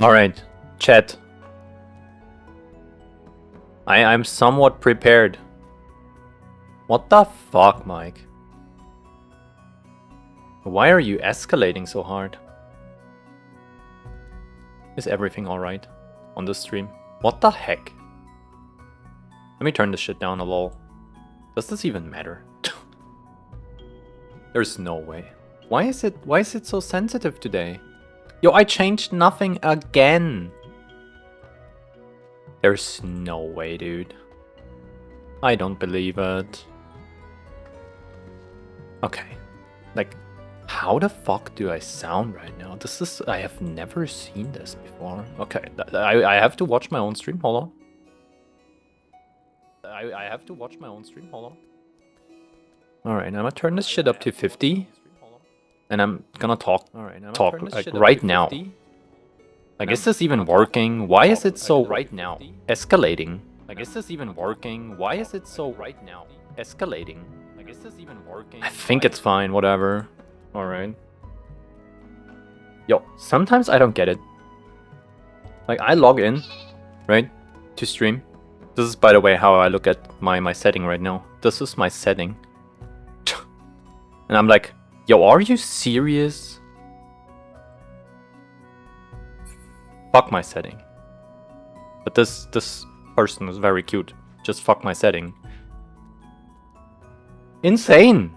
Alright, chat. I'm somewhat prepared. What the fuck, Mike? Why are you escalating so hard? Is everything alright on the stream? What the heck? Let me turn this shit down a little. Does this even matter? There's no way. Why is it so sensitive today? Yo, I changed nothing again. There's no way, dude. I don't believe it. Okay. Like, how the fuck do I sound right now? I have never seen this before. Okay, I have to watch my own stream. Hold on. I have to watch my own stream. Hold on. Alright, I'm gonna turn this shit up to 50. And I'm gonna talk like right now. Like, is this even working? Why is it so right now? Escalating. Like, is this even working? Why is it so right now? Escalating. Like, is this even working? I think it's fine, whatever. Alright. Yo, sometimes I don't get it. Like, I log in, right, to stream. This is, by the way, how I look at my setting right now. This is my setting. And I'm like, yo, are you serious? Fuck my setting. But this person is very cute. Just fuck my setting. Insane!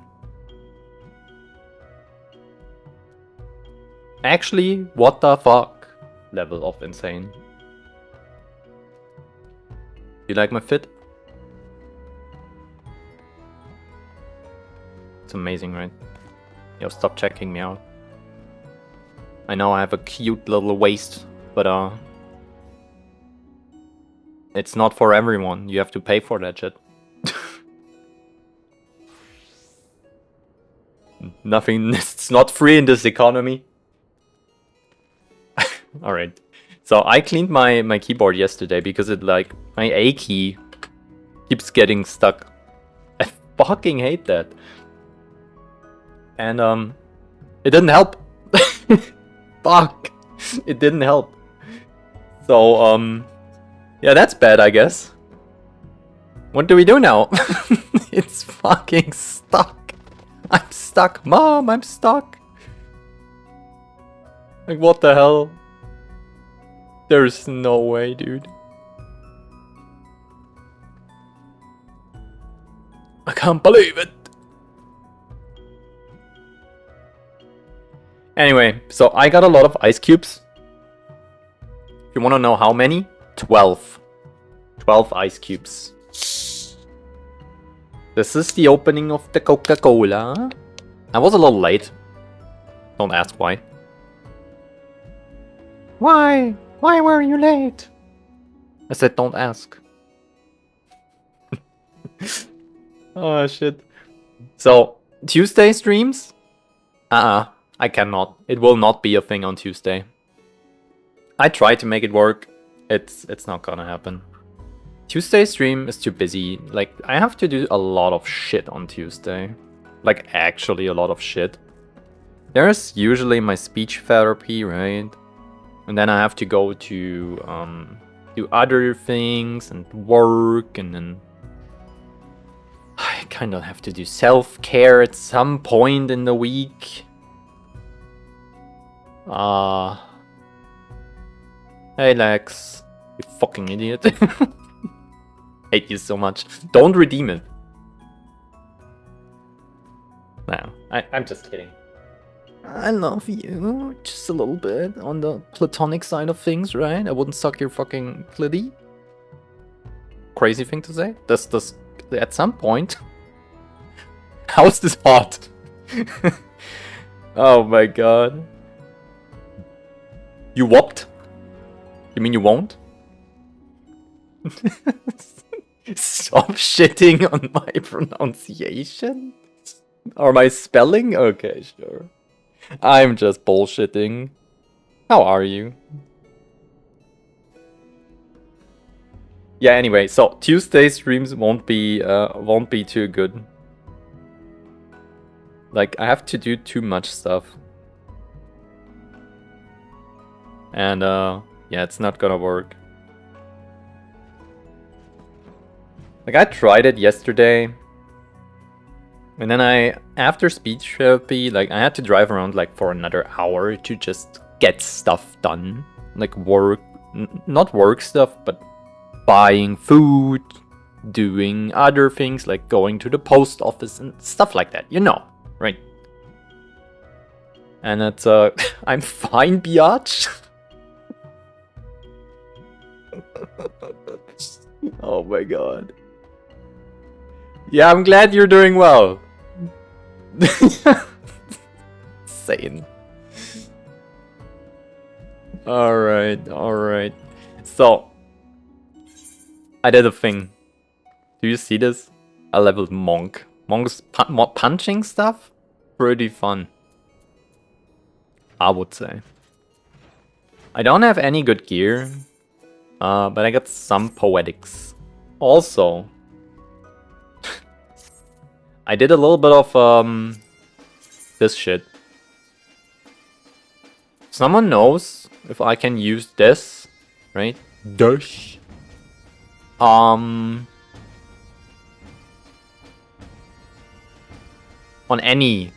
Actually, what the fuck? Level of insane. You like my fit? It's amazing, right? Yo, stop checking me out. I know I have a cute little waist, but it's not for everyone. You have to pay for that shit. Nothing, it's not free in this economy. Alright. So I cleaned my keyboard yesterday because it, like, my A key keeps getting stuck. I fucking hate that. And it didn't help. Fuck. It didn't help. So yeah, that's bad, I guess. What do we do now? It's fucking stuck. I'm stuck, Mom, I'm stuck. Like, what the hell? There's no way, dude. I can't believe it. Anyway, so I got a lot of ice cubes. If you want to know how many? 12. 12 ice cubes. This is the opening of the Coca-Cola. I was a little late. Don't ask why. Why? Why were you late? I said don't ask. Oh shit. So, Tuesday streams? I cannot. It will not be a thing on Tuesday. I tried to make it work. It's not gonna happen. Tuesday stream is too busy. Like, I have to do a lot of shit on Tuesday. Like, actually a lot of shit. There's usually my speech therapy, right? And then I have to go to do other things and work, and then I kind of have to do self-care at some point in the week. Hey Lex, you fucking idiot. Hate you so much. Don't redeem it. No, I'm just kidding. I love you, just a little bit, on the platonic side of things, right? I wouldn't suck your fucking clitty. Crazy thing to say? Does at some point... How's this hot? Oh my god. You whopped? You mean you won't? Stop shitting on my pronunciation? Or my spelling? Okay, sure. I'm just bullshitting. How are you? Yeah, anyway, so Tuesday streams won't be too good. Like, I have to do too much stuff. And Yeah, it's not gonna work. Like, I tried it yesterday. And then after speech therapy, like, I had to drive around, like, for another hour to just get stuff done. Like, work, not work stuff, but buying food, doing other things, like going to the post office and stuff like that, you know, right? And it's, I'm fine, biatch. Oh my god. Yeah, I'm glad you're doing well. Insane. Alright. So, I did a thing. Do you see this? I leveled Monk. Monk's punching stuff? Pretty fun. I would say. I don't have any good gear. But I got some poetics. Also, I did a little bit of this shit. Someone knows if I can use this, right? Dash. On any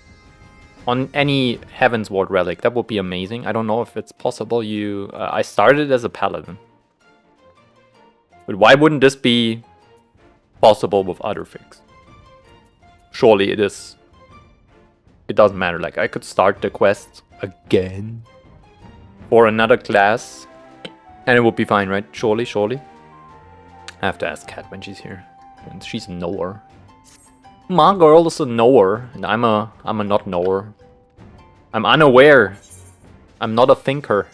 Heaven's Ward relic, that would be amazing. I don't know if it's possible. I started as a paladin, but why wouldn't this be possible with other things? Surely it is. It doesn't matter. Like, I could start the quest again for another class, and it would be fine, right? Surely. I have to ask Kat when she's here, and she's a knower. My girl is a knower, and I'm a not knower. I'm unaware. I'm not a thinker.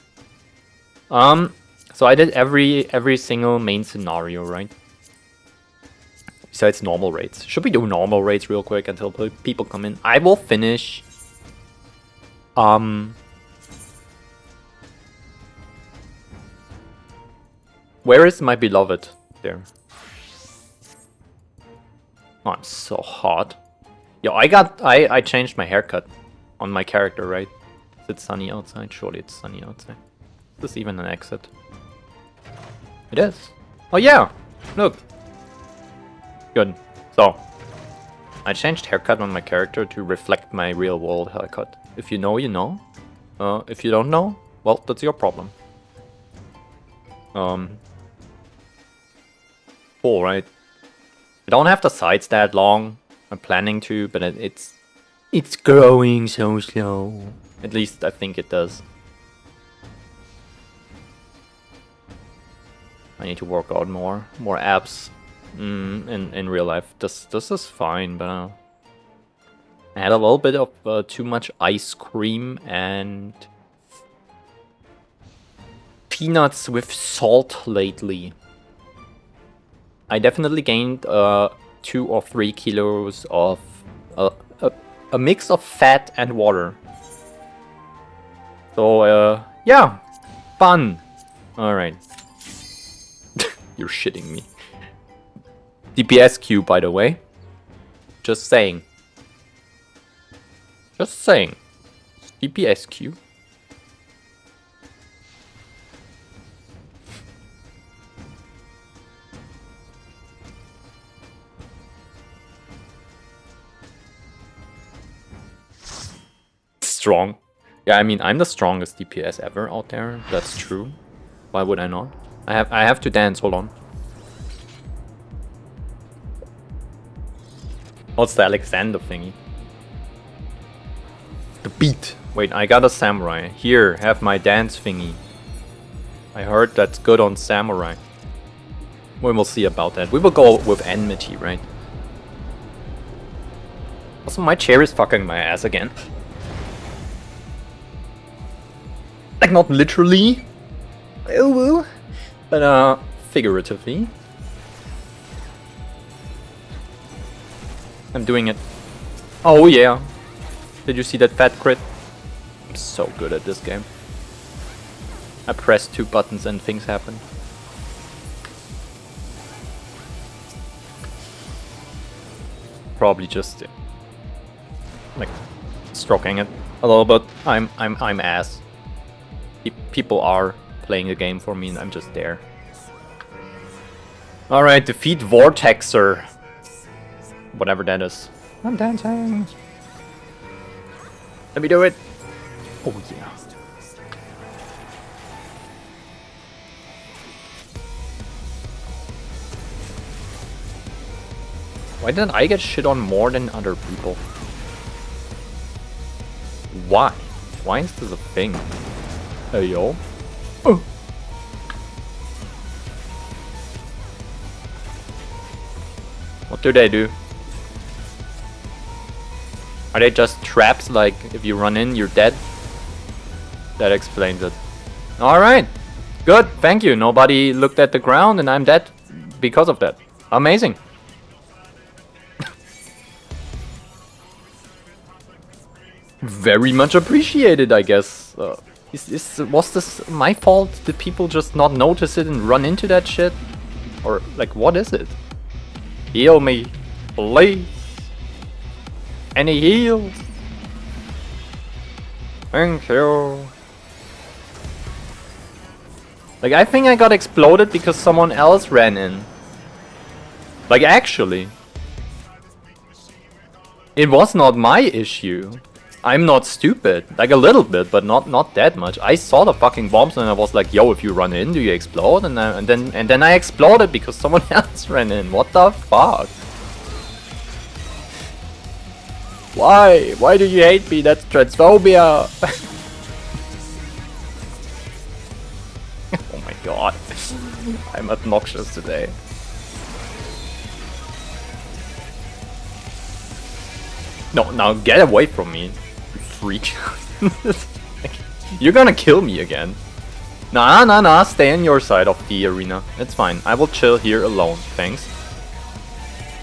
So I did every single main scenario, right? Besides normal raids. Should we do normal raids real quick until people come in? I will finish. Where is my beloved? There. Oh, I'm so hot. Yo, I changed my haircut on my character, right? Is it sunny outside? Surely it's sunny outside. Is this even an exit? It is. Oh yeah! Look! Good. So, I changed haircut on my character to reflect my real world haircut. If you know, you know. If you don't know, well, that's your problem. Cool, right? I don't have the sides that long. I'm planning to, but it's growing so slow. At least I think it does. I need to work out more abs. In real life, this is fine, but I had a little bit of too much ice cream and peanuts with salt lately. I definitely gained 2 or 3 kilos of a mix of fat and water. So yeah, fun. All right, you're shitting me. DPS queue, by the way. Just saying. DPS queue. Strong. Yeah, I mean, I'm the strongest DPS ever out there. That's true. Why would I not? I have to dance. Hold on. What's the Alexander thingy? The beat. Wait, I got a samurai. Here, have my dance thingy. I heard that's good on samurai. We will see about that. We will go with enmity, right? Also, my chair is fucking my ass again. Like, not literally. But, figuratively. I'm doing it. Oh yeah. Did you see that fat crit? I'm so good at this game. I press 2 buttons and things happen. Probably just like stroking it a little bit. I'm ass. People are playing the game for me and I'm just there. Alright, defeat Vortexer. Whatever that is. I'm dancing. Let me do it. Oh yeah. Why didn't I get shit on more than other people? Why? Why is this a thing? Hey yo. Oh. What do they do? Are they just traps, like if you run in, you're dead? That explains it. Alright. Good, thank you. Nobody looked at the ground and I'm dead because of that. Amazing. Very much appreciated, I guess. Was this my fault? Did people just not notice it and run into that shit? Or, like, what is it? Heal me, please. Any heals? Thank you. Like, I think I got exploded because someone else ran in. Like, actually. It was not my issue. I'm not stupid. Like, a little bit, but not that much. I saw the fucking bombs and I was like, yo, if you run in, do you explode? And then I exploded because someone else ran in. What the fuck? Why? Why do you hate me? That's transphobia. Oh my god. I'm obnoxious today. No, now get away from me, you freak. You're gonna kill me again. Nah, stay on your side of the arena. It's fine. I will chill here alone, thanks.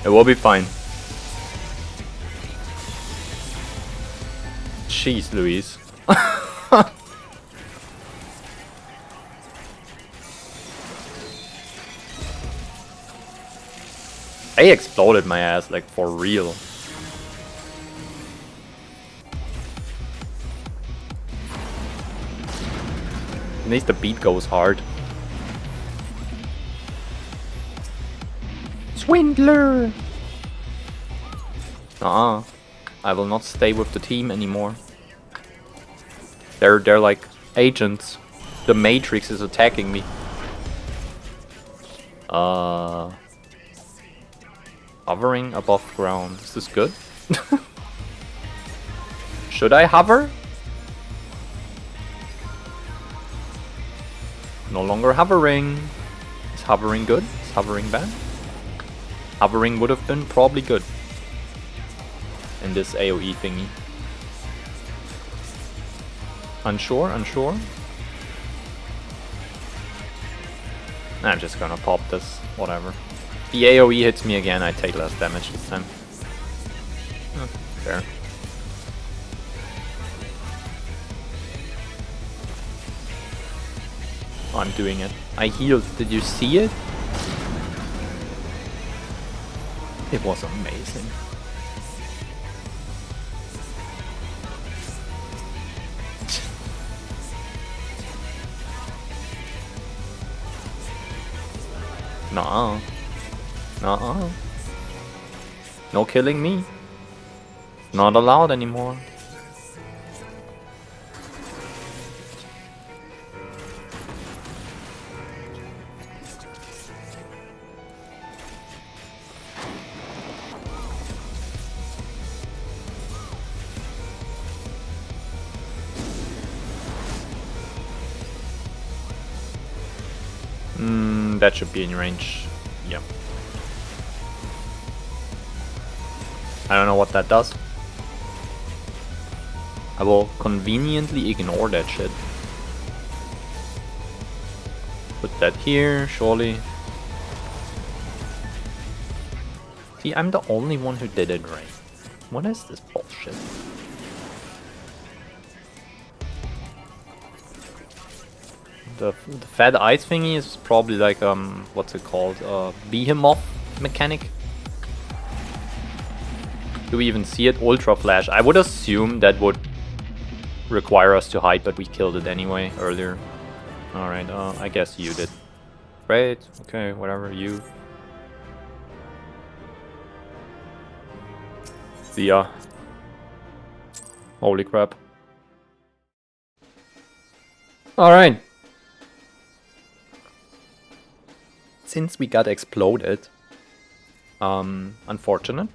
It will be fine. Jeez, Louise. I exploded my ass, like, for real. At least the beat goes hard. Swindler! I will not stay with the team anymore. They're like agents. The Matrix is attacking me. Hovering above ground. Is this good? Should I hover? No longer hovering. Is hovering good? Is hovering bad? Hovering would have been probably good in this AoE thingy. Unsure? I'm just gonna pop this, whatever. The AoE hits me again, I take less damage this time. Fair. I'm doing it. I healed. Did you see it? It was amazing. Nuh-uh. Nuh-uh. No killing me. Not allowed anymore. That should be in range. Yep. I don't know what that does. I will conveniently ignore that shit. Put that here, surely. See, I'm the only one who did it right. What is this bullshit? The fat ice thingy is probably like, what's it called? Behemoth mechanic? Do we even see it? Ultra Flash. I would assume that would require us to hide, but we killed it anyway earlier. Alright, I guess you did. Great, okay, whatever, you. See ya. Holy crap. Alright. Since we got exploded, unfortunate,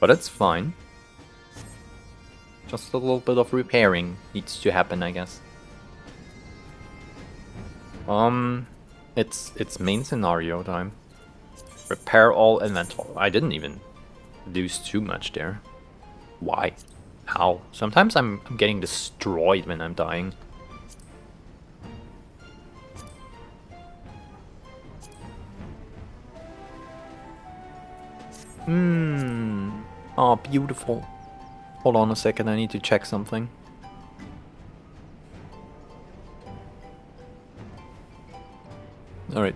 but it's fine. Just a little bit of repairing needs to happen, I guess. It's main scenario time. Repair all inventory. I didn't even lose too much there. Why? How? Sometimes I'm getting destroyed when I'm dying. Oh, beautiful. Hold on a second, I need to check something. Alright.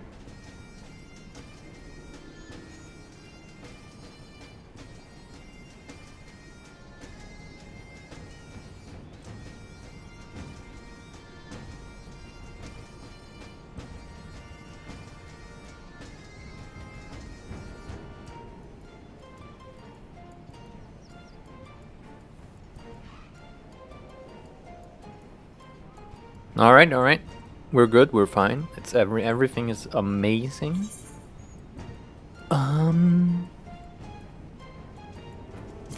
Alright, alright. We're good, we're fine. It's everything is amazing.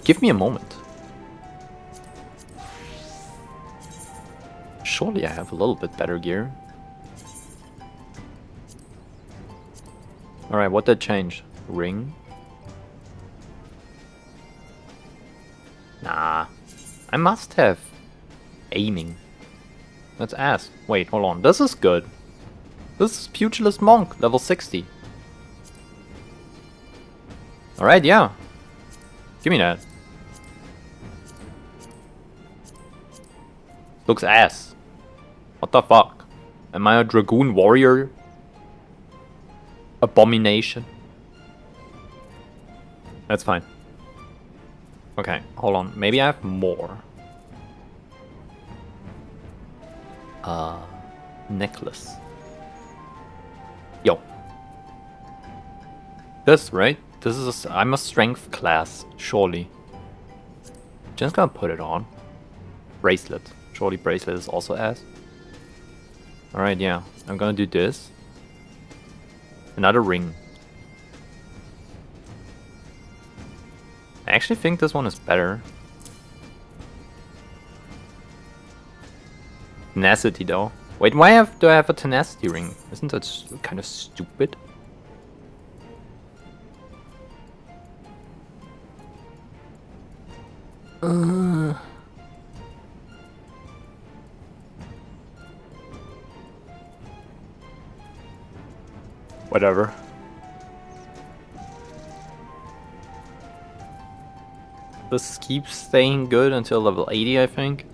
Give me a moment. Surely I have a little bit better gear. Alright, what did change? Ring? Nah. I must have aiming. Let's ask. Wait, hold on. This is good. This is Pugilist Monk, level 60. Alright, yeah. Give me that. Looks ass. What the fuck? Am I a Dragoon Warrior? Abomination. That's fine. Okay, hold on. Maybe I have more. Necklace. Yo. This, right? This is I'm a strength class, surely. Just gonna put it on. Bracelet. Surely bracelet is also ass. Alright, yeah. I'm gonna do this. Another ring. I actually think this one is better. Tenacity though. Wait, why do I have a tenacity ring? Isn't that kind of stupid? Whatever. This keeps staying good until level 80, I think.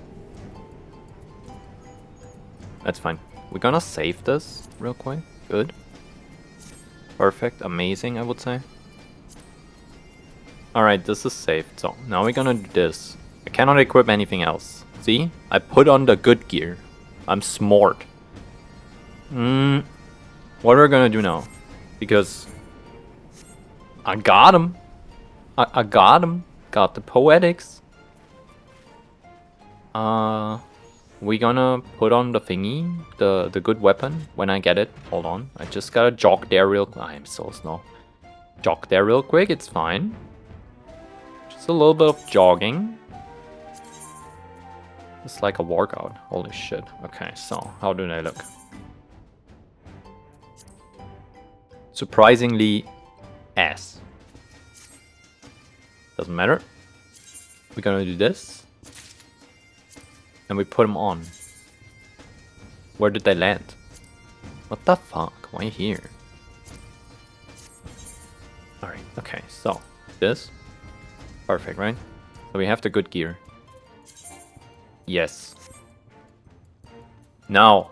That's fine. We're gonna save this real quick. Good. Perfect. Amazing, I would say. Alright, this is saved. So, now we're gonna do this. I cannot equip anything else. See? I put on the good gear. I'm smart. What are we gonna do now? Because I got him. I got him. Got the poetics. We gonna put on the thingy, the good weapon when I get it. Hold on, I just gotta jog there real. I'm so slow. Jog there real quick. It's fine. Just a little bit of jogging. It's like a workout. Holy shit. Okay, so how do they look? Surprisingly, ass. Doesn't matter. We're gonna do this. And we put them on. Where did they land? What the fuck? Why here? Alright, okay, so this. Perfect, right? So we have the good gear. Yes. Now,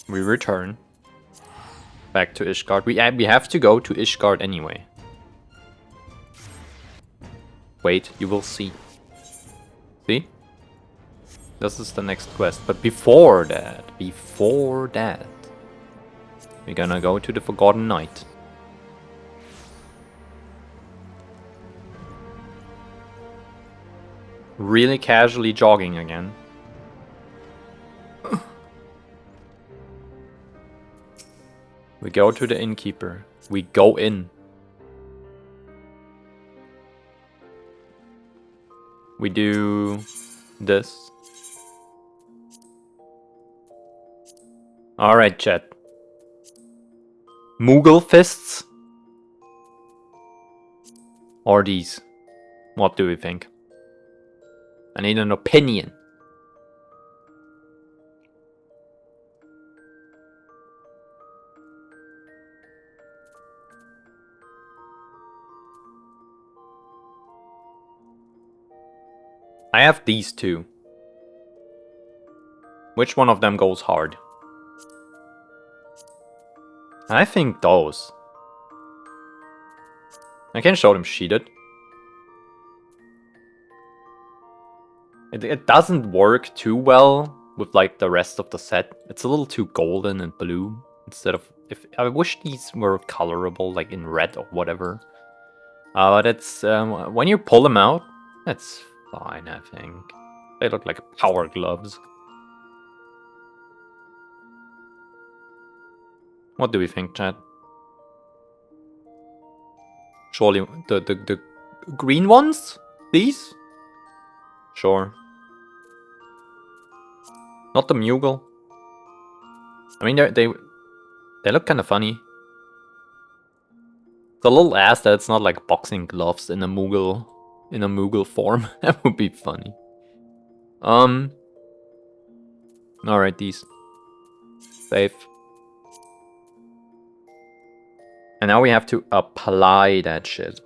we return back to Ishgard. We have to go to Ishgard anyway. Wait, you will see. See? This is the next quest. But before that, we're gonna go to the Forgotten Knight. Really casually jogging again. We go to the innkeeper. We go in. We do this. Alright, chat. Moogle fists? Or these? What do we think? I need an opinion. I have these two. Which one of them goes hard? I think those. I can show them sheeted. It doesn't work too well with like the rest of the set. It's a little too golden and blue instead of... I wish these were colorable, like in red or whatever. But it's when you pull them out, that's fine, I think. They look like power gloves. What do we think, chat? Surely the green ones? These? Sure. Not the Moogle. I mean, they look kind of funny. It's a little ass that it's not like boxing gloves in a Moogle form. That would be funny. Alright, these. Safe. And now we have to apply that shit.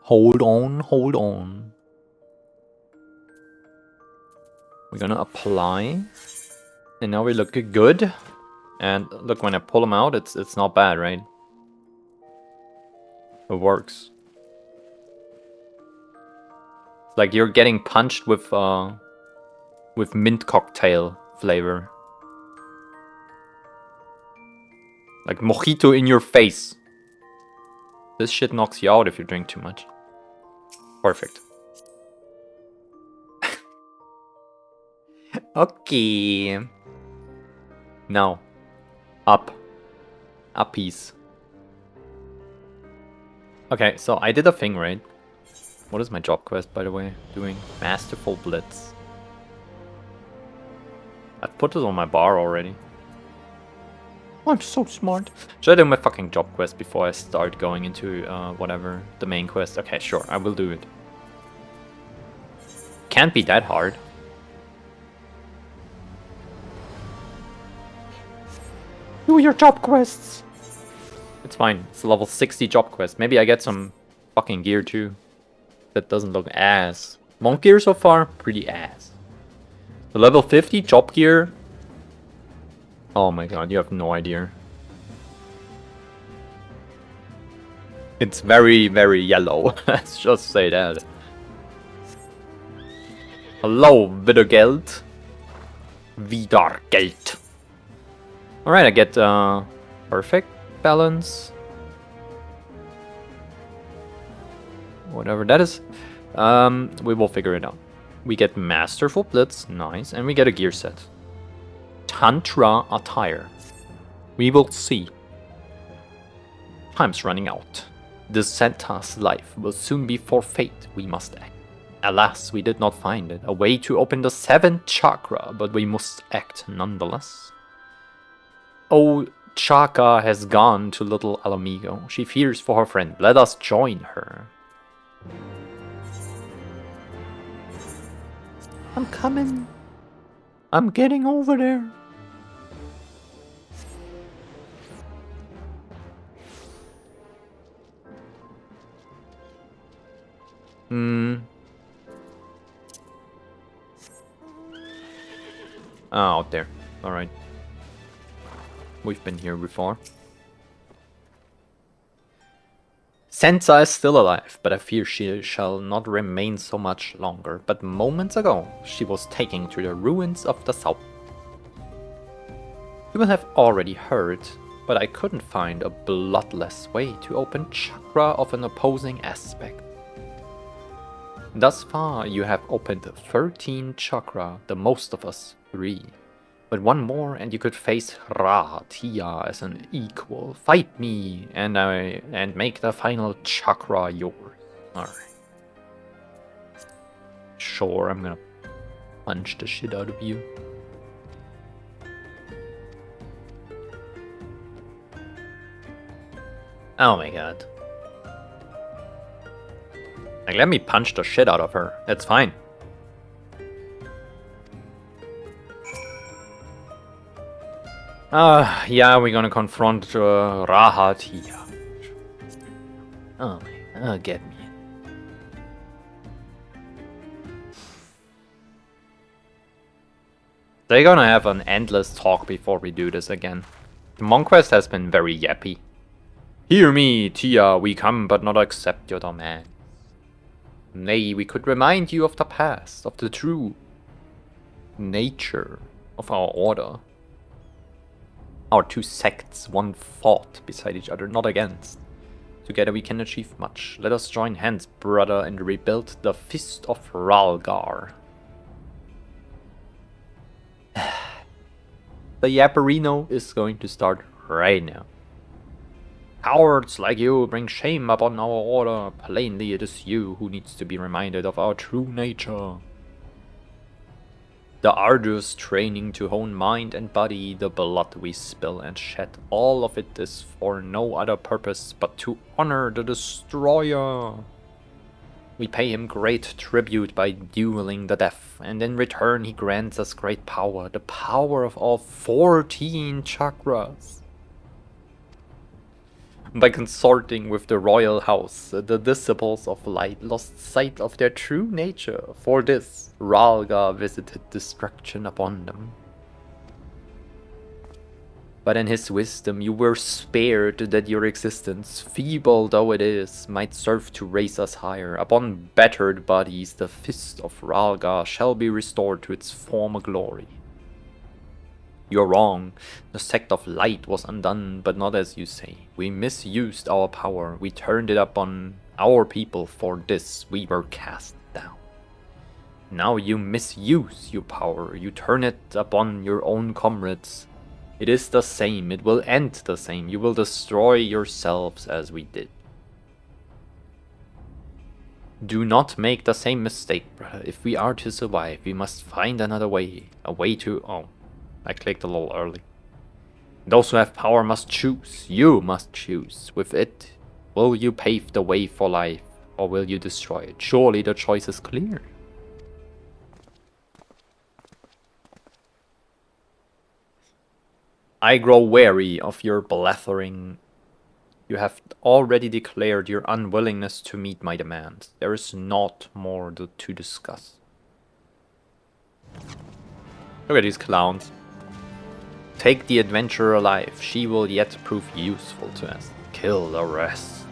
Hold on, hold on. We're gonna apply. And now we look good. And look, when I pull them out, it's not bad, right? It works. It's like you're getting punched with mint cocktail flavor. Like mojito in your face. This shit knocks you out if you drink too much. Perfect. Okay. Now. Up. Uppies. Okay, so I did a thing, right? What is my job quest, by the way? Doing Masterful Blitz. I've put this on my bar already. Oh, I'm so smart. Should I do my fucking job quest before I start going into whatever, the main quest? Okay, sure, I will do it. Can't be that hard. Do your job quests. It's fine. It's a level 60 job quest. Maybe I get some fucking gear too. That doesn't look ass. Monk gear so far, pretty ass. The level 50 job gear. Oh my god, you have no idea. It's very, very yellow. Let's just say that. Hello, Wiedergeld. Wiedergeld. Alright, I get perfect balance. Whatever that is. We will figure it out. We get Masterful Blitz, nice, and we get a gear set. Tantra attire. We will see. Time's running out. The Centaur's life will soon be forfeit. We must act. Alas, we did not find it. A way to open the 7th chakra, but we must act nonetheless. Oh, Chaka has gone to little Alamigo. She fears for her friend. Let us join her. I'm coming. I'm getting over there. Ah, out there. Alright. We've been here before. Sansa is still alive, but I fear she shall not remain so much longer. But moments ago, she was taken to the ruins of the south. You will have already heard, but I couldn't find a bloodless way to open chakra of an opposing aspect. Thus far, you have opened 13 chakra, the most of us 3. But one more and you could face Tia as an equal. Fight me and make the final chakra yours. Alright. Sure, I'm gonna punch the shit out of you. Oh my god. Like, let me punch the shit out of her. That's fine. Yeah, we're gonna confront Tia. Oh my, get me. They're gonna have an endless talk before we do this again. The Monk Quest has been very yappy. Hear me, Tia, we come but not accept your demands. Nay, we could remind you of the past, of the true nature of our order. Our two sects, one fought beside each other, not against. Together we can achieve much. Let us join hands, brother, and rebuild the Fist of Ralgar. The Yapperino is going to start right now. Cowards like you bring shame upon our order. Plainly it is you who needs to be reminded of our true nature. The arduous training to hone mind and body, the blood we spill and shed, all of it is for no other purpose but to honor the Destroyer. We pay him great tribute by dueling the death, and in return he grants us great power, the power of all 14 chakras. By consorting with the royal house, the disciples of light lost sight of their true nature. For this, Ralgar visited destruction upon them. But in his wisdom you were spared that your existence, feeble though it is, might serve to raise us higher. Upon battered bodies, the Fist of Ralgar shall be restored to its former glory. You're wrong. The sect of light was undone, but not as you say. We misused our power. We turned it upon our people. For this, we were cast down. Now you misuse your power. You turn it upon your own comrades. It is the same. It will end the same. You will destroy yourselves as we did. Do not make the same mistake, brother. If we are to survive, we must find another way. A way to... Oh. I clicked a little early. Those who have power must choose. You must choose. With it, will you pave the way for life, or will you destroy it? Surely the choice is clear. I grow wary of your blathering. You have already declared your unwillingness to meet my demands. There is not more to discuss. Look at these clowns. Take the adventurer alive. She will yet prove useful to us. Kill the rest.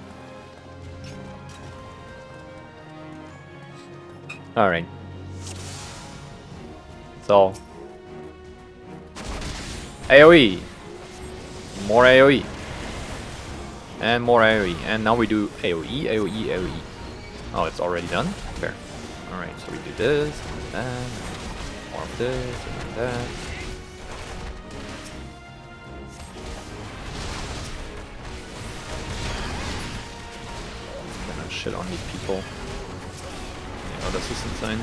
Alright. So. AoE. More AoE. And more AoE. And now we do AoE, AoE, AoE. Oh, it's already done? Fair. Alright, so we do this, and that. More of this, and that. Shit on these people. Oh, this is insane.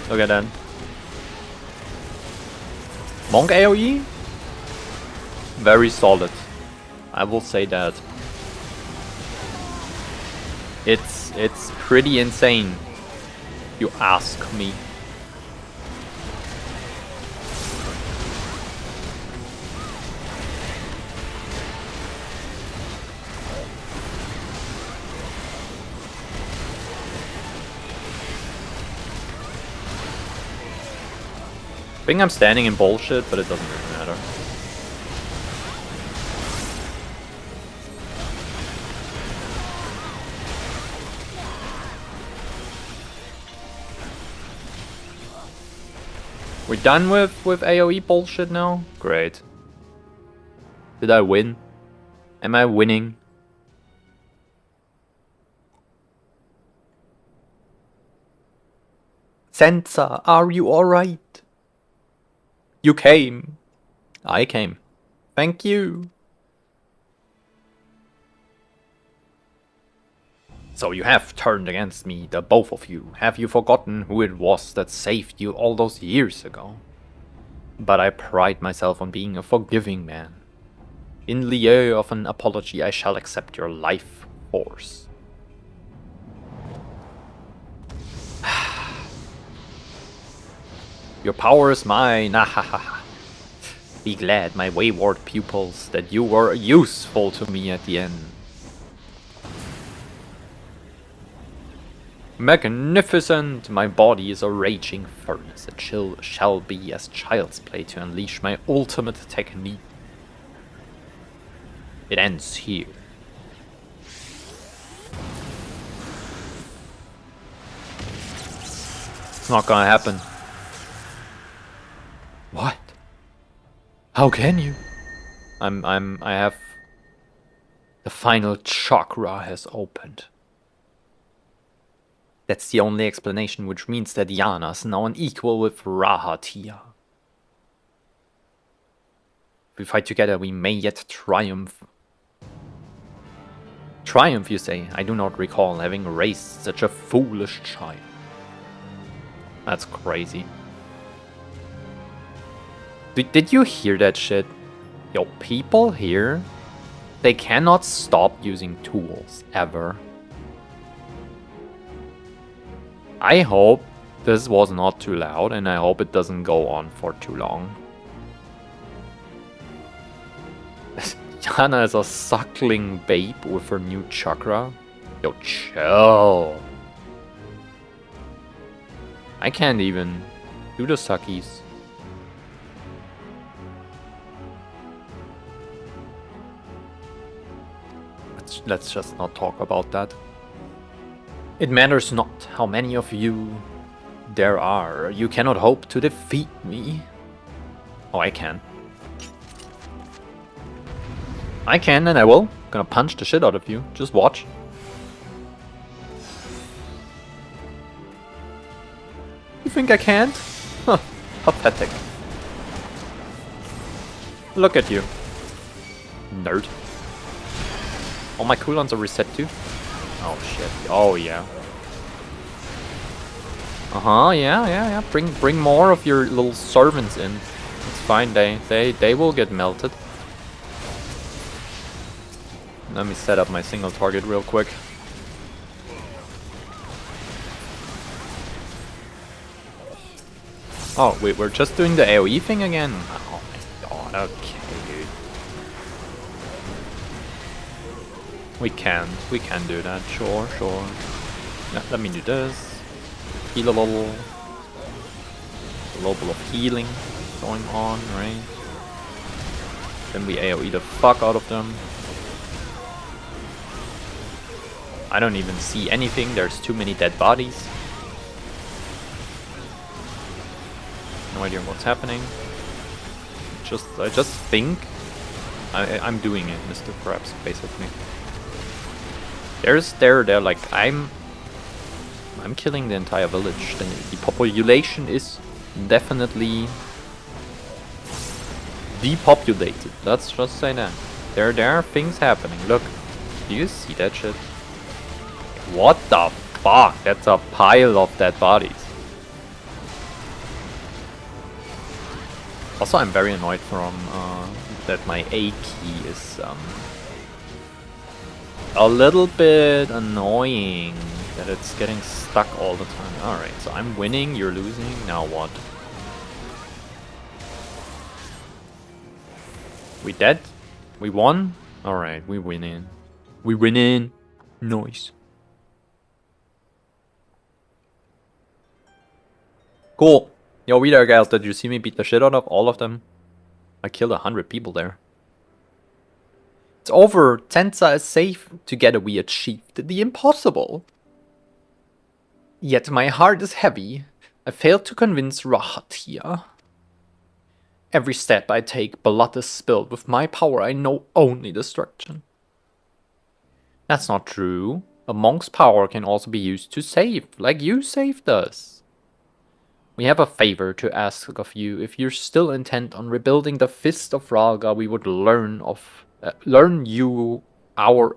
Look at that. Monk AoE? Very solid. I will say that. It's pretty insane. You ask me. I think I'm standing in bullshit, but it doesn't really matter. We're done with AoE bullshit now? Great. Did I win? Am I winning? Sansa, are you alright? You came. I came. Thank you. So you have turned against me, the both of you. Have you forgotten who it was that saved you all those years ago? But I pride myself on being a forgiving man. In lieu of an apology, I shall accept your life force. Your power is mine. Be glad, my wayward pupils, that you were useful to me at the end. Magnificent! My body is a raging furnace. It shall be as child's play to unleash my ultimate technique. It ends here. It's not gonna happen. What? How can you? I have... The final chakra has opened. That's the only explanation, which means that Yana is now an equal with Rahatia. If we fight together, we may yet triumph. Triumph, you say? I do not recall having raised such a foolish child. That's crazy. Did you hear that shit? Yo, people here, they cannot stop using tools, ever. I hope this was not too loud, and I hope it doesn't go on for too long. Yana is a suckling babe with her new chakra. Yo, chill. I can't even do the suckies. Let's just not talk about that. It matters not how many of you there are. You cannot hope to defeat me. Oh, I can. I can and I will. Gonna punch the shit out of you. Just watch. You think I can't? Huh. Pathetic. Look at you. Nerd. All my cooldowns are reset too. Oh shit. Oh yeah. Yeah. Bring more of your little servants in. It's fine. They will get melted. Let me set up my single target real quick. Oh wait, we're just doing the AoE thing again. Oh my god. Okay, dude. We can do that, sure. Yeah, let me do this. Heal a little. A little bit of healing going on, right? Then we AoE the fuck out of them. I don't even see anything, there's too many dead bodies. No idea what's happening. I just think I'm doing it, Mr. Krabs, basically. They're like I'm killing the entire village. The population is definitely depopulated. Let's just say that. There are things happening. Look, do you see that shit? What the fuck? That's a pile of dead bodies. Also, I'm very annoyed from that my A key is a little bit annoying, that it's getting stuck all the time. Alright, so I'm winning, you're losing, now what? We dead? We won? Alright, we winning. We winning. Nice. Cool. Yo, we there, guys. Did you see me beat the shit out of all of them? I killed 100 people there. It's over. Sansa is safe. Together we achieved the impossible. Yet my heart is heavy. I failed to convince Rahatia. Every step I take, blood is spilled. With my power, I know only destruction. That's not true. A monk's power can also be used to save, like you saved us. We have a favor to ask of you. If you're still intent on rebuilding the Fist of Ralga, we would learn you our...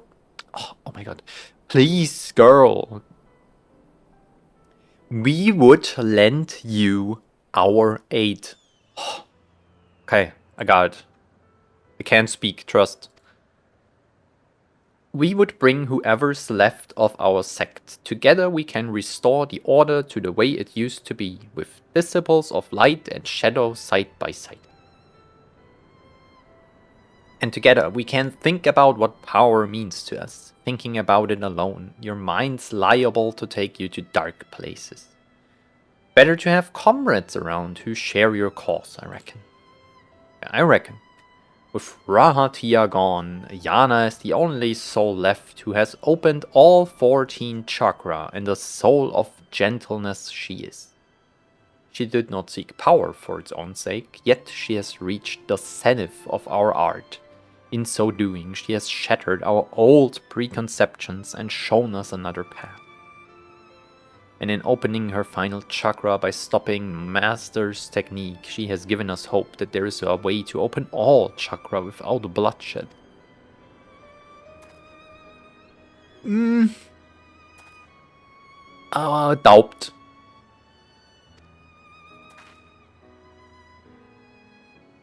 Oh my god. Please, girl. We would lend you our aid. Okay, I got it. I can't speak, trust. We would bring whoever's left of our sect. Together we can restore the order to the way it used to be, with disciples of light and shadow side by side. And together we can think about what power means to us. Thinking about it alone, your mind's liable to take you to dark places. Better to have comrades around who share your cause, I reckon. I reckon. With Rahatia gone, Yana is the only soul left who has opened all 14 chakra, and the soul of gentleness she is. She did not seek power for its own sake, yet she has reached the zenith of our art. In so doing, she has shattered our old preconceptions and shown us another path. And in opening her final chakra by stopping Master's technique, she has given us hope that there is a way to open all chakra without bloodshed. Doubt.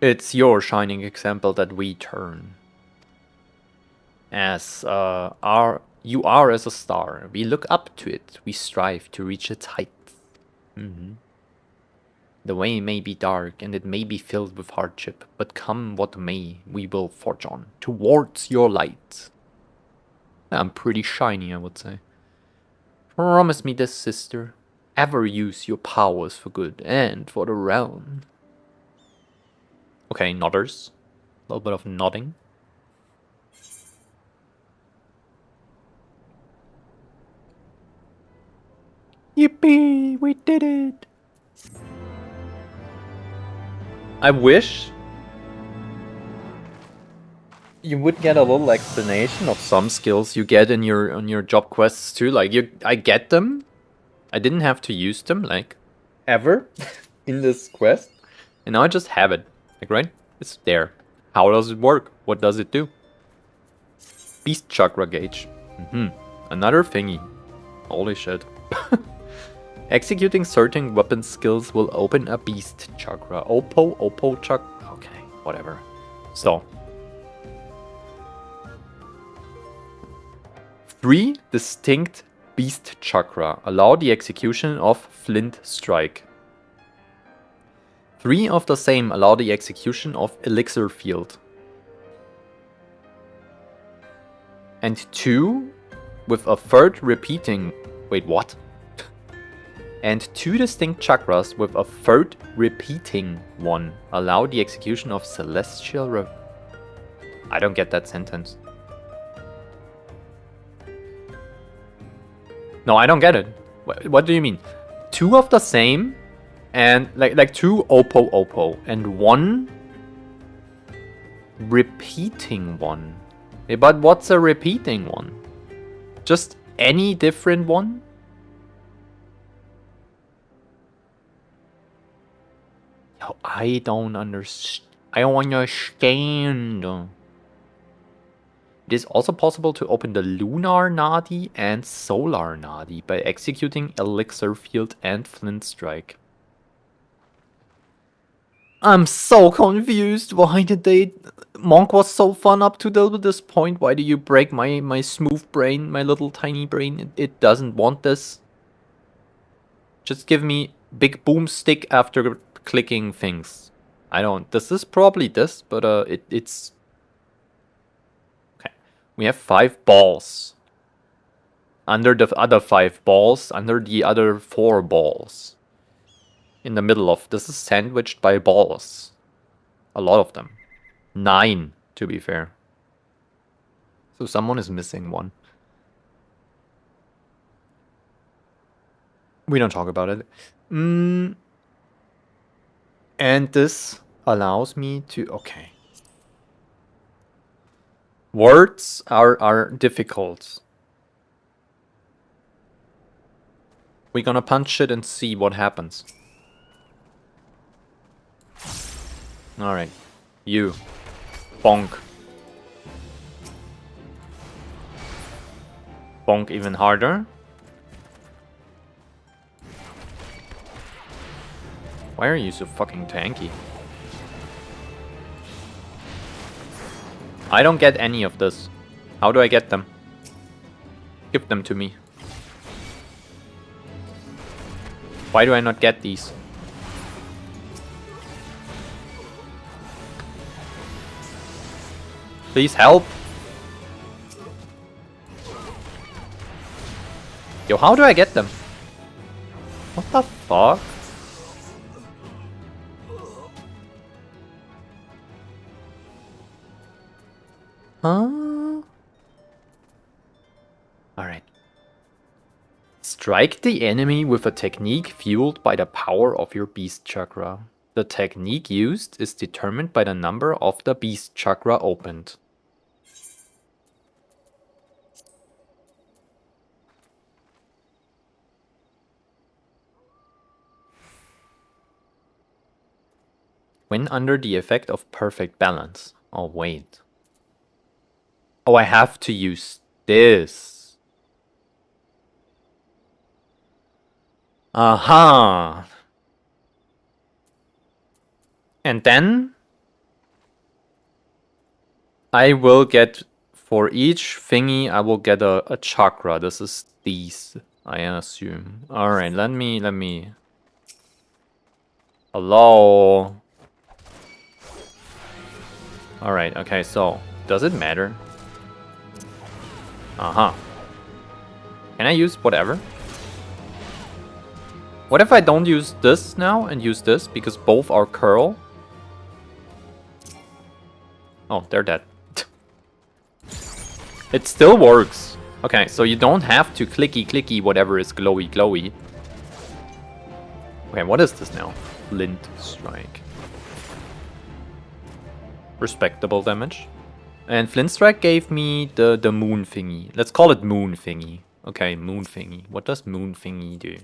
It's your shining example that we turn. As you are as a star. We look up to it. We strive to reach its heights. The way may be dark and it may be filled with hardship, but come what may, we will forge on towards your light. I'm pretty shiny, I would say. Promise me this, sister. Ever use your powers for good and for the realm. Okay, nodders. A little bit of nodding. Yippee! We did it! I wish you would get a little explanation of some skills you get in your job quests too. Like I get them. I didn't have to use them like ever in this quest, and now I just have it. Like right, it's there. How does it work? What does it do? Beast chakra gauge. Another thingy. Holy shit. Executing certain weapon skills will open a beast chakra. Oppo chakra. Okay, whatever. So. 3 distinct beast chakra allow the execution of flint strike. 3 of the same allow the execution of elixir field. And 2 with a third repeating... Wait, what? And 2 distinct chakras with a third repeating one allow the execution of celestial... I don't get that sentence. No, I don't get it. What do you mean? 2 of the same and like 2 Oppo and 1 repeating one. But what's a repeating one? Just any different one? Yo, I don't understand. It is also possible to open the Lunar Nadi and Solar Nadi by executing Elixir Field and Flint Strike. I'm so confused. Why did they... Monk was so fun up to this point. Why do you break my smooth brain, my little tiny brain? It doesn't want this. Just give me big boomstick after clicking things. I don't... This is probably this, but it's... Okay. We have 5 balls. Under the other 5 balls, under the other 4 balls. In the middle of... This is sandwiched by balls. A lot of them. 9, to be fair. So someone is missing one. We don't talk about it. And this allows me to... Okay. Words are difficult. We're gonna punch it and see what happens. Alright. You. Bonk. Bonk even harder. Why are you so fucking tanky? I don't get any of this. How do I get them? Give them to me. Why do I not get these? Please help. Yo, how do I get them? What the fuck? Huh? Alright. Strike the enemy with a technique fueled by the power of your beast chakra. The technique used is determined by the number of the beast chakra opened. When under the effect of perfect balance. Oh, wait. Oh, I have to use this. Aha. And then I will get, for each thingy, I will get a chakra. This is these, I assume. Alright, let me... Hello? Alright, okay, so, does it matter? Uh-huh. Can I use whatever? What if I don't use this now and use this, because both are curl? Oh, they're dead. It still works. Okay, so you don't have to clicky whatever is glowy. Okay, what is this now? Flint Strike. Respectable damage. And Flint Strike gave me the moon thingy. Let's call it moon thingy. Okay, moon thingy. What does moon thingy do?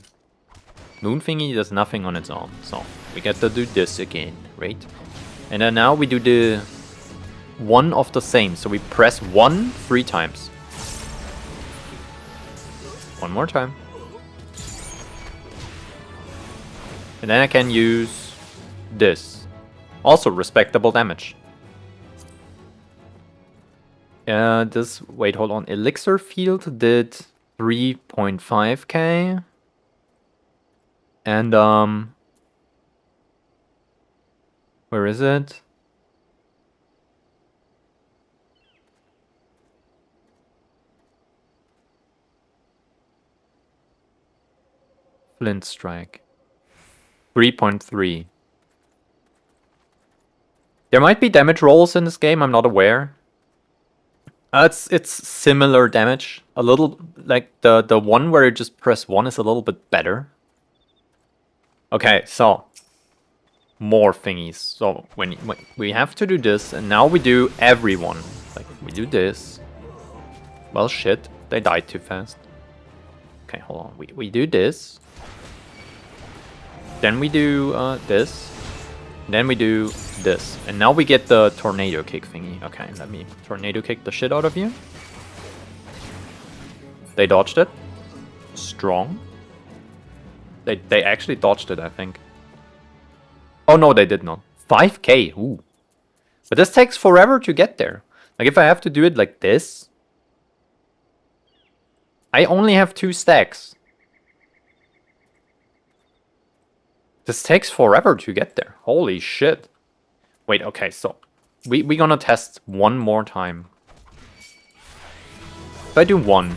Moon thingy does nothing on its own. So, we get to do this again, right? And then now we do the one of the same. So we press 1 3 times. One more time. And then I can use this. Also respectable damage. This, wait, hold on. Elixir Field did 3.5k. And, where is it? Flint Strike. 3.3. There might be damage rolls in this game, I'm not aware. It's similar damage. A little, like, the one where you just press 1 is a little bit better. Okay, so. More thingies. So, when we have to do this, and now we do everyone. Like, we do this. Well, shit, they died too fast. Okay, hold on. We do this. Then we do this. Then we do this. And now we get the tornado kick thingy. Okay, let me tornado kick the shit out of you. They dodged it. Strong. They actually dodged it, I think. Oh no, they did not. 5k, ooh. But this takes forever to get there. Like if I have to do it like this. I only have 2 stacks. This takes forever to get there. Holy shit. Wait, okay, so we're gonna test one more time. If I do 1.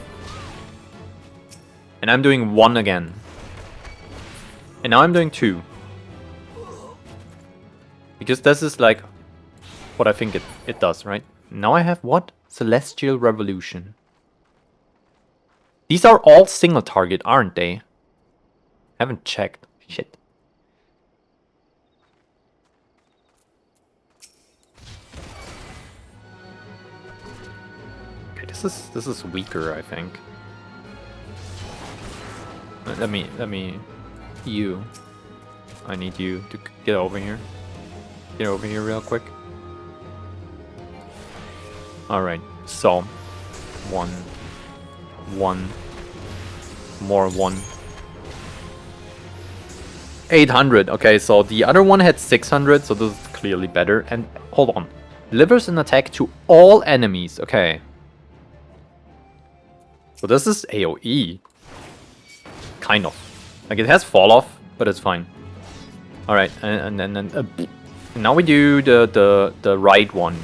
And I'm doing 1 again. And now I'm doing 2. Because this is like what I think it does, right? Now I have what? Celestial Revolution. These are all single target, aren't they? Haven't checked. Shit. This is weaker, I think. Let me you. I need you to get over here. Get over here real quick. Alright, so 1 more 1. 800. Okay, so the other one had 600, so this is clearly better. And hold on. Delivers an attack to all enemies. Okay. So this is AoE. Kind of. Like, it has fall off, but it's fine. Alright, and then now we do the right one.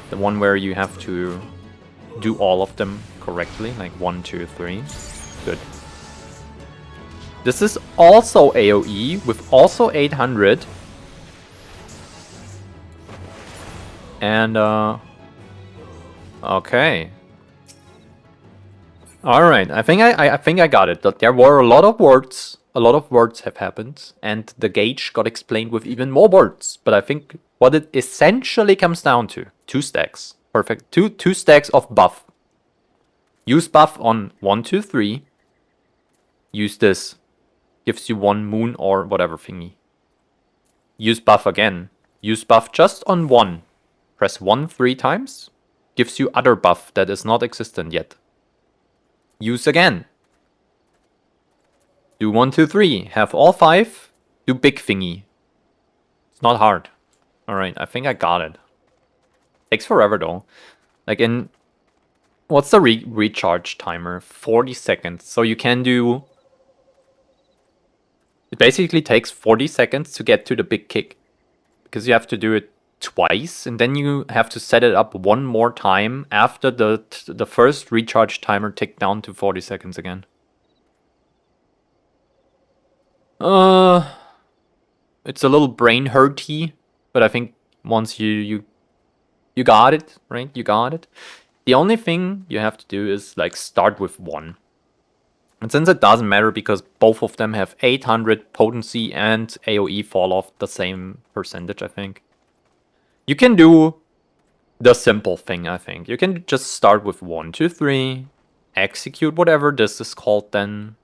The one where you have to do all of them correctly. Like 1, 2, 3. Good. This is also AoE with also 800. And okay. Alright, I think I got it. There were a lot of words. A lot of words have happened, and the gauge got explained with even more words. But I think what it essentially comes down to, 2 stacks. Perfect. Two stacks of buff. Use buff on 1, 2, 3. Use this. Gives you 1 moon or whatever thingy. Use buff again. Use buff just on 1. Press 1 3 times. Gives you other buff that is not existent yet. Use again. Do 1, 2, 3. Have all 5. Do big thingy. It's not hard. Alright, I think I got it. Takes forever though. Like in... What's the recharge timer? 40 seconds. So you can do... It basically takes 40 seconds to get to the big kick. Because you have to do it twice. And then you have to set it up one more time after the first recharge timer ticked down to 40 seconds again. It's a little brain hurty. But I think once you got it, right? You got it. The only thing you have to do is like start with 1. And since it doesn't matter because both of them have 800 potency and AoE fall off the same percentage, I think. You can do the simple thing, I think. You can just start with 1, 2, 3, execute whatever this is called then.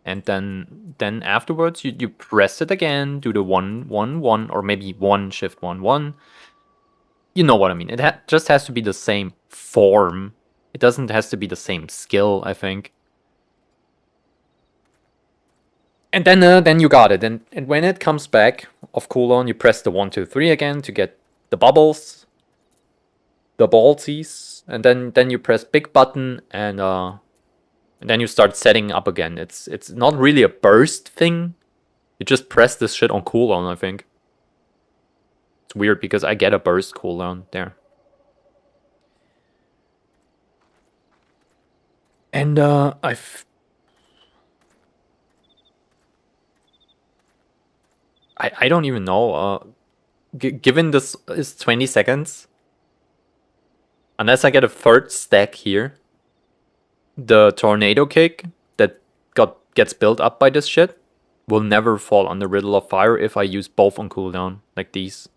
And then afterwards you press it again, do the 1, 1, 1, or maybe 1, shift 1, 1. You know what I mean. It just has to be the same form. It doesn't has to be the same skill, I think. And then you got it. And when it comes back off cooldown, you press the 1, 2, 3 again to get the bubbles, the ballsies, and then you press big button and then you start setting up again. It's not really a burst thing. You just press this shit on cooldown, I think. It's weird because I get a burst cooldown there. And I don't even know. Given this is 20 seconds, unless I get a 3rd stack here, the tornado kick that gets built up by this shit will never fall on the Riddle of Fire if I use both on cooldown, like these.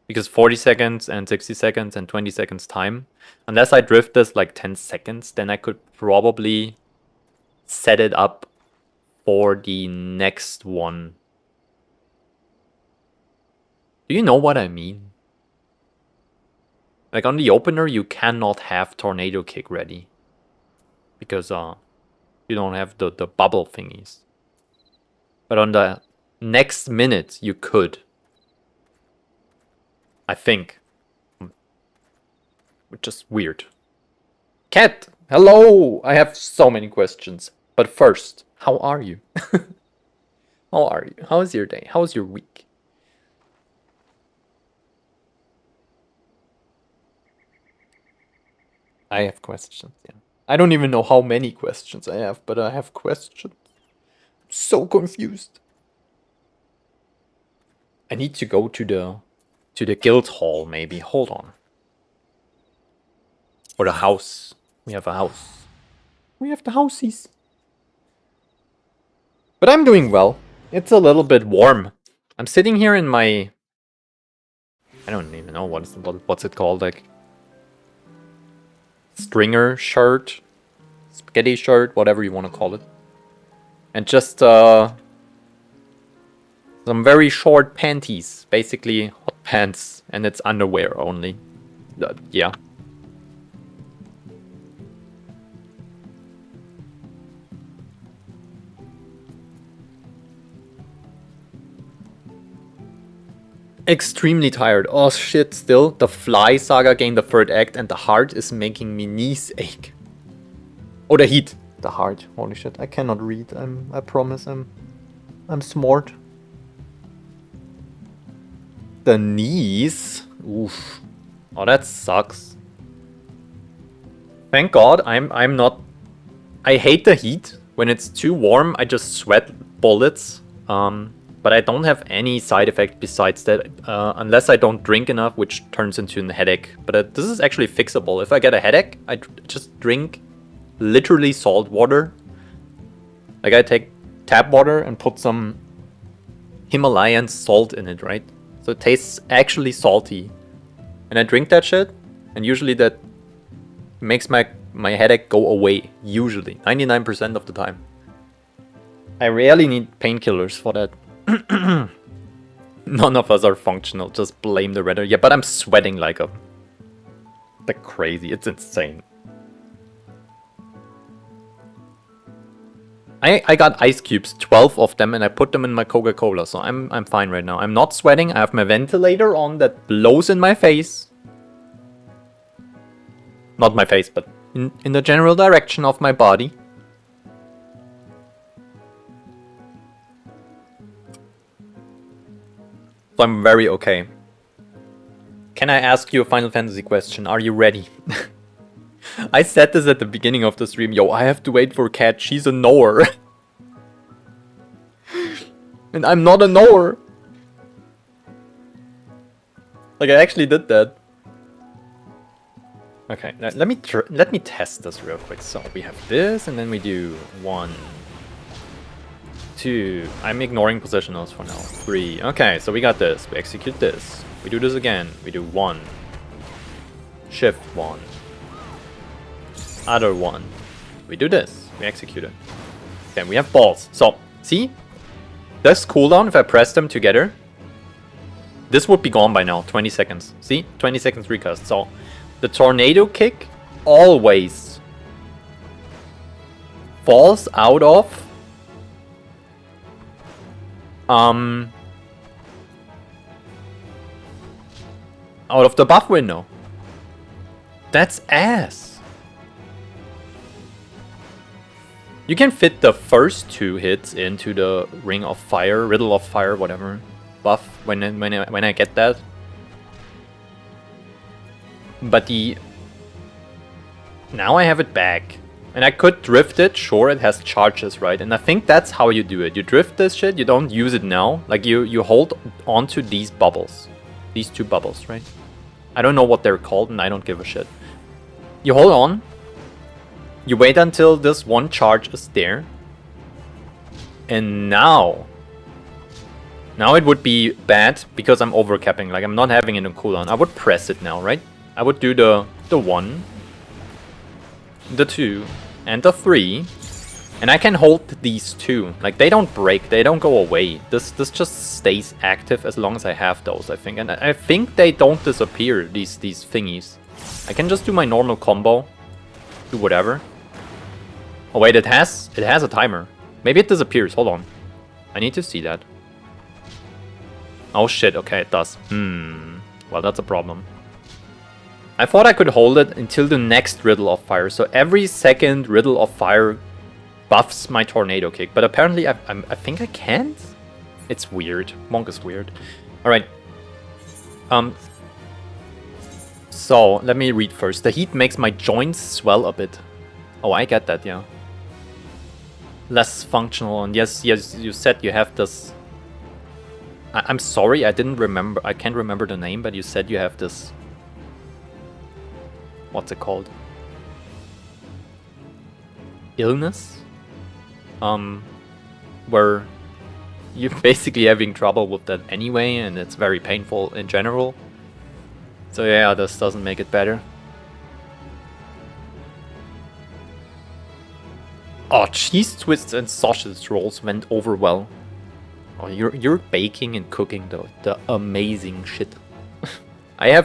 Because 40 seconds and 60 seconds and 20 seconds time, unless I drift this like 10 seconds, then I could probably set it up for the next one. Do you know what I mean? Like on the opener, you cannot have Tornado Kick ready. Because you don't have the bubble thingies. But on the next minute, you could. I think. Which is weird. Cat, hello! I have so many questions. But first, how are you? How are you? How is your day? How is your week? I have questions, yeah. I don't even know how many questions I have, but I have questions. I'm so confused. I need to go to the guild hall, maybe. Hold on. Or the house. We have a house. We have the houseies. But I'm doing well. It's a little bit warm. I'm sitting here in my... I don't even know what's it called, like... stringer shirt, spaghetti shirt, whatever you want to call it. And just some very short panties, basically hot pants, and it's underwear only. Yeah. Extremely tired. Oh shit, still. The Fly Saga gained the third act and the heart is making me knees ache. Oh, the heat. The heart. Holy shit, I cannot read. I promise I'm smart. The knees? Oof. Oh, that sucks. Thank God I'm not... I hate the heat. When it's too warm, I just sweat bullets. But I don't have any side effect besides that, unless I don't drink enough, which turns into a headache. But this is actually fixable. If I get a headache, I just drink literally salt water. Like I take tap water and put some Himalayan salt in it, right? So it tastes actually salty. And I drink that shit, and usually that makes my headache go away. Usually, 99% of the time. I rarely need painkillers for that. None of us are functional, just blame the weather. Yeah, but I'm sweating like crazy, it's insane. I got ice cubes, 12 of them, and I put them in my Coca-Cola, so I'm fine right now. I'm not sweating, I have my ventilator on that blows in my face. Not my face, but in the general direction of my body. So I'm very okay. Can I ask you a Final Fantasy question? Are you ready? I said this at the beginning of the stream. Yo, I have to wait for Kat. She's a knower. And I'm not a knower. Like, I actually did that. Okay, let me test this real quick. So we have this, and then we do 1, 2. I'm ignoring positionals for now. 3. Okay, so we got this. We execute this. We do this again. We do 1. Shift 1. Other 1. We do this. We execute it. Then we have balls. So, see? This cooldown, if I press them together, this would be gone by now. 20 seconds. See? 20 seconds recast. So, the tornado kick always falls out of the buff window. That's ass. You can fit the first 2 hits into the Ring of Fire, Riddle of Fire, whatever buff when I get that. But now I have it back. And I could drift it, sure, it has charges, right? And I think that's how you do it. You drift this shit, you don't use it now. Like, you hold onto these bubbles. These 2 bubbles, right? I don't know what they're called, and I don't give a shit. You hold on. You wait until this 1 charge is there. And now it would be bad, because I'm overcapping. Like, I'm not having it on cooldown. I would press it now, right? I would do the 1. The 2 and the 3, and I can hold these 2. Like, they don't break, they don't go away. This just stays active as long as I have those, I think. And I think they don't disappear, these thingies. I can just do my normal combo, do whatever. Oh wait, it has a timer. Maybe it disappears. Hold on, I need to see that. Oh shit, okay, it does. Well, that's a problem. I thought I could hold it until the next Riddle of Fire. So every second Riddle of Fire buffs my tornado kick. But apparently I think I can't? It's weird. Monk is weird. Alright. So, let me read first. The heat makes my joints swell a bit. Oh, I get that, yeah. Less functional. And yes, you said you have this... I'm sorry, I didn't remember. I can't remember the name, but you said you have this... What's it called? Illness? Where you're basically having trouble with that anyway, and it's very painful in general. So yeah, this doesn't make it better. Oh, cheese twists and sausage rolls went over well. Oh, you're baking and cooking the amazing shit. I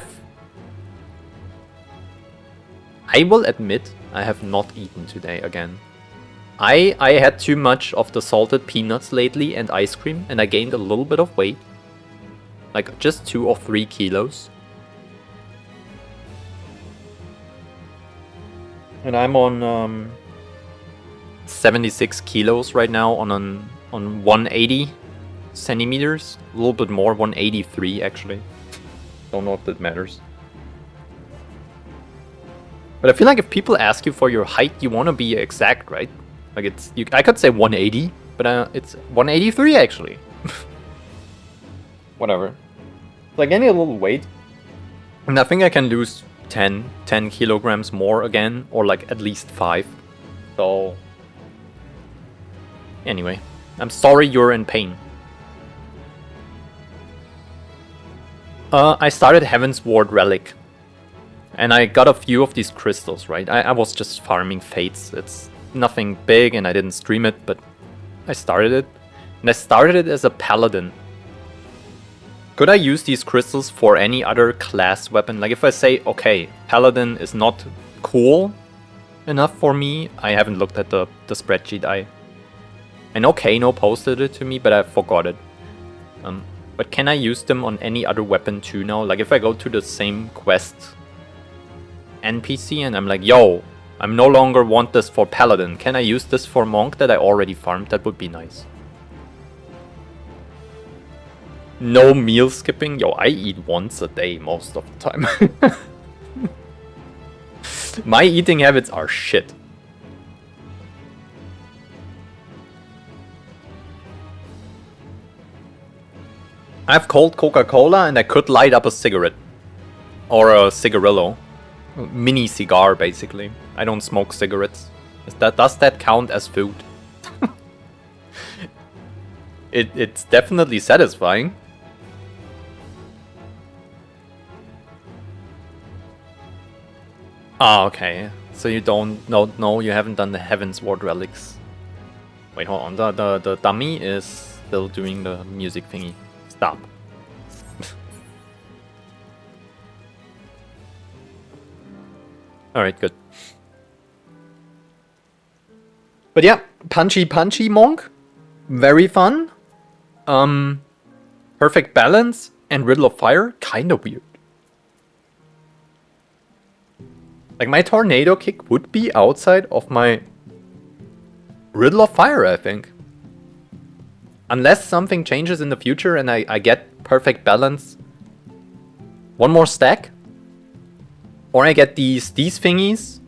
will admit I have not eaten today again. I had too much of the salted peanuts lately and ice cream, and I gained a little bit of weight. Like just 2 or 3 kilos. And I'm on 76 kilos right now on 180 centimeters. A little bit more, 183 actually. Don't know if that matters. But I feel like if people ask you for your height, you want to be exact, right? Like I could say 180, but it's 183 actually. Whatever. Like gaining a little weight. And I think I can lose 10 kilograms more again, or like at least 5. So anyway, I'm sorry you're in pain. I started Heaven's Ward Relic. And I got a few of these crystals, right? I was just farming fates. It's nothing big and I didn't stream it, but I started it. And I started it as a paladin. Could I use these crystals for any other class weapon? Like if I say, okay, paladin is not cool enough for me. I haven't looked at the spreadsheet. I know Kano posted it to me, but I forgot it. But can I use them on any other weapon too now? Like if I go to the same quest NPC and I'm like, yo, I'm no longer want this for paladin. Can I use this for monk that I already farmed? That would be nice. No meal skipping? Yo, I eat once a day most of the time. My eating habits are shit. I've cold Coca-Cola and I could light up a cigarette. Or a cigarillo. Mini cigar, basically. I don't smoke cigarettes. Does that count as food? It's definitely satisfying. Ah, okay. So you no, you haven't done the Heaven's Ward relics. Wait, hold on. The dummy is still doing the music thingy. Stop. Alright, good. But yeah, punchy monk. Very fun. Perfect balance and Riddle of Fire. Kinda weird. Like my tornado kick would be outside of my Riddle of Fire, I think. Unless something changes in the future and I get perfect balance. One more stack. Or I get these thingies.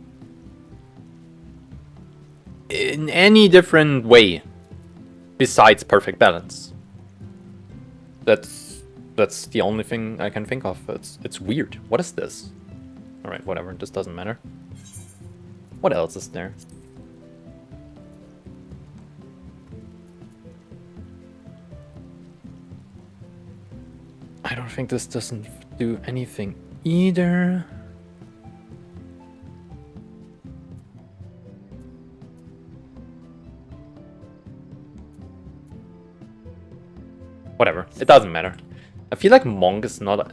In any different way. Besides perfect balance. That's the only thing I can think of. It's weird. What is this? Alright, whatever. This doesn't matter. What else is there? I don't think this doesn't do anything either. Whatever, it doesn't matter. I feel like Monk is not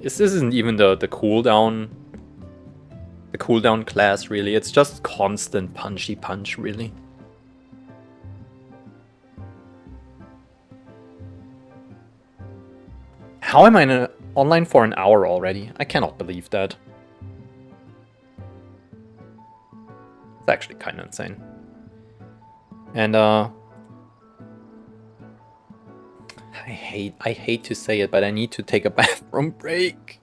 this isn't even the cooldown class really. It's just constant punchy punch really. How am I online for an hour already? I cannot believe that. It's actually kind of insane. And I hate to say it, but I need to take a bathroom break.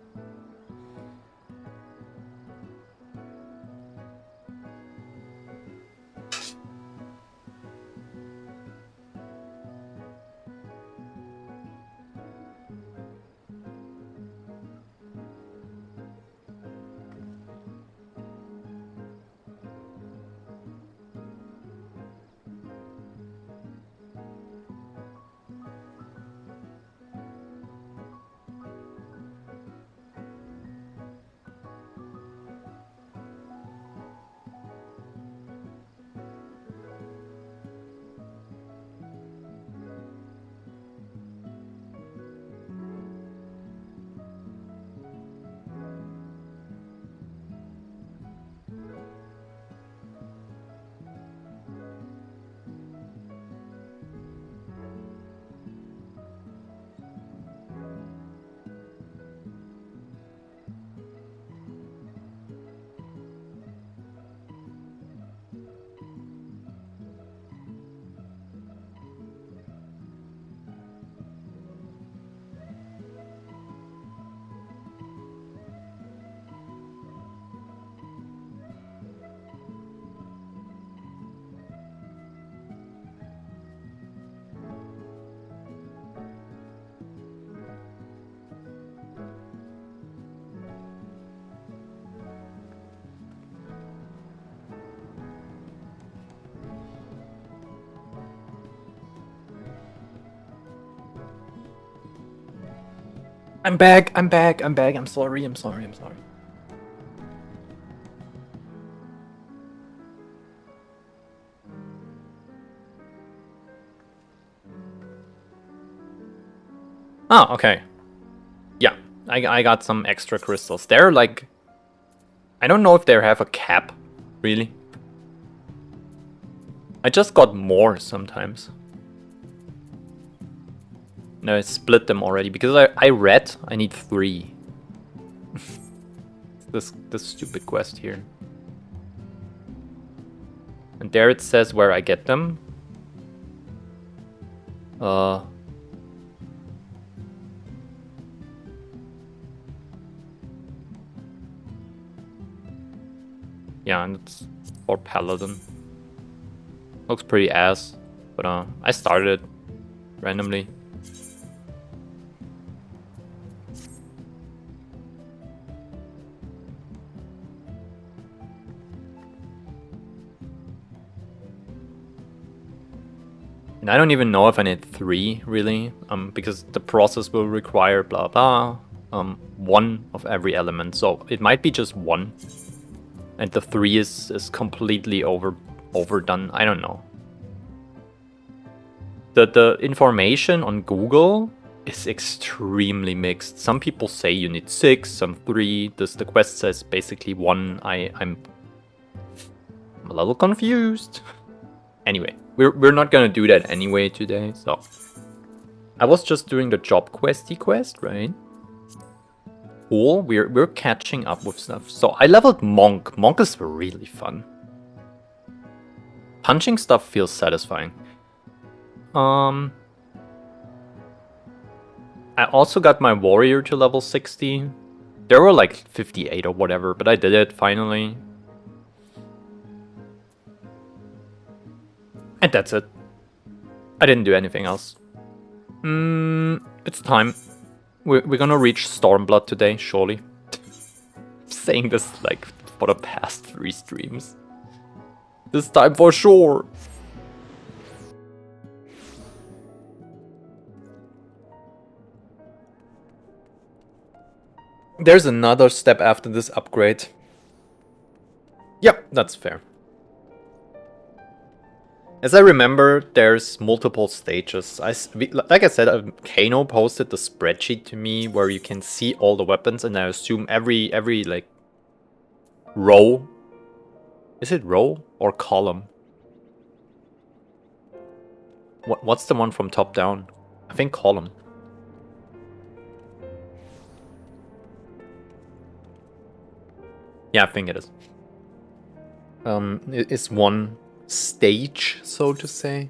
I'm back, I'm back, I'm back. I'm sorry, I'm sorry, I'm sorry. Oh, okay. Yeah, I got some extra crystals. They're like... I don't know if they have a cap, really. I just got more sometimes. No, I split them already because I read I need 3. this stupid quest here. And there it says where I get them. Yeah, and it's for Paladin. Looks pretty ass, but I started it randomly. And I don't even know if I need 3 really, because the process will require blah blah, 1 of every element. So it might be just 1, and the 3 is completely overdone. I don't know. The information on Google is extremely mixed. Some people say you need 6, some 3. The quest says basically 1. I'm a little confused. Anyway, we're not gonna do that anyway today, so... I was just doing the job questy quest, right? Cool, we're catching up with stuff. So I leveled Monk. Monk is really fun. Punching stuff feels satisfying. I also got my warrior to level 60. There were like 58 or whatever, but I did it finally. And that's it. I didn't do anything else. It's time. We're gonna reach Stormblood today, surely. Saying this like for the past 3 streams. This time for sure. There's another step after this upgrade. Yep, that's fair. As I remember, there's multiple stages. Like I said, Kano posted the spreadsheet to me where you can see all the weapons, and I assume every like row. Is it row or column? What's the one from top down? I think column. Yeah, I think it is. It's one stage, so to say.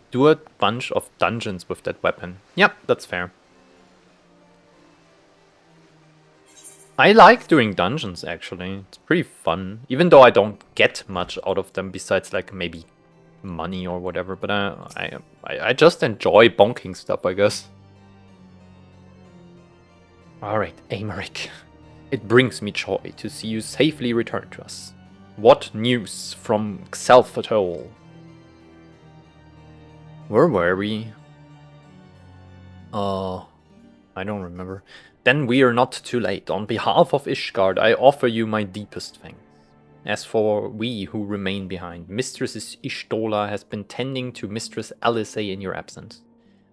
Do a bunch of dungeons with that weapon. Yep, that's fair. I like doing dungeons, actually. It's pretty fun. Even though I don't get much out of them besides, like, maybe money or whatever. But I just enjoy bonking stuff, I guess. Alright, Amaric. It brings me joy to see you safely return to us. What news from Xelphatol? Where were we? I don't remember. Then we are not too late. On behalf of Ishgard, I offer you my deepest thanks. As for we who remain behind, Mistress Ishtola has been tending to Mistress Alisei in your absence,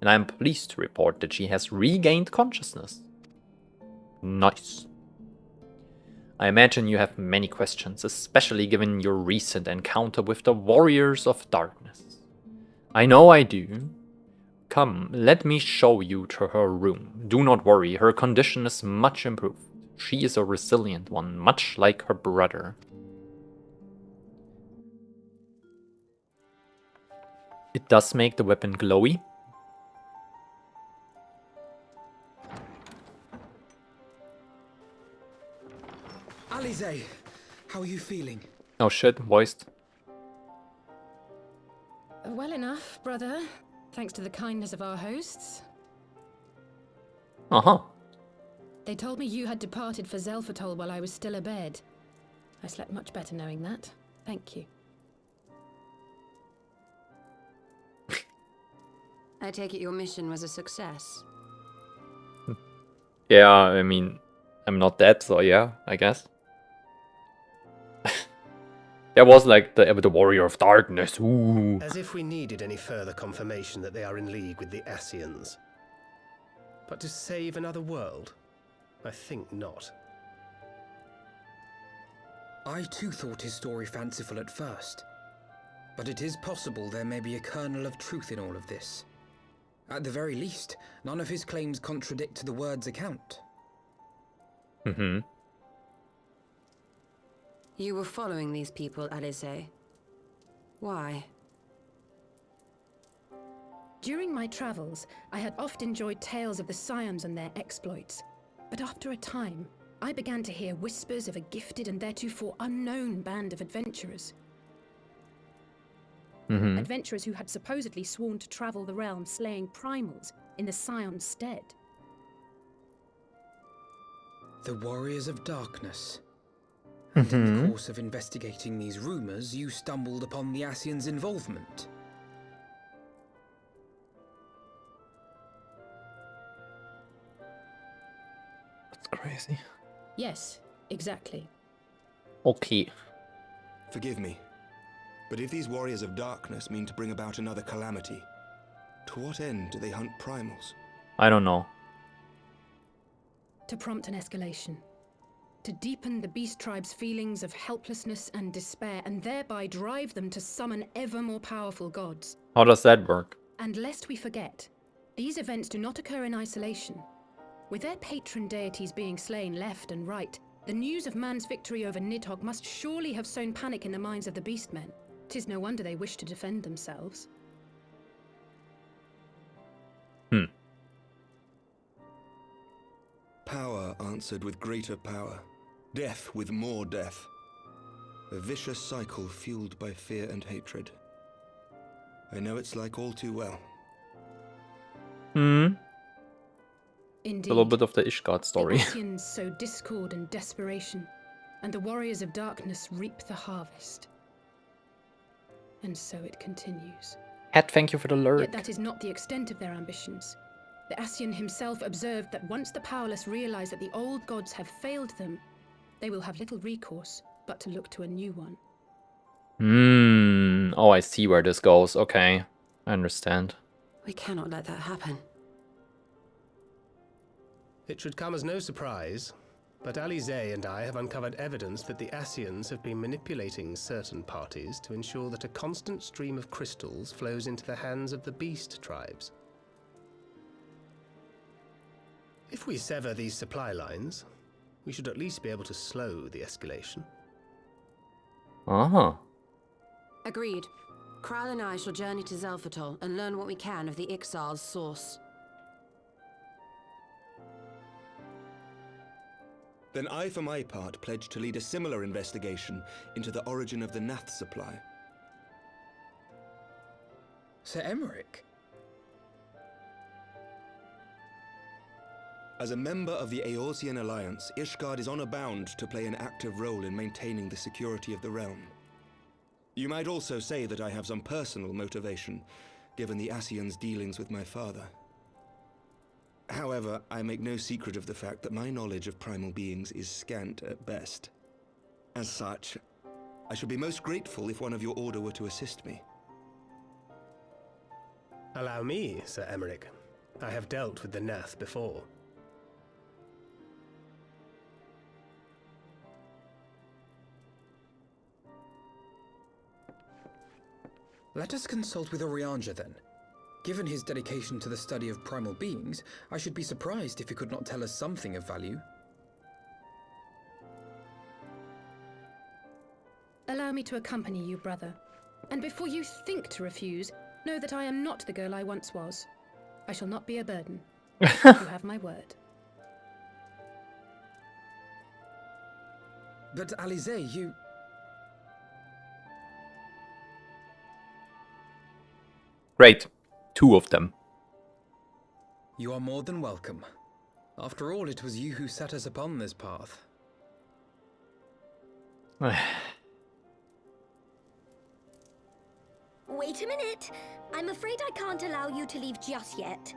and I am pleased to report that she has regained consciousness. Nice. I imagine you have many questions, especially given your recent encounter with the Warriors of Darkness. I know I do. Come, let me show you to her room. Do not worry, her condition is much improved. She is a resilient one, much like her brother. It does make the weapon glowy. Alizé, how are you feeling? Oh shit, voiced. Well enough, brother. Thanks to the kindness of our hosts. Uh-huh. They told me you had departed for Zelfatol while I was still abed. I slept much better knowing that. Thank you. I take it your mission was a success. Yeah, I mean, I'm not dead, so yeah, I guess. There was like the Warrior of Darkness. Ooh. As if we needed any further confirmation that they are in league with the Ascians. But to save another world? I think not. I too thought his story fanciful at first. But it is possible there may be a kernel of truth in all of this. At the very least, none of his claims contradict the word's account. Mm-hmm. You were following these people, Alize. Why? During my travels, I had oft enjoyed tales of the Scions and their exploits. But after a time, I began to hear whispers of a gifted and theretofore unknown band of adventurers. Mm-hmm. Adventurers who had supposedly sworn to travel the realm slaying primals in the Scion's stead. The Warriors of Darkness. And in the course of investigating these rumors, you stumbled upon the Ascians' involvement. That's crazy. Yes, exactly. Okay. Forgive me, but if these Warriors of Darkness mean to bring about another calamity, to what end do they hunt primals? I don't know. To prompt an escalation. To deepen the beast tribe's feelings of helplessness and despair, and thereby drive them to summon ever more powerful gods. How does that work? And lest we forget, these events do not occur in isolation. With their patron deities being slain left and right, the news of man's victory over Nidhogg must surely have sown panic in the minds of the beastmen. 'Tis no wonder they wish to defend themselves. Power answered with greater power, death with more death. A vicious cycle fueled by fear and hatred. I know it's like all too well. Hmm. Indeed. A little bit of the Ishgard The story. Ascians sow discord and desperation, and the Warriors of Darkness reap the harvest. And so it continues. Hat, thank you for the lurk. Yet that is not the extent of their ambitions. The Ascian himself observed that once the powerless realize that the old gods have failed them, they will have little recourse but to look to a new one. Oh, I see where this goes. Okay, I understand. We cannot let that happen. It should come as no surprise, but Alize and I have uncovered evidence that the Ascians have been manipulating certain parties to ensure that a constant stream of crystals flows into the hands of the beast tribes. If we sever these supply lines, we should at least be able to slow the escalation. Uh-huh. Agreed. Kral and I shall journey to Zelfatol and learn what we can of the Ixal's source. Then I, for my part, pledge to lead a similar investigation into the origin of the Nath supply. Sir Emmerich? As a member of the Eorzean Alliance, Ishgard is honor-bound to play an active role in maintaining the security of the realm. You might also say that I have some personal motivation, given the Ascians' dealings with my father. However, I make no secret of the fact that my knowledge of primal beings is scant at best. As such, I should be most grateful if one of your order were to assist me. Allow me, Sir Emmerich. I have dealt with the Nath before. Let us consult with Orianja then. Given his dedication to the study of primal beings, I should be surprised if he could not tell us something of value. Allow me to accompany you, brother. And before you think to refuse, know that I am not the girl I once was. I shall not be a burden. You have my word. But Alize, you... Great. 2 of them. You are more than welcome. After all, it was you who set us upon this path. Wait a minute. I'm afraid I can't allow you to leave just yet.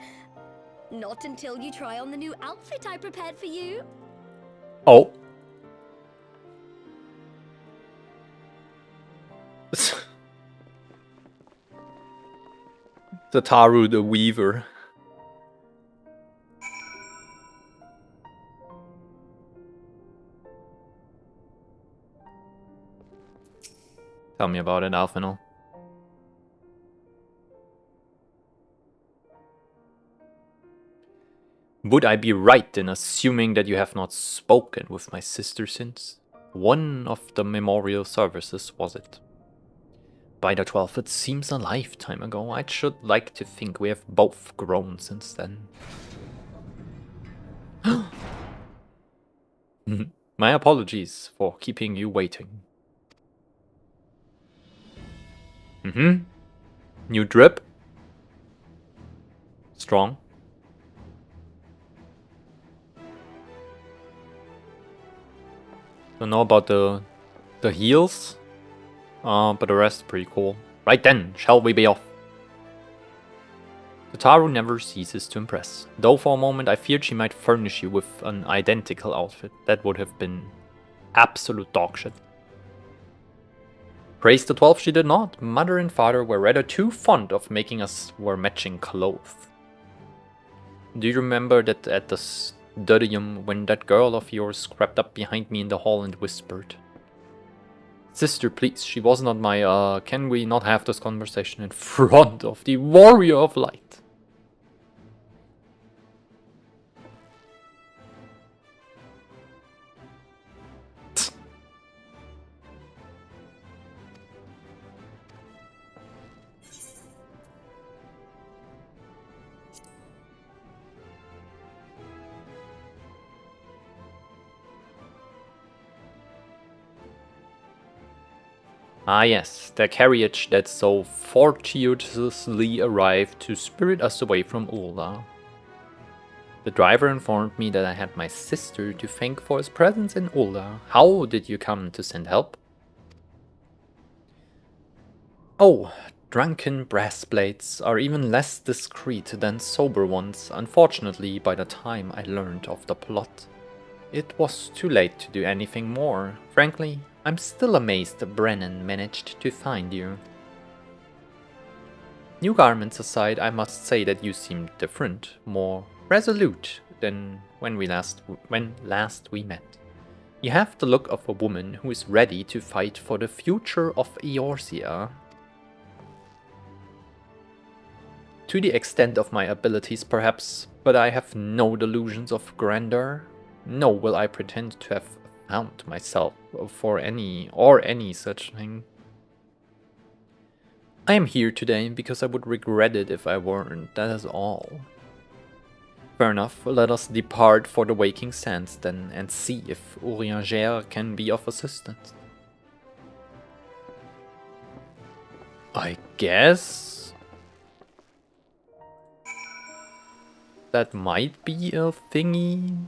Not until you try on the new outfit I prepared for you. Oh. The Taru the Weaver. Tell me about it, Alphinaud. Would I be right in assuming that you have not spoken with my sister since? One of the memorial services, was it? By the 12th, it seems a lifetime ago. I should like to think we have both grown since then. My apologies for keeping you waiting. New drip. Strong. Don't know about the heals, but the rest is pretty cool. Right then, shall we be off? The Taru never ceases to impress. Though for a moment I feared she might furnish you with an identical outfit. That would have been absolute dogshit. Praise the 12 she did not. Mother and father were rather too fond of making us wear matching clothes. Do you remember that at the studium when that girl of yours crept up behind me in the hall and whispered, "Sister, please, she was not my, can we not have this conversation in front of the warrior of light?" Ah yes, the carriage that so fortuitously arrived to spirit us away from Ulda. The driver informed me that I had my sister to thank for his presence in Ulda. How did you come to send help? Oh, drunken brass blades are even less discreet than sober ones. Unfortunately, by the time I learned of the plot, it was too late to do anything more. Frankly, I'm still amazed Brennan managed to find you. New garments aside, I must say that you seem different, more resolute than when last we met. You have the look of a woman who is ready to fight for the future of Eorzea. To the extent of my abilities, perhaps, but I have no delusions of grandeur. Nor will I pretend to have found myself for any such thing. I am here today because I would regret it if I weren't, that is all. Fair enough, let us depart for the Waking Sands then and see if Urianger can be of assistance. I guess that might be a thingy.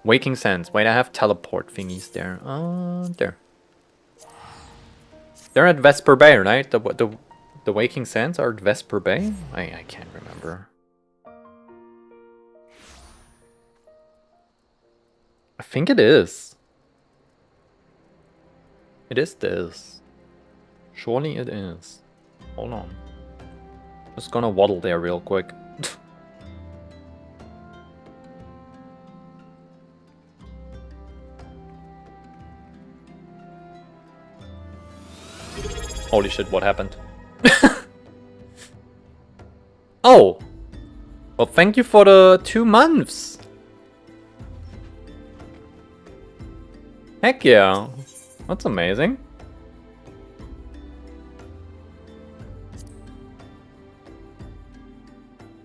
Waking Sands. Wait, I have teleport thingies there. There. They're at Vesper Bay, right? The Waking Sands are at Vesper Bay? I can't remember. I think it is. It is this. Surely it is. Hold on. Just gonna waddle there real quick. Holy shit, what happened? Oh! Well, thank you for the 2 months! Heck yeah! That's amazing.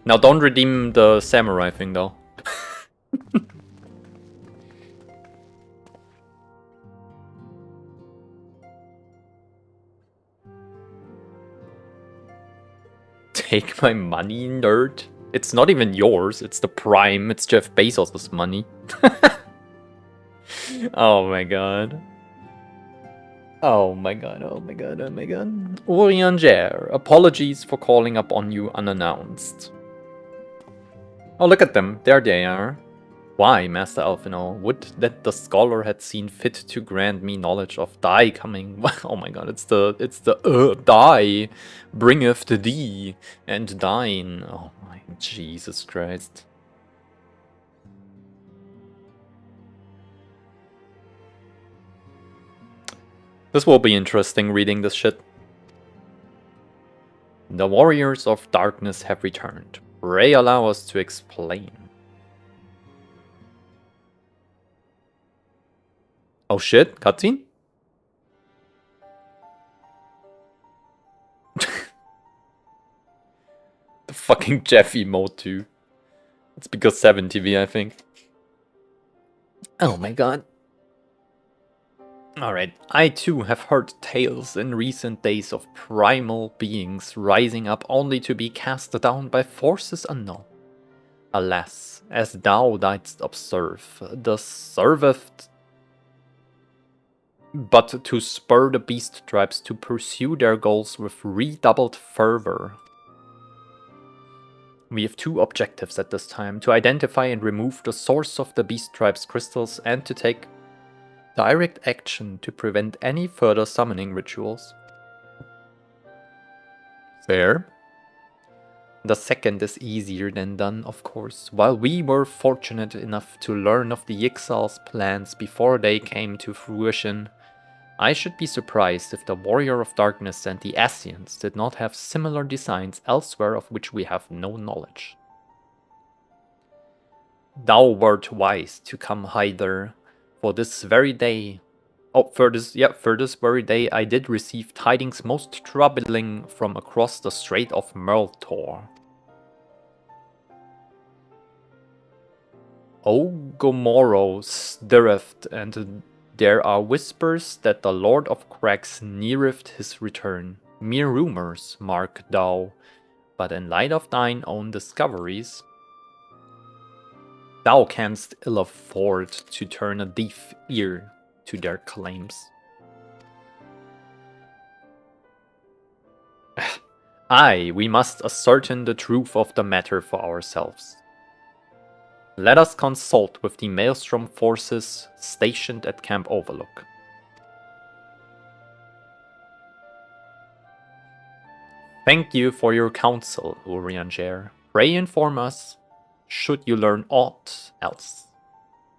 Now don't redeem the samurai thing though. take my money, nerd. It's not even yours, it's the Prime, it's Jeff Bezos' money. Oh my god. Oh my god, oh my god, oh my god. Urianger, apologies for calling up on you unannounced. Oh, look at them, there they are. Why, Master Alphino? Would that the scholar had seen fit to grant me knowledge of thy coming. Oh my god, it's the thy bringeth thee and thine. Oh my Jesus Christ. This will be interesting reading this shit. The warriors of darkness have returned. Pray allow us to explain. Oh shit, cutscene? The fucking Jeff emote too. It's because 7TV, I think. Oh my god. Alright, I too have heard tales in recent days of primal beings rising up only to be cast down by forces unknown. Alas, as thou didst observe, the serveth but to spur the beast tribes to pursue their goals with redoubled fervor. We have two objectives at this time, to identify and remove the source of the beast tribe's crystals and to take direct action to prevent any further summoning rituals. Fair. The second is easier than done, of course. While we were fortunate enough to learn of the Yixal's plans before they came to fruition, I should be surprised if the Warrior of Darkness and the Ascians did not have similar designs elsewhere of which we have no knowledge. Thou wert wise to come hither, for this very day... for this very day I did receive tidings most troubling from across the Strait of Merltor. Ogomoro stirreth, and there are whispers that the Lord of Crags neareth his return. Mere rumors, mark thou, but in light of thine own discoveries, thou canst ill afford to turn a deaf ear to their claims. Aye, we must ascertain the truth of the matter for ourselves. Let us consult with the Maelstrom forces stationed at Camp Overlook. Thank you for your counsel, Urianger. Pray inform us, should you learn aught else.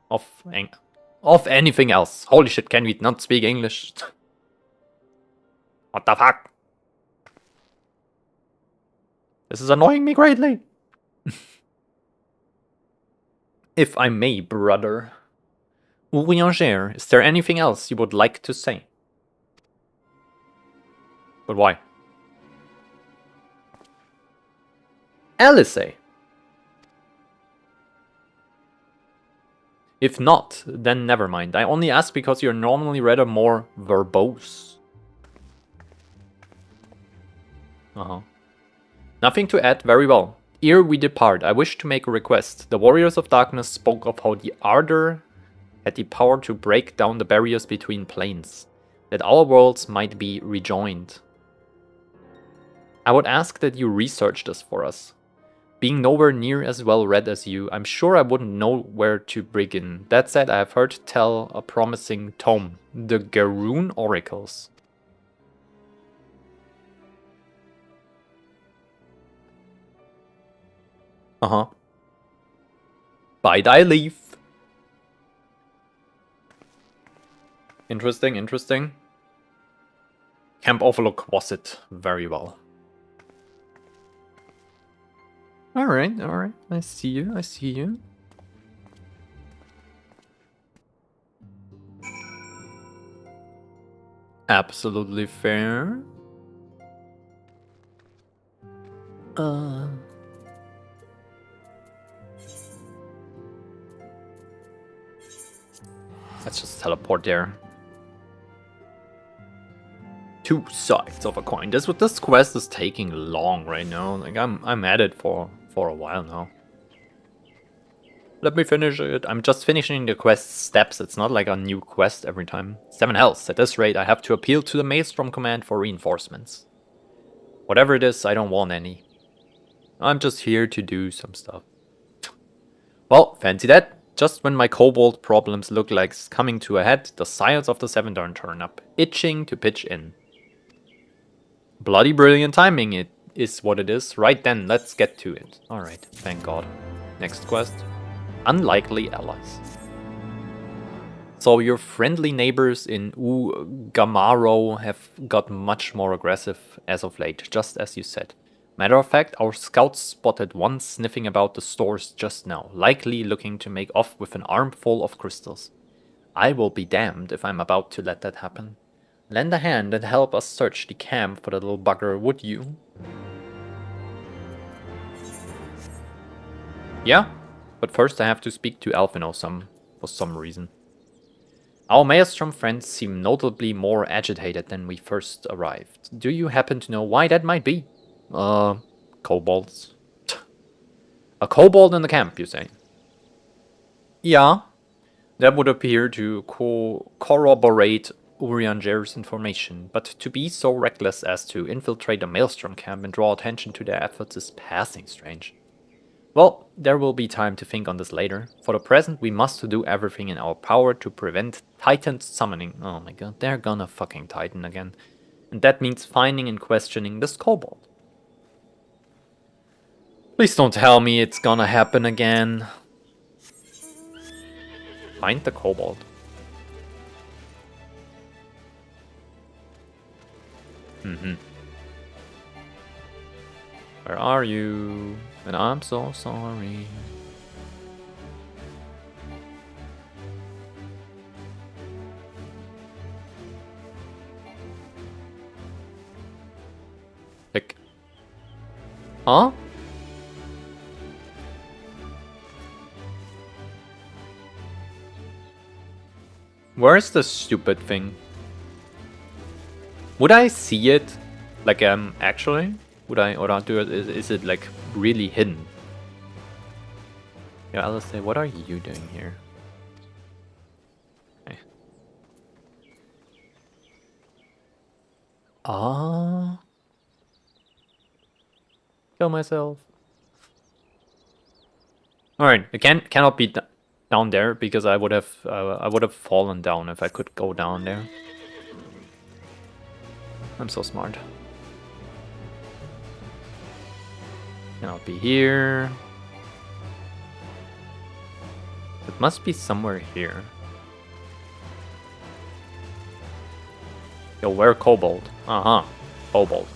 Of anything else. Holy shit, can we not speak English? What the fuck? This is annoying me greatly. If I may, brother. Urianger, is there anything else you would like to say? But why? Alice. If not, then never mind. I only ask because you're normally rather more verbose. Nothing to add, very well. Ere we depart, I wish to make a request. The Warriors of Darkness spoke of how the Ardor had the power to break down the barriers between planes, that our worlds might be rejoined. I would ask that you research this for us. Being nowhere near as well read as you, I'm sure I wouldn't know where to begin. That said, I have heard tell a promising tome, the Garoon Oracles. By thy leave. Interesting, interesting. Camp Overlook was it very well. Alright. I see you. Absolutely fair. Let's just teleport there. Two sides of a coin. This quest is taking long right now. Like I'm at it for a while now. Let me finish it. I'm just finishing the quest steps. It's not like a new quest every time. 7 health. At this rate, I have to appeal to the Maelstrom command for reinforcements. Whatever it is, I don't want any. I'm just here to do some stuff. Well, fancy that. Just when my kobold problems look like coming to a head, the Sires of the Seven Dawn turn up, itching to pitch in. Bloody brilliant timing, it is what it is. Right then, let's get to it. Alright, thank God. Next quest. Unlikely allies. So your friendly neighbors in Ugamaro have got much more aggressive as of late, just as you said. Matter of fact, our scouts spotted one sniffing about the stores just now, likely looking to make off with an armful of crystals. I will be damned if I'm about to let that happen. Lend a hand and help us search the camp for the little bugger, would you? Yeah, but first I have to speak to Alphino for some reason. Our Maelstrom friends seem notably more agitated than we first arrived. Do you happen to know why that might be? Kobolds. A kobold in the camp, you say? Yeah, that would appear to corroborate Urianger's information, but to be so reckless as to infiltrate a Maelstrom camp and draw attention to their efforts is passing strange. Well, there will be time to think on this later. For the present, we must do everything in our power to prevent Titan summoning. Oh my god, they're gonna fucking Titan again. And that means finding and questioning this kobold. Please don't tell me it's gonna happen again. Find the kobold. Where are you? And I'm so sorry. Click. Huh? Where's the stupid thing? Would I see it? Like, actually? Would I, or do it, is it like really hidden? Yeah, I'll say, what are you doing here? Okay. Kill myself. Alright, it cannot be down there because I would have fallen down if I could go down there. I'm so smart. Cannot be here. It must be somewhere here. Yo, where kobold? Kobold.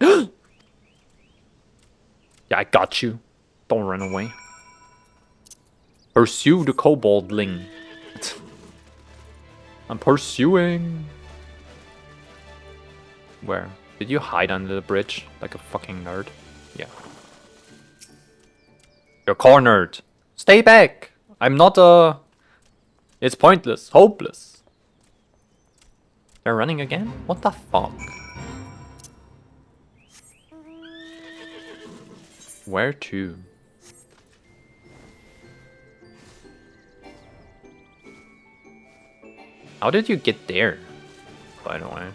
Yeah, I got you. Don't run away. Pursue the koboldling. I'm pursuing. Where? Did you hide under the bridge like a fucking nerd? Yeah. You're cornered. Stay back. I'm not a... It's pointless. Hopeless. They're running again? What the fuck? Where to? How did you get there, by the way?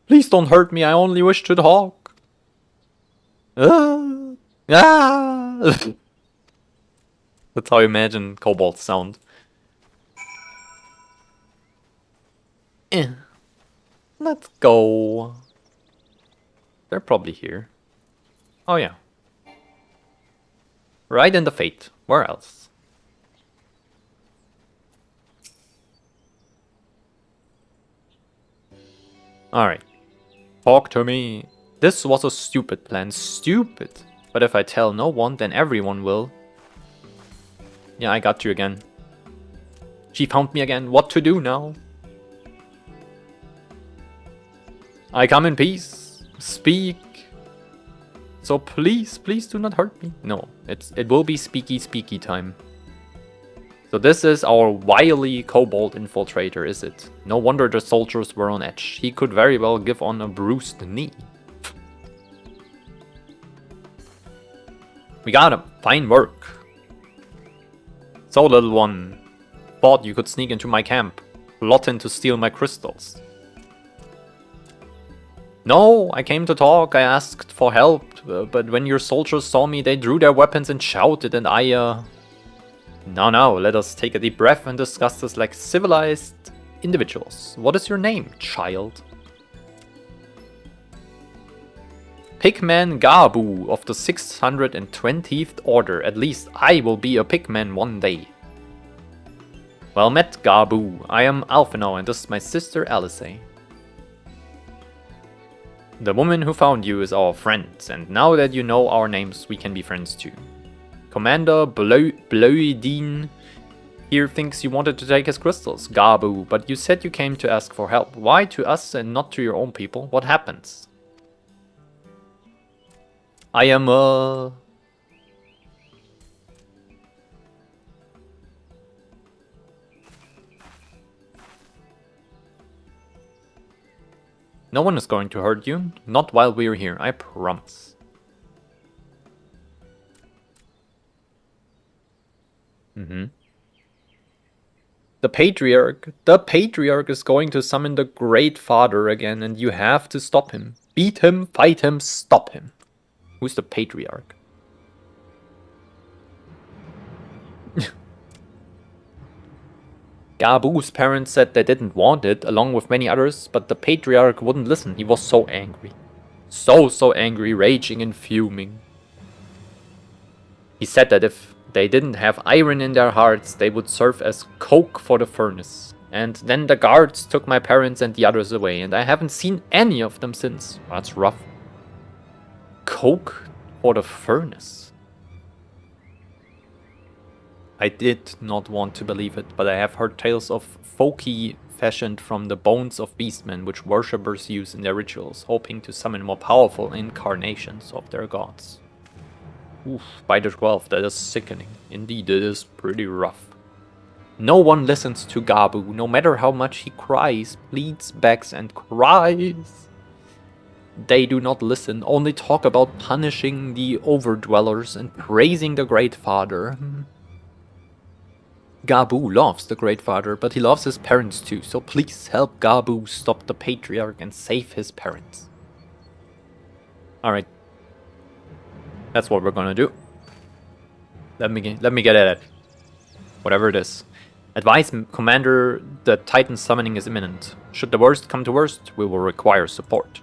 Please don't hurt me, I only wish to talk. That's how I imagine kobolds sound. Let's go. They're probably here. Oh yeah. Right in the fate. Where else? Alright. Talk to me. This was a stupid plan. Stupid. But if I tell no one, then everyone will. Yeah, I got you again. She found me again. What to do now? I come in peace. Speak. So please, please do not hurt me. No, it will be speaky time. So this is our wily kobold infiltrator, is it? No wonder the soldiers were on edge. He could very well give on a bruised knee. We got him. Fine work. So, little one. Thought you could sneak into my camp. Plotting to steal my crystals. No, I came to talk. I asked for help. But when your soldiers saw me, they drew their weapons and shouted, and Now, let us take a deep breath and discuss this like civilized individuals. What is your name, child? Pigman Gabu of the 620th Order. At least I will be a pigman one day. Well met, Gabu. I am Alphino and this is my sister Alice. The woman who found you is our friend, and now that you know our names, we can be friends too. Commander Bloidine here thinks you wanted to take his crystals, Gabu, but you said you came to ask for help. Why to us and not to your own people? What happens? I am No one is going to hurt you. Not while we're here, I promise. The Patriarch is going to summon the Great Father again, and you have to stop him. Beat him, fight him, stop him. Who's the Patriarch? Gabu's parents said they didn't want it, along with many others, but the Patriarch wouldn't listen. He was so angry. So angry, raging and fuming. He said that if they didn't have iron in their hearts, they would serve as coke for the furnace. And then the guards took my parents and the others away, and I haven't seen any of them since. That's rough. Coke for the furnace. I did not want to believe it, but I have heard tales of folky fashioned from the bones of beastmen which worshippers use in their rituals, hoping to summon more powerful incarnations of their gods. Oof, by the 12th, that is sickening. Indeed, it is pretty rough. No one listens to Gabu, no matter how much he cries, pleads, begs, and cries. They do not listen, only talk about punishing the overdwellers and praising the Great Father. Gabu loves the Great Father, but he loves his parents too, so please help Gabu stop the Patriarch and save his parents. Alright. That's what we're gonna do. Let me get at it. Whatever it is. Advise Commander that Titan summoning is imminent. Should the worst come to worst, we will require support.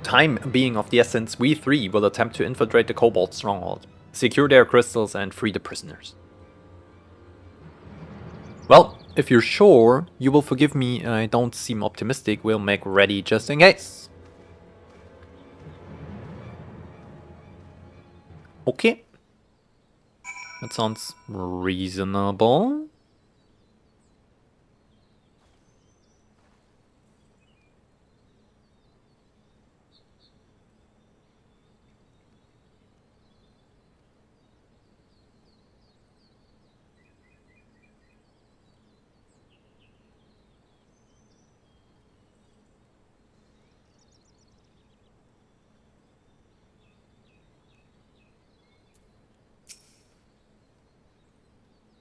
Time being of the essence, we three will attempt to infiltrate the Kobold stronghold, secure their crystals, and free the prisoners. Well, if you're sure, you will forgive me, I don't seem optimistic, we'll make ready just in case. Okay. That sounds reasonable.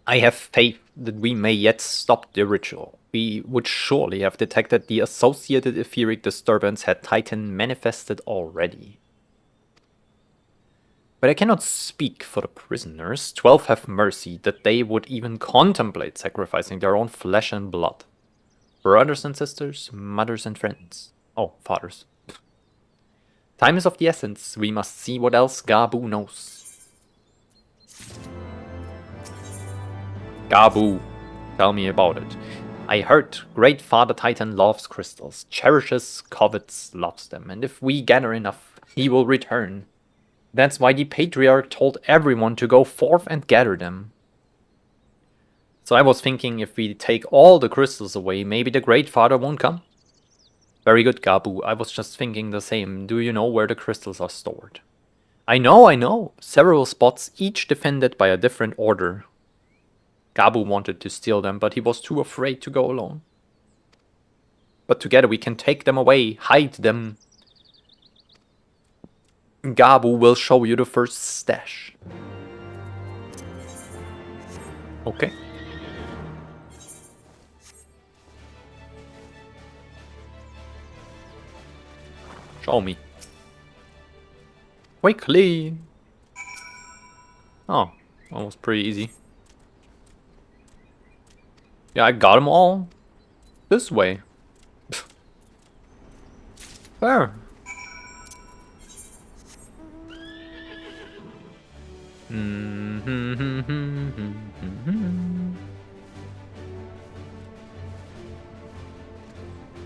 I have faith that we may yet stop the ritual. We would surely have detected the associated etheric disturbance had Titan manifested already. But I cannot speak for the prisoners. 12 have mercy that they would even contemplate sacrificing their own flesh and blood. Brothers and sisters, mothers and friends. Oh, fathers. Time is of the essence. We must see what else Gabu knows. Gabu, tell me about it. I heard Great Father Titan loves crystals, cherishes, covets, loves them, and if we gather enough, he will return. That's why the Patriarch told everyone to go forth and gather them. So I was thinking if we take all the crystals away, maybe the Great Father won't come. Very good, Gabu. I was just thinking the same. Do you know where the crystals are stored? I know. Several spots, each defended by a different order. Gabu wanted to steal them, but he was too afraid to go alone. But together we can take them away, hide them. Gabu will show you the first stash. Okay. Show me. Quickly. Oh, that was pretty easy. Yeah, I got them all. This way. Fair.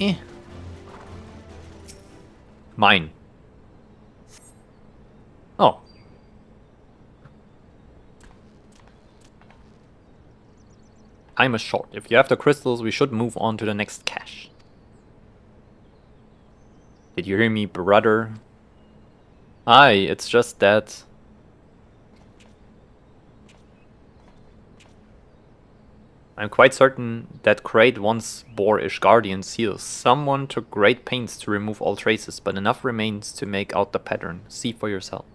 Eh. Mine. Oh. Time is short. If you have the crystals, we should move on to the next cache. Did you hear me, brother? Aye, it's just that... I'm quite certain that Kraid once bore Ishgardian seals. Someone took great pains to remove all traces, but enough remains to make out the pattern. See for yourself.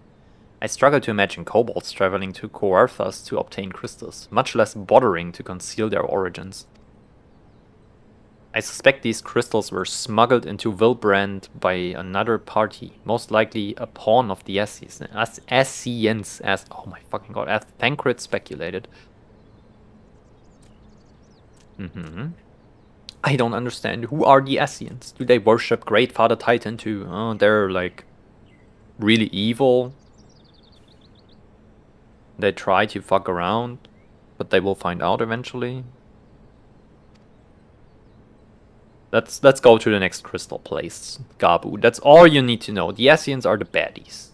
I struggle to imagine kobolds traveling to Coarthas to obtain crystals, much less bothering to conceal their origins. I suspect these crystals were smuggled into Vilbrand by another party, most likely a pawn of the Ascians, as oh my fucking god, as Thancred speculated. I don't understand. Who are the Ascians? Do they worship Great Father Titan too? Oh, they're like really evil. They try to fuck around, but they will find out eventually. Let's go to the next crystal place, Gabu. That's all you need to know. The Ascians are the baddies.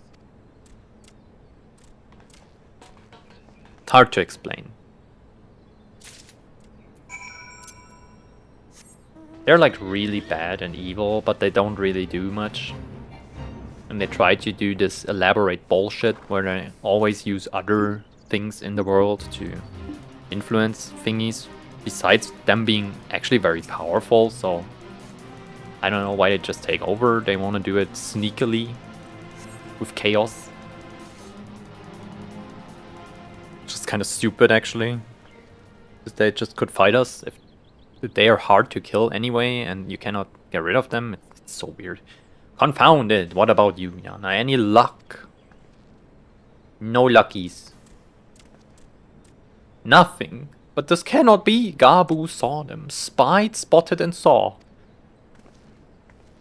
Hard to explain. They're like really bad and evil, but they don't really do much. And they try to do this elaborate bullshit where they always use other things in the world to influence thingies, besides them being actually very powerful, so I don't know why they just take over. They want to do it sneakily with chaos. Just kind of stupid actually. Because they just could fight us if they are hard to kill anyway, and you cannot get rid of them. It's so weird. Confounded. What about you, Yana? Any luck? No luckies. Nothing. But this cannot be. Gabu saw them. Spied, spotted, and saw.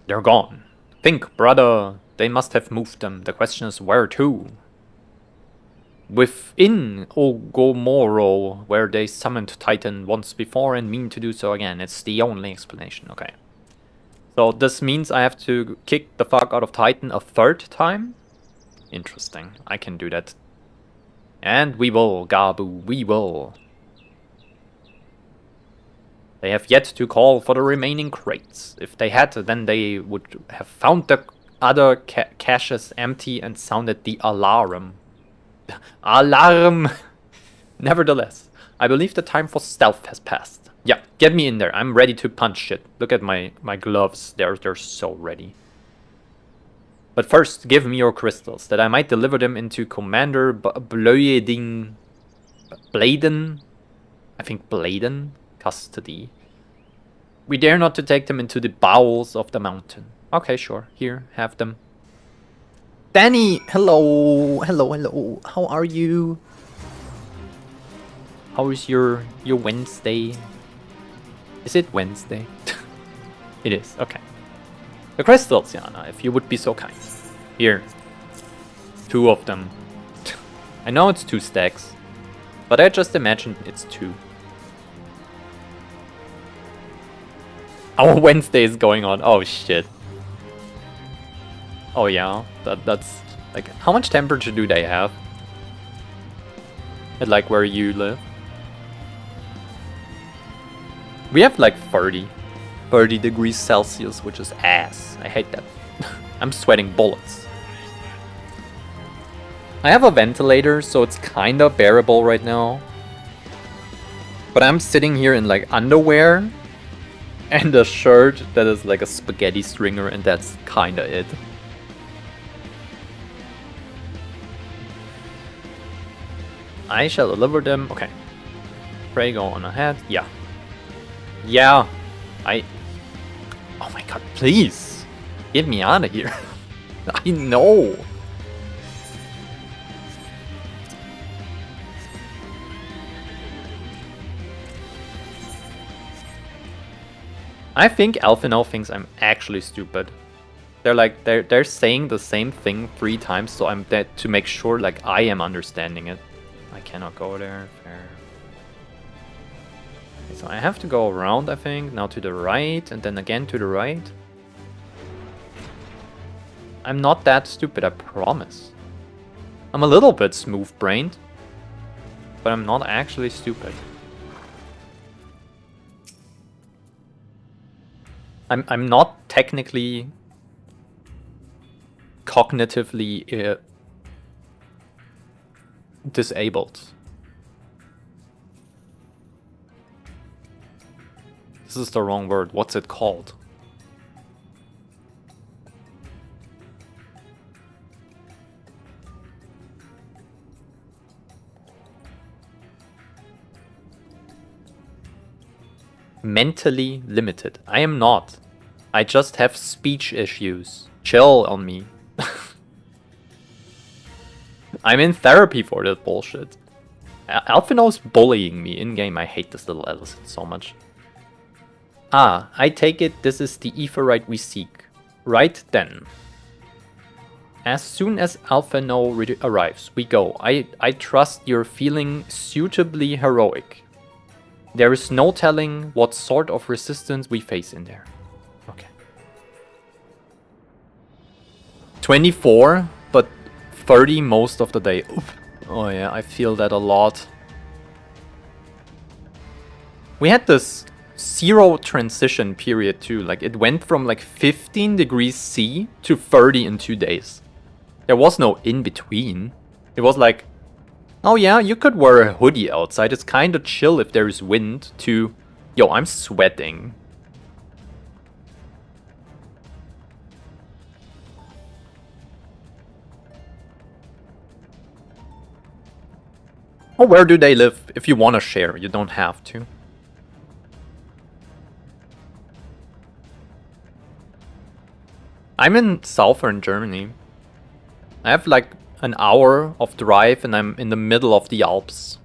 They're gone. Think, brother. They must have moved them. The question is where to? Within Ogomoro, where they summoned Titan once before and mean to do so again. It's the only explanation. Okay. So this means I have to kick the fuck out of Titan a third time? Interesting. I can do that. And we will, Gabu, we will. They have yet to call for the remaining crates. If they had, then they would have found the other caches empty and sounded the alarm. Alarm! Nevertheless, I believe the time for stealth has passed. Yeah, get me in there. I'm ready to punch shit. Look at my gloves. They're so ready. But first, give me your crystals, that I might deliver them into Commander Bladen. I think Bladen? Custody. We dare not to take them into the bowels of the mountain. Okay, sure. Here, have them. Danny! Hello! Hello. How are you? How is your Wednesday? Is it Wednesday? It is, okay. The crystals, Yana, if you would be so kind. Here. 2 of them. I know it's 2 stacks, but I just imagined it's 2. Our Wednesday is going on. Oh shit. Oh yeah, that's like, how much temperature do they have? At like where you live? We have like 30 degrees Celsius, which is ass. I hate that. I'm sweating bullets. I have a ventilator, so it's kinda bearable right now. But I'm sitting here in like underwear and a shirt that is like a spaghetti stringer, and that's kinda it. I shall deliver them. Okay. Pray go on ahead. Yeah. Yeah. Oh my god, please. Get me out of here. I know. I think Alphinaud thinks I'm actually stupid. They're saying the same thing 3 times, so I'm dead to make sure like I am understanding it. I cannot go there. Fair. Okay, so I have to go around, I think. Now to the right, and then again to the right. I'm not that stupid, I promise. I'm a little bit smooth-brained, but I'm not actually stupid. I'm not technically cognitively disabled. This is the wrong word. What's it called? Mentally limited. I am not. I just have speech issues. Chill on me. I'm in therapy for this bullshit. Alphinaud's bullying me in-game. I hate this little Ellison so much. Ah, I take it this is the Aetheryte we seek. Right then. As soon as Alphinaud arrives, we go. I trust you're feeling suitably heroic. There is no telling what sort of resistance we face in there. Okay. 24, but 30 most of the day. Oof. Oh yeah, I feel that a lot. We had this 0 transition period too. Like it went from like 15 degrees C to 30 in 2 days. There was no in between. It was like, oh yeah, you could wear a hoodie outside. It's kinda chill if there is wind, to, yo, I'm sweating. Oh, where do they live? If you wanna share, you don't have to. I'm in southern Germany. I have like an hour of drive and I'm in the middle of the Alps.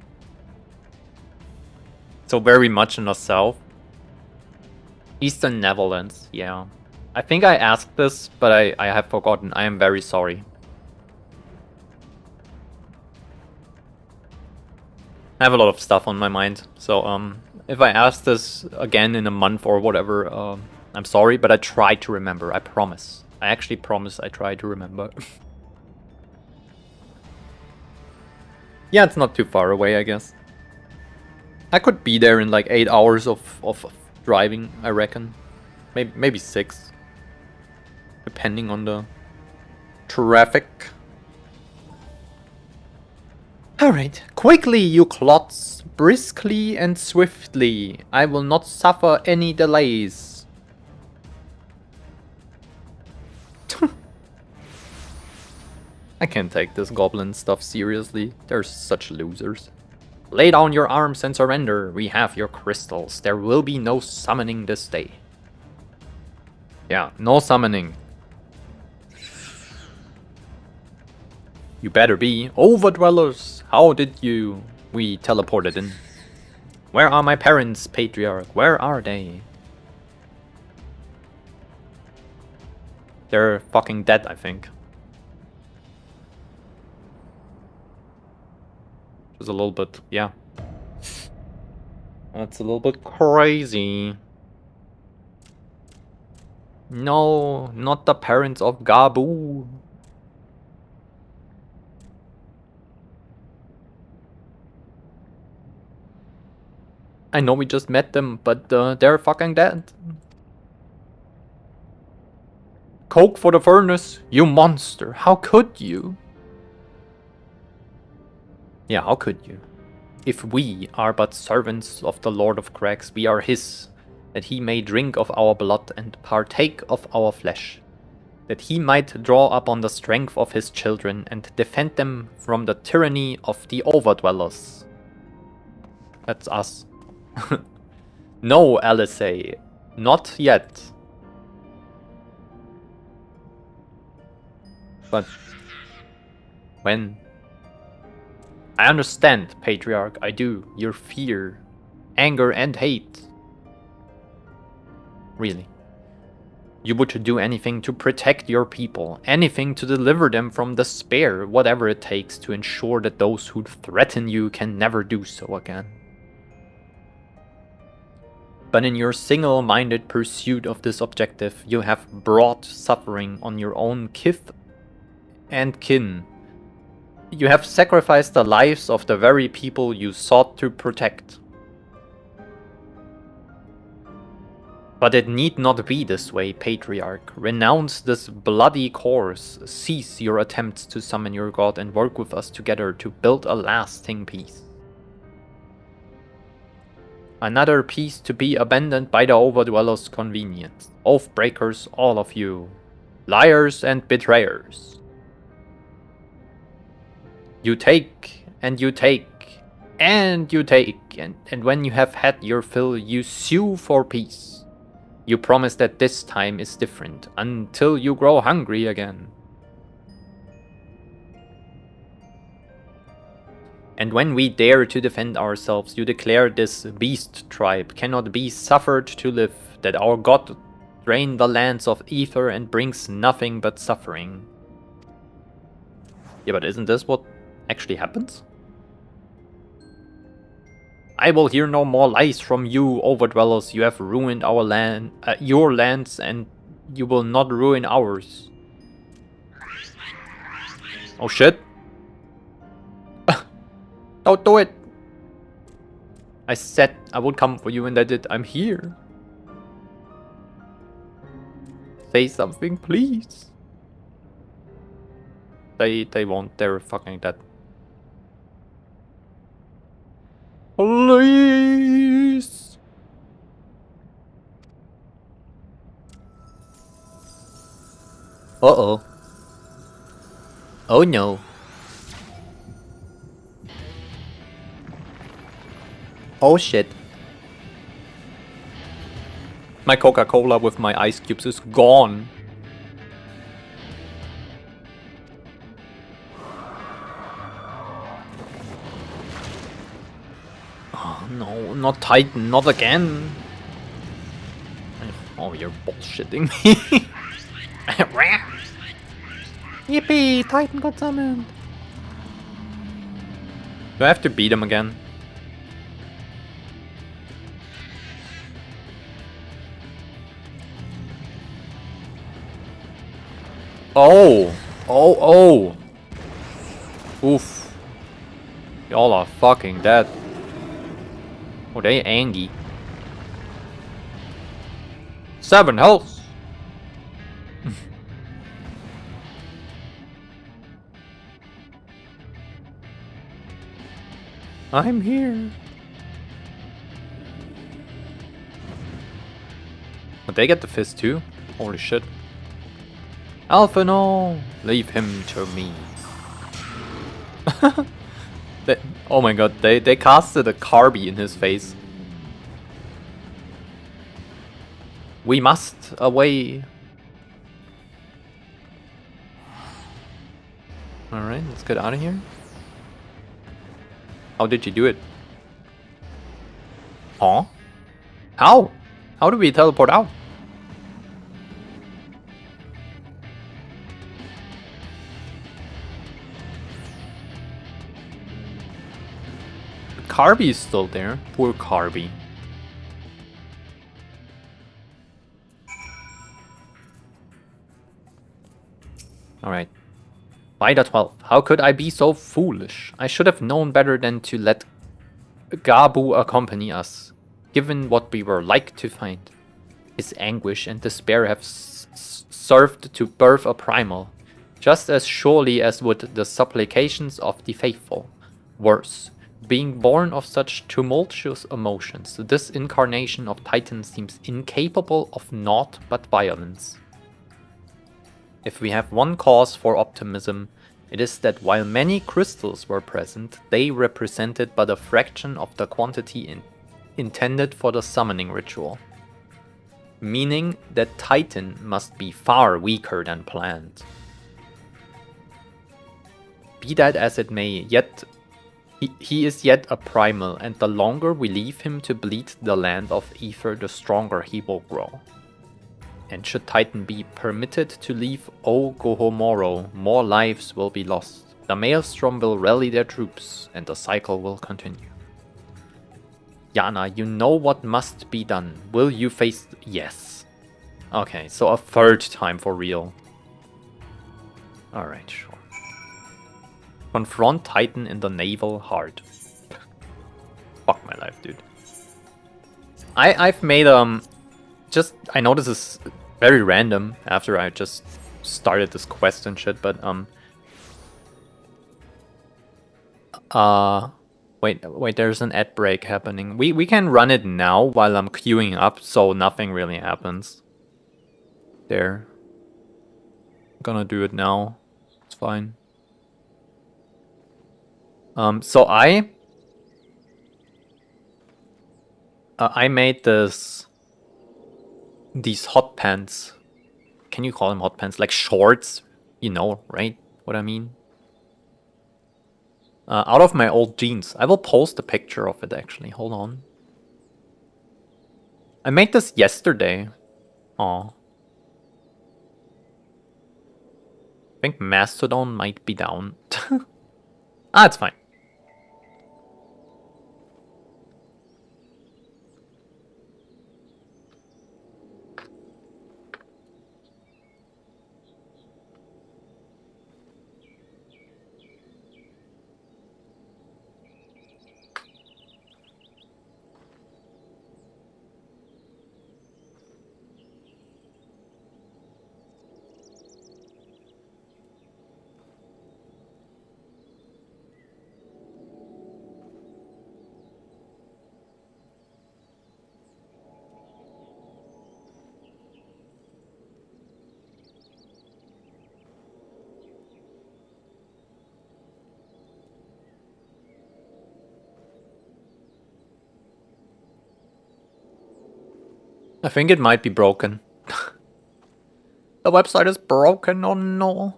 So very much in the south. Eastern Netherlands, yeah. I think I asked this, but I have forgotten. I am very sorry. I have a lot of stuff on my mind, so if I ask this again in a month or whatever, I'm sorry, but I try to remember, I promise. I actually promise I try to remember. Yeah, it's not too far away, I guess. I could be there in like 8 hours of driving, I reckon. Maybe 6. Depending on the traffic. Alright, quickly, you clots. Briskly and swiftly. I will not suffer any delays. I can't take this goblin stuff seriously. They're such losers. Lay down your arms and surrender. We have your crystals. There will be no summoning this day. Yeah, no summoning. You better be. Overdwellers! How did you... We teleported in. Where are my parents, Patriarch? Where are they? They're fucking dead, I think. It's a little bit, yeah. That's a little bit crazy. No, not the parents of Gabu. I know we just met them, but they're fucking dead. Coke for the furnace, you monster. How could you? Yeah, how could you? If we are but servants of the Lord of Crags, we are his, that he may drink of our blood and partake of our flesh, that he might draw upon the strength of his children and defend them from the tyranny of the overdwellers. That's us. No, LSA, not yet. But when? I understand, Patriarch, I do. Your fear, anger and hate. Really. You would do anything to protect your people, anything to deliver them from despair, whatever it takes to ensure that those who threaten you can never do so again. But in your single-minded pursuit of this objective, you have brought suffering on your own kith and kin. You have sacrificed the lives of the very people you sought to protect. But it need not be this way, Patriarch. Renounce this bloody course, cease your attempts to summon your god and work with us together to build a lasting peace. Another peace to be abandoned by the overdwellers' convenience. Oath-breakers, all of you. Liars and betrayers. You take, and you take, and you take, and when you have had your fill, you sue for peace. You promise that this time is different, until you grow hungry again. And when we dare to defend ourselves, you declare this beast tribe cannot be suffered to live, that our god drained the lands of ether and brings nothing but suffering. Yeah, but isn't this what actually happens? I will hear no more lies from you, overdwellers. You have ruined our land, your lands, and you will not ruin ours. Oh shit! Don't do it! I said I would come for you, and I did. I'm here. Say something, please. They won't. They're fucking dead. Please. Uh-oh. Oh no. Oh shit. My Coca-Cola with my ice cubes is gone. Oh no, not Titan, not again. Oh, you're bullshitting me. Yippee, Titan got summoned. Do I have to beat him again? Oh! Oh, oh! Oof. Y'all are fucking dead. Oh, they angry. 7 health! I'm here. But they get the fist too? Holy shit. Alpha, no! Leave him to me. Oh my god, they casted a Carby in his face. We must away. Alright, let's get out of here. How did you do it? Huh? How? How do we teleport out? Carby is still there. Poor Carby. Alright. Vida 12. How could I be so foolish? I should have known better than to let Gabu accompany us, given what we were like to find. His anguish and despair have served to birth a primal, just as surely as would the supplications of the faithful. Worse, being born of such tumultuous emotions, this incarnation of Titan seems incapable of naught but violence. If we have one cause for optimism, it is that while many crystals were present, they represented but a fraction of the quantity intended for the summoning ritual. Meaning that Titan must be far weaker than planned. Be that as it may, yet he is yet a primal, and the longer we leave him to bleed the land of ether, the stronger he will grow. And should Titan be permitted to leave Gohomoro, more lives will be lost. The Maelstrom will rally their troops, and the cycle will continue. Yana, you know what must be done. Will you face... Yes. Okay, so a third time for real. Alright, sure. Confront Titan in the naval heart. Fuck my life, dude. I've made just, I know this is very random after I just started this quest and shit, but wait, there's an ad break happening. We can run it now while I'm queuing up, so nothing really happens. There. I'm gonna do it now. It's fine. So I made these hot pants. Can you call them hot pants? Like shorts, you know, right? What I mean? Out of my old jeans. I will post a picture of it actually. Hold on. I made this yesterday. Aw. I think Mastodon might be down. Ah, it's fine. I think it might be broken. The website is broken, oh no.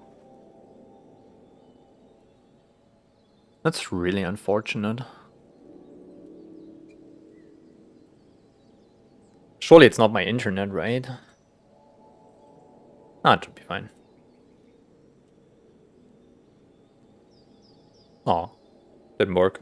That's really unfortunate. Surely it's not my internet, right? Ah, it should be fine. Oh, didn't work.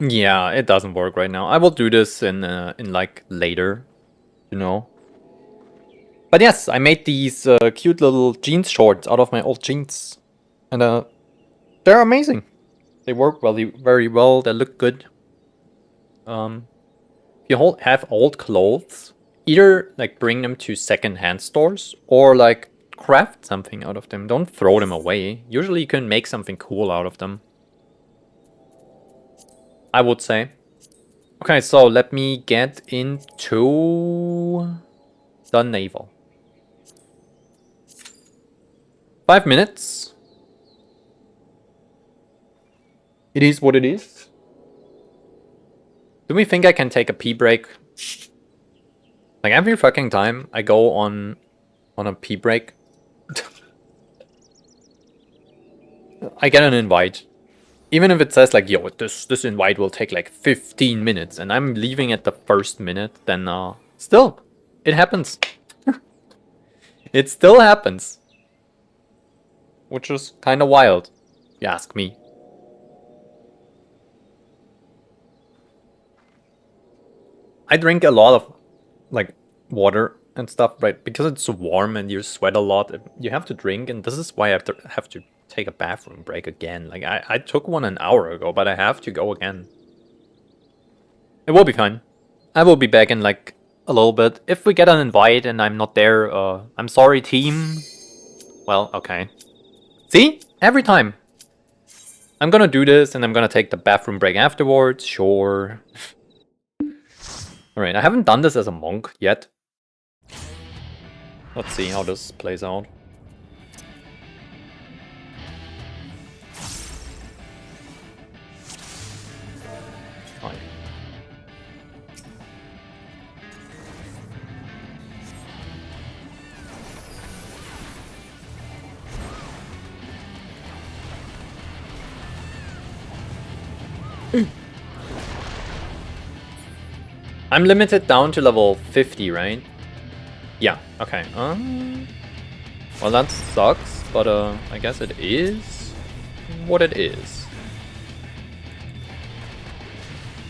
Yeah, it doesn't work right now. I will do this in like later, you know. But yes, I made these cute little jeans shorts out of my old jeans, and they're amazing. They work very well. They look good. If you have old clothes, either like bring them to second-hand stores or like craft something out of them. Don't throw them away. Usually you can make something cool out of them, I would say. Okay, so let me get into the naval. 5 minutes. It is what it is. Do we think I can take a pee break? Like every fucking time I go on a pee break, I get an invite. Even if it says like, yo, this invite will take like 15 minutes and I'm leaving at the first minute, then still, it happens. It still happens. Which is kind of wild, if you ask me. I drink a lot of like water and stuff, right? Because it's so warm and you sweat a lot, you have to drink, and this is why I have to take a bathroom break again. Like, I took one an hour ago, but I have to go again. It will be fine. I will be back in, like, a little bit. If we get an invite and I'm not there, I'm sorry, team. Well, okay. See? Every time. I'm gonna do this, and I'm gonna take the bathroom break afterwards, sure. Alright, I haven't done this as a monk yet. Let's see how this plays out. Fine. I'm limited down to level 50, right? Yeah, okay. Well, that sucks, but I guess it is what it is.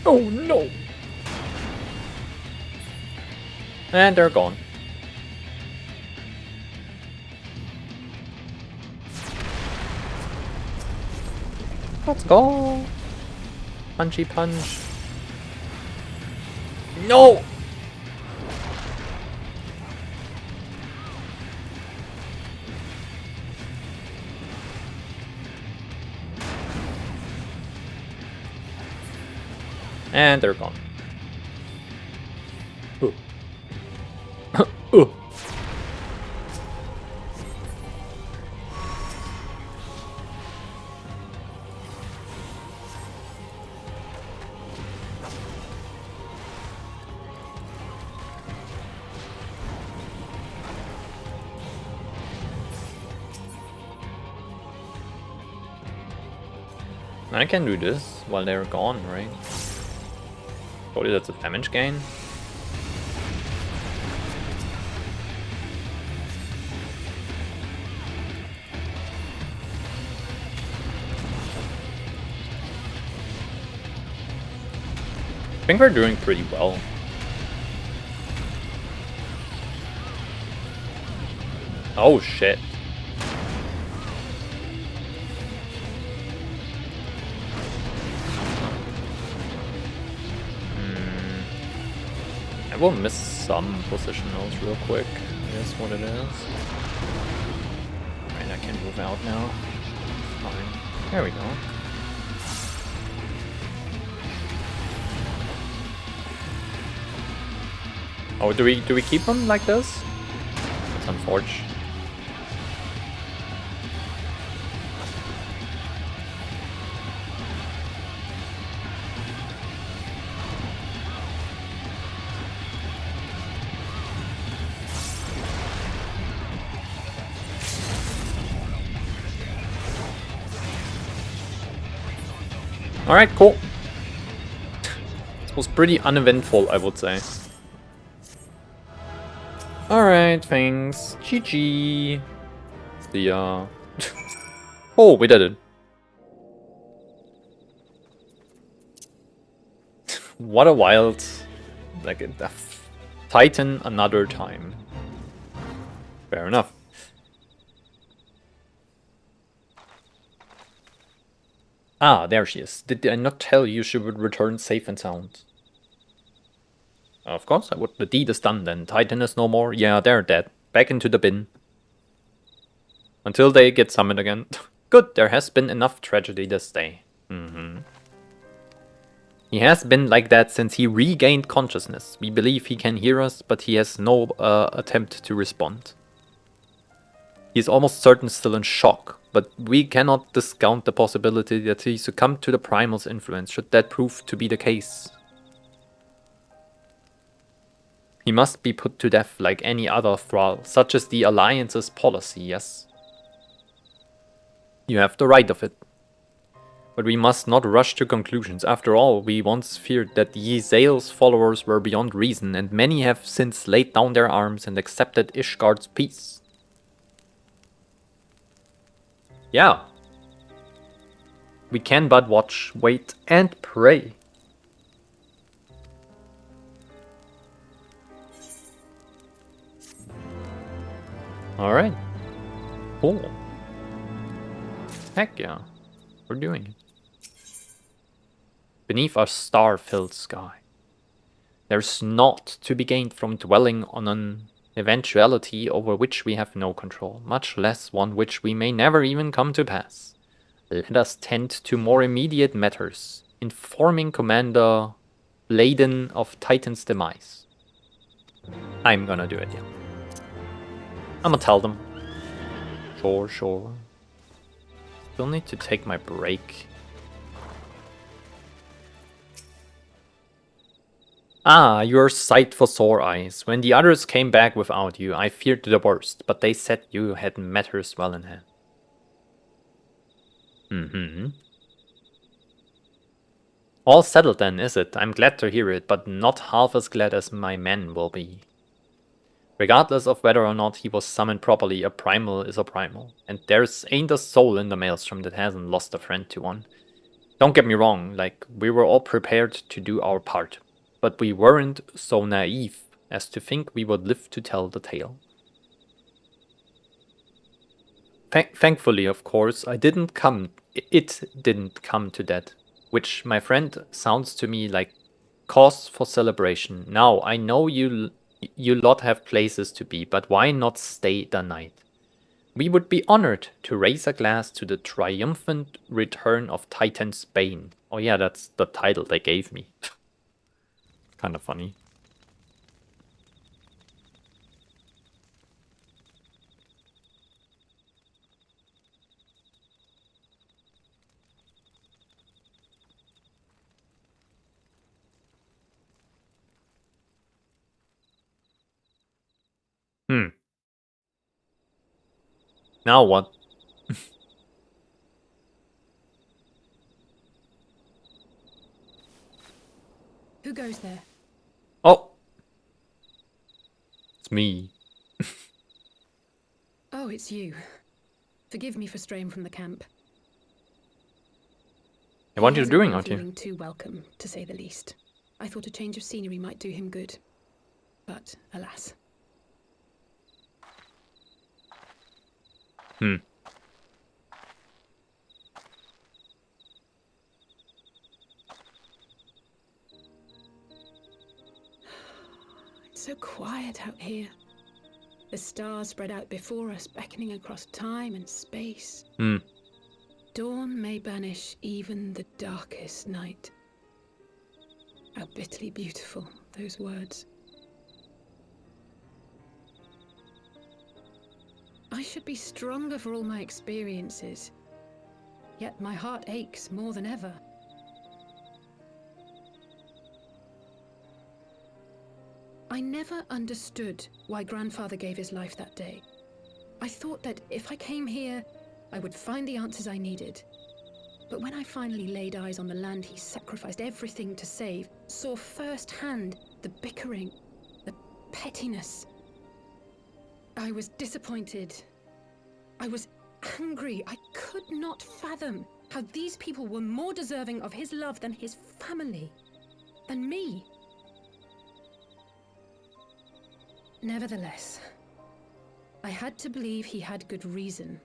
Oh no! And they're gone. Let's go! Punchy punch. No! And they're gone. Ooh. Ooh. I can do this while they're gone, right? Probably that's a damage gain. I think we're doing pretty well. Oh shit. I will miss some positionals real quick. That's what it is. Alright, I can move out now. Fine. There we go. Oh, do we keep them like this? That's unfortunate. Alright, cool. This was pretty uneventful, I would say. Alright, thanks. GG. See ya. Oh, we did it. What a wild... like a Titan another time. Fair enough. Ah, there she is. Did I not tell you she would return safe and sound? Of course I would. The deed is done then. Titan is no more. Yeah, they're dead. Back into the bin. Until they get summoned again. Good, there has been enough tragedy this day. He has been like that since he regained consciousness. We believe he can hear us, but he has no attempt to respond. He is almost certain still in shock, but we cannot discount the possibility that he succumbed to the Primal's influence, should that prove to be the case. He must be put to death like any other thrall, such as the Alliance's policy, yes? You have the right of it. But we must not rush to conclusions. After all, we once feared that Yzael's followers were beyond reason, and many have since laid down their arms and accepted Ishgard's peace. Yeah. We can but watch, wait, and pray. Alright. Cool. Heck yeah, we're doing it. Beneath our star-filled sky, there's naught to be gained from dwelling on an eventuality over which we have no control, much less one which we may never even come to pass. Let us tend to more immediate matters, informing Commander Bladen of Titan's demise. I'm gonna do it, yeah. I'm gonna tell them. Sure. Still need to take my break. Ah, your sight for sore eyes. When the others came back without you, I feared the worst, but they said you had matters well in hand. All settled then, is it? I'm glad to hear it, but not half as glad as my men will be. Regardless of whether or not he was summoned properly, a primal is a primal, and there's ain't a soul in the maelstrom that hasn't lost a friend to one. Don't get me wrong, like, we were all prepared to do our part, but we weren't so naive as to think we would live to tell the tale. Thankfully, of course, it didn't come to that, which, my friend, sounds to me like cause for celebration. Now, I know you lot have places to be, but why not stay the night? We would be honored to raise a glass to the triumphant return of Titan's Bane. Oh yeah, that's the title they gave me. Kind of funny. Now what? Who goes there? Oh! It's me. Oh, it's you. Forgive me for straying from the camp. Hey, what He are you hasn't doing been out here? feeling too welcome, to say the least. I thought a change of scenery might do him good. But, alas. It's so quiet out here. The stars spread out before us, beckoning across time and space. Dawn may banish even the darkest night. How bitterly beautiful, those words. I should be stronger for all my experiences. Yet my heart aches more than ever. I never understood why Grandfather gave his life that day. I thought that if I came here, I would find the answers I needed. But when I finally laid eyes on the land he sacrificed everything to save, saw firsthand the bickering, the pettiness, I was disappointed. I was angry. I could not fathom how these people were more deserving of his love than his family, than me. Nevertheless, I had to believe he had good reason.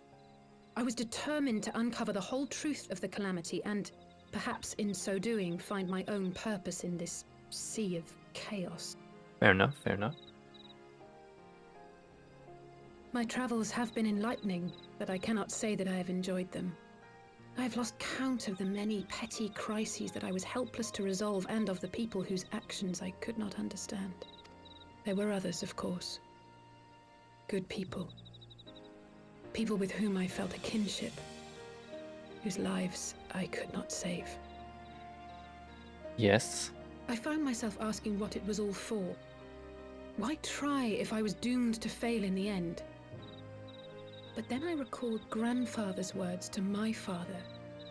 I was determined to uncover the whole truth of the calamity and, perhaps in so doing, find my own purpose in this sea of chaos. Fair enough, fair enough. My travels have been enlightening, but I cannot say that I have enjoyed them. I have lost count of the many petty crises that I was helpless to resolve and of the people whose actions I could not understand. There were others, of course. Good people. People with whom I felt a kinship, whose lives I could not save. Yes. I found myself asking what it was all for. Why try if I was doomed to fail in the end? But then I recalled Grandfather's words to my father,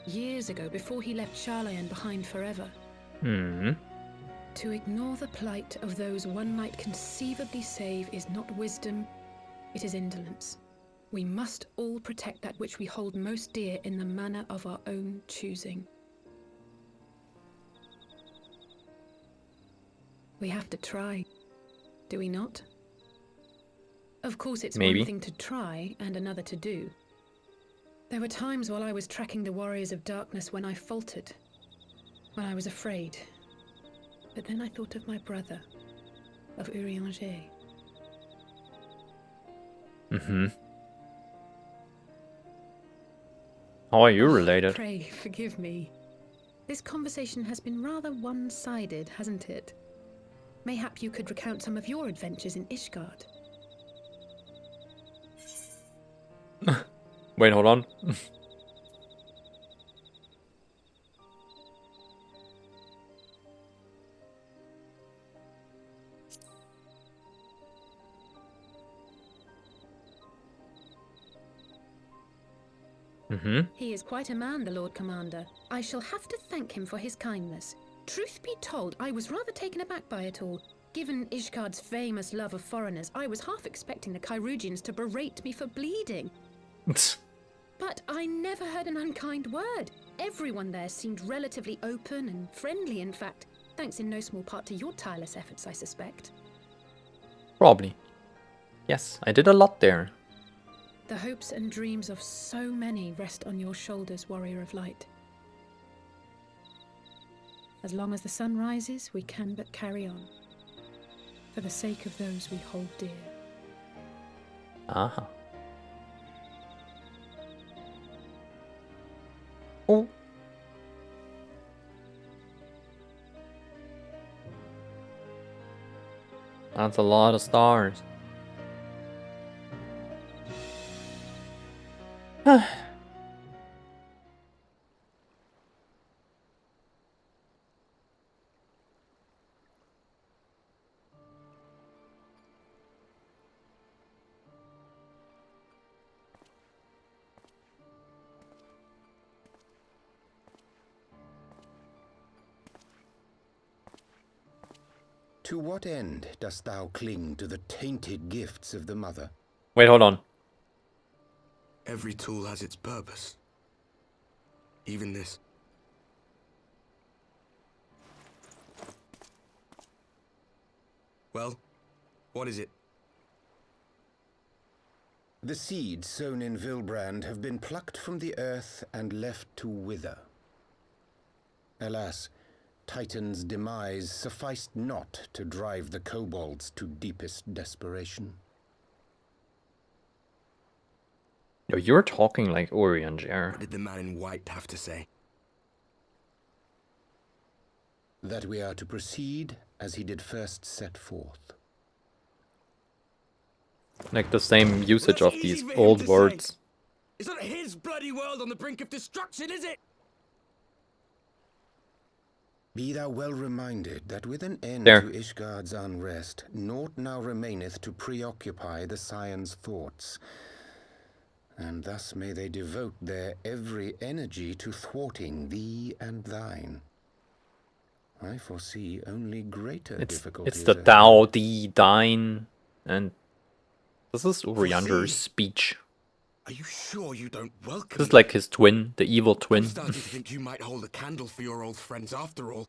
years ago, before he left Charlayan behind forever. To ignore the plight of those one might conceivably save is not wisdom, it is indolence. We must all protect that which we hold most dear in the manner of our own choosing. We have to try, do we not? Of course, it's Maybe. one thing to try and another to do. There were times while I was tracking the warriors of darkness when I faltered, when I was afraid. But then I thought of my brother, of Urianger. Mm-hmm. How are you related? Pray, forgive me. This conversation has been rather one-sided, hasn't it? Mayhap you could recount some of your adventures in Ishgard. Wait, hold on. He is quite a man, the Lord Commander. I shall have to thank him for his kindness. Truth be told, I was rather taken aback by it all. Given Ishgard's famous love of foreigners, I was half expecting the Kyrugians to berate me for bleeding. But I never heard an unkind word. Everyone there seemed relatively open and friendly, in fact. Thanks in no small part to your tireless efforts, I suspect. Probably. Yes, I did a lot there. The hopes and dreams of so many rest on your shoulders, Warrior of Light. As long as the sun rises, we can but carry on. For the sake of those we hold dear. Aha. Oh. That's a lot of stars. To what end dost thou cling to the tainted gifts of the Mother? Wait, hold on. Every tool has its purpose. Even this. Well, what is it? The seeds sown in Vilbrand have been plucked from the earth and left to wither. Alas, Titan's demise sufficed not to drive the kobolds to deepest desperation. Yo, you're talking like Urianger. What did the man in white have to say? That we are to proceed as he did first set forth. Like the same usage of these old words. It's not his bloody world on the brink of destruction, is it? Be thou well reminded that with an end There. to Ishgard's unrest, naught now remaineth to preoccupy the Scion's thoughts. And thus may they devote their every energy to thwarting thee and thine. I foresee only greater difficulties. It's the ahead. thou, thee, thine, and this is Urianger's speech. Are you sure you don't welcome This is like his twin, the evil twin. I'm starting to think you might hold a candle for your old friends after all.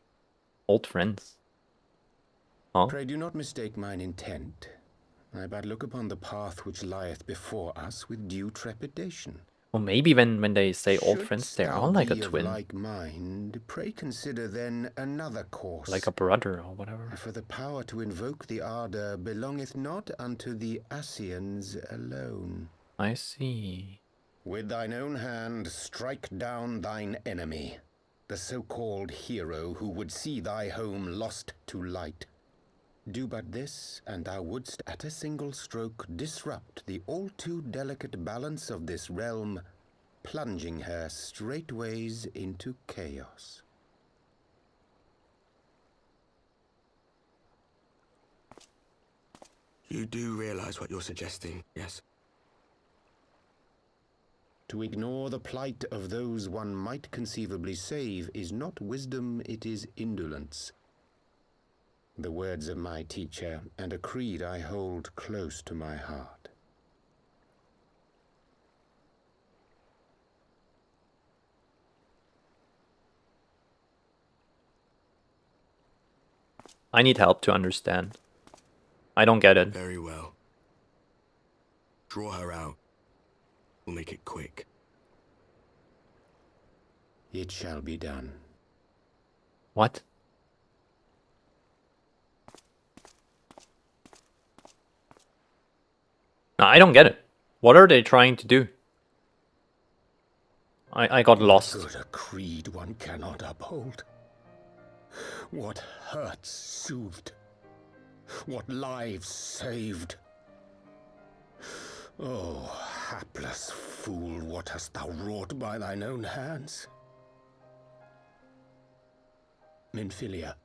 Old friends. Huh? Pray do not mistake mine intent. I but look upon the path which lieth before us with due trepidation. Well, maybe when they say old friends, Shouldst they thou are like a be of twin. like mind, pray consider then another course. Like a brother or whatever. For the power to invoke the ardor belongeth not unto the Ascians alone. I see. With thine own hand strike down thine enemy, the so-called hero who would see thy home lost to light. Do but this, and thou wouldst at a single stroke disrupt the all-too delicate balance of this realm, plunging her straightways into chaos. You do realize what you're suggesting, yes? To ignore the plight of those one might conceivably save is not wisdom, it is indolence. The words of my teacher, and a creed I hold close to my heart. I need help to understand. I don't get it. Very well. Draw her out. We'll make it quick. It shall be done. What? No, I don't get it. What are they trying to do? I got lost. What good a creed one cannot uphold? What hurts soothed? What lives saved? Oh, hapless fool, what hast thou wrought by thine own hands? Minfilia,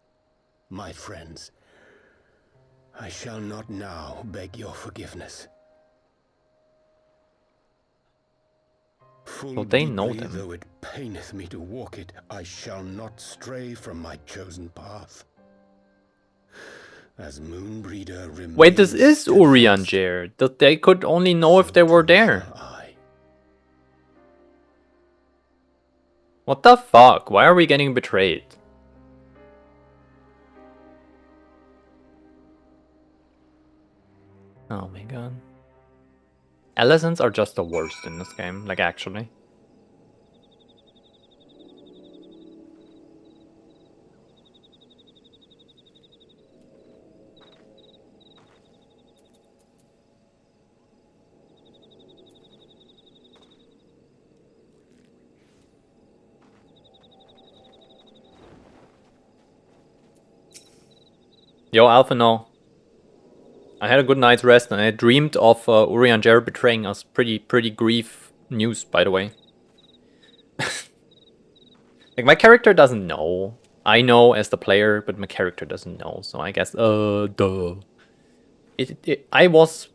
my friends, I shall not now beg your forgiveness. Full So they know deeply them. though it paineth me to walk it, I shall not stray from my chosen path. As Moonbreeder remains Wait, this is steadfast, Urianger. That they could only know if they were so there. shall I. What the fuck? Why are we getting betrayed? Oh my god. Allisons are just the worst in this game, like actually. Yo, Alpha, no. I had a good night's rest and I dreamed of Urianger betraying us. Pretty grief news, by the way. Like, my character doesn't know. I know as the player, but my character doesn't know. So I guess, duh. I was,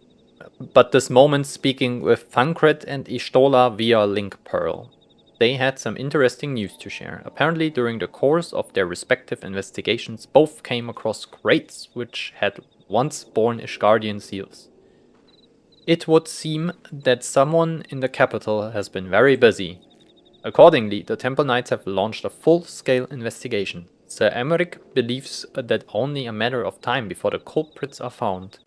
but this moment, speaking with Thancred and Ishtola via Link Pearl. They had some interesting news to share. Apparently, during the course of their respective investigations, both came across crates which had once borne Ishgardian seals. It would seem that someone in the capital has been very busy. Accordingly, the Temple Knights have launched a full-scale investigation. Sir Emmerich believes that only a matter of time before the culprits are found.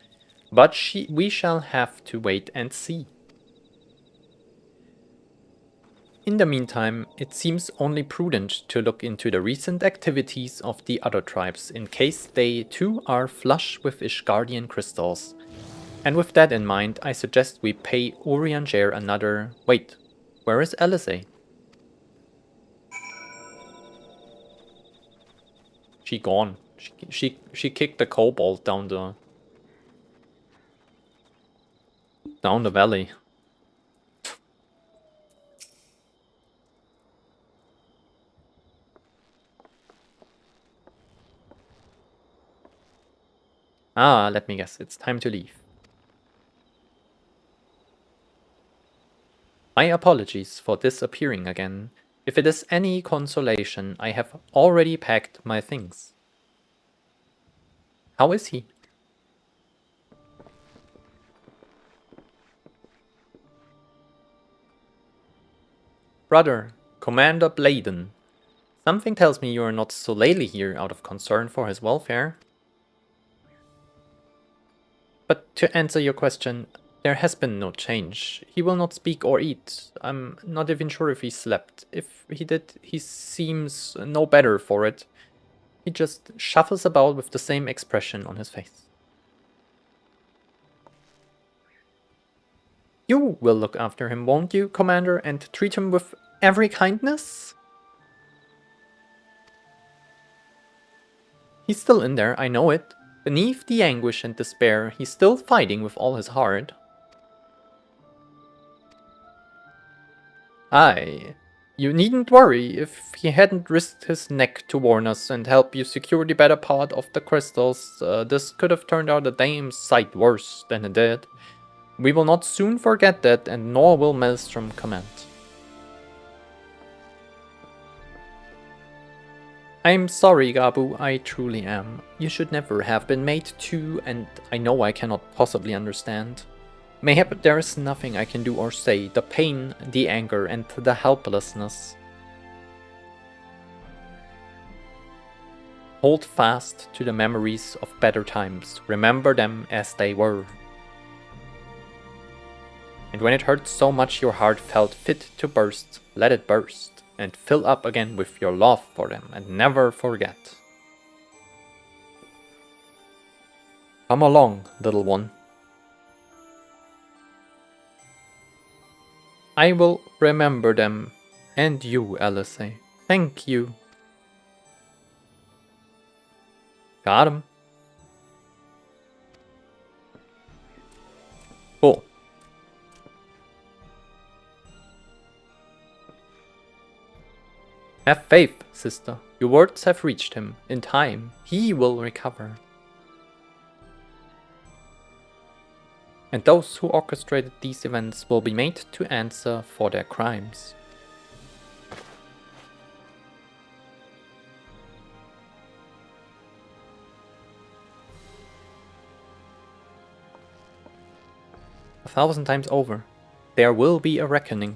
But we shall have to wait and see. In the meantime, it seems only prudent to look into the recent activities of the other tribes in case they too are flush with Ishgardian crystals. And with that in mind, I suggest we pay Urianger another... Wait, where is Alizé? She gone. She kicked the kobold down the valley. Ah, let me guess, it's time to leave. My apologies for disappearing again. If it is any consolation, I have already packed my things. How is he? Brother, Commander Bladen. Something tells me you are not solely here out of concern for his welfare. But to answer your question, there has been no change. He will not speak or eat. I'm not even sure if he slept. If he did, he seems no better for it. He just shuffles about with the same expression on his face. You will look after him, won't you, Commander, and treat him with every kindness? He's still in there, I know it. Beneath the anguish and despair, he's still fighting with all his heart. Aye, you needn't worry. If he hadn't risked his neck to warn us and help you secure the better part of the crystals, this could have turned out a damn sight worse than it did. We will not soon forget that, and nor will Maelstrom Command. I'm sorry, Gabu, I truly am. You should never have been made to, and I know I cannot possibly understand. Mayhap there is nothing I can do or say, the pain, the anger, and the helplessness. Hold fast to the memories of better times, remember them as they were. And when it hurt so much your heart felt fit to burst, let it burst. and fill up again with your love for them, and never forget. Come along, little one. I will remember them, and you, Alice. Thank you. Got him. Cool. Have faith, sister. Your words have reached him. In time, he will recover. And those who orchestrated these events will be made to answer for their crimes. A thousand times over, there will be a reckoning.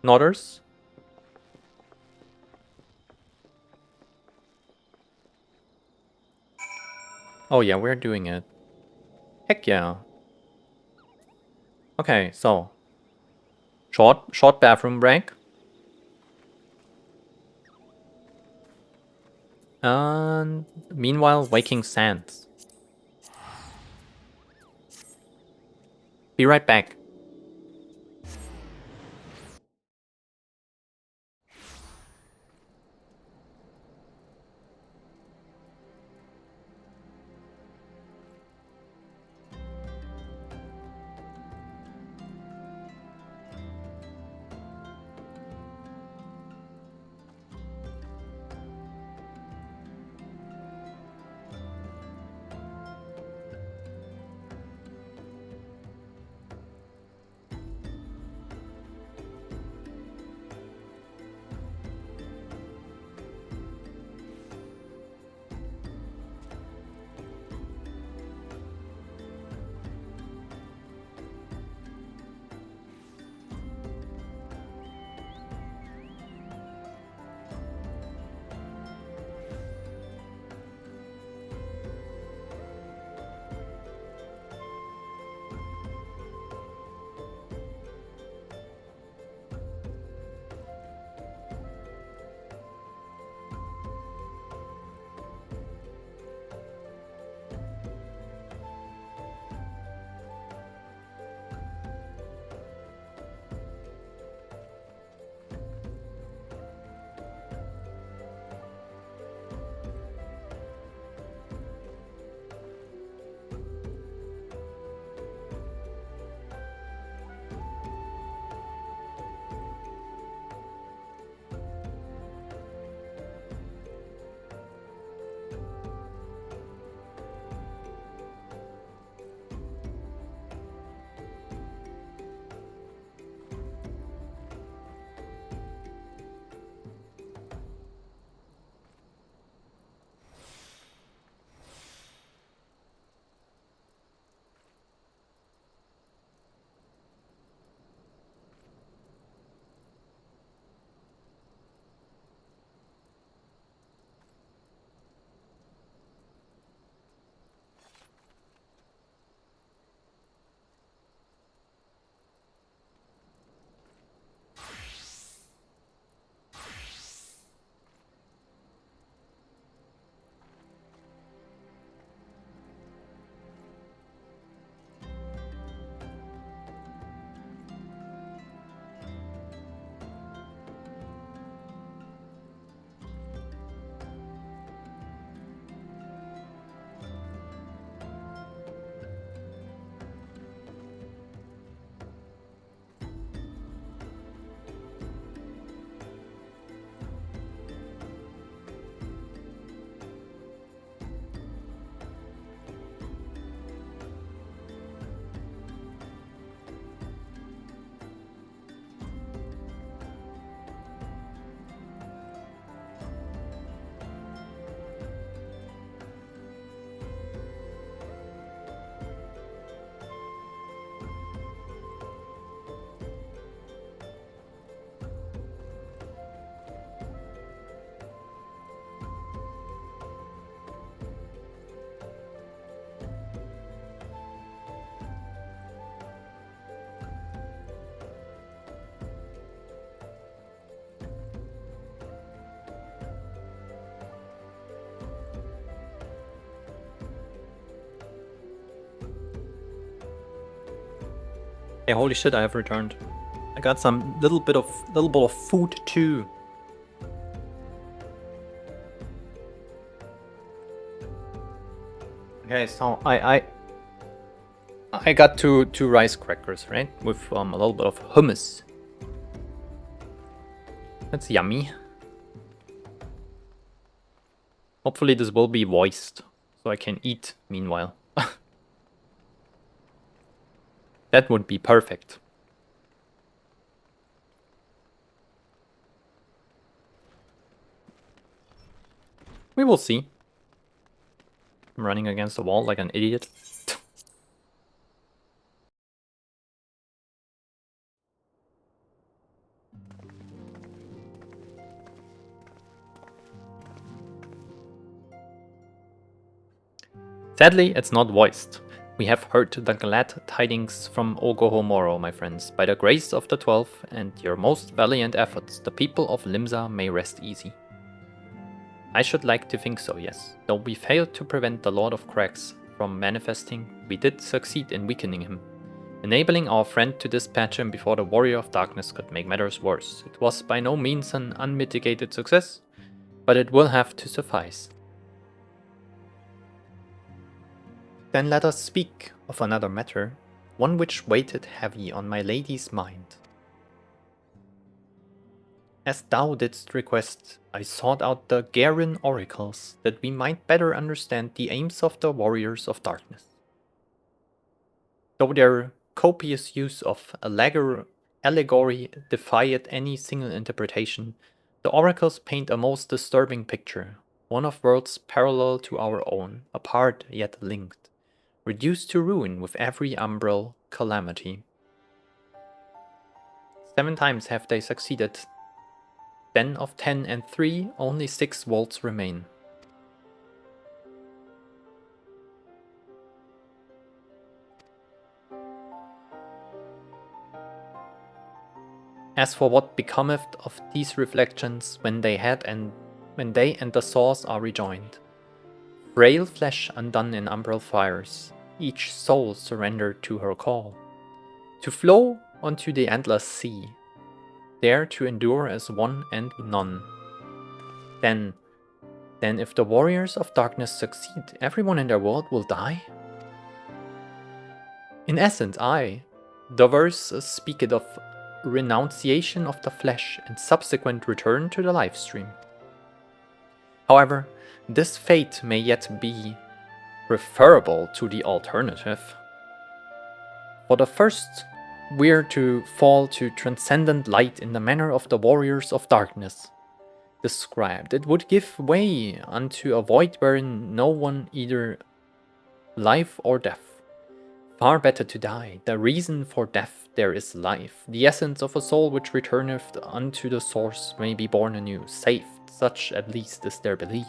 Nodders? Oh yeah, we're doing it. Heck yeah. Okay, so short bathroom break. And meanwhile, waking sands. Be right back. Yeah, holy shit, I have returned. I got some little bit of food too. Okay, so I got two rice crackers, right? With a little bit of hummus. That's yummy. Hopefully this will be voiced, so I can eat meanwhile. That would be perfect. We will see. I'm running against the wall like an idiot. Sadly, it's not voiced. We have heard the glad tidings from Ogohomoro, my friends. By the grace of the 12 and your most valiant efforts, the people of Limsa may rest easy. I should like to think so, yes. Though we failed to prevent the Lord of Cracks from manifesting, we did succeed in weakening him, enabling our friend to dispatch him before the Warrior of Darkness could make matters worse. It was by no means an unmitigated success, but it will have to suffice. Then let us speak of another matter, one which weighted heavy on my lady's mind. As thou didst request, I sought out the Garen oracles, that we might better understand the aims of the Warriors of Darkness. Though their copious use of allegory defied any single interpretation, the oracles paint a most disturbing picture, one of worlds parallel to our own, apart yet linked, reduced to ruin with every umbral calamity. 7 times have they succeeded. Then of 10 and 3, only 6 worlds remain. As for what becometh of these reflections when they and the source are rejoined, frail flesh undone in umbral fires, each soul surrendered to her call, to flow onto the endless sea, there to endure as one and none. Then if the Warriors of Darkness succeed, everyone in their world will die? In essence, the verse speaketh of renunciation of the flesh and subsequent return to the life stream. However, this fate may yet be preferable to the alternative. For the first, we're to fall to transcendent light in the manner of the Warriors of Darkness described. It would give way unto a void wherein no one either life or death. Far better to die. The reason for death there is life. The essence of a soul which returneth unto the source may be born anew, saved, such at least is their belief.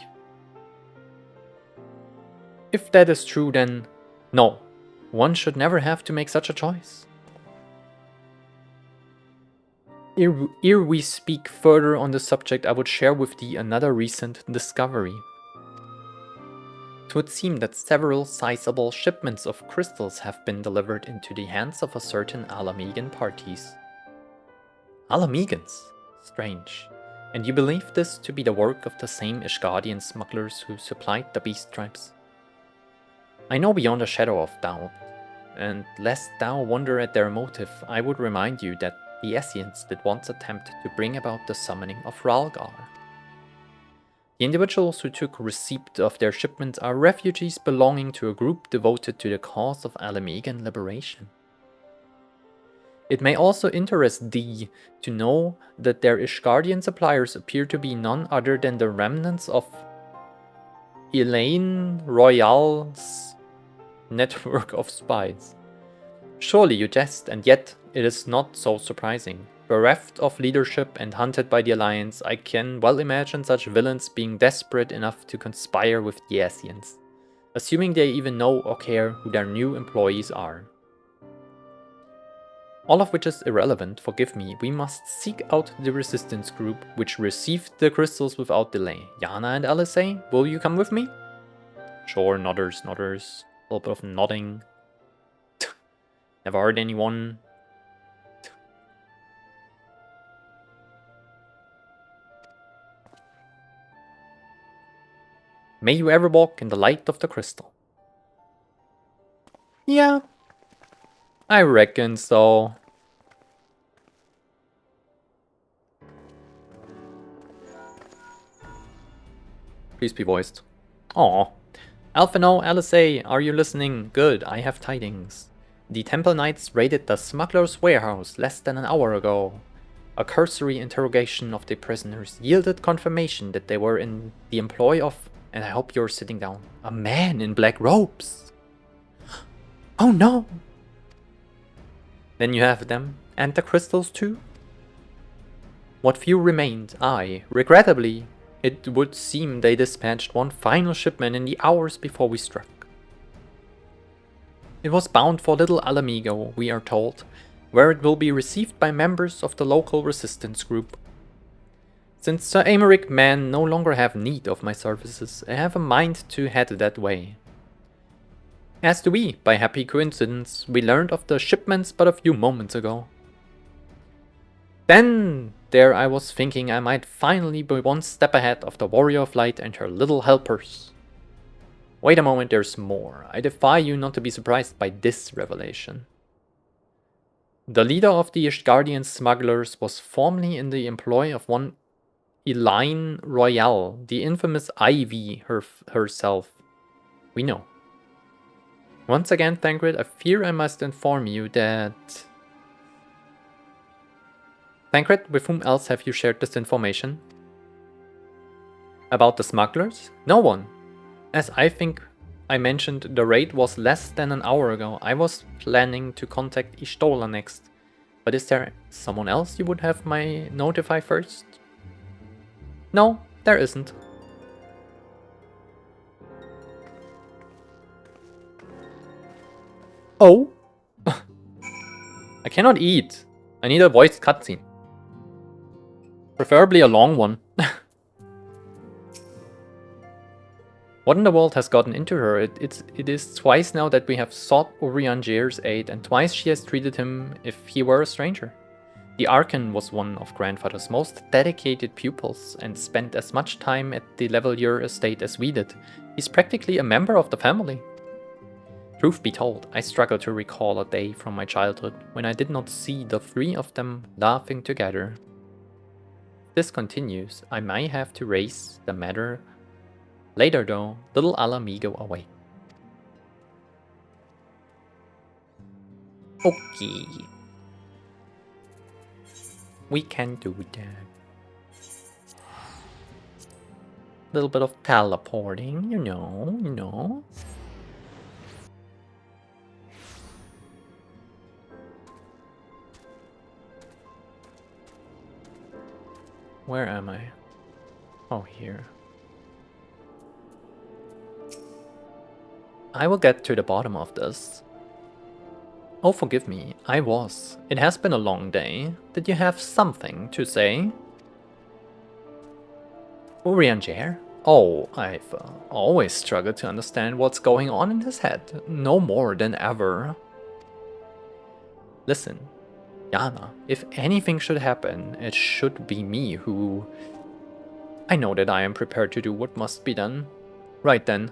If that is true, then no, one should never have to make such a choice. Ere we speak further on the subject, I would share with thee another recent discovery. It would seem that several sizable shipments of crystals have been delivered into the hands of a certain Alamegan parties. Alamegans? Strange. And you believe this to be the work of the same Ishgardian smugglers who supplied the beast tribes? I know beyond a shadow of doubt, and lest thou wonder at their motive, I would remind you that the Essenes did once attempt to bring about the summoning of Ralgar. The individuals who took receipt of their shipments are refugees belonging to a group devoted to the cause of Alamegan liberation. It may also interest thee to know that their Ishgardian suppliers appear to be none other than the remnants of Elaine Royale's network of spies. Surely you jest, and yet it is not so surprising. Bereft of leadership and hunted by the Alliance, I can well imagine such villains being desperate enough to conspire with the Essenes, assuming they even know or care who their new employees are. All of which is irrelevant, forgive me. We must seek out the resistance group which received the crystals without delay. Yana and Alisei, will you come with me? Sure, nodders. A little bit of nodding. Never heard anyone May you ever walk in the light of the crystal. Yeah, I reckon so. Please be voiced. Aw. Alphino, LSA, are you listening? Good, I have tidings. The Temple Knights raided the smuggler's warehouse less than an hour ago. A cursory interrogation of the prisoners yielded confirmation that they were in the employ of, and I hope you're sitting down, a man in black robes. Oh no! Then you have them, and the crystals too? What few remained, regrettably, it would seem they dispatched one final shipment in the hours before we struck. It was bound for Little Alamigo, we are told, where it will be received by members of the local resistance group. Since Sir Americ men no longer have need of my services, I have a mind to head that way. As do we, by happy coincidence, we learned of the shipments but a few moments ago. Then, there I was thinking I might finally be one step ahead of the Warrior of Light and her little helpers. Wait a moment, there's more. I defy you not to be surprised by this revelation. The leader of the Ishgardian smugglers was formerly in the employ of one Elaine Royale, the infamous Ivy herself. We know. Once again, Thancred, I fear I must inform you that... Thancred, with whom else have you shared this information? About the smugglers? No one. As I think I mentioned, the raid was less than an hour ago. I was planning to contact Ishtola next. But is there someone else you would have my notify first? No, there isn't. Oh? I cannot eat. I need a voiced cutscene. Preferably a long one. What in the world has gotten into her? It is twice now that we have sought Urianger's aid, and twice she has treated him if he were a stranger. The Archon was one of Grandfather's most dedicated pupils, and spent as much time at the Levelier estate as we did. He's practically a member of the family. Truth be told, I struggle to recall a day from my childhood when I did not see the three of them laughing together. If this continues, I may have to raise the matter later though, Little Alamigo away. Okay. We can do that. Little bit of teleporting, you know. Where am I? Oh, here. I will get to the bottom of this. Oh, forgive me, I was. It has been a long day. Did you have something to say? Urianger? Oh, I've always struggled to understand what's going on in his head. No more than ever. Listen, Yana, if anything should happen, it should be me who... I know that I am prepared to do what must be done. Right then.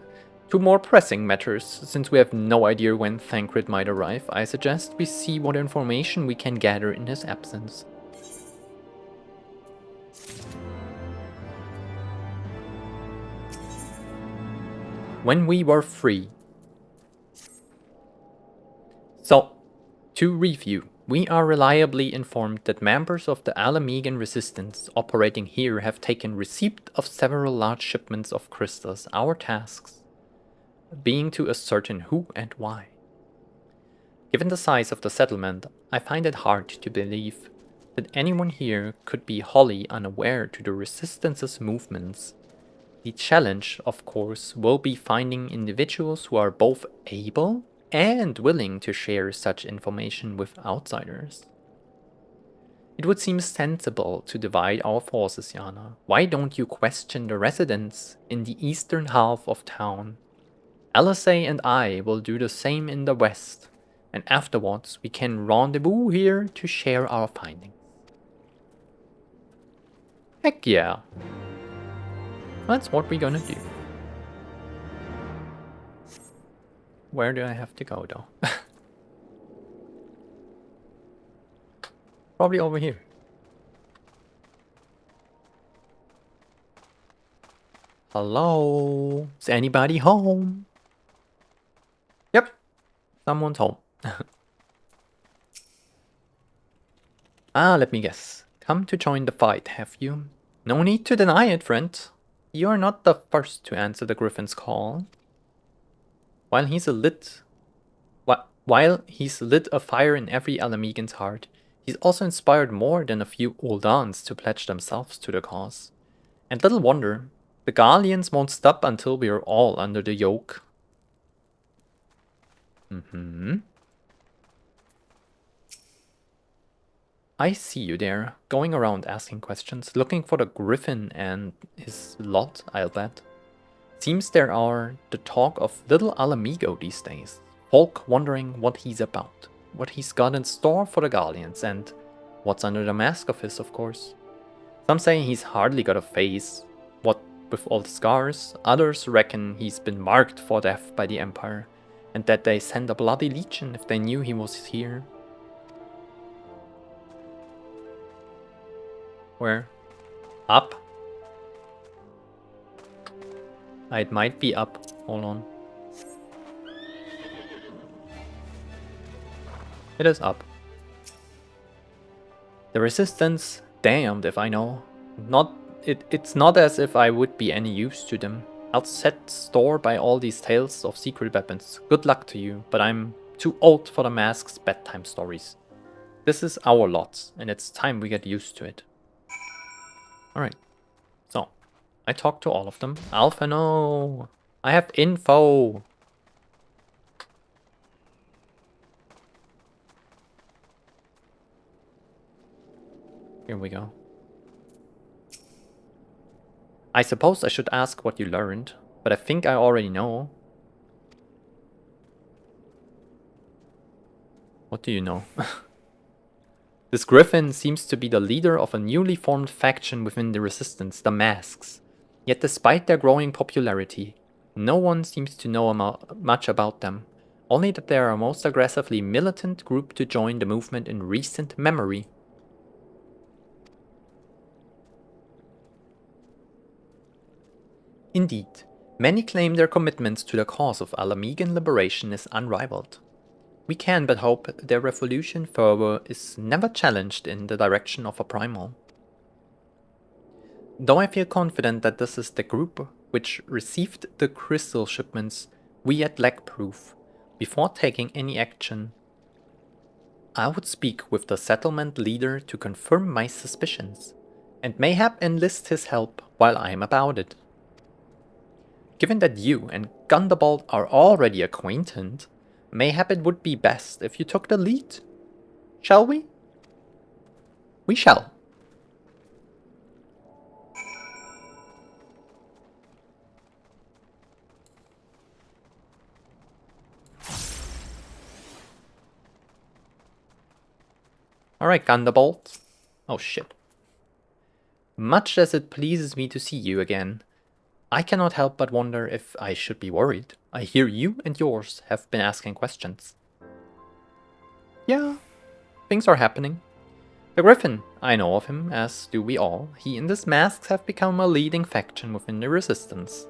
Two more pressing matters. Since we have no idea when Thancred might arrive, I suggest we see what information we can gather in his absence. When we were free. So, to review, we are reliably informed that members of the Alamigan resistance operating here have taken receipt of several large shipments of crystals. Our tasks being to ascertain who and why. Given the size of the settlement, I find it hard to believe that anyone here could be wholly unaware to the Resistance's movements. The challenge, of course, will be finding individuals who are both able and willing to share such information with outsiders. It would seem sensible to divide our forces, Yana. Why don't you question the residents in the eastern half of town? LSA and I will do the same in the west, and afterwards we can rendezvous here to share our findings. Heck yeah. That's what we're gonna do. Where do I have to go though? Probably over here. Hello? Is anybody home? Yep. Someone's home. Let me guess. Come to join the fight, have you? No need to deny it, friend. You are not the first to answer the Griffin's call. While he's lit a fire in every Alamegan's heart, he's also inspired more than a few Uldans to pledge themselves to the cause. And little wonder, the Garleans won't stop until we are all under the yoke. I see you there, going around asking questions, looking for the Griffin and his lot, I'll bet. Seems there are the talk of little Alamigo these days. Folk wondering what he's about, what he's got in store for the Garleans, and what's under the mask of his, of course. Some say he's hardly got a face, what with all the scars. Others reckon he's been marked for death by the Empire, and that they send a bloody legion if they knew he was here. Where? Up? It might be up. Hold on. It is up. The resistance, damned if I know. It's not as if I would be any use to them. I'll set store by all these tales of secret weapons. Good luck to you, but I'm too old for the mask's bedtime stories. This is our lot, and it's time we get used to it. Alright, so, I talked to all of them. Alpha, no! I have info! Here we go. I suppose I should ask what you learned, but I think I already know. What do you know? This Griffin seems to be the leader of a newly formed faction within the Resistance, the Masks. Yet despite their growing popularity, no one seems to know much about them, only that they are a most aggressively militant group to join the movement in recent memory. Indeed, many claim their commitment to the cause of Alamegan liberation is unrivaled. We can but hope their revolution fervor is never challenged in the direction of a primal. Though I feel confident that this is the group which received the crystal shipments, we yet lack proof. Before taking any action, I would speak with the settlement leader to confirm my suspicions, and mayhap enlist his help while I am about it. Given that you and Gundabald are already acquainted, mayhap it would be best if you took the lead. Shall we? We shall. Alright, Gundabald. Oh shit. Much as it pleases me to see you again, I cannot help but wonder if I should be worried. I hear you and yours have been asking questions. Yeah, things are happening. The Griffin, I know of him, as do we all. He and his masks have become a leading faction within the Resistance.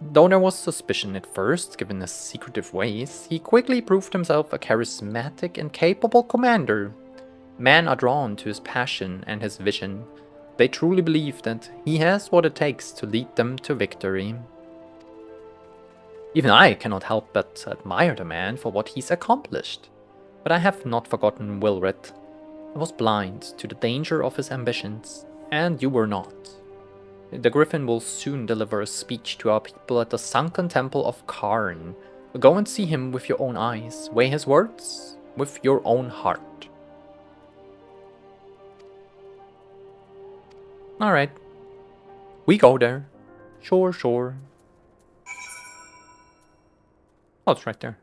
Though there was suspicion at first, given his secretive ways, he quickly proved himself a charismatic and capable commander. Men are drawn to his passion and his vision. They truly believe that he has what it takes to lead them to victory. Even I cannot help but admire the man for what he's accomplished. But I have not forgotten Wilred. I was blind to the danger of his ambitions, and you were not. The Griffin will soon deliver a speech to our people at the sunken temple of Karn. Go and see him with your own eyes. Weigh his words with your own heart. Alright. We go there. Sure, sure. Oh, it's right there.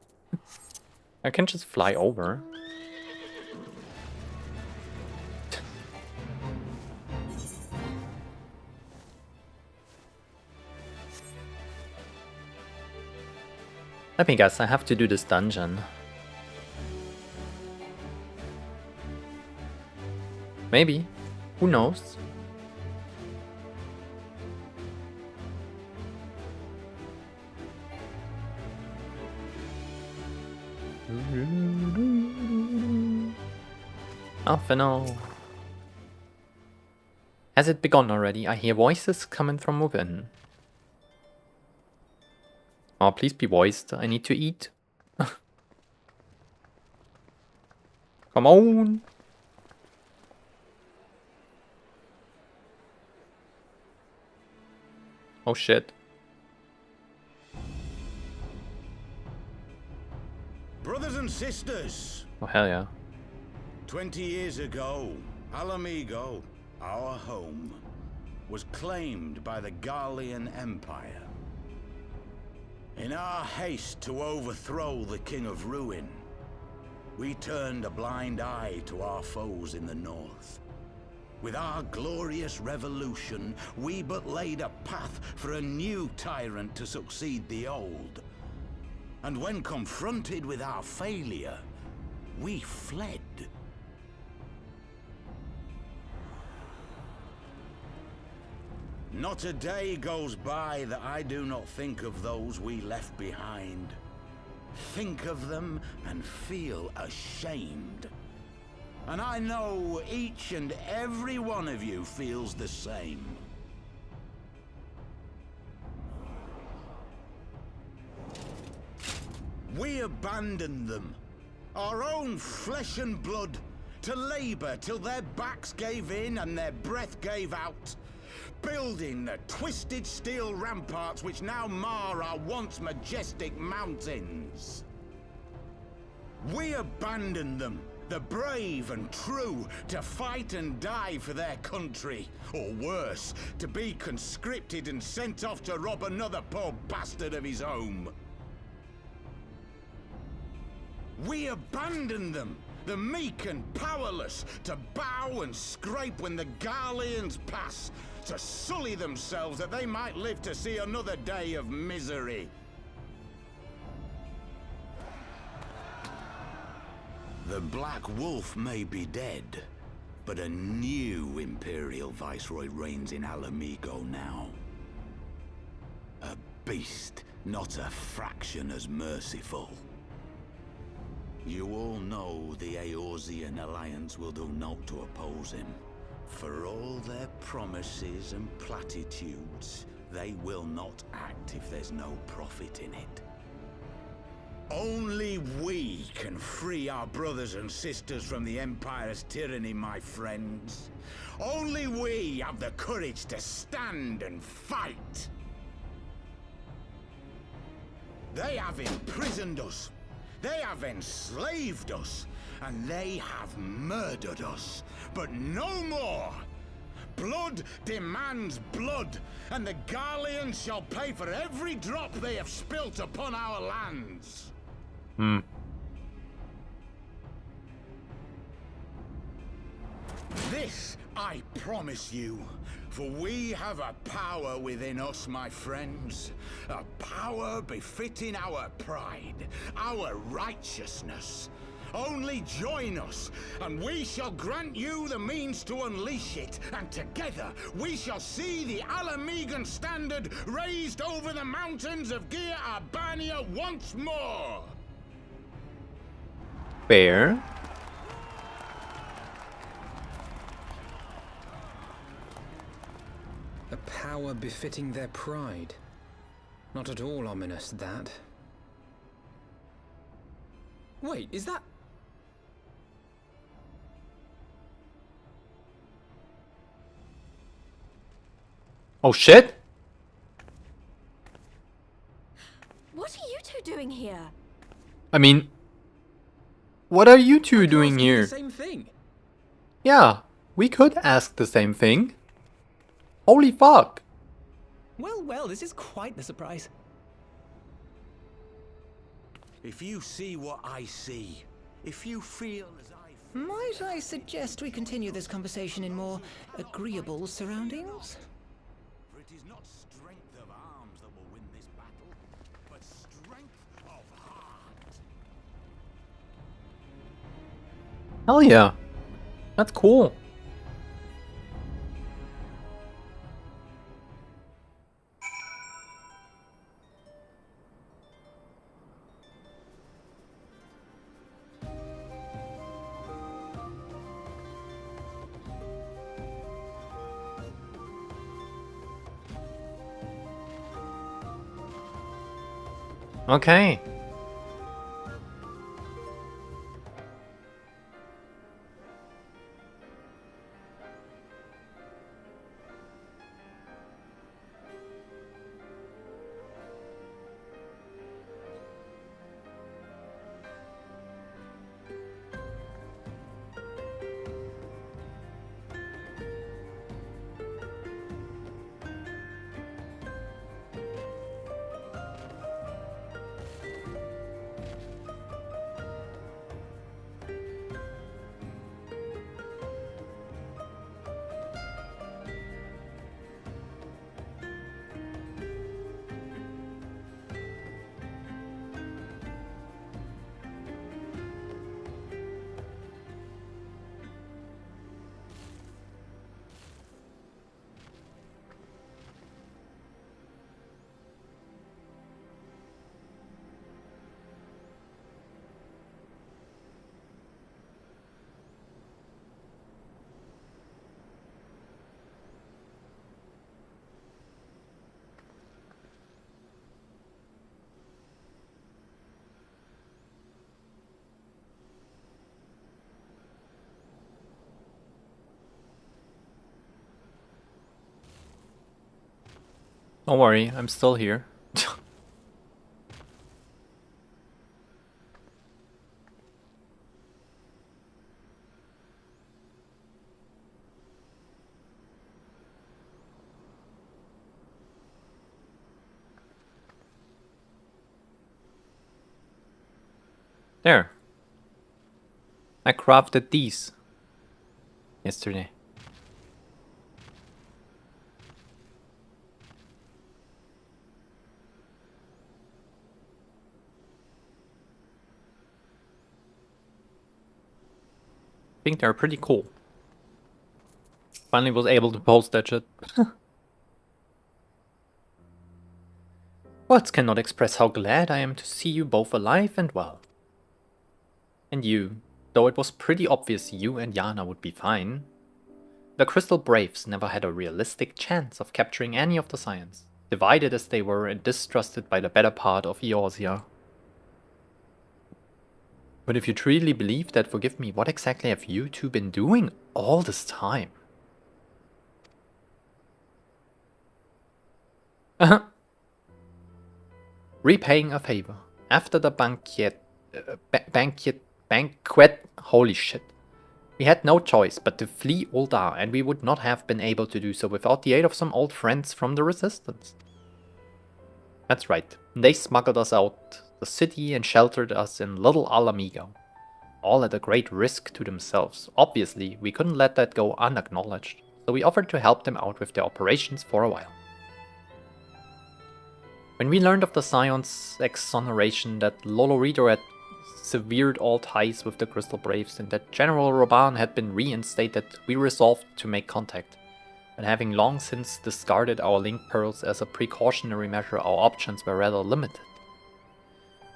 I can just fly over. Let me guess, I have to do this dungeon. Maybe. Who knows? Alphino. Has it begun already? I hear voices coming from within. Oh, please be voiced. I need to eat. Come on. Oh shit. Brothers and sisters, Oh hell yeah. 20 years ago, Alamigo, our home, was claimed by the Garlean Empire. In our haste to overthrow the King of Ruin, we turned a blind eye to our foes in the north. With our glorious revolution, we but laid a path for a new tyrant to succeed the old. And when confronted with our failure, we fled. Not a day goes by that I do not think of those we left behind. Think of them and feel ashamed. And I know each and every one of you feels the same. We abandoned them, our own flesh and blood, to labor till their backs gave in and their breath gave out, building the twisted steel ramparts which now mar our once majestic mountains. We abandoned them, the brave and true, to fight and die for their country, or worse, to be conscripted and sent off to rob another poor bastard of his home. We abandoned them, the meek and powerless, to bow and scrape when the Garleans pass, to sully themselves that they might live to see another day of misery. The Black Wolf may be dead, but a new Imperial Viceroy reigns in Alamigo now. A beast, not a fraction as merciful. You all know the Eorzean Alliance will do naught to oppose him. For all their promises and platitudes, they will not act if there's no profit in it. Only we can free our brothers and sisters from the Empire's tyranny, my friends. Only we have the courage to stand and fight. They have imprisoned us. They have enslaved us. And they have murdered us. But no more! Blood demands blood, and the Garleans shall pay for every drop they have spilt upon our lands. This I promise you, for we have a power within us, my friends. A power befitting our pride, our righteousness. Only join us, and we shall grant you the means to unleash it, and together we shall see the Alamigan standard raised over the mountains of Gia Albania once more! Fair. A power befitting their pride. Not at all ominous, that. Wait, is that... Oh shit! What are you two doing here? I mean, what are you two I could doing ask you here? the same thing. Yeah, we could ask the same thing. Holy fuck! Well, well, this is quite the surprise. If you see what I see, if you feel as I feel... Might I suggest we continue this conversation in more agreeable surroundings? For it is not strength of arms that will win this battle, but strength of Hell yeah. That's cool. Okay. Don't worry, I'm still here. There. I crafted these yesterday. I think they're pretty cool. Finally was able to post that shit. Words cannot express how glad I am to see you both alive and well. And you, though it was pretty obvious you and Yana would be fine. The Crystal Braves never had a realistic chance of capturing any of the Scions, divided as they were and distrusted by the better part of Eorzea. But if you truly believe that, forgive me, what exactly have you two been doing all this time? Repaying a favor. After the banquet, holy shit. We had no choice but to flee Uldar, and we would not have been able to do so without the aid of some old friends from the Resistance. That's right, they smuggled us out the city and sheltered us in Little Alamigo. All at a great risk to themselves. Obviously, we couldn't let that go unacknowledged, so we offered to help them out with their operations for a while. When we learned of the Scion's exoneration, that Lolorito had severed all ties with the Crystal Braves and that General Roban had been reinstated, we resolved to make contact. But having long since discarded our link pearls as a precautionary measure, our options were rather limited.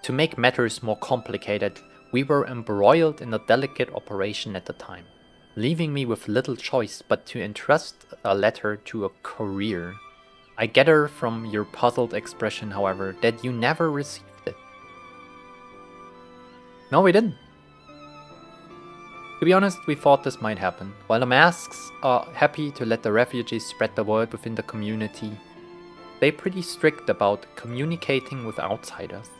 To make matters more complicated, we were embroiled in a delicate operation at the time, leaving me with little choice but to entrust a letter to a courier. I gather from your puzzled expression, however, that you never received it. No, we didn't. To be honest, we thought this might happen. While the masks are happy to let the refugees spread the word within the community, they're pretty strict about communicating with outsiders.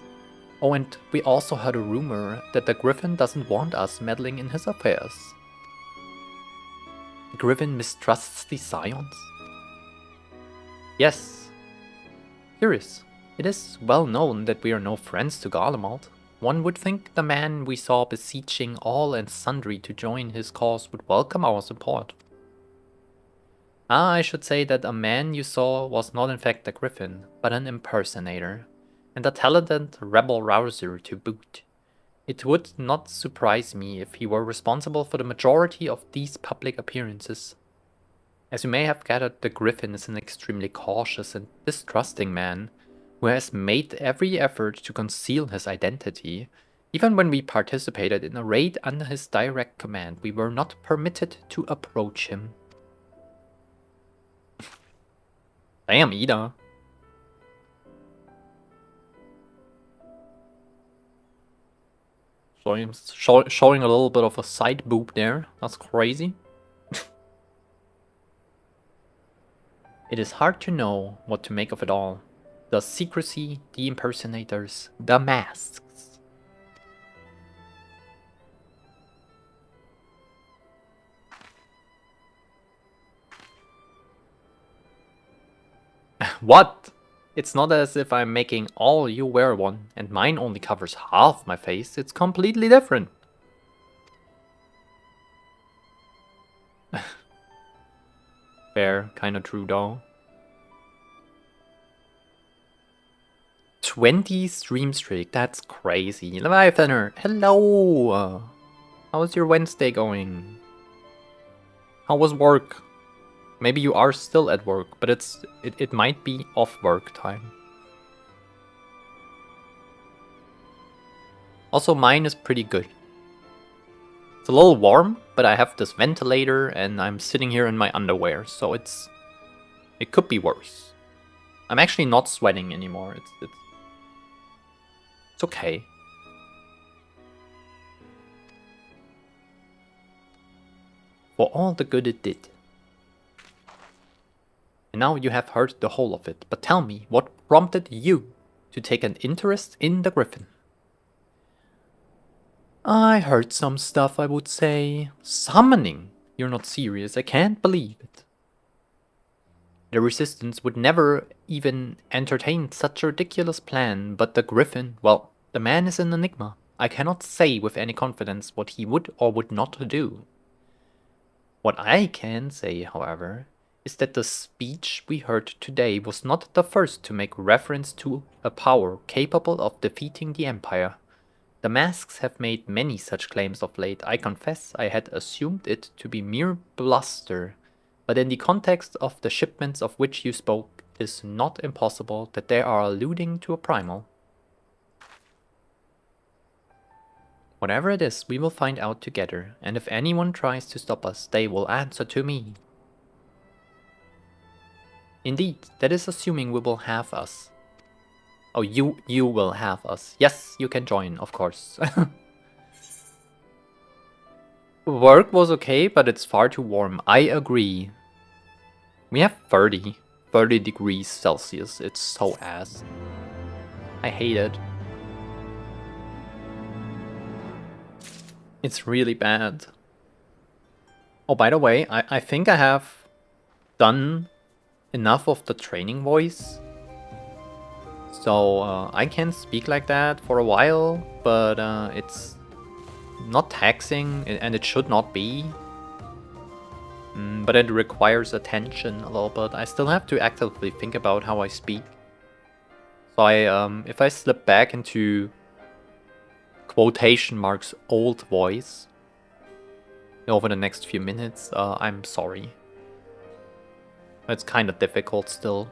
Oh, and we also heard a rumor that the Griffin doesn't want us meddling in his affairs. The Griffin mistrusts the Scions? Yes. Curious. It is well known that we are no friends to Garlemald. One would think the man we saw beseeching all and sundry to join his cause would welcome our support. I should say that a man you saw was not in fact a Griffin, but an impersonator, and a talented rebel rouser to boot. It would not surprise me if he were responsible for the majority of these public appearances. As you may have gathered, the Griffin is an extremely cautious and distrusting man who has made every effort to conceal his identity. Even when we participated in a raid under his direct command, we were not permitted to approach him. Damn, Ida. Showing a little bit of a side boob there. That's crazy. It is hard to know what to make of it all. The secrecy, the impersonators, the masks. What? It's not as if I'm making all you wear one, and mine only covers half my face. It's completely different. Fair, kinda true though. 20 stream streak, that's crazy. Leviathaner, hello! How was your Wednesday going? How was work? Maybe you are still at work, but it might be off work time. Also, mine is pretty good. It's a little warm, but I have this ventilator and I'm sitting here in my underwear, so it could be worse. I'm actually not sweating anymore. It's okay. For all the good it did. And now you have heard the whole of it, but tell me, what prompted you to take an interest in the Griffin? I heard some stuff, I would say. Summoning? You're not serious, I can't believe it. The Resistance would never even entertain such a ridiculous plan, but the Griffin, well, the man is an enigma. I cannot say with any confidence what he would or would not do. What I can say, however, is that the speech we heard today was not the first to make reference to a power capable of defeating the Empire. The masks have made many such claims of late. I confess I had assumed it to be mere bluster, but in the context of the shipments of which you spoke, it is not impossible that they are alluding to a primal. Whatever it is, we will find out together, and if anyone tries to stop us, they will answer to me. Indeed, that is assuming we will have us. Oh, you will have us. Yes, you can join, of course. Work was okay, but it's far too warm. I agree. We have 30 degrees Celsius. It's so ass. I hate it. It's really bad. Oh, by the way, I think I have done enough of the training voice. So I can speak like that for a while, but it's not taxing and it should not be. But it requires attention a little bit. I still have to actively think about how I speak. So if I slip back into quotation marks old voice over the next few minutes, I'm sorry. It's kind of difficult still.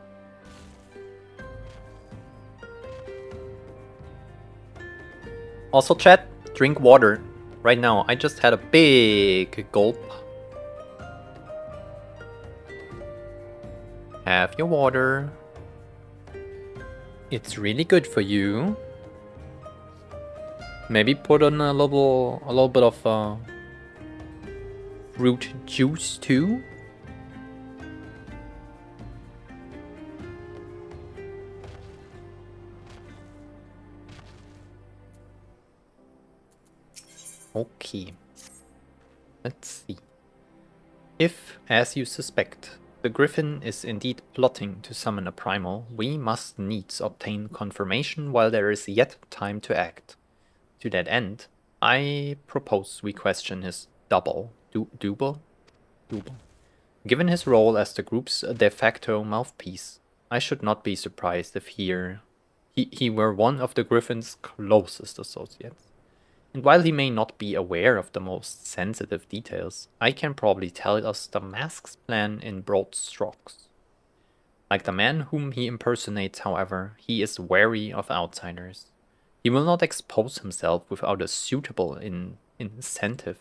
Also, chat, drink water. Right now, I just had a big gulp. Have your water. It's really good for you. Maybe put on a little bit of fruit juice too. Okay, let's see. If, as you suspect, the Griffin is indeed plotting to summon a primal, we must needs obtain confirmation while there is yet time to act. To that end, I propose we question his double. Given his role as the group's de facto mouthpiece, I should not be surprised if he were one of the Griffin's closest associates. And while he may not be aware of the most sensitive details, I can probably tell us the mask's plan in broad strokes. Like the man whom he impersonates, however, he is wary of outsiders. He will not expose himself without a suitable incentive.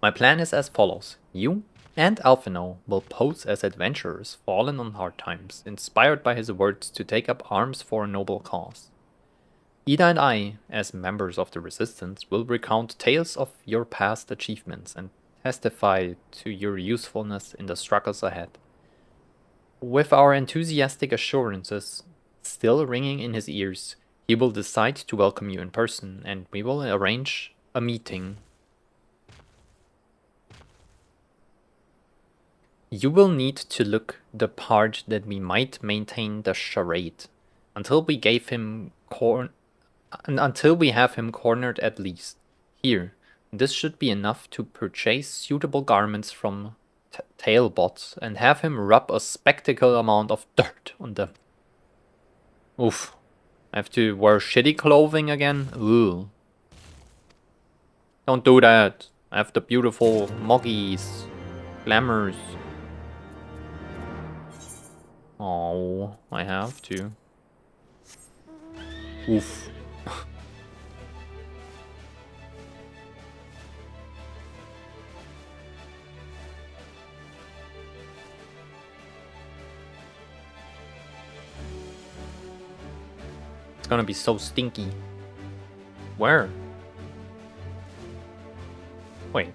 My plan is as follows. You and Alphino will pose as adventurers fallen on hard times, inspired by his words to take up arms for a noble cause. Ida and I, as members of the Resistance, will recount tales of your past achievements and testify to your usefulness in the struggles ahead. With our enthusiastic assurances still ringing in his ears, he will decide to welcome you in person, and we will arrange a meeting. You will need to look the part that we might maintain the charade until we have him cornered at least. Here, this should be enough to purchase suitable garments from Tailbots and have him rub a spectacle amount of dirt on them. Oof. I have to wear shitty clothing again? Ooh. Don't do that. I have the beautiful moggies. Glamours. Oh, I have to. Oof. It's gonna be so stinky. Where? Wait.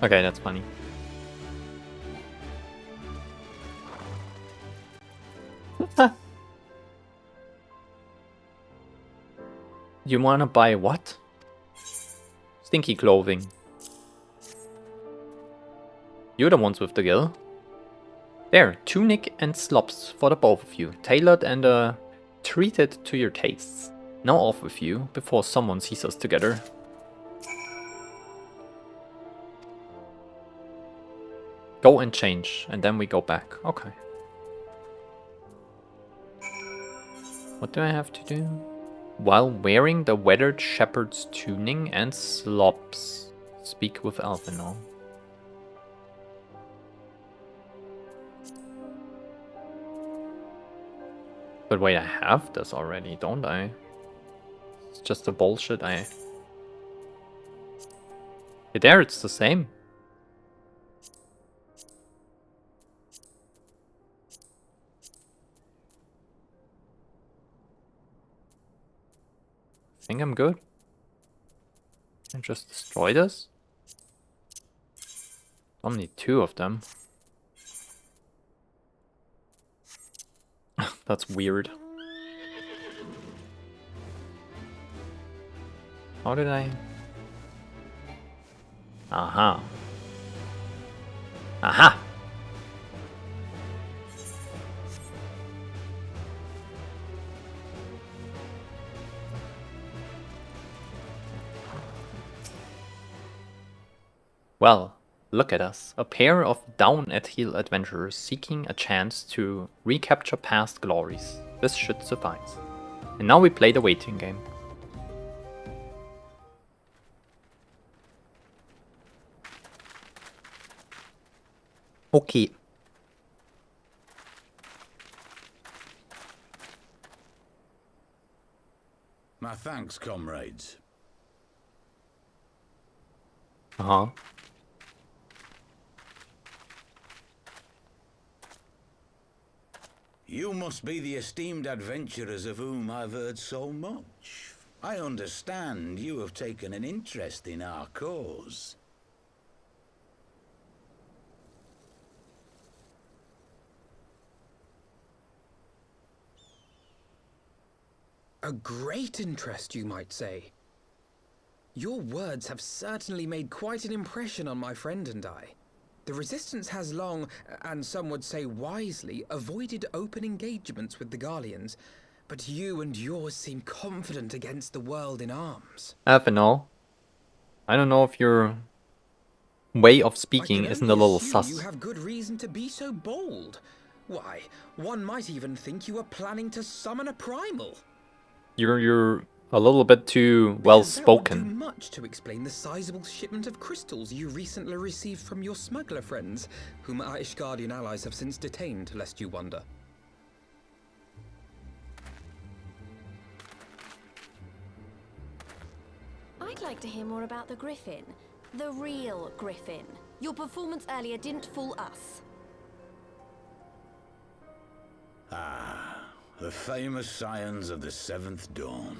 Okay, that's funny. You wanna buy what? Stinky clothing. You're the ones with the gill. There, tunic and slops for the both of you, tailored and treated to your tastes. Now off with you, before someone sees us together. Go and change, and then we go back. Okay. What do I have to do? While wearing the weathered shepherd's tunic and slops, speak with Alphino. But wait, I have this already, don't I? It's just the bullshit I... Yeah, there, it's the same. I think I'm good. And just destroy this? I'll need 2 of them. That's weird. How did I... Aha. Aha! Well, look at us, a pair of down-at-heel adventurers seeking a chance to recapture past glories. This should suffice. And now we play the waiting game. Okay. My thanks, comrades. Uh-huh. You must be the esteemed adventurers of whom I've heard so much. I understand you have taken an interest in our cause. A great interest, you might say. Your words have certainly made quite an impression on my friend and I. The Resistance has long, and some would say wisely, avoided open engagements with the Garleans, but you and yours seem confident against the world in arms. Alphino, I don't know if your way of speaking isn't a little sus. You have good reason to be so bold. Why, one might even think you were planning to summon a primal. You're a little bit too well That would do spoken. much to explain the sizable shipment of crystals you recently received from your smuggler friends, whom our Ishgardian allies have since detained, lest you wonder. I'd like to hear more about the Griffin. The real Griffin. Your performance earlier didn't fool us. Ah, the famous scions of the Seventh Dawn.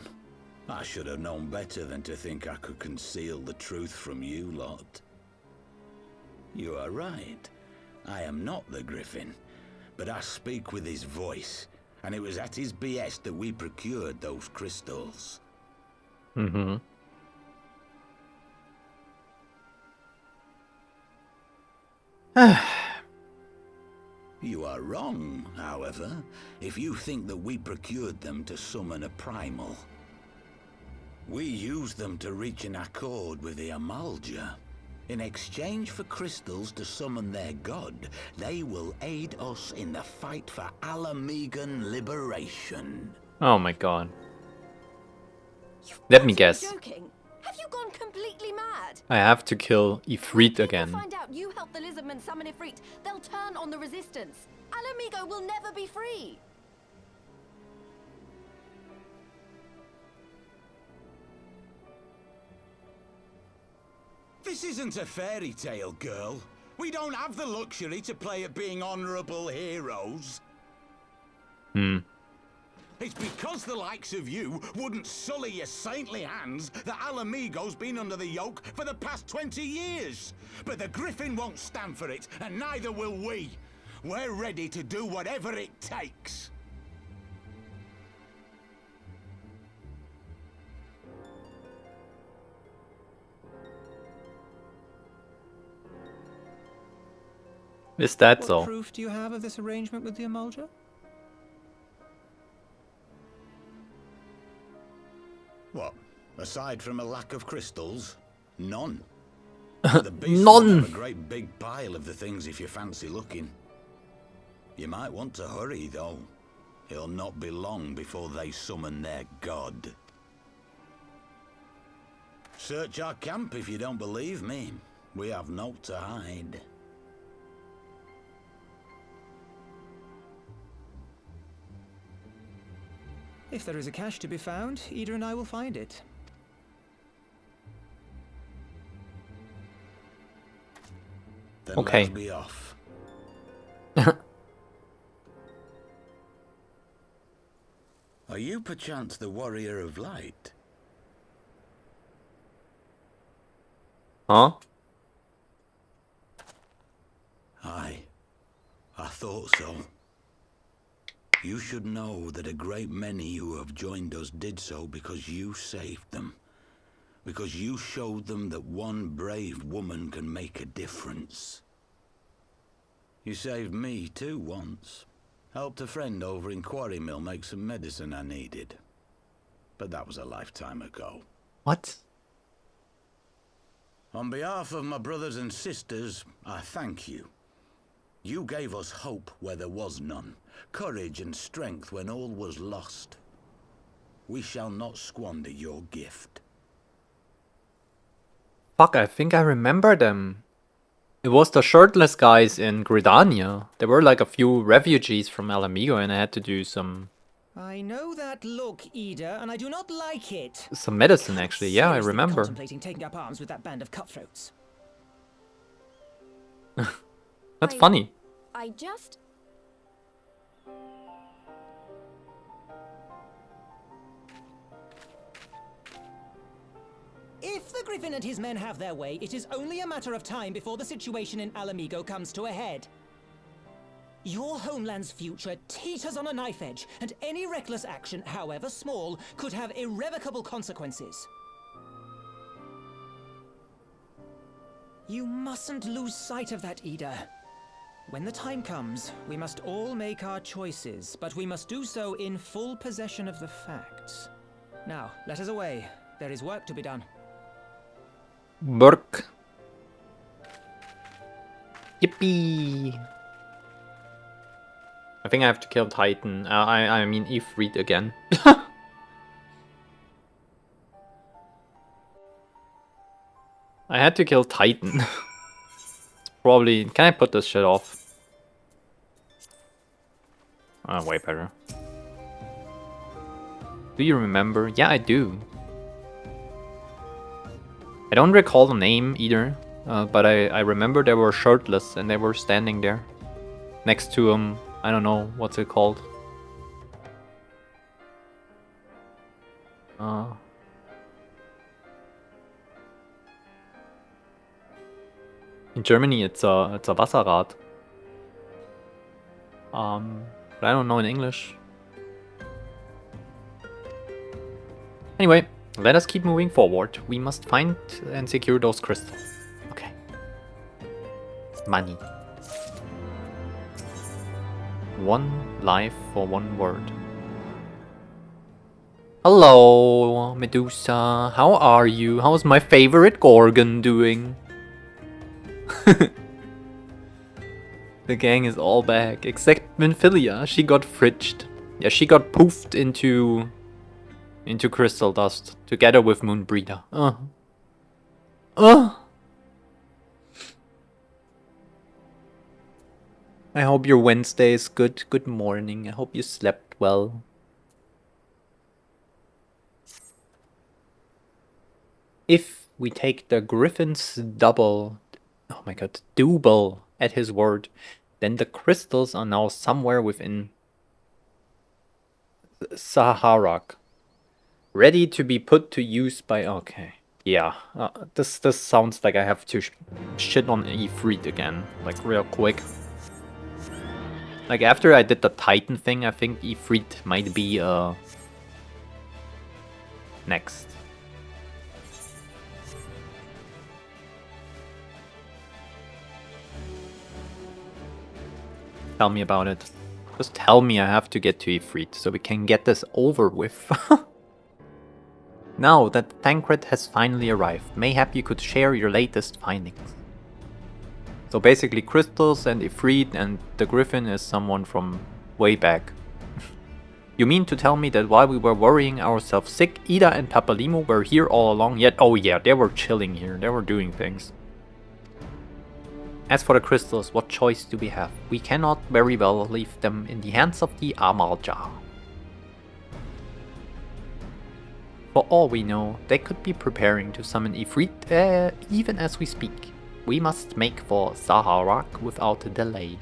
I should have known better than to think I could conceal the truth from you lot. You are right. I am not the Griffin, but I speak with his voice, and it was at his behest that we procured those crystals. Mm-hmm. You are wrong, however, if you think that we procured them to summon a primal. We used them to reach an accord with the Amalja. In exchange for crystals to summon their god, they will aid us in the fight for Alamegan liberation. Oh my god. Let me guess. Joking? Have you gone completely mad? I have to kill Ifrit again. Find out you helped the lizardmen summon Ifrit. They'll turn on the resistance. Alamigo will never be free. This isn't a fairy tale, girl. We don't have the luxury to play at being honorable heroes. It's because the likes of you wouldn't sully your saintly hands that Alamigo's been under the yoke for the past 20 years. But the Griffin won't stand for it, and neither will we. We're ready to do whatever it takes. Is that What so? proof do you have of this arrangement with the Amalja? What? Aside from a lack of crystals? None. The beast None. will have a great big pile of the things if you fancy looking. You might want to hurry, though. It'll not be long before they summon their god. Search our camp if you don't believe me. We have naught to hide. If there is a cache to be found, Ida and I will find it. Then Okay. let's be off. Are you perchance the warrior of light? Huh? Aye, I thought so. You should know that a great many who have joined us did so because you saved them. Because you showed them that one brave woman can make a difference. You saved me too once. Helped a friend over in Quarry Mill make some medicine I needed. But that was a lifetime ago. What? On behalf of my brothers and sisters, I thank you. You gave us hope where there was none, courage and strength when all was lost. We shall not squander your gift. Fuck, I think I remember them. It was the shirtless guys in Gridania. There were like a few refugees from Alamigo and I had to do some I know that look, Ida, and I do not like it. medicine actually. Yeah, I Seriously remember. contemplating taking up arms with that band of cutthroats. That's funny. I just... If the Griffin and his men have their way, it is only a matter of time before the situation in Alamigo comes to a head. Your homeland's future teeters on a knife edge, and any reckless action, however small, could have irrevocable consequences. You mustn't lose sight of that, Ida. When the time comes, we must all make our choices, but we must do so in full possession of the facts. Now, let us away. There is work to be done. Burk. Yippee. I think I have to kill Titan. I mean Ifrit again. I had to kill Titan. It's probably... Can I put this shit off? Way better. Do you remember? Yeah, I do. I don't recall the name either, but I remember they were shirtless and they were standing there. Next to I don't know, what's it called? In Germany it's a Wasserrad. But I don't know in English. Anyway, let us keep moving forward. We must find and secure those crystals. Okay. Money. 1 life for 1 word. Hello, Medusa. How are you? How's my favorite Gorgon doing? The gang is all back, except Minfilia. She got fridged. Yeah, she got poofed into crystal dust together with Moonbreeder. I hope your Wednesday is good. Good morning. I hope you slept well. If we take the Griffin's double at his word, then the crystals are now somewhere within Saharak, ready to be put to use by... Okay, yeah, this sounds like I have to shit on Ifrit again, like real quick. Like after I did the Titan thing, I think Ifrit might be next. Tell me about it. Just tell me I have to get to Ifrit so we can get this over with. Now that Thancred has finally arrived, mayhap you could share your latest findings. So basically crystals and Ifrit, and the Griffin is someone from way back. You mean to tell me that while we were worrying ourselves sick, Ida and Papalimo were here all along? Yet, oh yeah, they were chilling here, they were doing things. As for the crystals, what choice do we have? We cannot very well leave them in the hands of the Amalja. For all we know, they could be preparing to summon Ifrit even as we speak. We must make for Saharak without delay.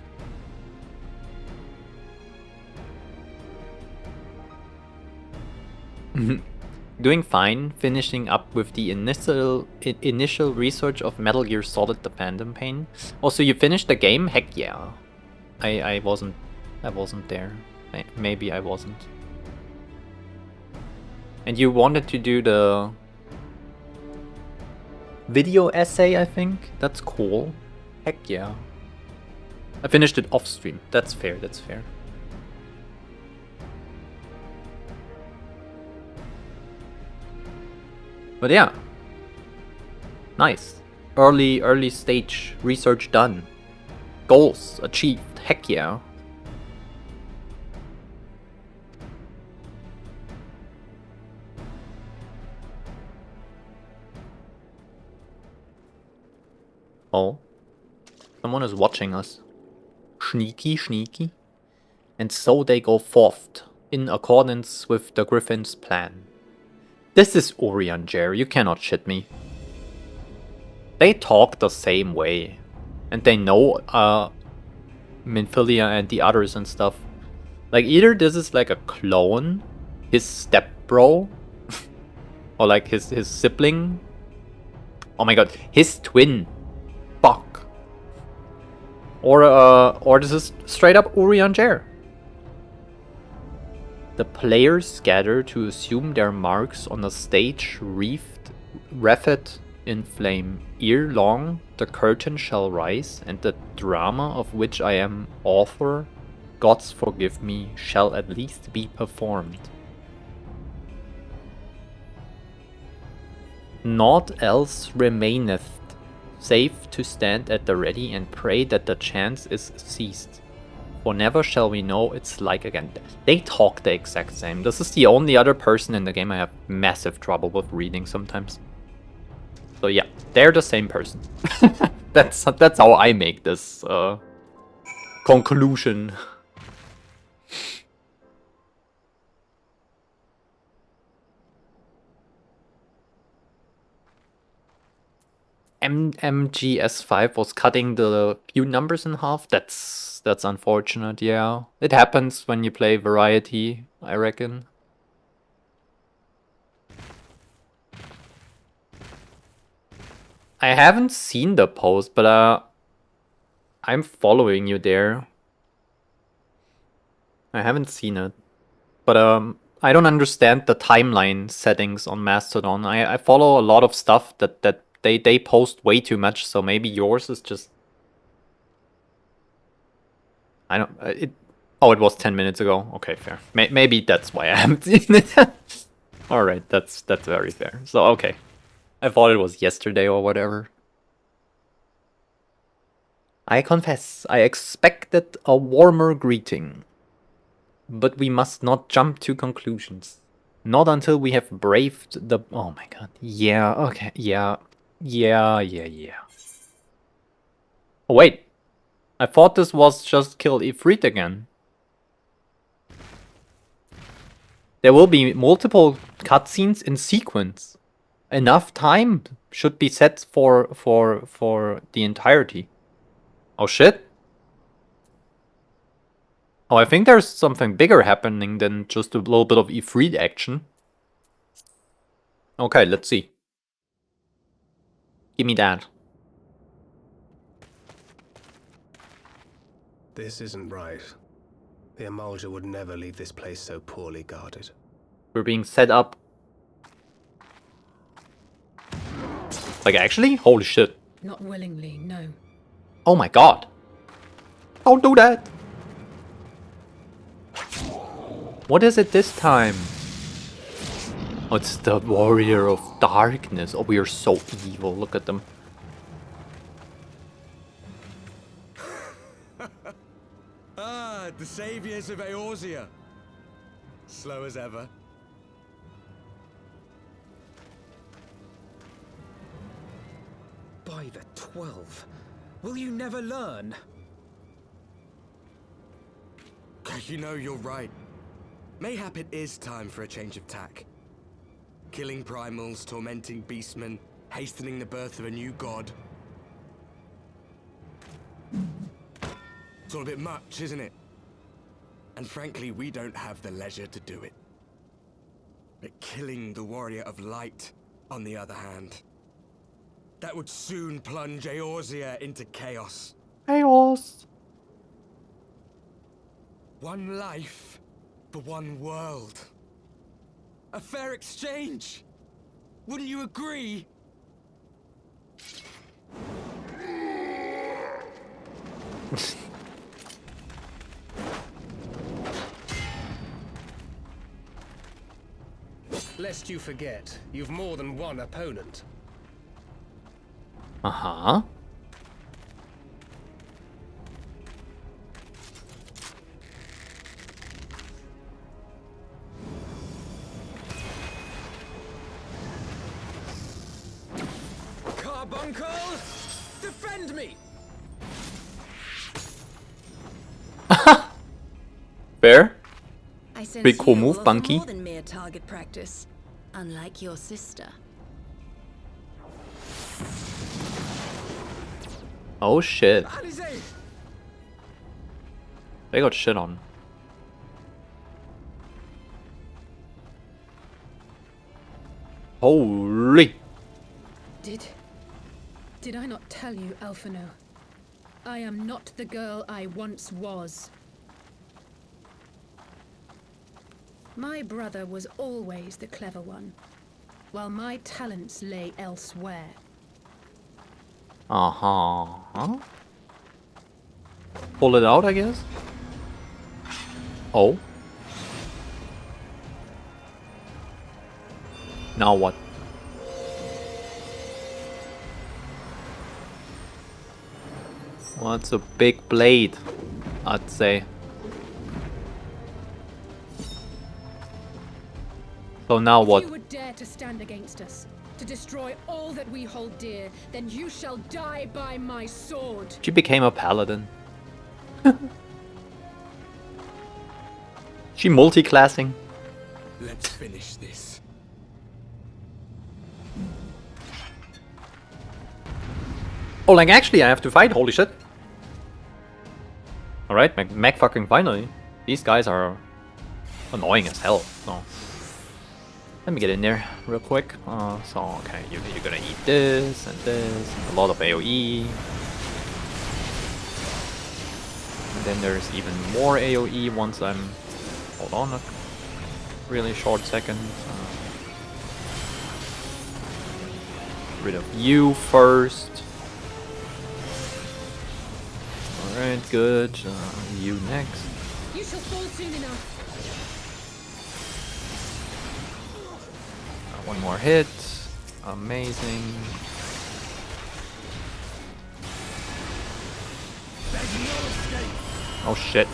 Doing fine, finishing up with the initial research of Metal Gear Solid: The Phantom Pain. Also, you finished the game? Heck yeah. I wasn't there. Maybe I wasn't. And you wanted to do the video essay, I think? That's cool. Heck yeah. I finished it off stream. That's fair, that's fair. But yeah, nice. Early stage research done. Goals achieved. Heck yeah. Oh, someone is watching us. Sneaky. And so they go forth, in accordance with the Griffin's plan. This is Urianger, you cannot shit me. They talk the same way. And they know Minfilia and the others and stuff. Like either this is like a clone, his stepbro, or like his sibling. Oh my god, his twin. Fuck. Or this is straight up Urianger. The players gather to assume their marks on a stage wreathed in flame. Ere long, the curtain shall rise, and the drama of which I am author, gods forgive me, shall at least be performed. Naught else remaineth, save to stand at the ready and pray that the chance is seized. For never shall we know it's like again. They talk the exact same. This is the only other person in the game I have massive trouble with reading sometimes. So yeah, they're the same person. That's how I make this conclusion. MGS5 was cutting the few numbers in half. That's unfortunate, yeah. It happens when you play variety, I reckon. I haven't seen the post, but I'm following you there. I haven't seen it. But I don't understand the timeline settings on Mastodon. I follow a lot of stuff that they post way too much, so maybe yours is just... I don't... Oh, it was 10 minutes ago. Okay, fair. Maybe that's why I haven't seen it. Alright, that's very fair. So, okay. I thought it was yesterday or whatever. I confess, I expected a warmer greeting. But we must not jump to conclusions. Not until we have braved the... Oh my god. Yeah, okay, yeah. Yeah. Oh, wait. I thought this was just kill Ifrit again. There will be multiple cutscenes in sequence. Enough time should be set for the entirety. Oh shit. Oh, I think there's something bigger happening than just a little bit of Ifrit action. Okay, let's see. Give me that. This isn't right. The Emulger would never leave this place so poorly guarded. We're being set up. Like, actually? Holy shit. Not willingly, no. Oh my god. Don't do that. What is it this time? Oh, it's the Warrior of Darkness. Oh, we are so evil. Look at them. Ah, the saviors of Eorzea. Slow as ever. By the 12. Will you never learn? You know, you're right. Mayhap it is time for a change of tack. Killing primals, tormenting beastmen, hastening the birth of a new god. It's all a bit much, isn't it? And frankly, we don't have the leisure to do it. But killing the Warrior of Light, on the other hand, that would soon plunge Eorzea into chaos. Chaos. One life for one world. A fair exchange. Wouldn't you agree? Lest you forget, you've more than one opponent. Uh-huh. Carbuncle! Defend me! Fair. I sense Big cool you move, offer Bunky. more than mere target practice, unlike your sister. Oh shit. Alizé! They got shit on. Holy. Did I not tell you, Alphino? I am not the girl I once was. My brother was always the clever one, while my talents lay elsewhere. Uh-huh. Pull it out, I guess? Oh. Now what? Well, it's a big blade, I'd say. So now what? If you would dare to stand against us, to destroy all that we hold dear, then you shall die by my sword. She became a paladin. She multi-classing. Let's finish this. Oh, like actually I have to fight, holy shit. Alright, Mac fucking finally. These guys are annoying as hell. So let me get in there real quick. So okay, you're gonna eat this and this, and a lot of AoE. And then there's even more AoE once I'm... Hold on a really short second. Get rid of you first. Alright, good. You next. You shall fall soon enough. One more hit. Amazing. Oh shit.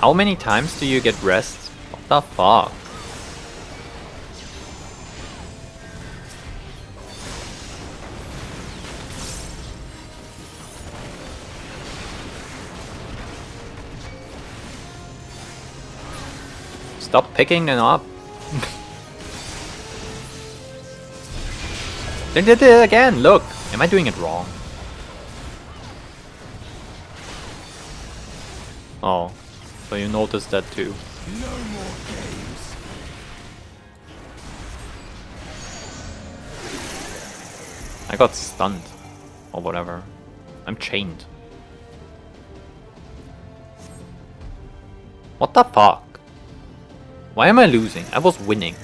How many times do you get rest? What the fuck? Stop picking them up. They did it again, look! Am I doing it wrong? Oh. So you noticed that too. No more games. I got stunned. Or whatever. I'm chained. What the fuck? Why am I losing? I was winning.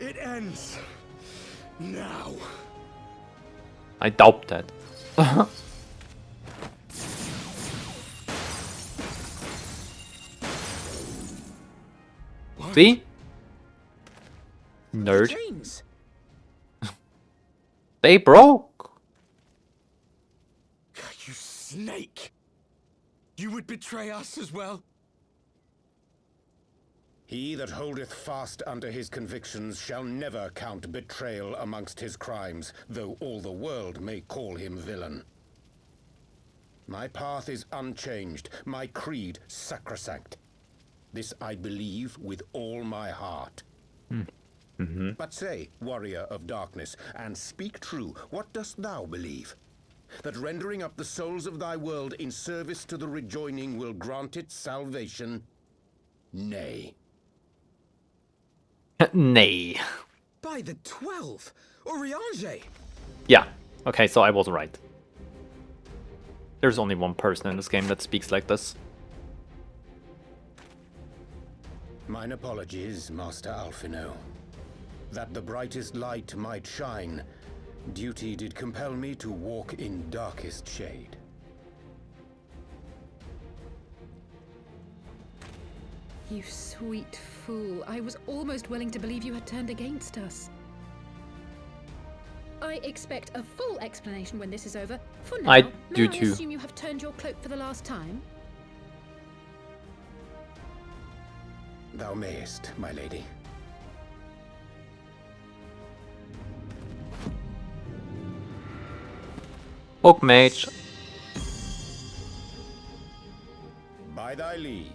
It ends now. I doubt that. See? Nerd. They broke. You snake. You would betray us as well? He that holdeth fast unto his convictions shall never count betrayal amongst his crimes, though all the world may call him villain. My path is unchanged, my creed sacrosanct. This I believe with all my heart. But say, warrior of darkness, and speak true, what dost thou believe? That rendering up the souls of thy world in service to the rejoining will grant it salvation? Nay. Nay. By the 12! Oriange! Yeah. Okay, so I was right. There's only one person in this game that speaks like this. Mine apologies, Master Alphino. That the brightest light might shine, duty did compel me to walk in darkest shade. You sweet fool. I was almost willing to believe you had turned against us. I expect a full explanation when this is over. For now, I may do I too. assume you have turned your cloak for the last time? Thou mayest, my lady. Book mage. By thy leave.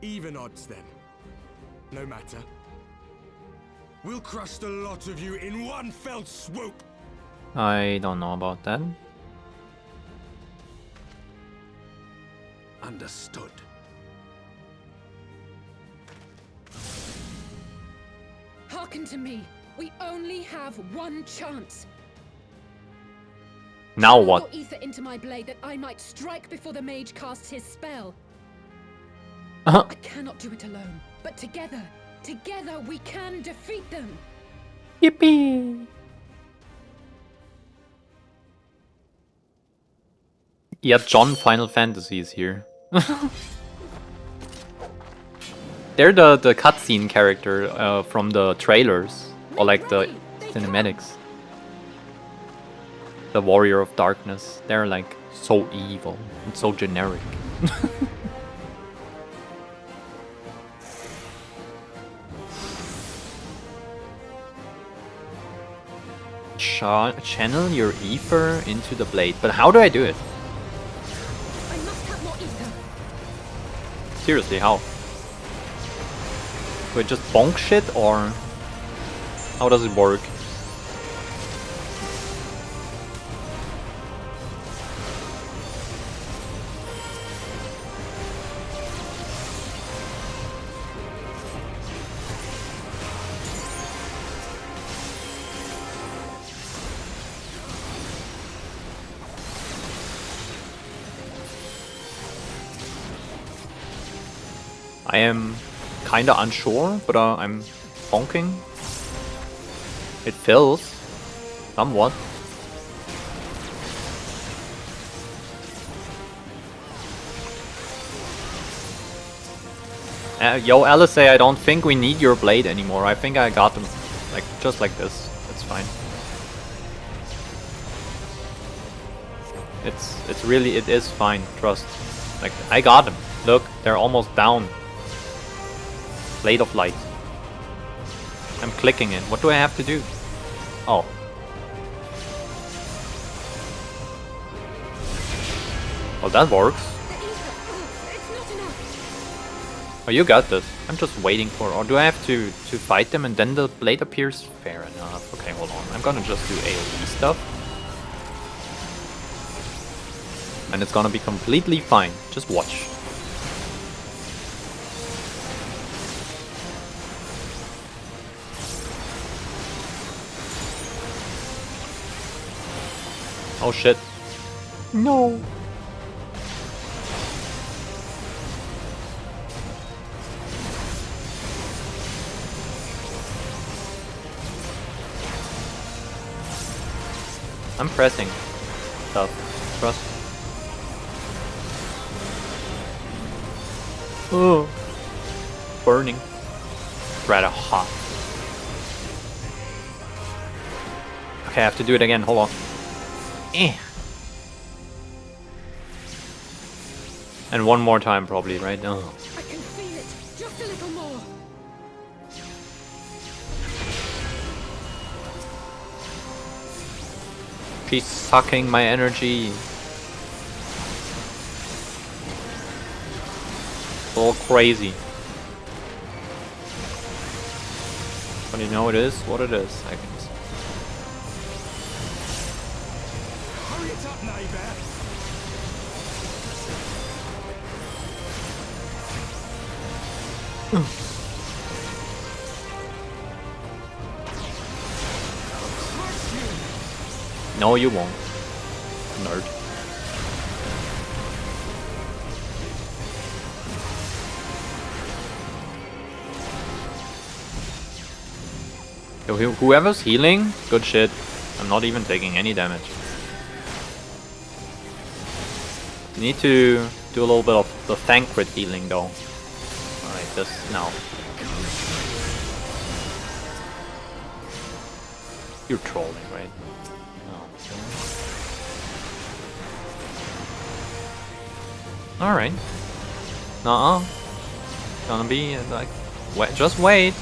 Even odds then. No matter. We'll crush the lot of you in one fell swoop. I don't know about that. Understood. Hearken to me. We only have one chance. Now Channel what? your ether into my blade that I might strike before the mage casts his spell. Uh-huh. I cannot do it alone, but together we can defeat them. Yippee! Yeah, John Final Fantasy is here. They're the cutscene character from the trailers, or like the cinematics. The Warrior of Darkness. They're like so evil and so generic. Channel your ether into the blade. But how do I do it? I must have more ether. Seriously, how? Do I just bonk shit, or how does it work? I am kinda unsure, but I'm bonking. It fills somewhat. Yo, Alice, I don't think we need your blade anymore. I think I got them, like just like this. It's fine. It's really, it is fine. Trust. Like I got them. Look, they're almost down. Blade of Light. I'm clicking it. What do I have to do? Oh. Well, that works. Oh, you got this. I'm just waiting for... Or do I have to fight them and then the blade appears? Fair enough. Okay, hold on. I'm gonna just do AoE stuff. And it's gonna be completely fine. Just watch. Oh shit. No. I'm pressing stuff. Trust. Oh. Burning. Rather hot. Okay, I have to do it again. Hold on. And one more time probably, right? Oh. I can feel it. Just a little more. She's sucking my energy. It's all crazy. But you know it is what it is, I guess. Hurry it up, neighbor. No, you won't. Nerd. Yo, whoever's healing, good shit. I'm not even taking any damage. You need to do a little bit of the Thancred healing though. Alright, this now. You're trolling, right? Alright. Nuh-uh. Gonna be like... just wait.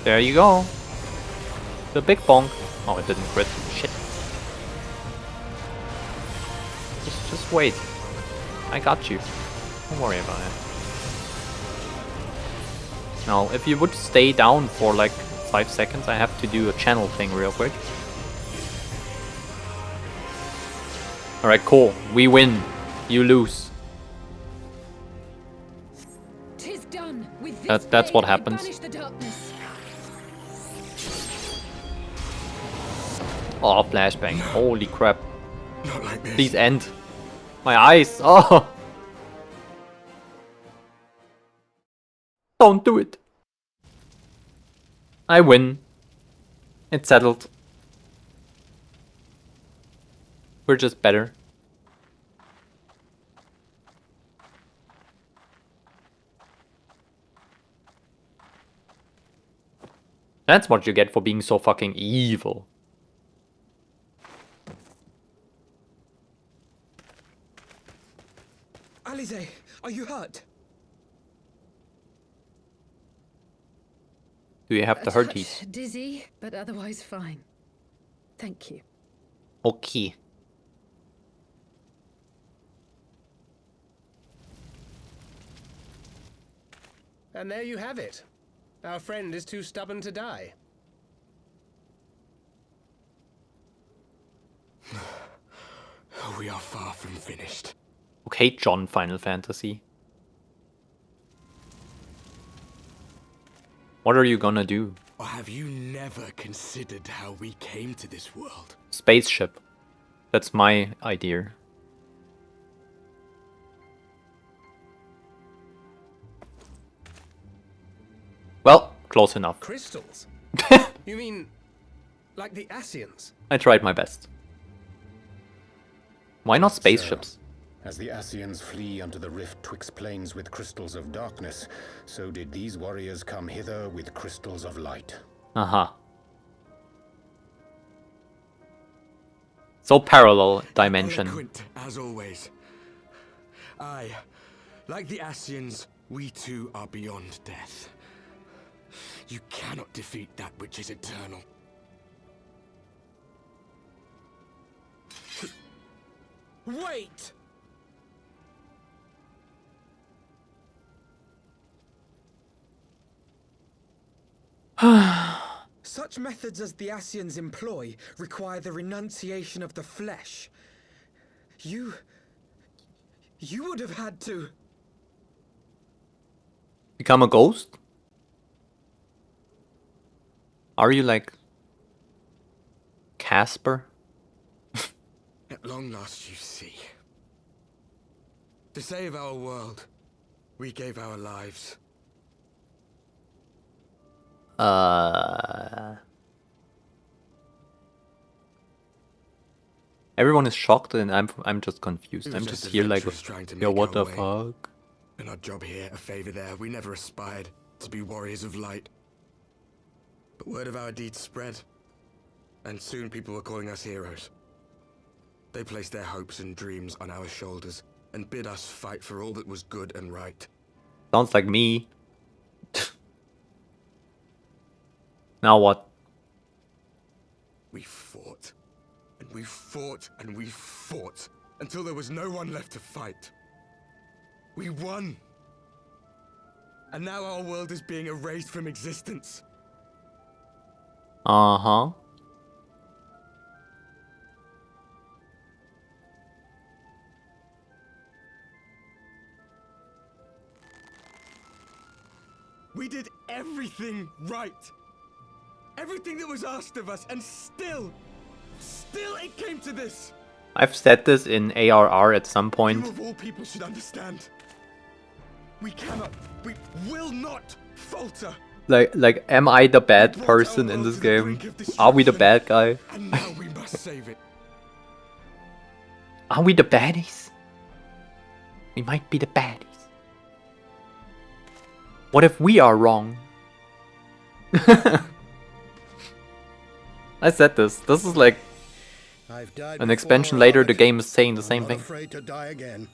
There you go. The big bonk. Oh, it didn't crit. Shit. Just wait. I got you. Don't worry about it. Now, if you would stay down for like 5 seconds, I have to do a channel thing real quick. Alright, cool. We win. You lose. Tis done. With this That's what blade, I happens. banish the darkness. Oh, flashbang. Holy crap. Not like this. Please end. My eyes. Oh. Don't do it. I win. It's settled. We're just better. That's what you get for being so fucking evil. Alize, are you hurt? Do you have the Touch hurties? dizzy, but otherwise fine. Thank you. Okay. And there you have it. Our friend is too stubborn to die. We are far from finished. Okay, John, Final Fantasy. What are you gonna do? Or have you never considered how we came to this world? Spaceship. That's my idea. Well, close enough. Crystals? You mean, like the Ascians? I tried my best. Why not spaceships? As the Ascians flee unto the rift twixt planes with crystals of darkness, so did these warriors come hither with crystals of light. Uh-huh. So parallel dimension. Eloquent, as always. Aye, like the Ascians, we too are beyond death. You cannot defeat that which is eternal. Wait! Such methods as the Ascians employ require the renunciation of the flesh. You would have had to... Become a ghost? Are you like Casper? At long last you see. To save our world, we gave our lives. Everyone is shocked and I'm just confused. We I'm were just just here like, adventurers trying to yo, make what the our way. fuck? An odd job here, a favor there. We never aspired to be warriors of light. But word of our deeds spread, and soon people were calling us heroes. They placed their hopes and dreams on our shoulders and bid us fight for all that was good and right. Sounds like me. Now what? We fought, and we fought, and we fought, until there was no one left to fight. We won! And now our world is being erased from existence. Uh-huh. We did everything right. Everything that was asked of us, and still it came to this. I've said this in ARR at some point. You of all people should understand. We will not falter. Like, am I the bad person in this game? Are we the bad guy? And now we must save it. Are we the baddies? We might be the baddies. What if we are wrong? I said this. This is like an expansion later. The game is saying the same thing. Afraid to die again.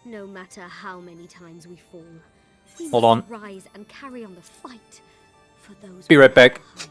No matter how many times we fall, we Hold must on. rise and carry on the fight for those. Be right back. behind.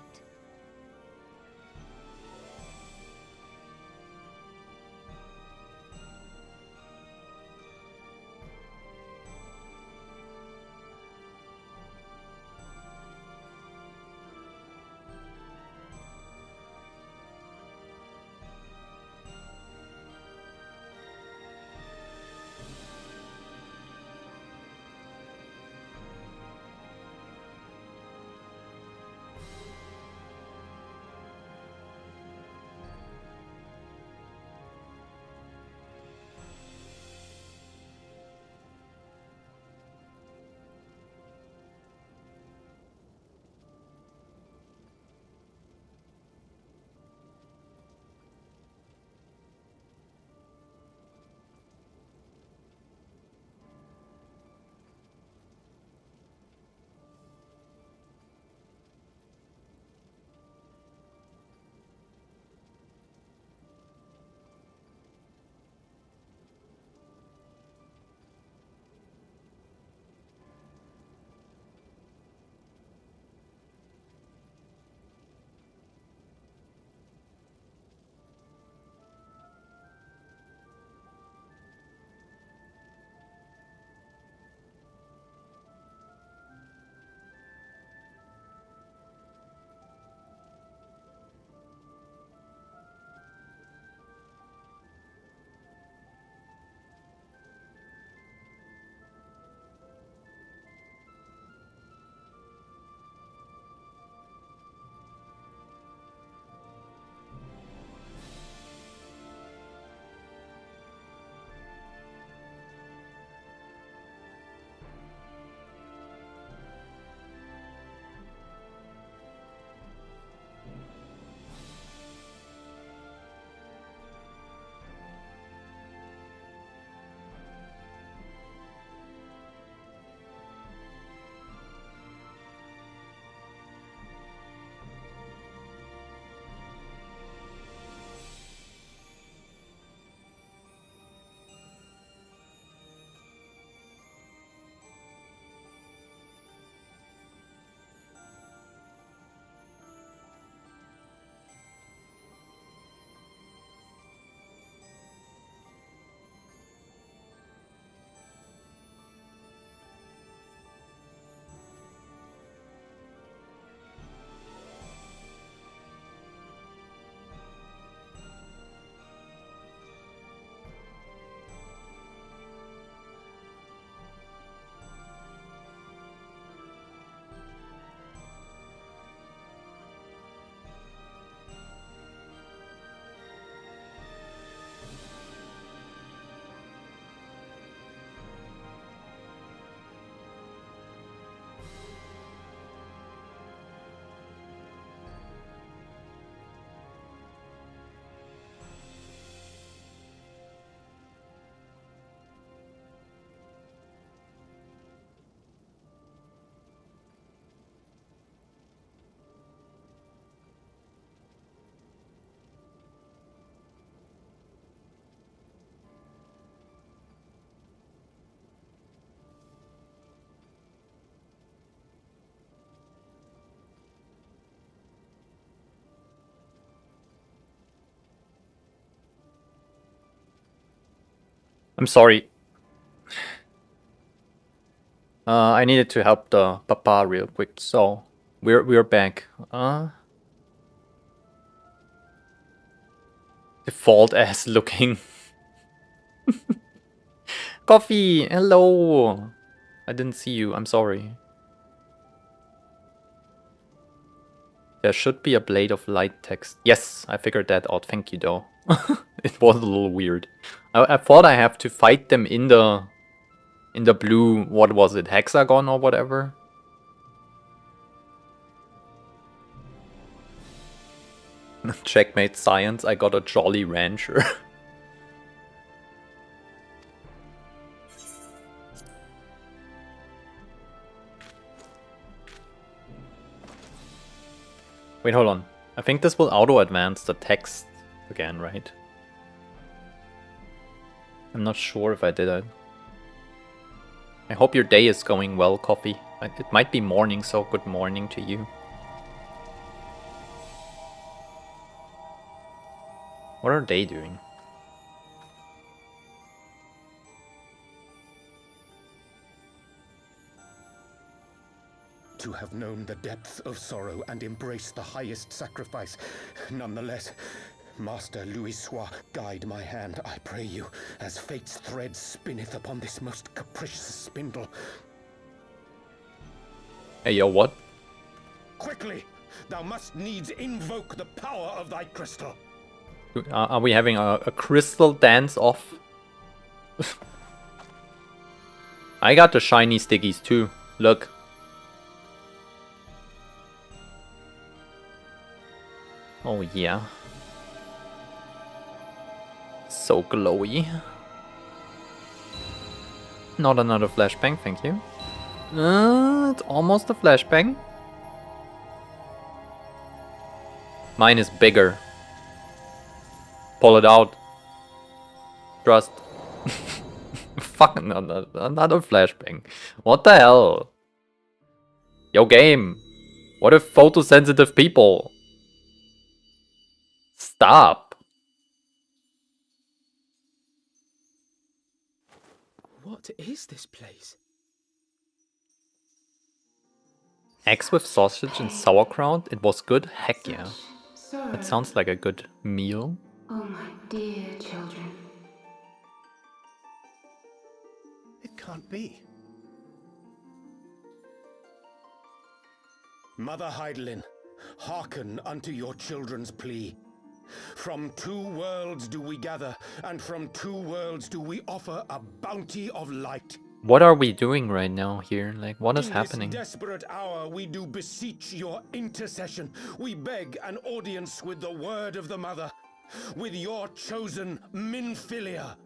I'm sorry. I needed to help the papa real quick, so we're back. Default ass looking. Coffee, hello. I didn't see you. I'm sorry. There should be a blade of light text. Yes, I figured that out. Thank you, though. It was a little weird. I thought I have to fight them in the blue. What was it? Hexagon or whatever. Checkmate science. I got a Jolly Rancher. Wait, hold on. I think this will auto-advance the text again, right? I'm not sure if I did it. I hope your day is going well, Coffee. It might be morning, so good morning to you. What are they doing? To have known the depth of sorrow and embraced the highest sacrifice. Nonetheless, Master Louis Sois, guide my hand, I pray you, as fate's thread spinneth upon this most capricious spindle. Hey, yo, what? Quickly! Thou must needs invoke the power of thy crystal. Are we having a crystal dance off? I got the shiny stickies too. Look. Oh yeah. So glowy. Not another flashbang, thank you. It's almost a flashbang. Mine is bigger. Pull it out. Trust. Fuck, another flashbang. What the hell? Yo, game. What if photosensitive people? Stop. What is this place? Eggs with sausage and sauerkraut? It was good? Heck yeah. That sounds like a good meal. Oh, my dear children. It can't be. Mother Heidelin, hearken unto your children's plea. From two worlds do we gather, and from two worlds do we offer a bounty of light. What are we doing right now here? Like, what is happening? In this desperate hour, we do beseech your intercession. We beg an audience with the word of the mother, with your chosen Minfilia.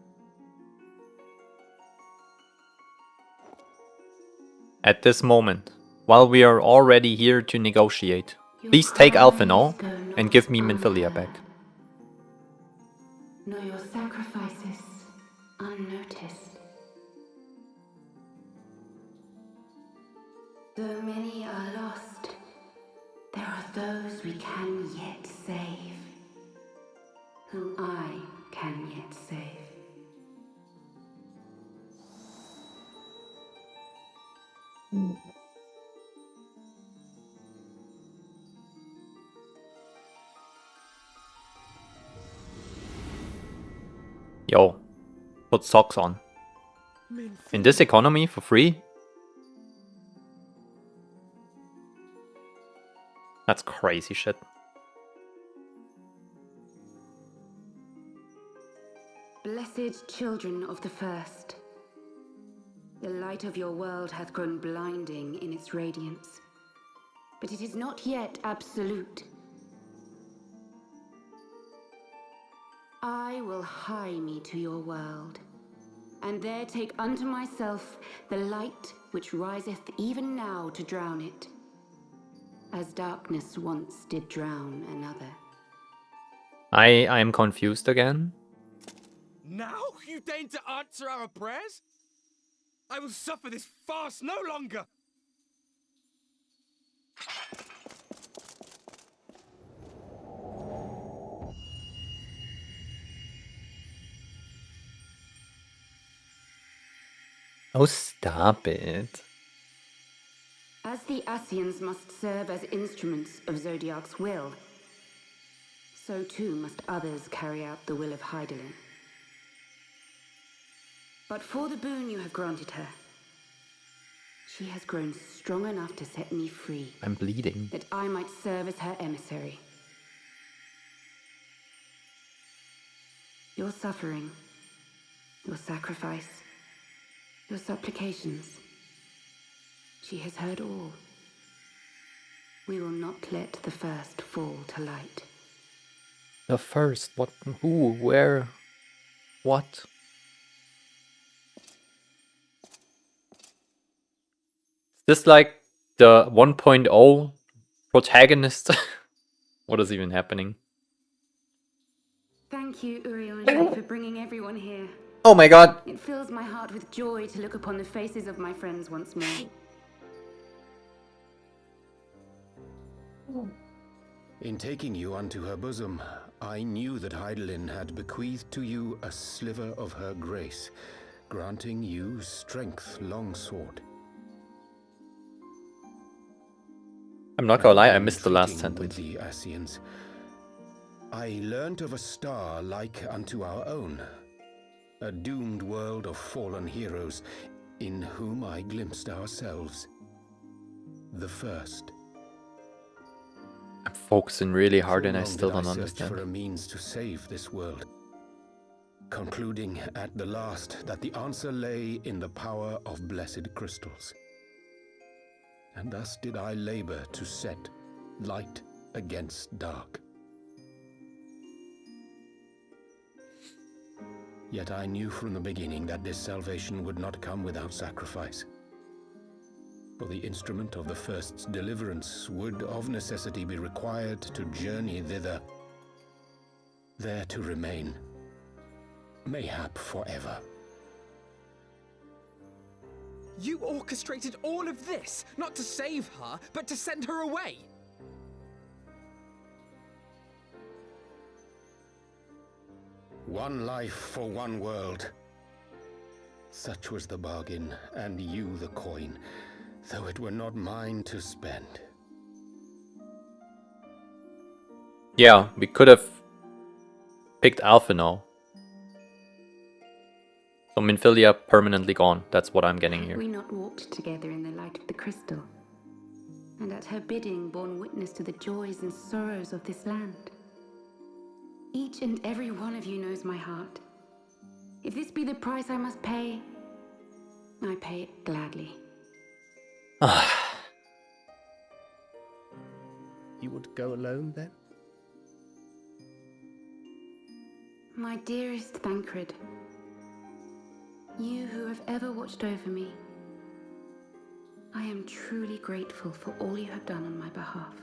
At this moment, while we are already here to negotiate, please take Alphino and give me Minfilia back. Nor your sacrifices unnoticed. Though many are lost, there are those we can yet save. Whom I can yet save. Yo, put socks on. In this economy, for free? That's crazy shit. Blessed children of the first, the light of your world hath grown blinding in its radiance, but it is not yet absolute. I will hie me to your world, and there take unto myself the light which riseth even now to drown it, as darkness once did drown another. I am confused again. Now you deign to answer our prayers? I will suffer this farce no longer! Oh, stop it. As the Ascians must serve as instruments of Zodiark's will, so too must others carry out the will of Hydaelyn. But for the boon you have granted her, she has grown strong enough to set me free. I'm bleeding. That I might serve as her emissary. Your suffering, your sacrifice, your supplications, she has heard all. We will not let the first fall to light. The first? What? Who? Where? What? Is this like the 1.0 protagonist? What is even happening? Thank you, Urianger, for bringing everyone here. Oh my god! It fills my heart with joy to look upon the faces of my friends once more. In taking you unto her bosom, I knew that Hydaelyn had bequeathed to you a sliver of her grace, granting you strength long sought. I'm not gonna lie, I missed the last Treating sentence. With the Ascians, I learnt of a star like unto our own, a doomed world of fallen heroes, in whom I glimpsed ourselves. The first. I'm focusing really hard and I So long still did don't search understand. for a means to save this world, concluding at the last that the answer lay in the power of blessed crystals. And thus did I labor to set light against dark. Yet I knew from the beginning that this salvation would not come without sacrifice. For the instrument of the first's deliverance would of necessity be required to journey thither, there to remain, mayhap forever. You orchestrated all of this, not to save her, but to send her away. One life for one world. Such was the bargain, and you the coin, though it were not mine to spend. Yeah, we could have picked Alpha now. So Minfilia permanently gone. That's what I'm getting here. We not walked together in the light of the crystal, and at her bidding borne witness to the joys and sorrows of this land. Each and every one of you knows my heart. If this be the price I must pay, I pay it gladly. You would go alone then? My dearest Thancred, you who have ever watched over me, I am truly grateful for all you have done on my behalf,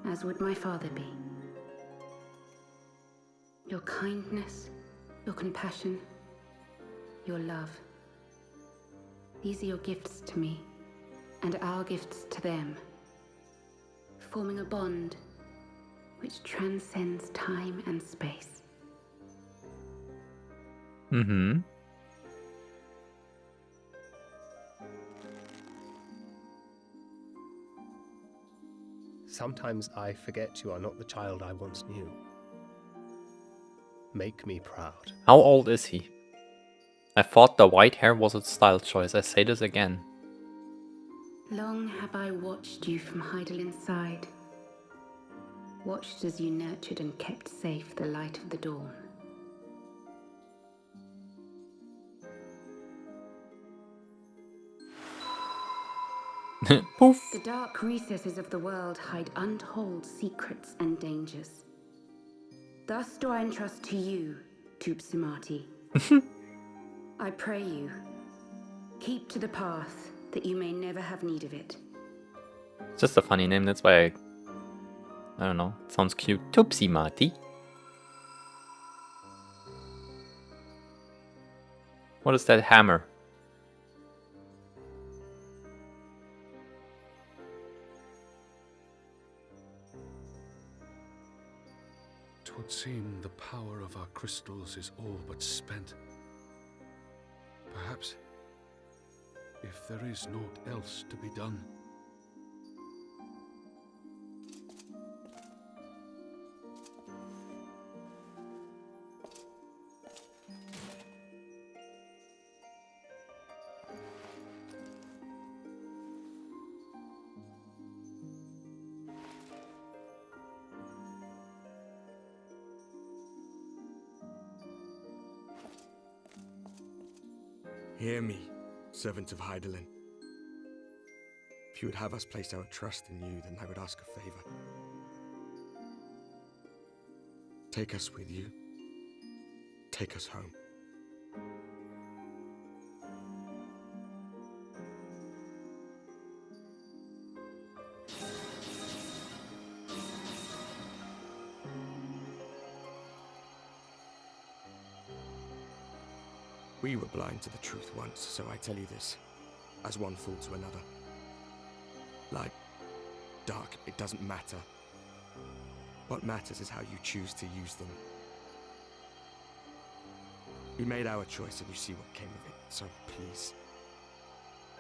as would my father be. Your kindness, your compassion, your love. These are your gifts to me, and our gifts to them, forming a bond which transcends time and space. Mm-hmm. Sometimes I forget you are not the child I once knew. Make me proud. How old is he? I thought the white hair was a style choice. I say this again. Long have I watched you from Hydaelyn's side. Watched as you nurtured and kept safe the light of the dawn. Poof. The dark recesses of the world hide untold secrets and dangers. Thus do I entrust to you, Tupsimati. I pray you, keep to the path that you may never have need of it. It's just a funny name, that's why I don't know. It sounds cute. Tupsimati. What is that hammer? Twould seem the power of our crystals is all but spent. Perhaps if there is naught else to be done. Hear me, servant of Hydaelyn. If you would have us place our trust in you, then I would ask a favor. Take us with you. Take us home. We were blind to the truth once, so I tell you this, as one fool to another. Light, dark, it doesn't matter. What matters is how you choose to use them. We made our choice and you see what came of it, so please,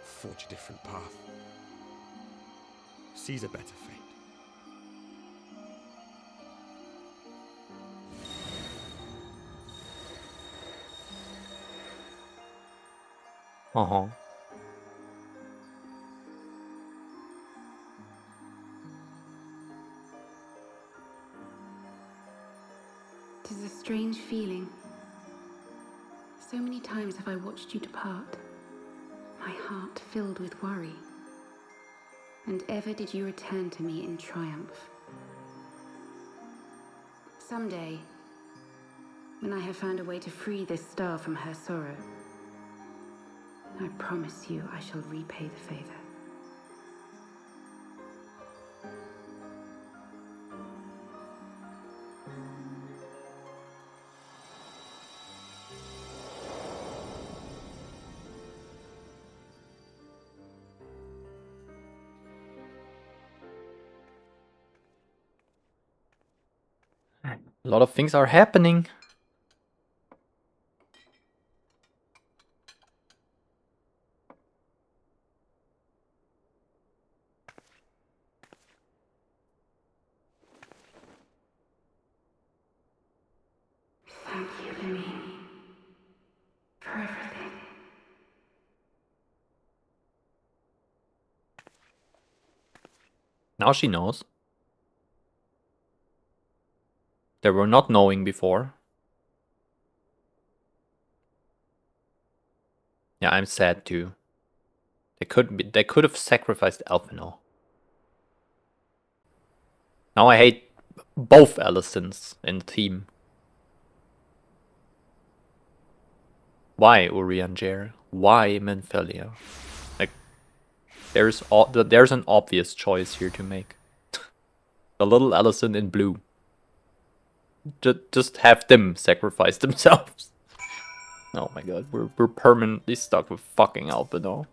forge a different path. Seize a better fate. Uh-huh. It is a strange feeling. So many times have I watched you depart, my heart filled with worry. And ever did you return to me in triumph. Someday, when I have found a way to free this star from her sorrow, I promise you I shall repay the favor. A lot of things are happening. Thank you, Lemine, for everything. Now she knows. They were not knowing before. Yeah, I'm sad too. They could have sacrificed Elfinor. Now I hate both Alicents in the team. Why Urianger? Why Minfilia? Like, there's an obvious choice here to make. The little Alicent in blue. Just have them sacrifice themselves. Oh my god, we're permanently stuck with fucking Alpino.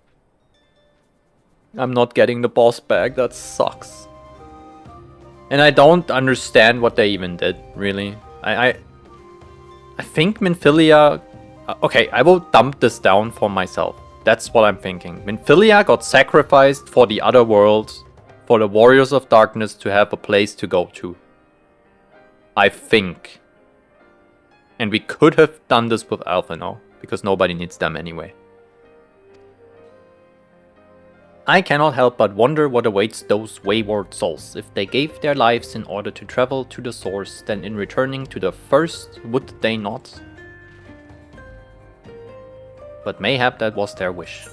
I'm not getting the boss back, that sucks. And I don't understand what they even did, really. I think Minfilia... Okay, I will dump this down for myself. That's what I'm thinking. Minfilia got sacrificed for the other world, for the Warriors of Darkness to have a place to go to. I think. And we could have done this with Alphinaud, because nobody needs them anyway. I cannot help but wonder what awaits those wayward souls. If they gave their lives in order to travel to the source, then in returning to the first, would they not? But mayhap that was their wish.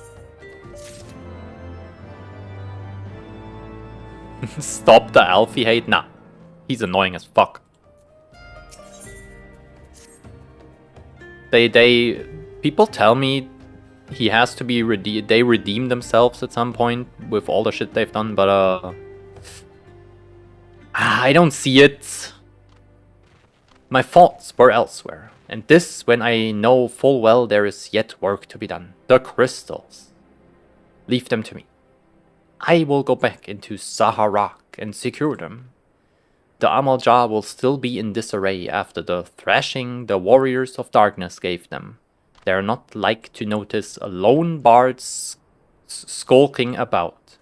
Stop the Alfie hate? Nah, he's annoying as fuck. People tell me he has to be they redeem themselves at some point with all the shit they've done, but I don't see it. My thoughts were elsewhere, and this when I know full well there is yet work to be done. The crystals. Leave them to me. I will go back into Zaharak and secure them. The Amalja will still be in disarray after the thrashing the Warriors of Darkness gave them. They are not like to notice a lone bard skulking about.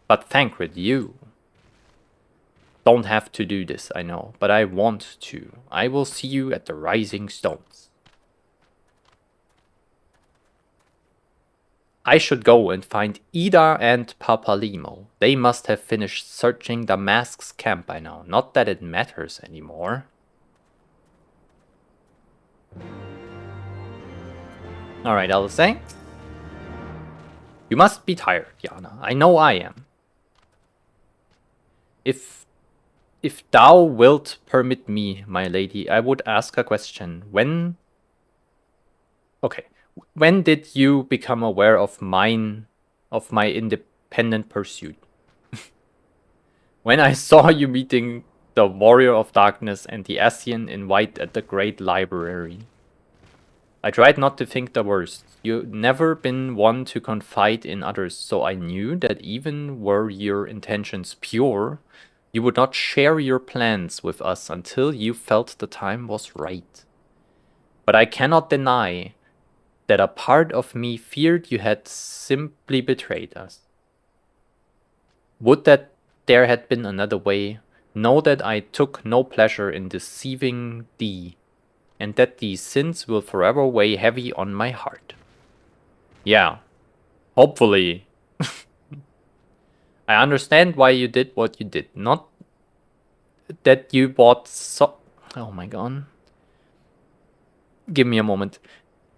But Thancred, you don't have to do this, I know, but I want to. I will see you at the Rising Stones. I should go and find Ida and Papalimo. They must have finished searching the Mask's camp by now. Not that it matters anymore. Alright, Alizé. You must be tired, Yana. I know I am. If thou wilt permit me, my lady, I would ask a question. When did you become aware of my independent pursuit? When I saw you meeting the Warrior of Darkness and the Ascian in white at the Great Library. I tried not to think the worst. You've never been one to confide in others, so I knew that even were your intentions pure, you would not share your plans with us until you felt the time was right. But I cannot deny that a part of me feared you had simply betrayed us. Would that there had been another way. Know that I took no pleasure in deceiving thee, and that these sins will forever weigh heavy on my heart. Yeah, hopefully. I understand why you did what you did. Not that you bought oh my god. Give me a moment.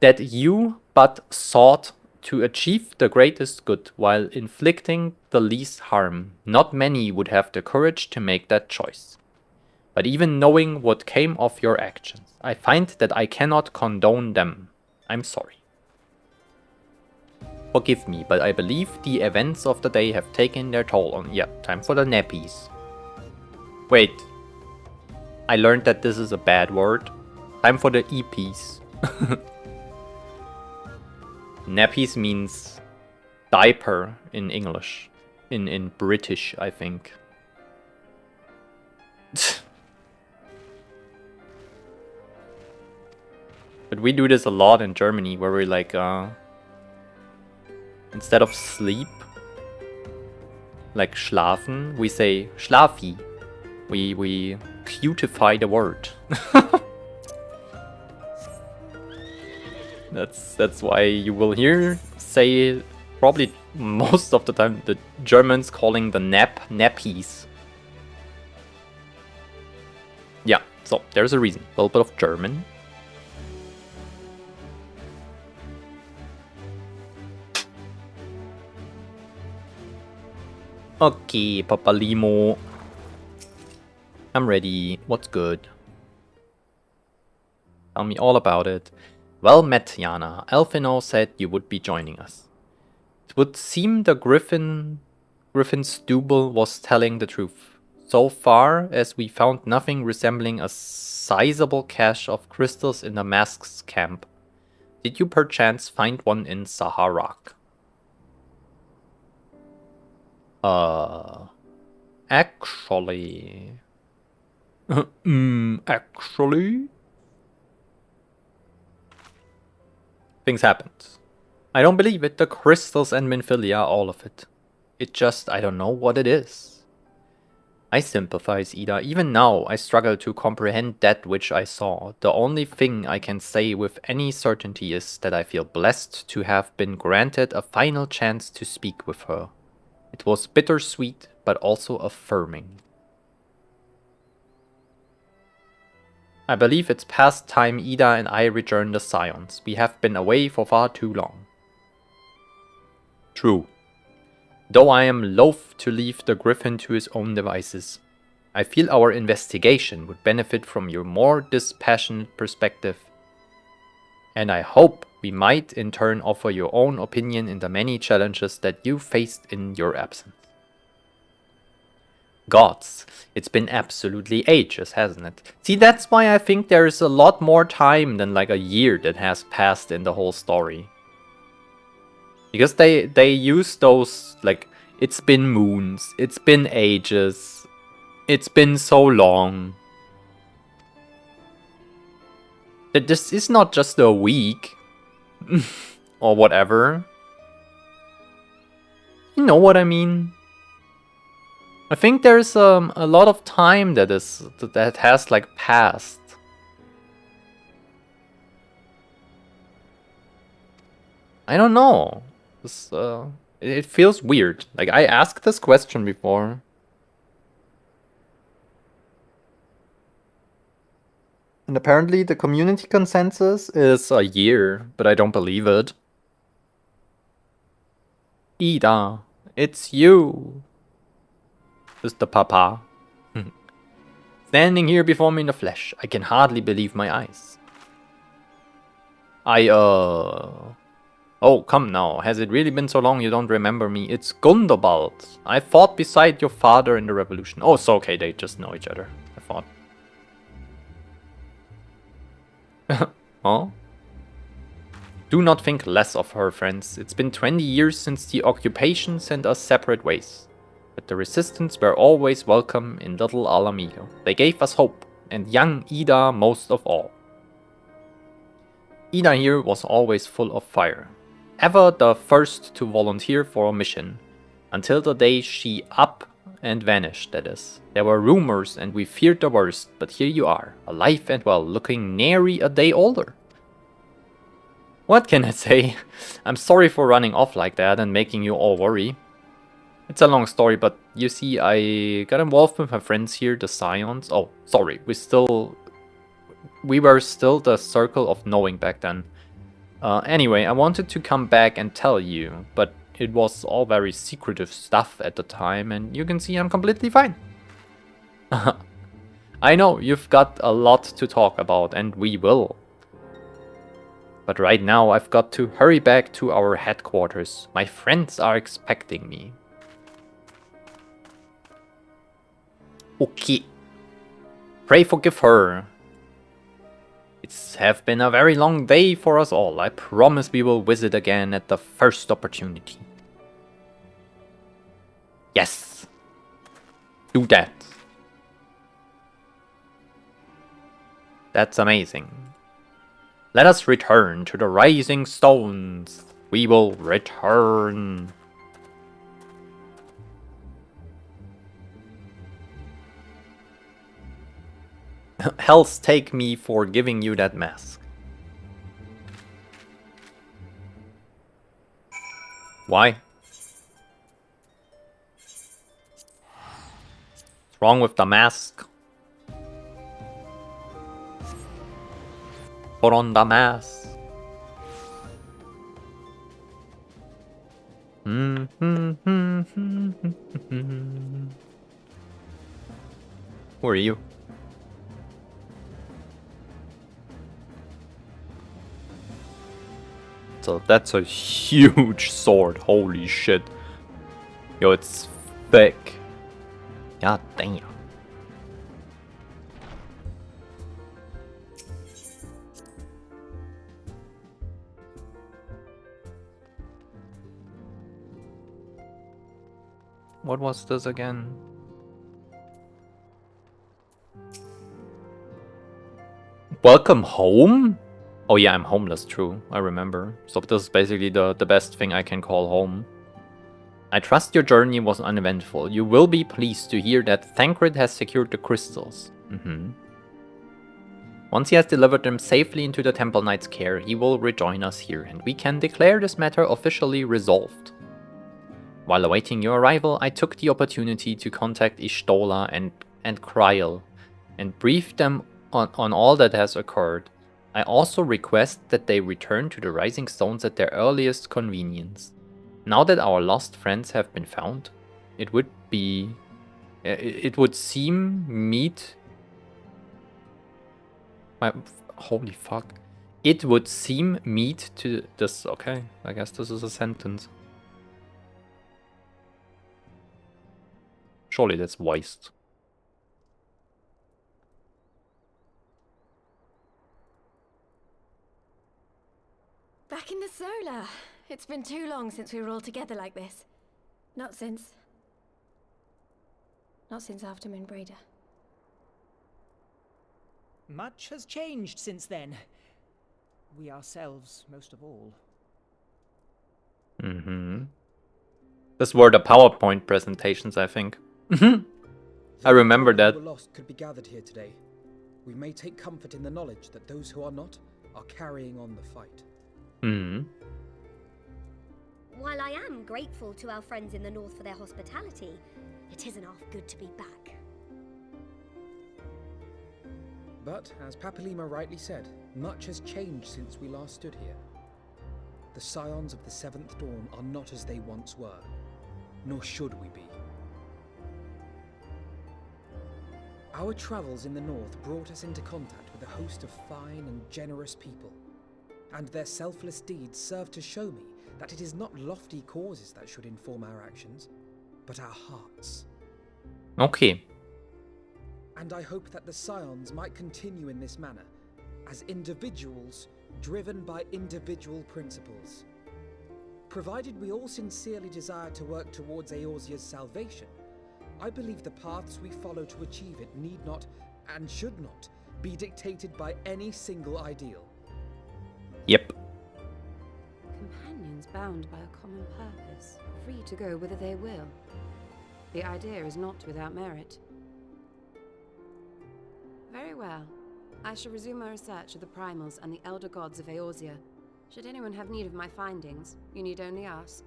That you but sought to achieve the greatest good while inflicting the least harm. Not many would have the courage to make that choice. But even knowing what came of your actions, I find that I cannot condone them. I'm sorry. Forgive me, but I believe the events of the day have taken their toll on... Yeah, time for the nappies. Wait. I learned that this is a bad word. Time for the EPs. Nappies means diaper in English. In British, I think. But we do this a lot in Germany, where we like, instead of sleep, like schlafen, we say schlafi. We cutify the word. That's why you will hear say probably most of the time the Germans calling the nappies. Yeah, so there's a reason. A little bit of German. Okay, Papalimo. I'm ready. What's good? Tell me all about it. Well met, Yana. Elfino said you would be joining us. It would seem the Griffin's Double was telling the truth. So far as we found nothing resembling a sizable cache of crystals in the Mask's camp. Did you perchance find one in Saharak? Actually... actually? Things happened. I don't believe it. The crystals and Minfilia, all of it. It just, I don't know what it is. I sympathize, Ida. Even now, I struggle to comprehend that which I saw. The only thing I can say with any certainty is that I feel blessed to have been granted a final chance to speak with her. It was bittersweet, but also affirming. I believe it's past time Ida and I return the Scions. We have been away for far too long. True. Though I am loath to leave the Griffin to his own devices, I feel our investigation would benefit from your more dispassionate perspective. And I hope we might in turn offer your own opinion in the many challenges that you faced in your absence. Gods, it's been absolutely ages, hasn't it? See, that's why I think there is a lot more time than like a year that has passed in the whole story. Because they use those, like, it's been moons, it's been ages, it's been so long. That this is not just a week, or whatever. You know what I mean? I think there's a lot of time that has like passed. I don't know. It feels weird. Like I asked this question before. And apparently the community consensus is a year, but I don't believe it. Ida, it's you. Mr. Papa. Standing here before me in the flesh, I can hardly believe my eyes. Oh, come now. Has it really been so long you don't remember me? It's Gundobald. I fought beside your father in the revolution. Oh, it's okay. They just know each other. I thought. Oh? Do not think less of her, friends. It's been 20 years since the occupation sent us separate ways. But the resistance were always welcome in little Alamigo. They gave us hope, and young Ida most of all. Ida here was always full of fire. Ever the first to volunteer for a mission. Until the day she up and vanished, that is. There were rumors and we feared the worst, but here you are, alive and well, looking nary a day older. What can I say? I'm sorry for running off like that and making you all worry. It's a long story, but you see, I got involved with my friends here, the Scions. Oh, sorry, we were still the circle of knowing back then. Anyway, I wanted to come back and tell you, but it was all very secretive stuff at the time, and you can see I'm completely fine. I know, you've got a lot to talk about, and we will. But right now, I've got to hurry back to our headquarters. My friends are expecting me. Okay. Pray forgive her. It's have been a very long day for us all. I promise we will visit again at the first opportunity. Yes. Do that. That's amazing. Let us return to the rising stones. We will return. Hells take me for giving you that mask. Why? What's wrong with the mask? Put on the mask. Who are you? So that's a huge sword. Holy shit. Yo, it's thick. God damn. What was this again? Welcome home? Oh yeah, I'm homeless, true. I remember. So this is basically the best thing I can call home. I trust your journey was uneventful. You will be pleased to hear that Thancred has secured the crystals. Once he has delivered them safely into the Temple Knight's care, he will rejoin us here, and we can declare this matter officially resolved. While awaiting your arrival, I took the opportunity to contact Ishtola and Kryl, and brief them on all that has occurred. I also request that they return to the Rising Stones at their earliest convenience. Now that our lost friends have been found, it would seem meet... Holy fuck. It would seem meet to this... Okay, I guess this is a sentence. Surely that's waste. Back in the Solar. It's been too long since we were all together like this. Not since after Moonbreeder. Much has changed since then. We ourselves, most of all. Those were the PowerPoint presentations, I think. I remember that. Who were lost could be gathered here today. We may take comfort in the knowledge that those who are not are carrying on the fight. Hmm. While I am grateful to our friends in the north for their hospitality, it isn't half good to be back. But, as Papalima rightly said, much has changed since we last stood here. The scions of the Seventh Dawn are not as they once were, nor should we be. Our travels in the north brought us into contact with a host of fine and generous people, and their selfless deeds serve to show me that it is not lofty causes that should inform our actions, but our hearts. Okay. And I hope that the scions might continue in this manner, as individuals driven by individual principles. Provided we all sincerely desire to work towards Eorzea's salvation, I believe the paths we follow to achieve it need not, and should not, be dictated by any single ideal. Yep. Companions bound by a common purpose, free to go whither they will. The idea is not without merit. Very well. I shall resume my research of the primals and the elder gods of Eorzea. Should anyone have need of my findings, you need only ask.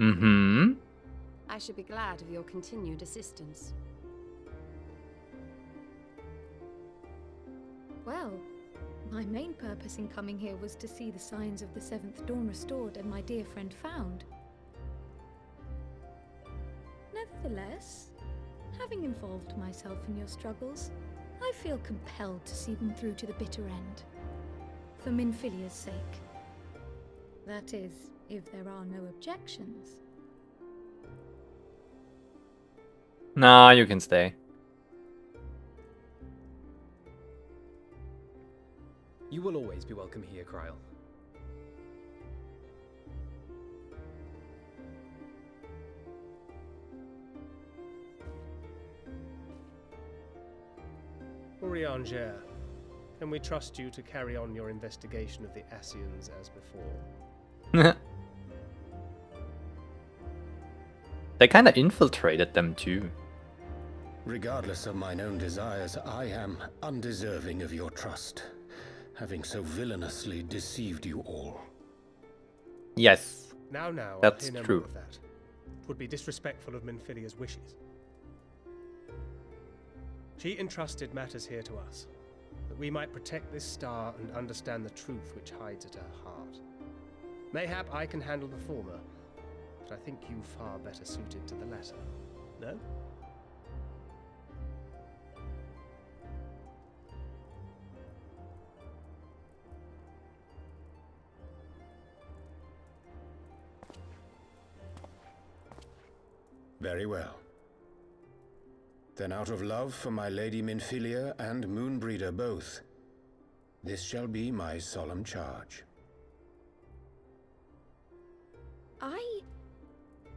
Mm-hmm. I should be glad of your continued assistance. Well, my main purpose in coming here was to see the signs of the Seventh Dawn restored and my dear friend found. Nevertheless, having involved myself in your struggles, I feel compelled to see them through to the bitter end. For Minfilia's sake. That is, if there are no objections. Nah, you can stay. You will always be welcome here, Kryl. Urianger, can we trust you to carry on your investigation of the Ascians as before? They kinda infiltrated them too. Regardless of mine own desires, I am undeserving of your trust, having so villainously deceived you all. Yes. Now, that's I'll hear no true. more of that. It would be disrespectful of Minfilia's wishes. She entrusted matters here to us, that we might protect this star and understand the truth which hides at her heart. Mayhap I can handle the former, but I think you far better suited to the latter. No? Very well. Then out of love for my Lady Minfilia and Moonbreeder both, this shall be my solemn charge.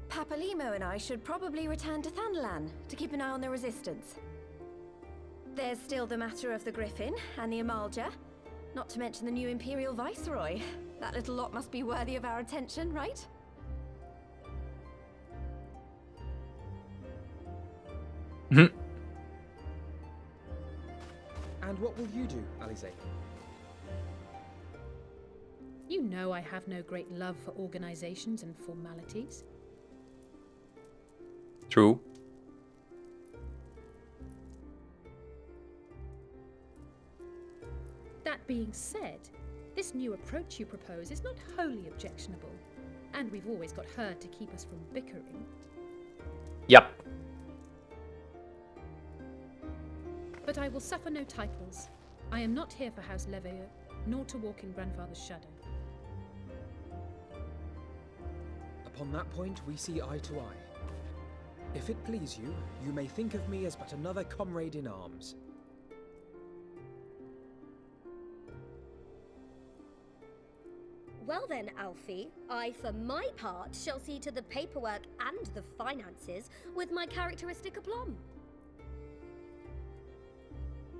Papalimo and I should probably return to Thanalan to keep an eye on the Resistance. There's still the matter of the Griffin and the Amalja, not to mention the new Imperial Viceroy. That little lot must be worthy of our attention, right? And what will you do, Alize? You know I have no great love for organizations and formalities. True. That being said, this new approach you propose is not wholly objectionable, and we've always got her to keep us from bickering. Yep. But I will suffer no titles. I am not here for House Leveilleur, nor to walk in Grandfather's shadow. Upon that point, we see eye to eye. If it please you, you may think of me as but another comrade in arms. Well then, Alfie, I, for my part, shall see to the paperwork and the finances with my characteristic aplomb.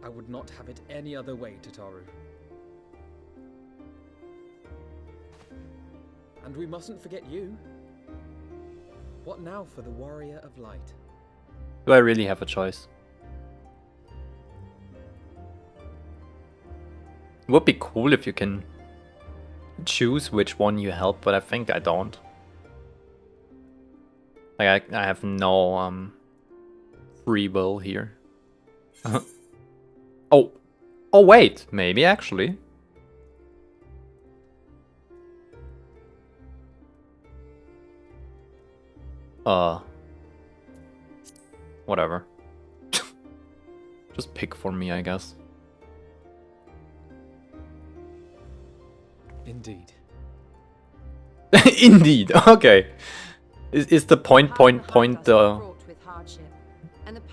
I would not have it any other way, Tataru. And we mustn't forget you. What now for the warrior of light? Do I really have a choice? It would be cool if you can choose which one you help, but I think I don't. Like I have no free will here. Oh. Oh wait, maybe actually. Whatever. Just pick for me, I guess. Indeed. Indeed. Okay. Is the point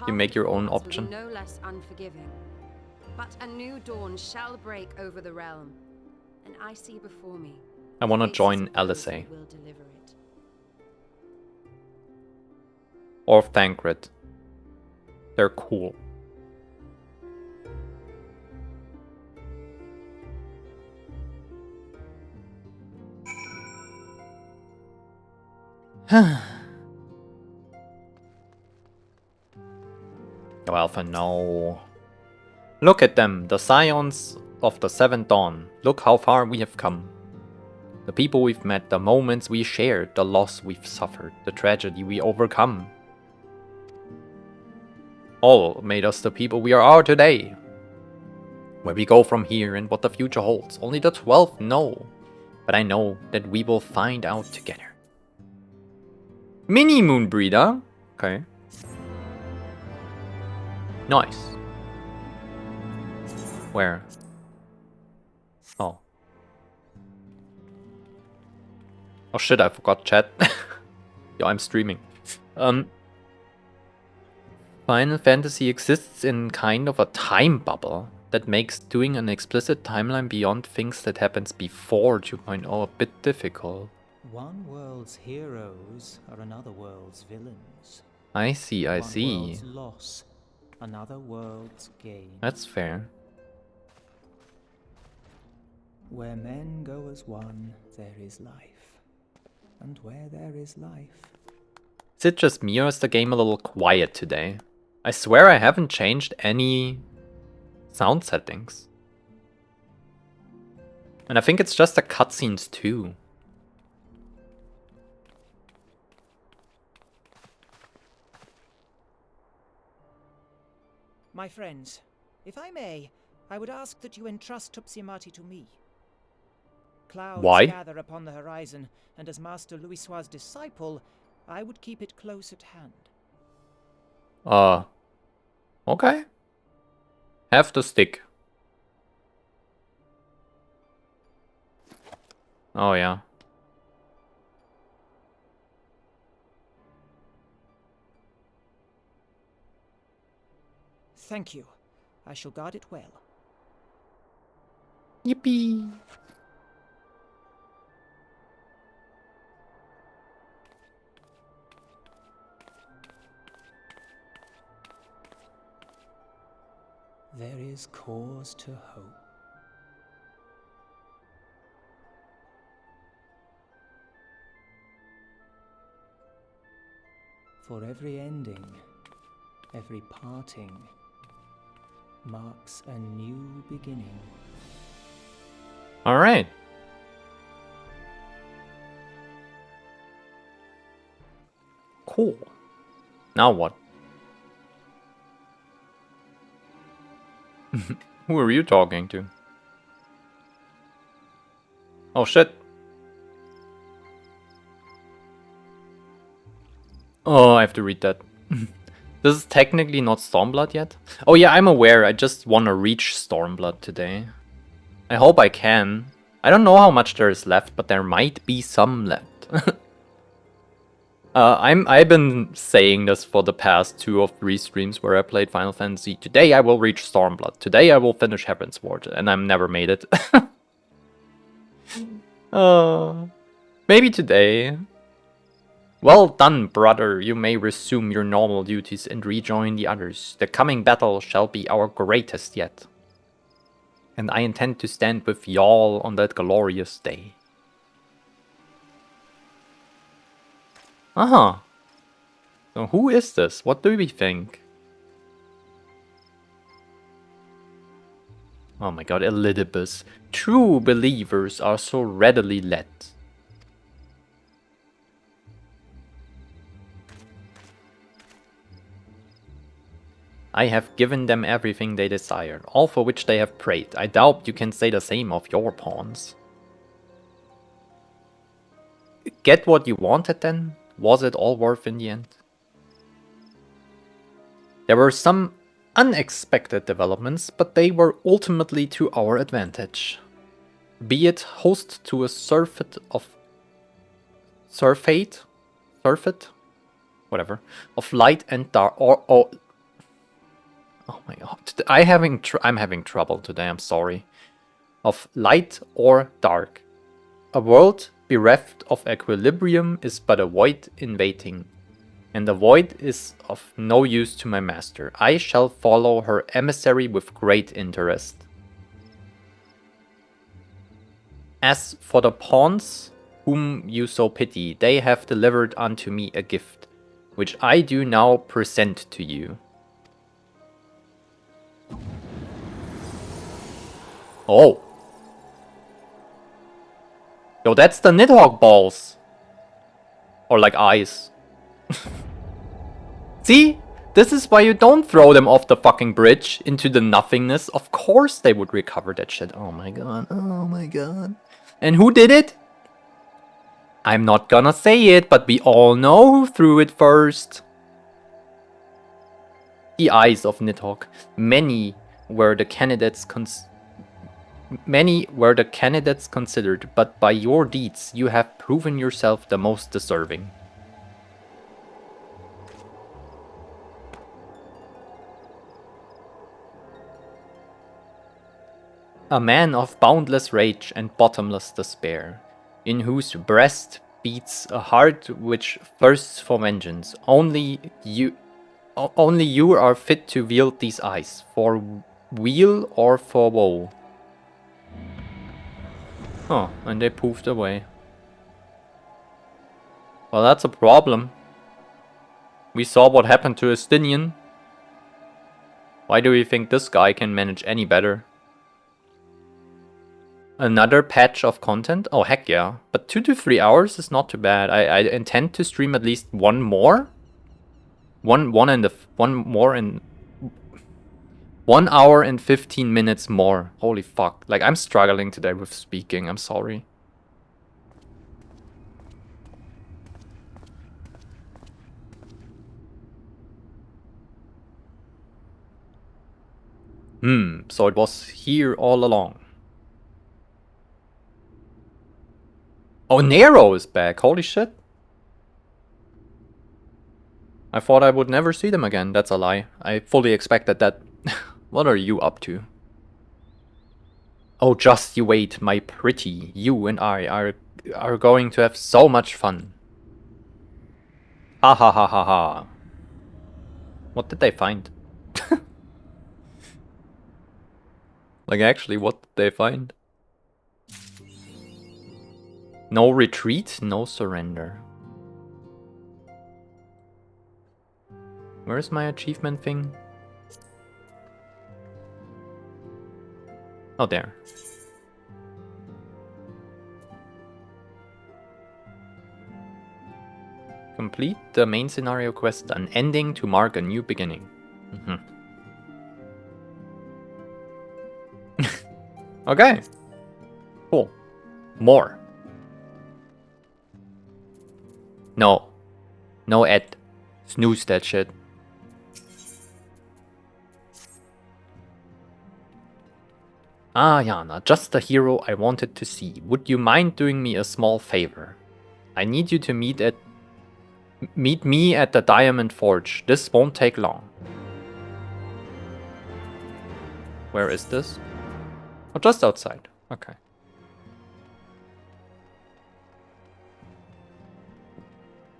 you make your own option? No less unforgiving. But a new dawn shall break over the realm, and I see before me. I want to join LSA. Will deliver it. Or Thancred. They're cool. Oh, Alpha, no. Look at them, the scions of the Seventh Dawn. Look how far we have come. The people we've met, the moments we shared, the loss we've suffered, the tragedy we overcome. All made us the people we are today. Where we go from here and what the future holds, only the 12 know. But I know that we will find out together. Mini Moon Breeder. Okay. Nice. Where? Oh. Oh shit, I forgot chat. Yo, I'm streaming. Final Fantasy exists in kind of a time bubble that makes doing an explicit timeline beyond things that happens before 2.0 a bit difficult. One world's heroes are another world's villains. I see, I One see. world's loss, another world's gain. That's fair. Where men go as one, there is life. And where there is life... Is it just me or is the game a little quiet today? I swear I haven't changed any sound settings. And I think it's just the cutscenes too. My friends, if I may, I would ask that you entrust Tupsimati to me. Clouds Why? gather upon the horizon, and as Master Louisoix's disciple, I would keep it close at hand. Okay. Have the stick. Oh yeah. Thank you. I shall guard it well. Yippee. There is cause to hope. For every ending, every parting, marks a new beginning. Alright. Cool. Now what? Who are you talking to? Oh shit. Oh, I have to read that. This is technically not Stormblood yet. Oh yeah, I'm aware. I just want to reach Stormblood today. I hope I can. I don't know how much there is left, but there might be some left. I've been saying this for the past 2 or 3 streams where I played Final Fantasy. Today I will reach Stormblood. Today I will finish Heavensward, and I've never made it. Maybe today. Well done, brother. You may resume your normal duties and rejoin the others. The coming battle shall be our greatest yet. And I intend to stand with y'all on that glorious day. Uh-huh. So who is this? What do we think? Oh my god, Elidibus. True believers are so readily led. I have given them everything they desired, all for which they have prayed. I doubt you can say the same of your pawns. Get what you wanted then? Was it all worth in the end? There were some unexpected developments, but they were ultimately to our advantage. Be it host to a surfeit? Whatever. Of light and dark, oh my god. I'm having trouble today, I'm sorry. Of light or dark. A world bereft of equilibrium is but a void in waiting, and the void is of no use to my master. I shall follow her emissary with great interest. As for the pawns whom you so pity, they have delivered unto me a gift, which I do now present to you. Oh. Yo, that's the Nidhogg balls. Or like eyes. See? This is why you don't throw them off the fucking bridge into the nothingness. Of course they would recover that shit. Oh my god. Oh my god. And who did it? I'm not gonna say it, but we all know who threw it first. The eyes of Nidhogg. Many were the candidates considered, but by your deeds you have proven yourself the most deserving. A man of boundless rage and bottomless despair, in whose breast beats a heart which thirsts for vengeance. Only you are fit to wield these eyes, for weal or for woe. Oh, and they poofed away. Well, that's a problem. We saw what happened to Estinian. Why do we think this guy can manage any better? Another patch of content? Oh, heck yeah. But 2 to 3 hours is not too bad. I intend to stream at least one more. 1 hour and 15 minutes more. Holy fuck. Like, I'm struggling today with speaking. I'm sorry. So it was here all along. Oh, Nero is back. Holy shit. I thought I would never see them again. That's a lie. I fully expected that. What are you up to? Oh, just you wait, my pretty. You and I are going to have so much fun. Ha ha ha ha ha. What did they find? Like, actually, what did they find? No retreat, no surrender. Where's my achievement thing? Oh, there. Complete the main scenario quest, an ending to mark a new beginning. Okay. Cool. More. No. No, Ed. Snooze that shit. Ah, Yana, just the hero I wanted to see. Would you mind doing me a small favor? I need you to meet me at the Diamond Forge. This won't take long. Where is this? Oh, just outside. Okay.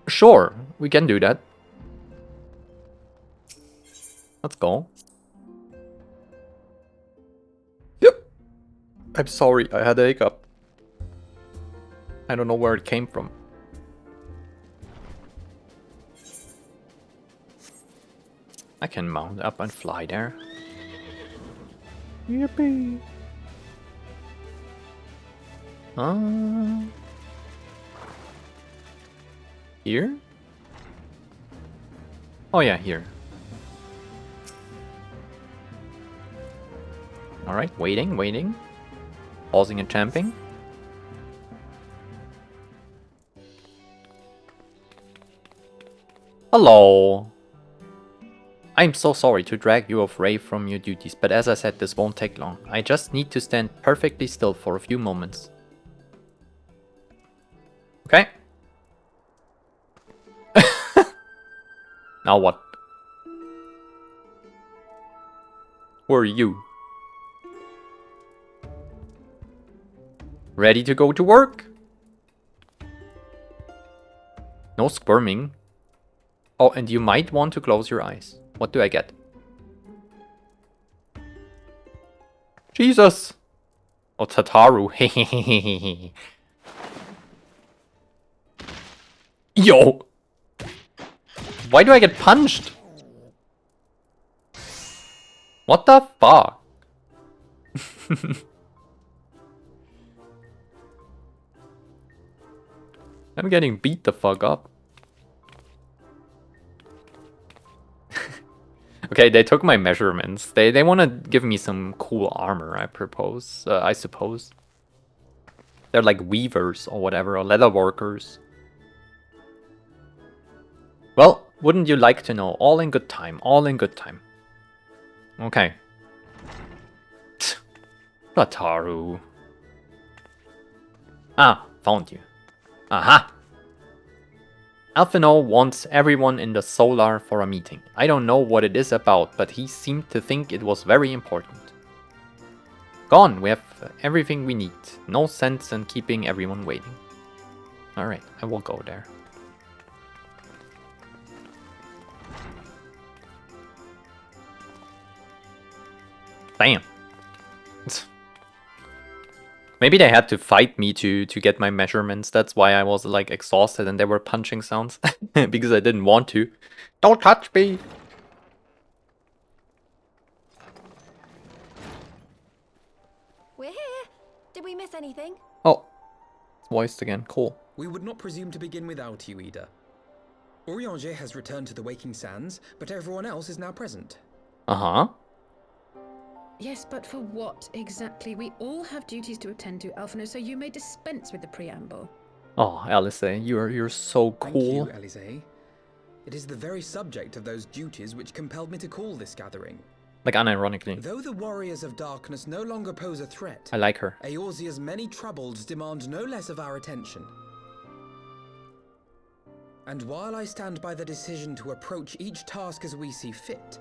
Sure, we can do that. Let's go. Yep. I'm sorry, I had a hiccup. I don't know where it came from. I can mount up and fly there. Yippee! Here? Oh yeah, here. Alright, waiting. Pausing and champing. Hello! I'm so sorry to drag you away from your duties, but as I said, this won't take long. I just need to stand perfectly still for a few moments. Okay. Now what? Who are you? Ready to go to work? No squirming. Oh, and you might want to close your eyes. What do I get? Jesus! Oh, Tataru. Hehehehe. Yo! Why do I get punched? What the fuck? I'm getting beat the fuck up. Okay, they took my measurements. They want to give me some cool armor, I suppose. They're like weavers or whatever, or leather workers. Well, wouldn't you like to know? All in good time, all in good time. Okay. Rataru. Ah, found you. Aha! Alphino wants everyone in the Solar for a meeting. I don't know what it is about, but he seemed to think it was very important. Gone, we have everything we need. No sense in keeping everyone waiting. Alright, I will go there. Damn. Maybe they had to fight me to get my measurements. That's why I was like exhausted and there were punching sounds. Because I didn't want to. Don't touch me! We're here. Did we miss anything? Oh. It's voiced again. Cool. We would not presume to begin without you, Ida. Orianger has returned to the Waking Sands, but everyone else is now present. Uh-huh. Yes, but for what exactly? We all have duties to attend to, Alphino, so you may dispense with the preamble. Oh, Alice, you're so cool. Thank you, Alice. It is the very subject of those duties which compelled me to call this gathering. Like, unironically. Though the Warriors of Darkness no longer pose a threat, I like her. Eorzea's many troubles demand no less of our attention. And while I stand by the decision to approach each task as we see fit,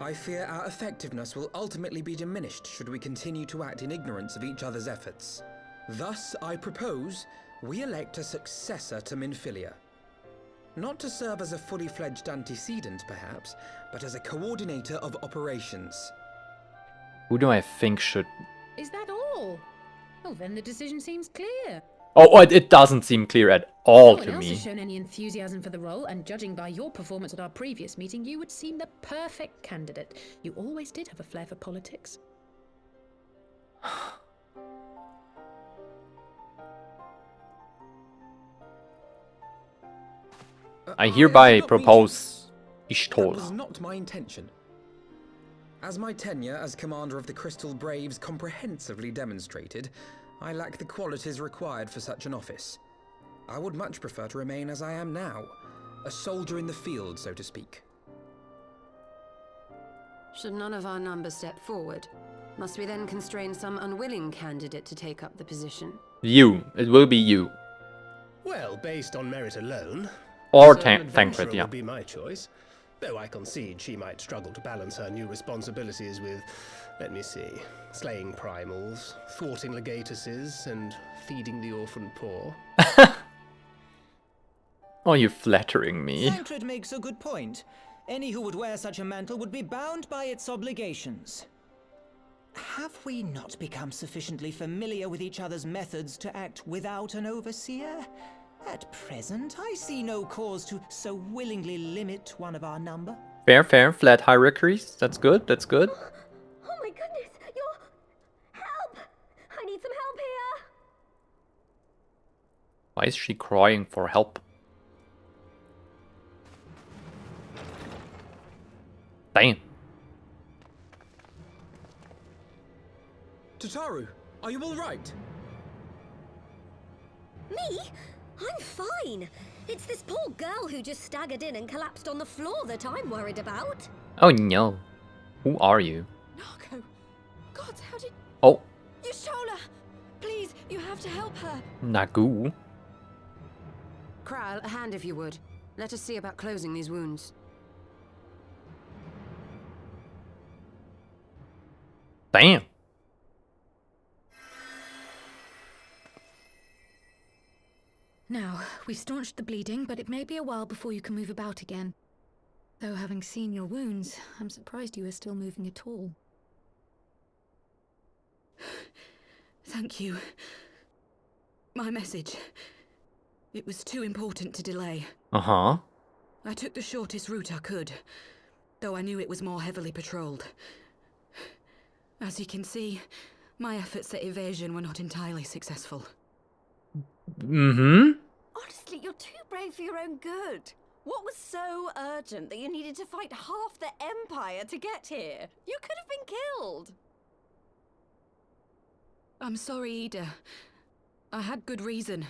I fear our effectiveness will ultimately be diminished should we continue to act in ignorance of each other's efforts. Thus, I propose we elect a successor to Minfilia. Not to serve as a fully fledged antecedent, perhaps, but as a coordinator of operations. Who do I think should... Is that all? Oh, then the decision seems clear. Oh, it doesn't seem clear at all to No one else me. has shown any enthusiasm for the role, and judging by your performance at our previous meeting, you would seem the perfect candidate. You always did have a flair for politics. I hereby propose That Ishtola. was not my intention. As my tenure as commander of the Crystal Braves comprehensively demonstrated, I lack the qualities required for such an office. I would much prefer to remain as I am now, a soldier in the field, so to speak. Should none of our number step forward? Must we then constrain some unwilling candidate to take up the position? You. It will be you. Well, based on merit alone, Or Tancred, Tancred, yeah. would be my choice. Though I concede she might struggle to balance her new responsibilities with, let me see, slaying primals, thwarting legatuses, and feeding the orphan poor. Oh, you're flattering me. Tancred makes a good point. Any who would wear such a mantle would be bound by its obligations. Have we not become sufficiently familiar with each other's methods to act without an overseer? At present, I see no cause to so willingly limit one of our number. Fair, fair. Flat hierarchies. That's good. That's good. Oh my goodness, you're... Help! I need some help here! Why is she crying for help? Damn. Tataru, are you alright? Me? I'm fine. It's this poor girl who just staggered in and collapsed on the floor that I'm worried about. Oh no. Who are you? Narco! God, how did... Oh, Y'shtola! Please, you have to help her. Nagu. Kral, a hand if you would. Let us see about closing these wounds. Damn. Now, we've staunched the bleeding, but it may be a while before you can move about again. Though having seen your wounds, I'm surprised you are still moving at all. Thank you. My message. It was too important to delay. Uh-huh. I took the shortest route I could, though I knew it was more heavily patrolled. As you can see, my efforts at evasion were not entirely successful. Mm-hmm. Honestly, you're too brave for your own good. What was so urgent that you needed to fight half the Empire to get here? You could have been killed. I'm sorry, Ida. I had good reason.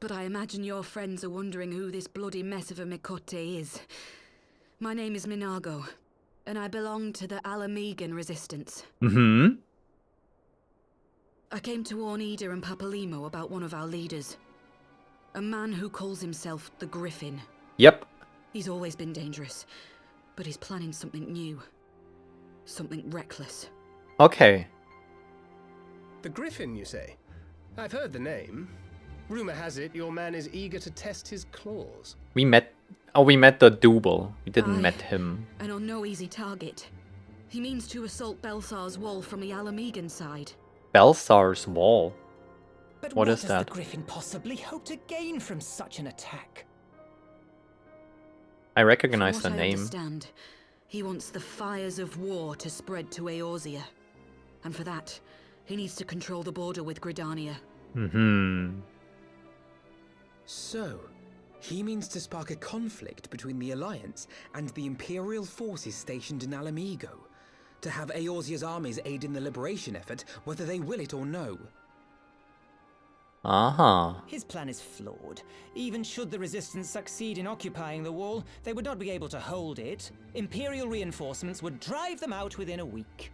But I imagine your friends are wondering who this bloody mess of a Mikote is. My name is Minago, and I belong to the Alamegan resistance. Mm-hmm. I came to warn Ida and Papalimo about one of our leaders. A man who calls himself the Griffin. Yep. He's always been dangerous, but he's planning something new. Something reckless. Okay. The Griffin, you say? I've heard the name. Rumor has it your man is eager to test his claws. We met the Double. We didn't met him. And on no easy target. He means to assault Belsar's wall from the Alamegan side. Belsar's wall. But What is does that? the Griffin possibly hope to gain from such an attack? I recognize the From what I name. understand, he wants the fires of war to spread to Eorzea. And for that, he needs to control the border with Gridania. Mm-hmm. So, he means to spark a conflict between the Alliance and the Imperial forces stationed in Alamigo, to have Eorzea's armies aid in the liberation effort, whether they will it or no. Uh-huh. His plan is flawed. Even should the Resistance succeed in occupying the wall, they would not be able to hold it. Imperial reinforcements would drive them out within a week.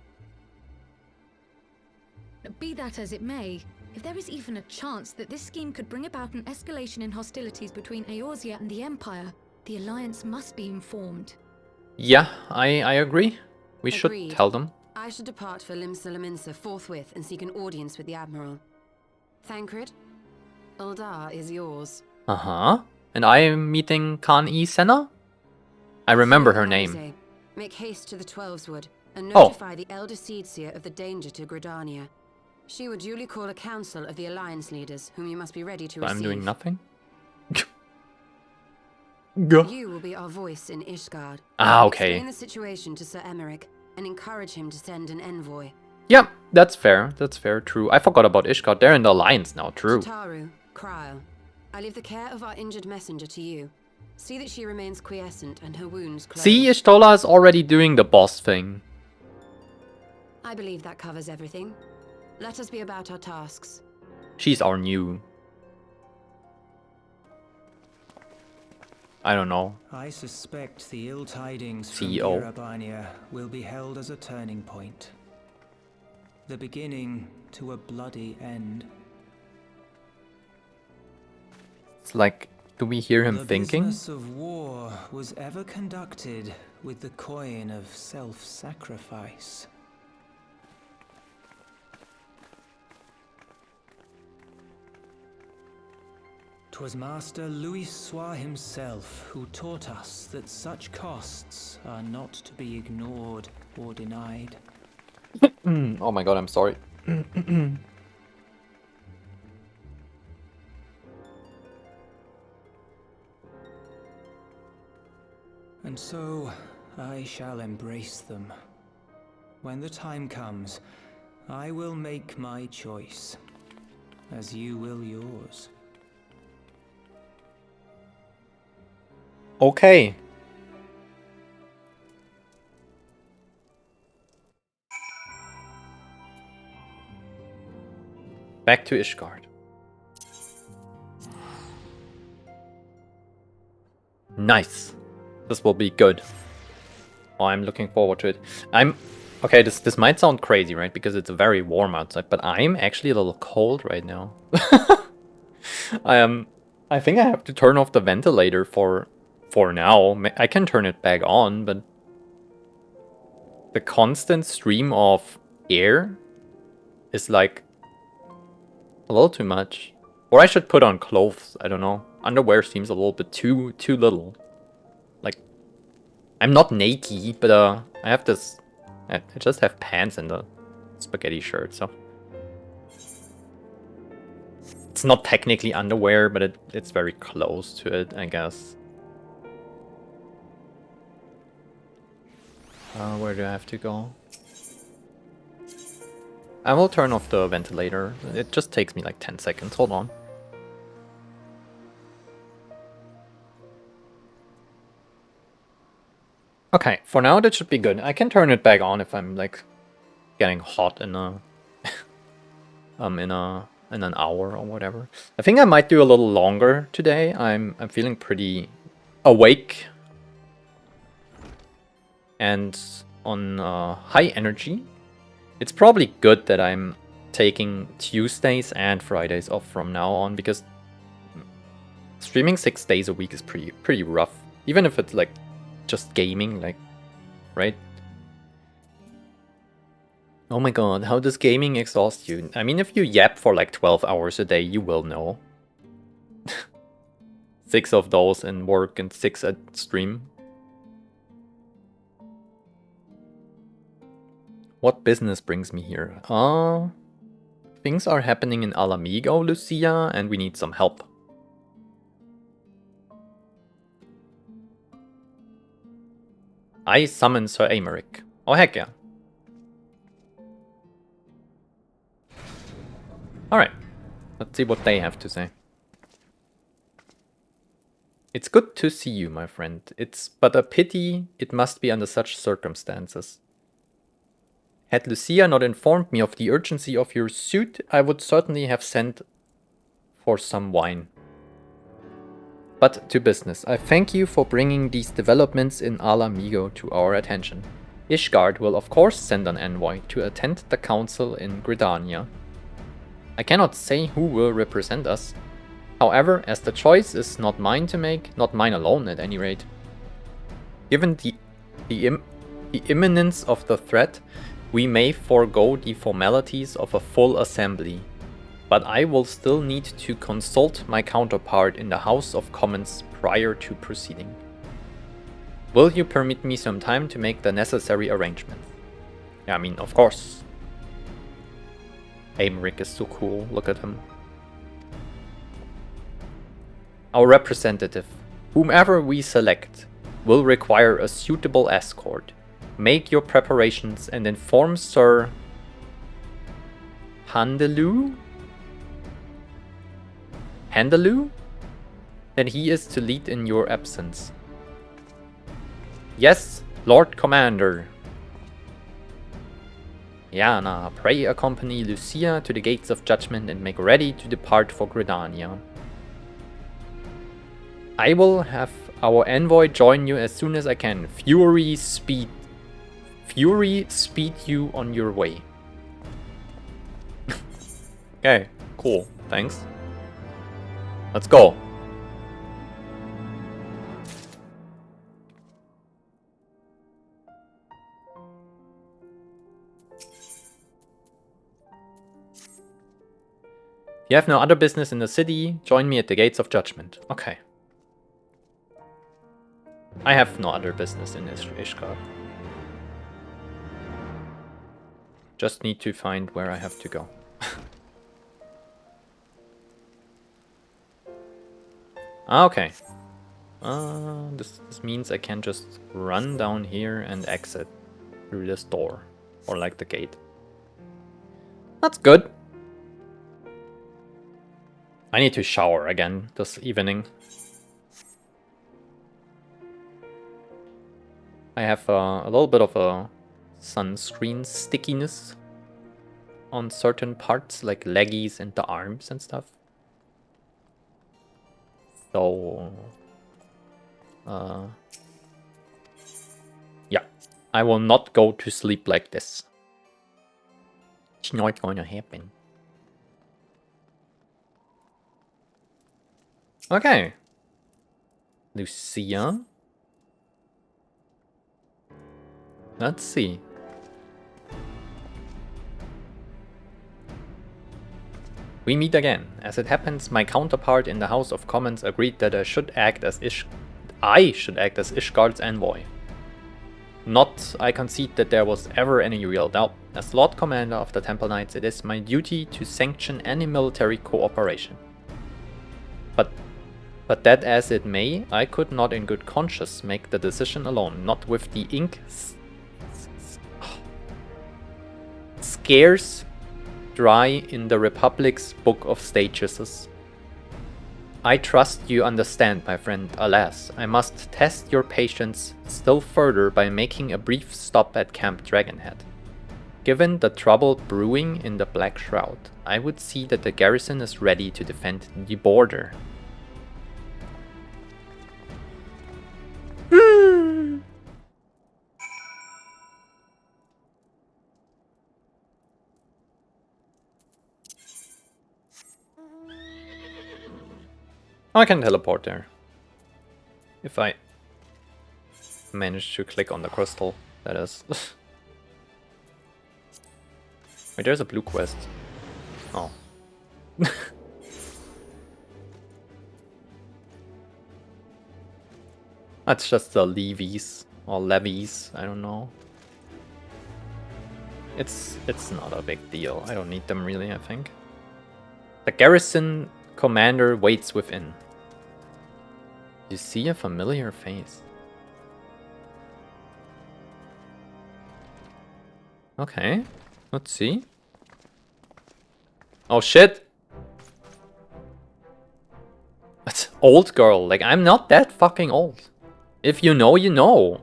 Be that as it may, if there is even a chance that this scheme could bring about an escalation in hostilities between Eorzea and the Empire, the Alliance must be informed. Yeah, I agree. We Agreed. should tell them. I should depart for Limsa forthwith and seek an audience with the Admiral. Thancred, Uldar is yours. Uh-huh. And I am meeting Khan-E Senna? I remember her name. Alize, make haste to the Twelveswood and Oh. notify the Elder Seedseer of the danger to Gridania. She would duly call a council of the Alliance leaders, whom you must be ready to But receive. I'm doing nothing? You will be our voice in Ishgard. Ah, okay. Explain the situation to Sir Emmerich and encourage him to send an envoy. Yep, that's fair. That's fair, true. I forgot about Ishgard. They're in the Alliance now, true. Tataru, Krile, I leave the care of our injured messenger to you. See that she remains quiescent and her wounds closed. See, Y'shtola is already doing the boss thing. I believe that covers everything. Let us be about our tasks. She's our new... I don't know. I suspect the ill tidings from CEO. Irabania will be held as a turning point. The beginning to a bloody end. It's like, do we hear him The thinking? business of war was ever conducted with the coin of self-sacrifice. 'Twas Master Louis Soir himself who taught us that such costs are not to be ignored or denied. Oh my god, I'm sorry. And so I shall embrace them. When the time comes, I will make my choice, as you will yours. Okay. Back to Ishgard. Nice. This will be good. Oh, I'm looking forward to it. Okay, this might sound crazy, right? Because it's very warm outside, but I'm actually a little cold right now. I think I have to turn off the ventilator for now. I can turn it back on, but the constant stream of air is like a little too much. Or I should put on clothes, I don't know. Underwear seems a little bit too little. Like, I'm not naked, but I have this... I just have pants and a spaghetti shirt, so... It's not technically underwear, but it's very close to it, I guess. Where do I have to go? I will turn off the ventilator. It just takes me like 10 seconds. Hold on. Okay, for now that should be good. I can turn it back on if I'm like getting hot in a in an hour or whatever. I think I might do a little longer today. I'm feeling pretty awake and on high energy. It's probably good that I'm taking Tuesdays and Fridays off from now on, because streaming 6 days a week is pretty rough. Even if it's like just gaming, like, right? Oh my god, how does gaming exhaust you? I mean, if you yap for like 12 hours a day, you will know. 6 of those in work and 6 at stream. What business brings me here? Things are happening in Alamigo, Lucia, and we need some help. I summon Sir Aymeric. Oh heck yeah. Alright, let's see what they have to say. It's good to see you, my friend. It's but a pity it must be under such circumstances. Had Lucia not informed me of the urgency of your suit, I would certainly have sent for some wine. But to business, I thank you for bringing these developments in Alamigo to our attention. Ishgard will of course send an envoy to attend the council in Gridania. I cannot say who will represent us. However, as the choice is not mine to make, not mine alone at any rate. Given the imminence of the threat, we may forego the formalities of a full assembly, but I will still need to consult my counterpart in the House of Commons prior to proceeding. Will you permit me some time to make the necessary arrangements? Yeah, I mean, of course. Aymeric is so cool, look at him. Our representative, whomever we select, will require a suitable escort. Make your preparations and inform Sir Handeloo that he is to lead in your absence. Yes, Lord Commander. Yana, pray accompany Lucia to the gates of judgment and make ready to depart for Gridania. I will have our envoy join you as soon as I can. Fury speed you on your way. Okay, cool. Thanks. Let's go. If you have no other business in the city, join me at the gates of judgment. Okay. I have no other business in Ishgard. Just need to find where I have to go. Okay. This means I can just run down here and exit through this door. Or like the gate. That's good. I need to shower again this evening. I have a little bit of a sunscreen stickiness on certain parts, like leggies and the arms and stuff. So, yeah, I will not go to sleep like this. It's not going to happen. Okay. Lucia. Let's see. We meet again. As it happens, my counterpart in the House of Commons agreed that I should act as Ishgard's envoy. Not, I concede that there was ever any real doubt. As Lord Commander of the Temple Knights, it is my duty to sanction any military cooperation. But that as it may, I could not in good conscience make the decision alone, not with the ink scarce dry in the Republic's Book of Statuses. I trust you understand, my friend. Alas, I must test your patience still further by making a brief stop at Camp Dragonhead. Given the trouble brewing in the Black Shroud, I would see that the garrison is ready to defend the border. I can teleport there. If I manage to click on the crystal, that is. Wait, there's a blue quest. Oh. That's just the levies or levies, I don't know. It's not a big deal. I don't need them really, I think. The garrison commander waits within. You see a familiar face. Okay, let's see. Oh shit! That's old girl. Like, I'm not that fucking old. If you know, you know.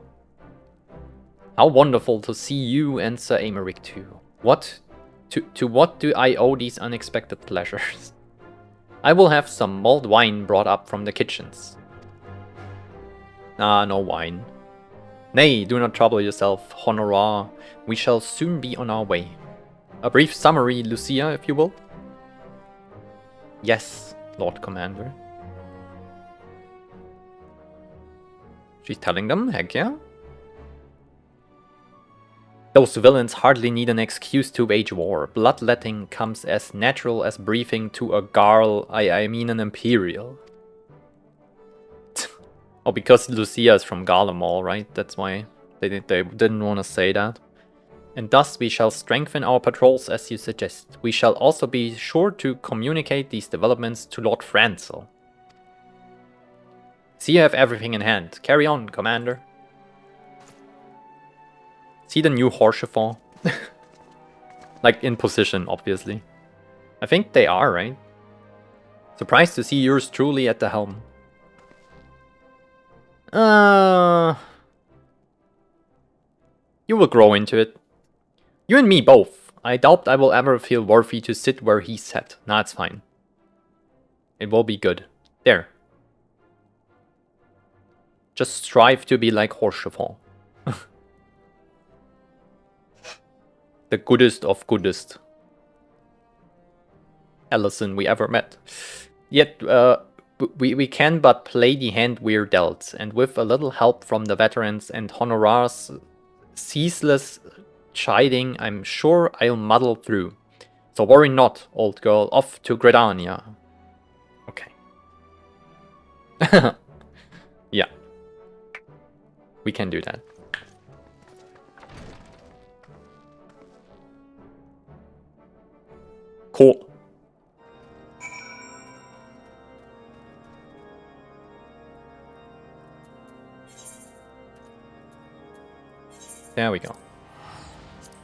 How wonderful to see you and Sir Aymeric too. What? To what do I owe these unexpected pleasures? I will have some mulled wine brought up from the kitchens. Ah, no wine. Nay, do not trouble yourself, Honorar. We shall soon be on our way. A brief summary, Lucia, if you will. Yes, Lord Commander. She's telling them? Heck yeah. Those villains hardly need an excuse to wage war. Bloodletting comes as natural as breathing to a Garl, I mean an Imperial. Oh, because Lucia is from Garlemald, right? That's why they didn't want to say that. And thus we shall strengthen our patrols as you suggest. We shall also be sure to communicate these developments to Lord Francel. See, you have everything in hand. Carry on, Commander. See the new Horchefon? Like, in position, obviously. I think they are, right? Surprised to see yours truly at the helm. You will grow into it. You and me both. I doubt I will ever feel worthy to sit where he sat. Nah, it's fine. It will be good. There. Just strive to be like Horchefon. The goodest of goodest Ellison we ever met. Yet, we can but play the hand we're dealt, and with a little help from the veterans and Honorar's ceaseless chiding, I'm sure I'll muddle through. So worry not, old girl, off to Gridania. Okay. Yeah. We can do that. Cool. There we go.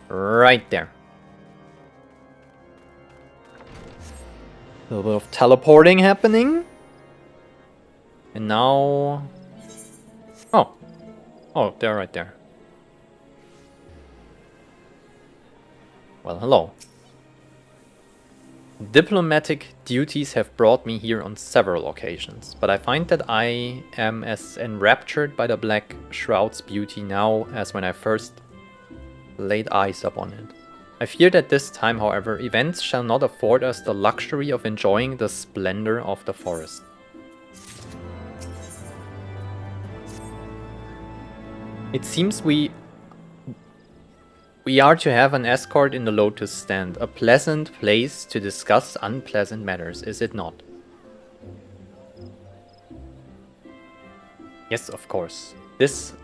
Right there. A little bit of teleporting happening. And now... Oh. Oh, they're right there. Well, hello. Diplomatic duties have brought me here on several occasions, but I find that I am as enraptured by the Black Shroud's beauty now as when I first laid eyes upon it. I fear that this time, however, events shall not afford us the luxury of enjoying the splendor of the forest. It seems we are to have an escort in the Lotus Stand, a pleasant place to discuss unpleasant matters, is it not? Yes, of course. This,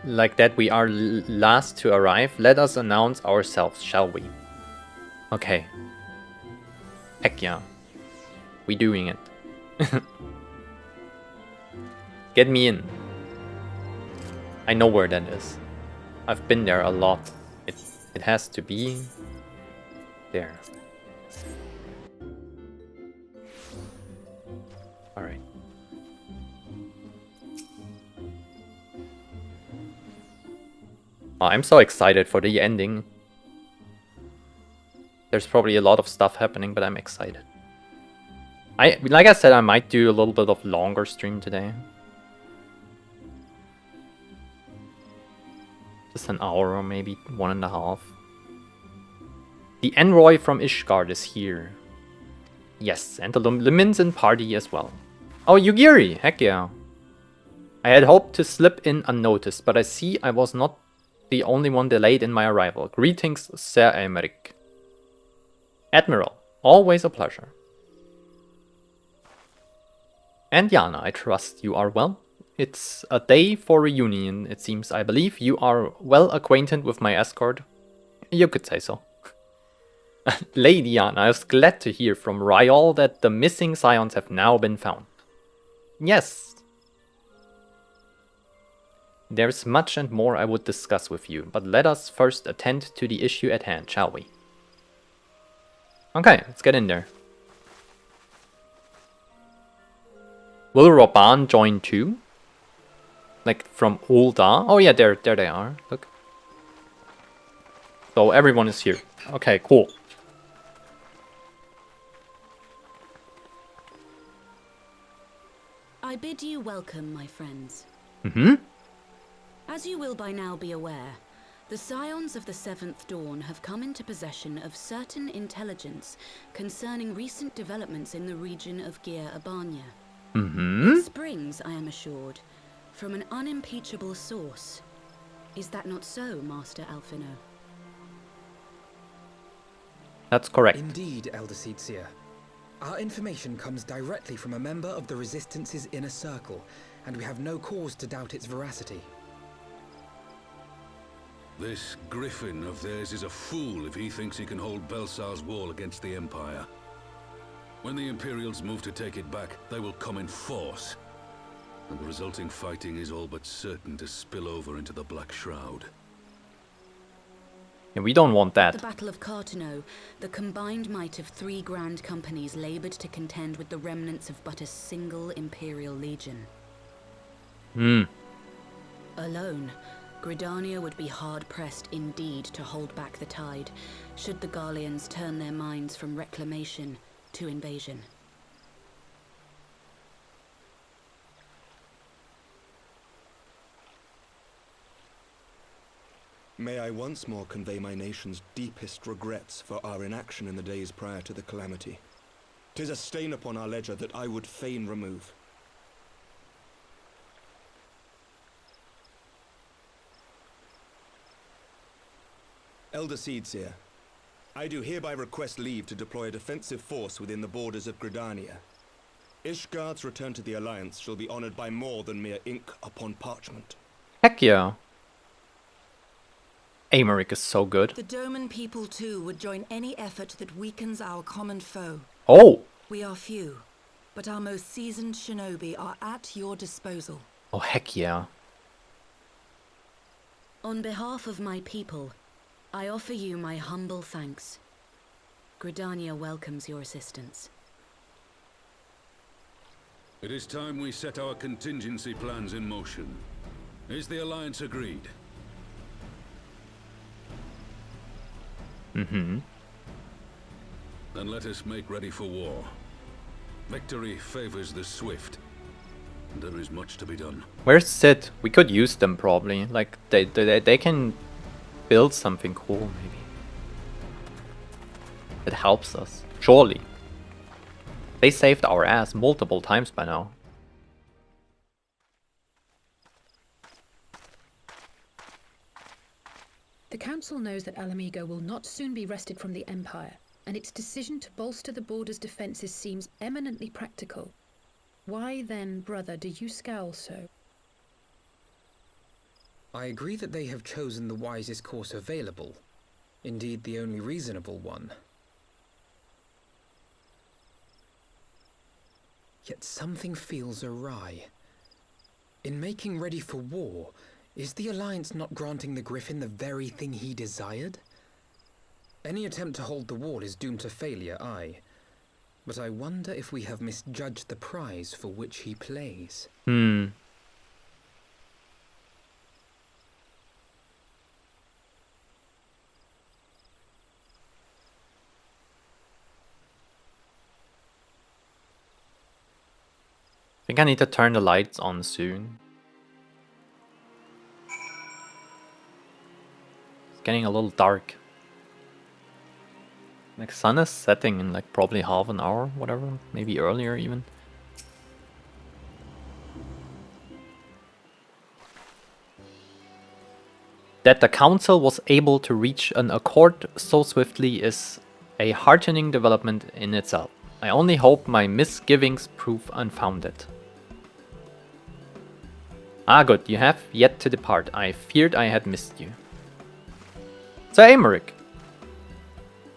like that we are last to arrive, let us announce ourselves, shall we? Okay. Heck yeah. We doing it. Get me in. I know where that is. I've been there a lot. It has to be there. Alright. Oh, I'm so excited for the ending. There's probably a lot of stuff happening, but I'm excited. Like I said, I might do a little bit of longer stream today. Just an hour or maybe 1.5. The envoy from Ishgard is here. Yes, and the Luminzen party as well. Oh, Yugiri! Heck yeah. I had hoped to slip in unnoticed, but I see I was not the only one delayed in my arrival. Greetings, Sir Aymeric. Admiral, always a pleasure. And Yana, I trust you are well. It's a day for reunion, it seems. I believe you are well acquainted with my escort. You could say so. Lady Yana, I was glad to hear from Ryal that the missing scions have now been found. Yes. There's much and more I would discuss with you, but let us first attend to the issue at hand, shall we? Okay, let's get in there. Will Roban join too? Like from Ul'dah? Oh yeah, there they are. Look. So everyone is here. Okay, cool. I bid you welcome, my friends. Mm-hmm. As you will by now be aware, the Scions of the Seventh Dawn have come into possession of certain intelligence concerning recent developments in the region of Gyr Abania. Mm-hmm. It springs, I am assured, from an unimpeachable source. Is that not so, Master Alphino? That's correct. Indeed, Elder Seedseer. Our information comes directly from a member of the Resistance's inner circle, and we have no cause to doubt its veracity. This griffin of theirs is a fool if he thinks he can hold Belsar's wall against the Empire. When the Imperials move to take it back, they will come in force. And the resulting fighting is all but certain to spill over into the Black Shroud. Yeah, we don't want At the that. Battle of Cartano, the combined might of 3 grand companies labored to contend with the remnants of but a single Imperial legion. Hmm. Alone, Gridania would be hard-pressed indeed to hold back the tide, should the Garleans turn their minds from reclamation to invasion. May I once more convey my nation's deepest regrets for our inaction in the days prior to the calamity. 'Tis a stain upon our ledger that I would fain remove. Elder Seedseer, I do hereby request leave to deploy a defensive force within the borders of Gridania. Ishgard's return to the Alliance shall be honored by more than mere ink upon parchment. Heck yeah. Aymeric is so good. The Doman people too would join any effort that weakens our common foe. Oh! We are few, but our most seasoned shinobi are at your disposal. Oh, heck yeah. On behalf of my people, I offer you my humble thanks. Gridania welcomes your assistance. It is time we set our contingency plans in motion. Is the Alliance agreed? Mm-hmm. Then let us make ready for war. Victory favors the swift. There is much to be done. Where's Sid? We could use them probably. Like they can build something cool maybe. It helps us. Surely. They saved our ass multiple times by now. The Council knows that Alamigo will not soon be wrested from the Empire, and its decision to bolster the border's defences seems eminently practical. Why then, brother, do you scowl so? I agree that they have chosen the wisest course available. Indeed, the only reasonable one. Yet something feels awry. In making ready for war, is the Alliance not granting the Griffin the very thing he desired? Any attempt to hold the wall is doomed to failure, aye. But I wonder if we have misjudged the prize for which he plays. I think I need to turn the lights on soon. It's getting a little dark. Like sun is setting in like probably half an hour, whatever, maybe earlier even. That the Council was able to reach an accord so swiftly is a heartening development in itself. I only hope my misgivings prove unfounded. Ah good, you have yet to depart. I feared I had missed you. Sir Aymeric!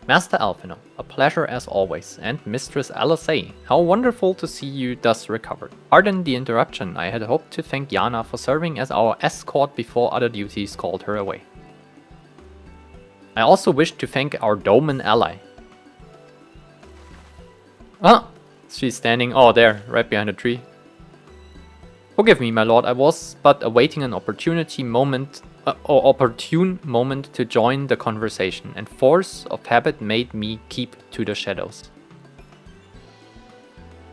Master Alphino, a pleasure as always, and Mistress Alizé, how wonderful to see you thus recovered. Pardon the interruption, I had hoped to thank Yana for serving as our escort before other duties called her away. I also wish to thank our Doman ally. Ah, she's standing, oh there, right behind a tree. Forgive me, my lord, I was but awaiting an opportune moment to join the conversation, and force of habit made me keep to the shadows.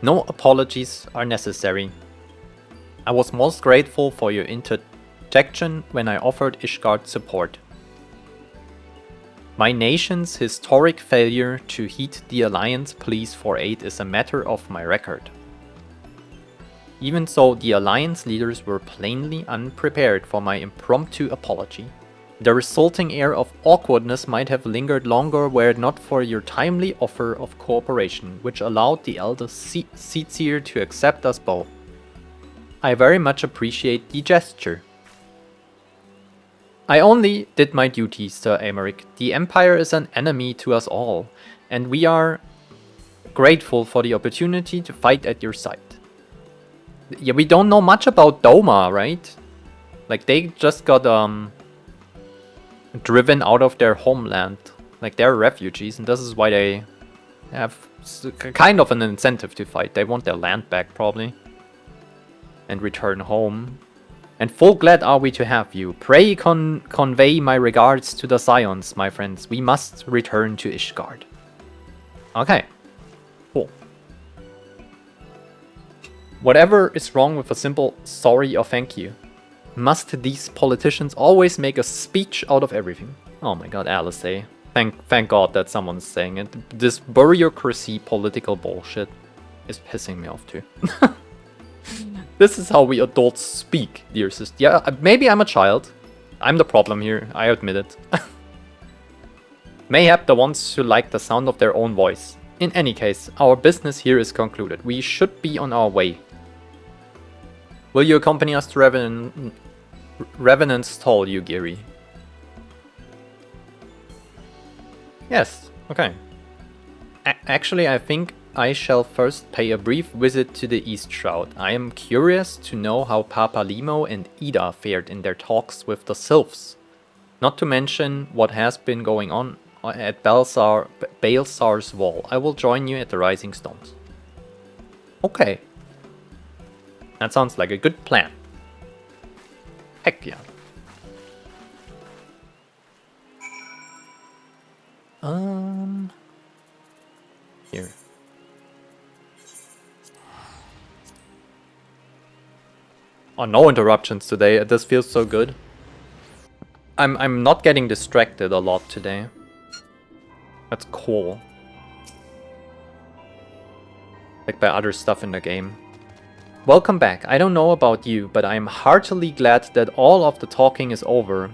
No apologies are necessary. I was most grateful for your interjection when I offered Ishgard support. My nation's historic failure to heed the Alliance pleas for aid is a matter of my record. Even so, the Alliance leaders were plainly unprepared for my impromptu apology. The resulting air of awkwardness might have lingered longer were it not for your timely offer of cooperation, which allowed the elder Seedseer to accept us both. I very much appreciate the gesture. I only did my duty, Sir Aymeric. The Empire is an enemy to us all, and we are grateful for the opportunity to fight at your side. Yeah, we don't know much about Doma, right? Like, they just got driven out of their homeland. Like, they're refugees, and this is why they have kind of an incentive to fight. They want their land back, probably. And return home. And full glad are we to have you. Pray convey my regards to the Scions, my friends. We must return to Ishgard. Okay. Cool. Whatever is wrong with a simple sorry or thank you? Must these politicians always make a speech out of everything? Oh my god, Alizé. Thank god that someone's saying it. This bureaucracy political bullshit is pissing me off too. This is how we adults speak, dear sister. Yeah, maybe I'm a child. I'm the problem here, I admit it. Mayhap the ones who like the sound of their own voice. In any case, our business here is concluded. We should be on our way. Will you accompany us to Revenant's Hall, Yugiri? Yes, okay. Actually, I think I shall first pay a brief visit to the East Shroud. I am curious to know how Papa Limo and Ida fared in their talks with the Sylphs. Not to mention what has been going on at Balsar's wall. I will join you at the Rising Stones. Okay. That sounds like a good plan. Heck yeah. Here. Oh, no interruptions today. This feels so good. I'm not getting distracted a lot today. That's cool. Like by other stuff in the game. Welcome back. I don't know about you, but I'm heartily glad that all of the talking is over.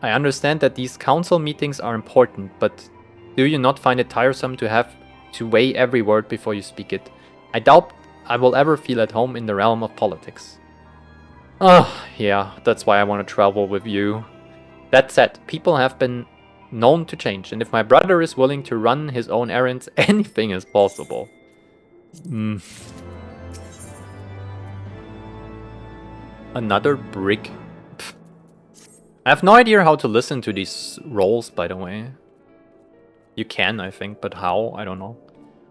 I understand that these council meetings are important, but do you not find it tiresome to have to weigh every word before you speak it? I doubt I will ever feel at home in the realm of politics. Oh, yeah, that's why I want to travel with you. That said, people have been known to change, and if my brother is willing to run his own errands, anything is possible. Another brick. Pfft. I have no idea how to listen to these rolls, by the way. You can, I think, but how? I don't know.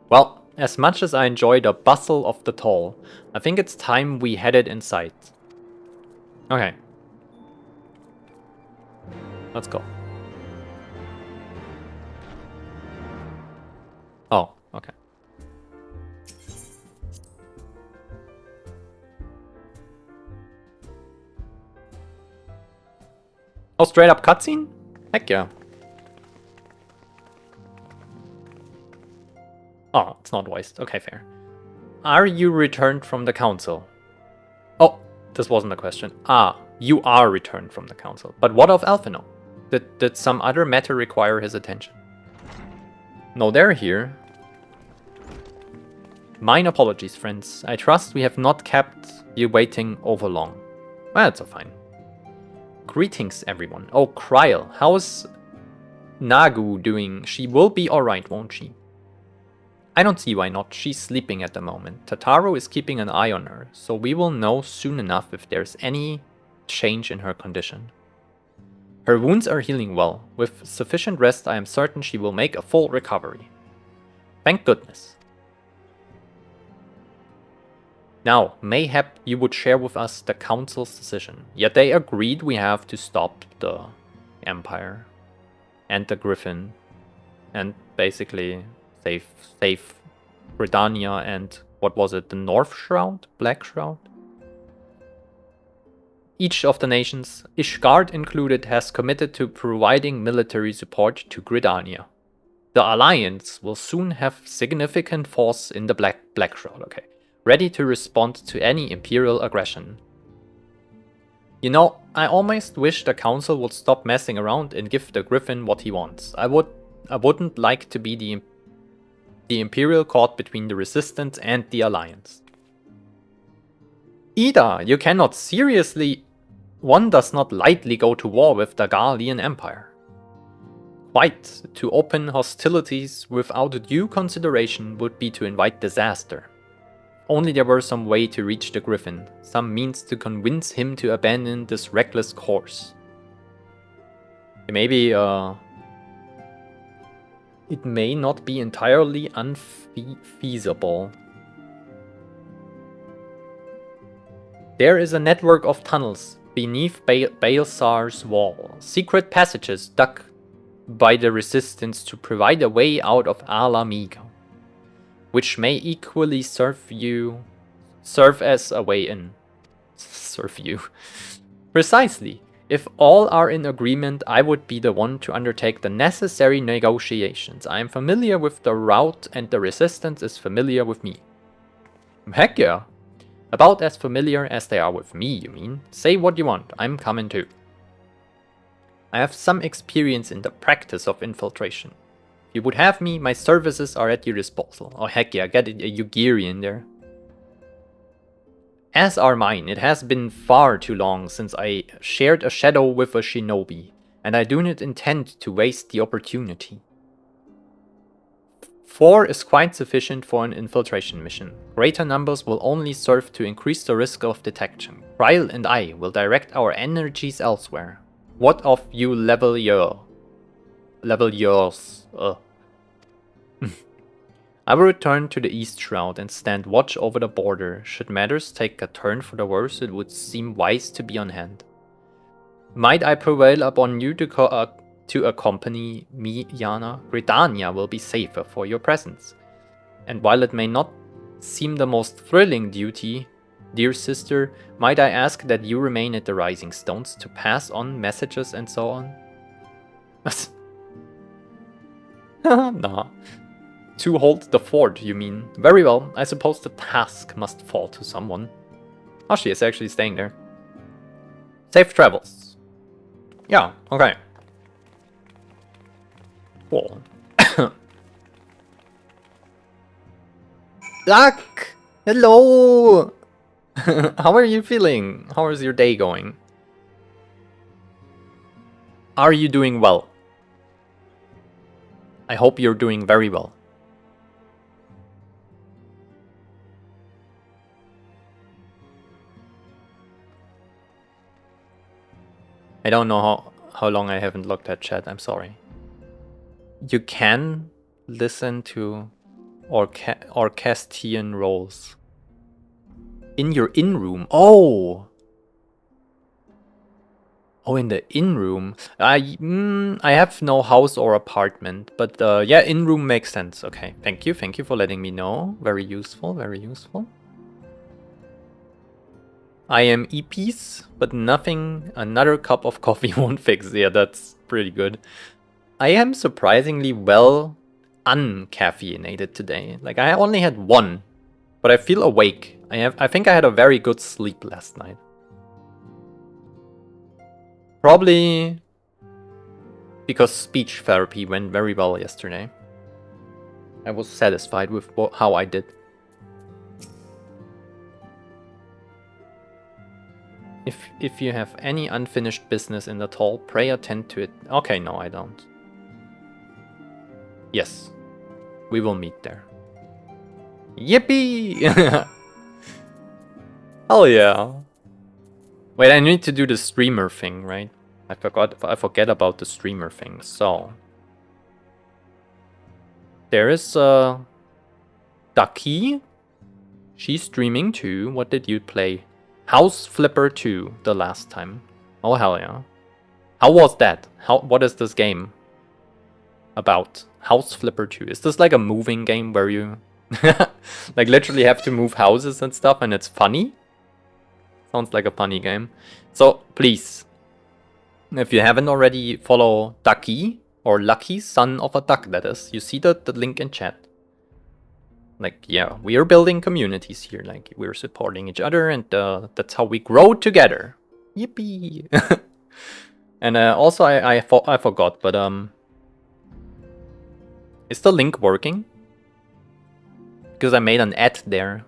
Well, as much as I enjoy the bustle of the toll, I think it's time we headed inside. Okay. Let's go. Oh, okay. Oh, straight up cutscene? Heck yeah. Oh, it's not voiced. Okay, fair. Are you returned from the council? Oh, this wasn't a question. Ah, you are returned from the council. But what of Alphino? Did some other matter require his attention? No, they're here. Mine apologies, friends. I trust we have not kept you waiting over long. Well, that's fine. Greetings, everyone. Oh, Kryl, how's Nagu doing? She will be alright, won't she? I don't see why not. She's sleeping at the moment. Tataru is keeping an eye on her, so we will know soon enough if there's any change in her condition. Her wounds are healing well. With sufficient rest, I am certain she will make a full recovery. Thank goodness. Now, mayhap you would share with us the council's decision. Yet they agreed we have to stop the Empire and the Griffin and basically save Gridania and what was it, the North Shroud? Black Shroud? Each of the nations, Ishgard included, has committed to providing military support to Gridania. The Alliance will soon have significant force in the Black Shroud, okay, ready to respond to any Imperial aggression. You know, I almost wish the Council would stop messing around and give the Griffin what he wants. I wouldn't like to be the Imperial caught between the Resistance and the Alliance. Ida, you cannot seriously... One does not lightly go to war with the Garlean Empire. Quite, to open hostilities without due consideration would be to invite disaster. Only there were some way to reach the Griffin, some means to convince him to abandon this reckless course. Maybe, it may not be entirely unfeasible. There is a network of tunnels beneath Balsar's wall, secret passages dug by the Resistance to provide a way out of Alamigo, which may equally serve as a way in. Serve you. Precisely. If all are in agreement, I would be the one to undertake the necessary negotiations. I am familiar with the route and the Resistance is familiar with me. Heck yeah. About as familiar as they are with me, you mean? Say what you want, I'm coming too. I have some experience in the practice of infiltration. If you would have me, my services are at your disposal. Oh heck yeah, get a Yugiri in there. As are mine, it has been far too long since I shared a shadow with a shinobi, and I do not intend to waste the opportunity. 4 is quite sufficient for an infiltration mission. Greater numbers will only serve to increase the risk of detection. Kryl and I will direct our energies elsewhere. What of you level yours? I will return to the East Shroud and stand watch over the border. Should matters take a turn for the worse, it would seem wise to be on hand. Might I prevail upon you to accompany me, Yana? Gridania will be safer for your presence. And while it may not seem the most thrilling duty, dear sister, might I ask that you remain at the Rising Stones to pass on messages and so on? Nah. To hold the fort, you mean? Very well, I suppose the task must fall to someone. Oh, she is actually staying there. Safe travels. Yeah, okay. Cool. Luck! Hello! How are you feeling? How is your day going? Are you doing well? I hope you're doing very well. I don't know how long I haven't looked at chat, I'm sorry. You can listen to Orchestrion rolls. In your in-room? Oh! Oh, in the in-room. I have no house or apartment, but yeah, in-room makes sense. Okay, thank you for letting me know. Very useful, very useful. I am EPs, but nothing another cup of coffee won't fix. Yeah, that's pretty good. I am surprisingly well uncaffeinated today. Like, I only had one, but I feel awake. I think I had a very good sleep last night. Probably because speech therapy went very well yesterday. I was satisfied with how I did. If you have any unfinished business in the hall, pray attend to it. Okay, no, I don't. Yes, we will meet there. Yippee! Hell yeah. Wait, I need to do the streamer thing, right? I forget about the streamer thing. So there is Ducky. She's streaming too. What did you play? House Flipper 2 the last time. Oh hell yeah. How was that? What is this game about? House Flipper 2. Is this like a moving game where you like literally have to move houses and stuff and it's funny? Sounds like a funny game. So please, if you haven't already, follow Ducky, or Lucky, son of a duck that is. You see the link in chat. Like, yeah, we are building communities here. Like, we're supporting each other, and that's how we grow together. Yippee! And also, I forgot, but is the link working? Because I made an ad there.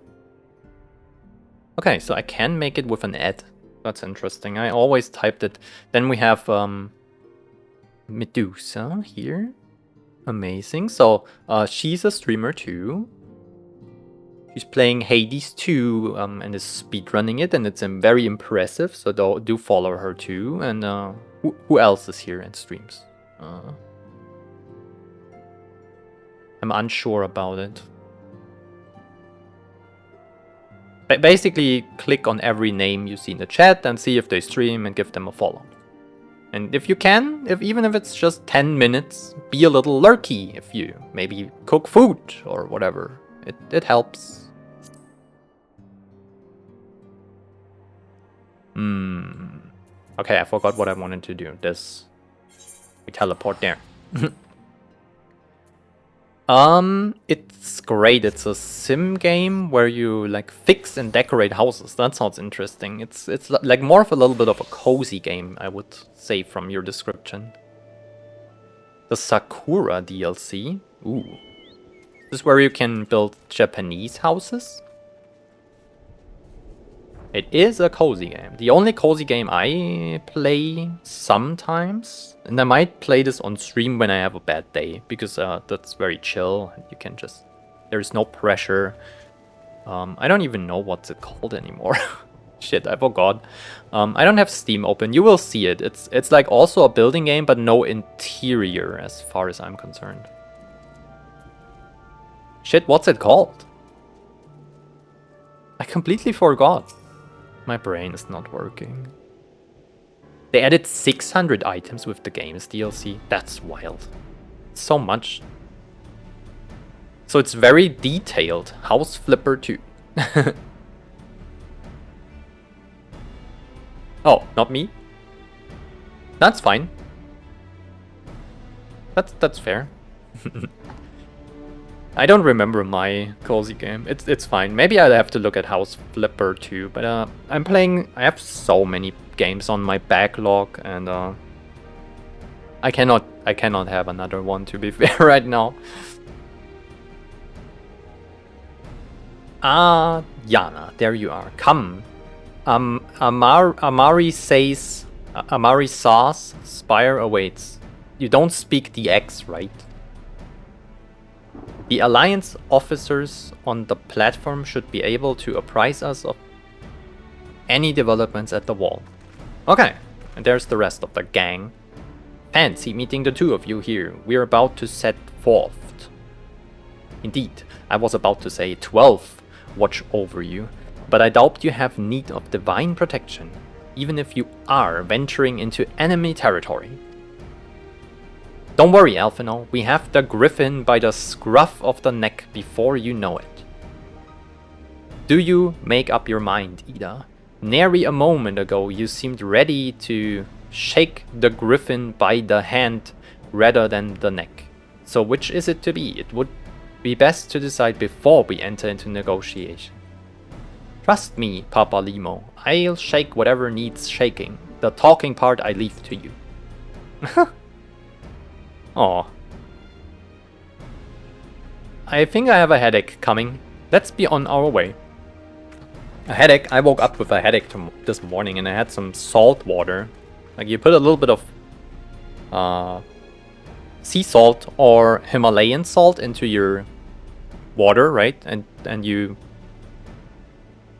Okay, so I can make it with an ad. That's interesting. I always typed it. Then we have Medusa here. Amazing. So she's a streamer too. She's playing Hades 2 and is speedrunning it, and it's very impressive. So do follow her too. And who else is here and streams? I'm unsure about it. Basically, click on every name you see in the chat and see if they stream and give them a follow. And if you can, even if it's just 10 minutes, be a little lurky if you maybe cook food or whatever. It helps. Okay, I forgot what I wanted to do. We teleport there. It's great. It's a sim game where you like fix and decorate houses. That sounds interesting. It's like more of a little bit of a cozy game, I would say from your description. The Sakura DLC. Ooh. This is where you can build Japanese houses. It is a cozy game. The only cozy game I play sometimes. And I might play this on stream when I have a bad day. Because that's very chill. You can just... There's no pressure. I don't even know what's it called anymore. Shit, I forgot. I don't have Steam open. You will see it. It's like also a building game, but no interior as far as I'm concerned. Shit, what's it called? I completely forgot. My brain is not working. They added 600 items with the game's DLC. That's wild. So much. So it's very detailed. House Flipper 2. Oh, not me? That's fine. That's fair. I don't remember my cozy game. It's fine. Maybe I'll have to look at House Flipper 2, but I'm playing. I have so many games on my backlog, and I cannot have another one, to be fair, right now. Ah, Yana, there you are. Come. Amari says, Amari saws, Spire awaits. You don't speak the X, right? The Alliance officers on the platform should be able to apprise us of any developments at the wall. Okay, and there's the rest of the gang. Fancy meeting the two of you here. We're about to set forth. Indeed, I was about to say 12 watch over you, but I doubt you have need of divine protection, even if you are venturing into enemy territory. Don't worry, Alphino, we have the griffin by the scruff of the neck before you know it. Do you make up your mind, Ida? Nary a moment ago you seemed ready to shake the griffin by the hand rather than the neck. So which is it to be? It would be best to decide before we enter into negotiation. Trust me, Papa Limo, I'll shake whatever needs shaking. The talking part I leave to you. Aw. I think I have a headache coming. Let's be on our way. A headache? I woke up with a headache this morning and I had some salt water. Like you put a little bit of sea salt or Himalayan salt into your water, right? And you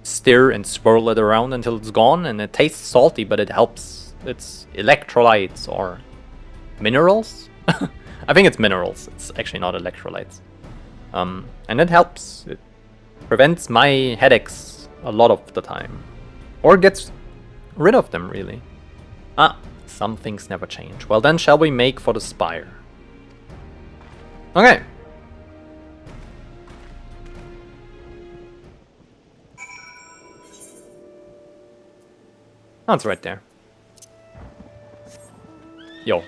stir and swirl it around until it's gone, and it tastes salty, but it helps. It's electrolytes or minerals? I think it's minerals. It's actually not electrolytes. And it helps. It prevents my headaches a lot of the time. Or gets rid of them, really. Ah, some things never change. Well then, shall we make for the spire? Okay. Oh, it's right there. Yo.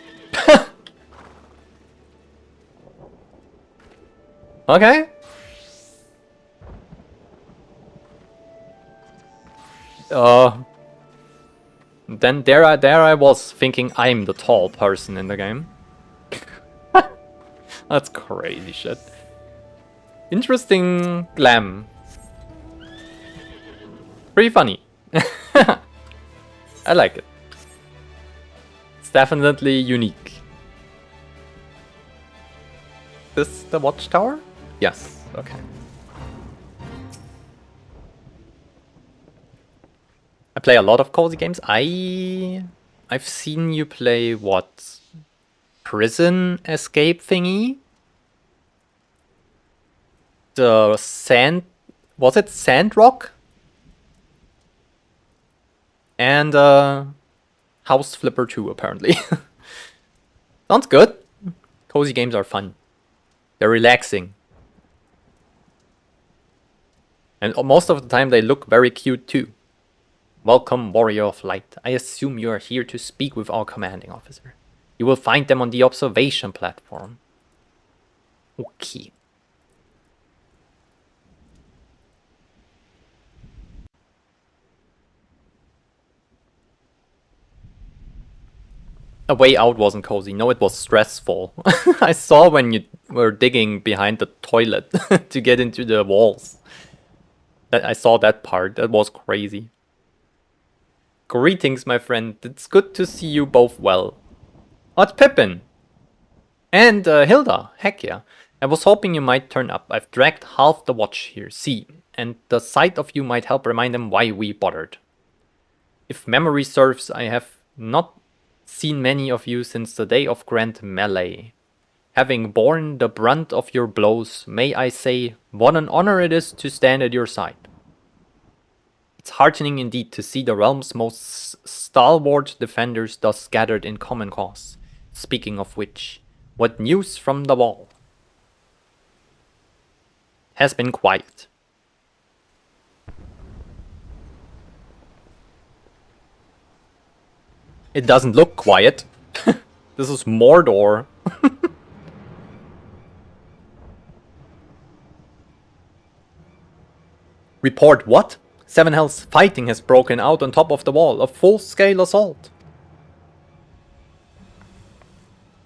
Okay. Then there I was thinking I'm the tall person in the game. That's crazy shit. Interesting glam. Pretty funny. I like it. It's definitely unique. This the watchtower? Yes, okay. I play a lot of cozy games. I've seen you play what? Prison escape thingy? The sand... Was it Sandrock? And House Flipper 2 apparently. Sounds good. Cozy games are fun. They're relaxing. And most of the time they look very cute too. Welcome, Warrior of Light. I assume you are here to speak with our commanding officer. You will find them on the observation platform. Okay. A way out wasn't cozy. No, it was stressful. I saw when you were digging behind the toilet to get into the walls. I saw that part. That was crazy. Greetings, my friend. It's good to see you both well. Oh, it's Pippin. And Hilda. Heck yeah. I was hoping you might turn up. I've dragged half the watch here. See. And the sight of you might help remind them why we bothered. If memory serves, I have not seen many of you since the day of Grand Melee. Having borne the brunt of your blows, may I say, what an honor it is to stand at your side. It's heartening indeed to see the realm's most stalwart defenders thus gathered in common cause. Speaking of which, what news from the wall? Has been quiet. It doesn't look quiet. This is Mordor. Report what? Seven Hells fighting has broken out on top of the wall. A full-scale assault.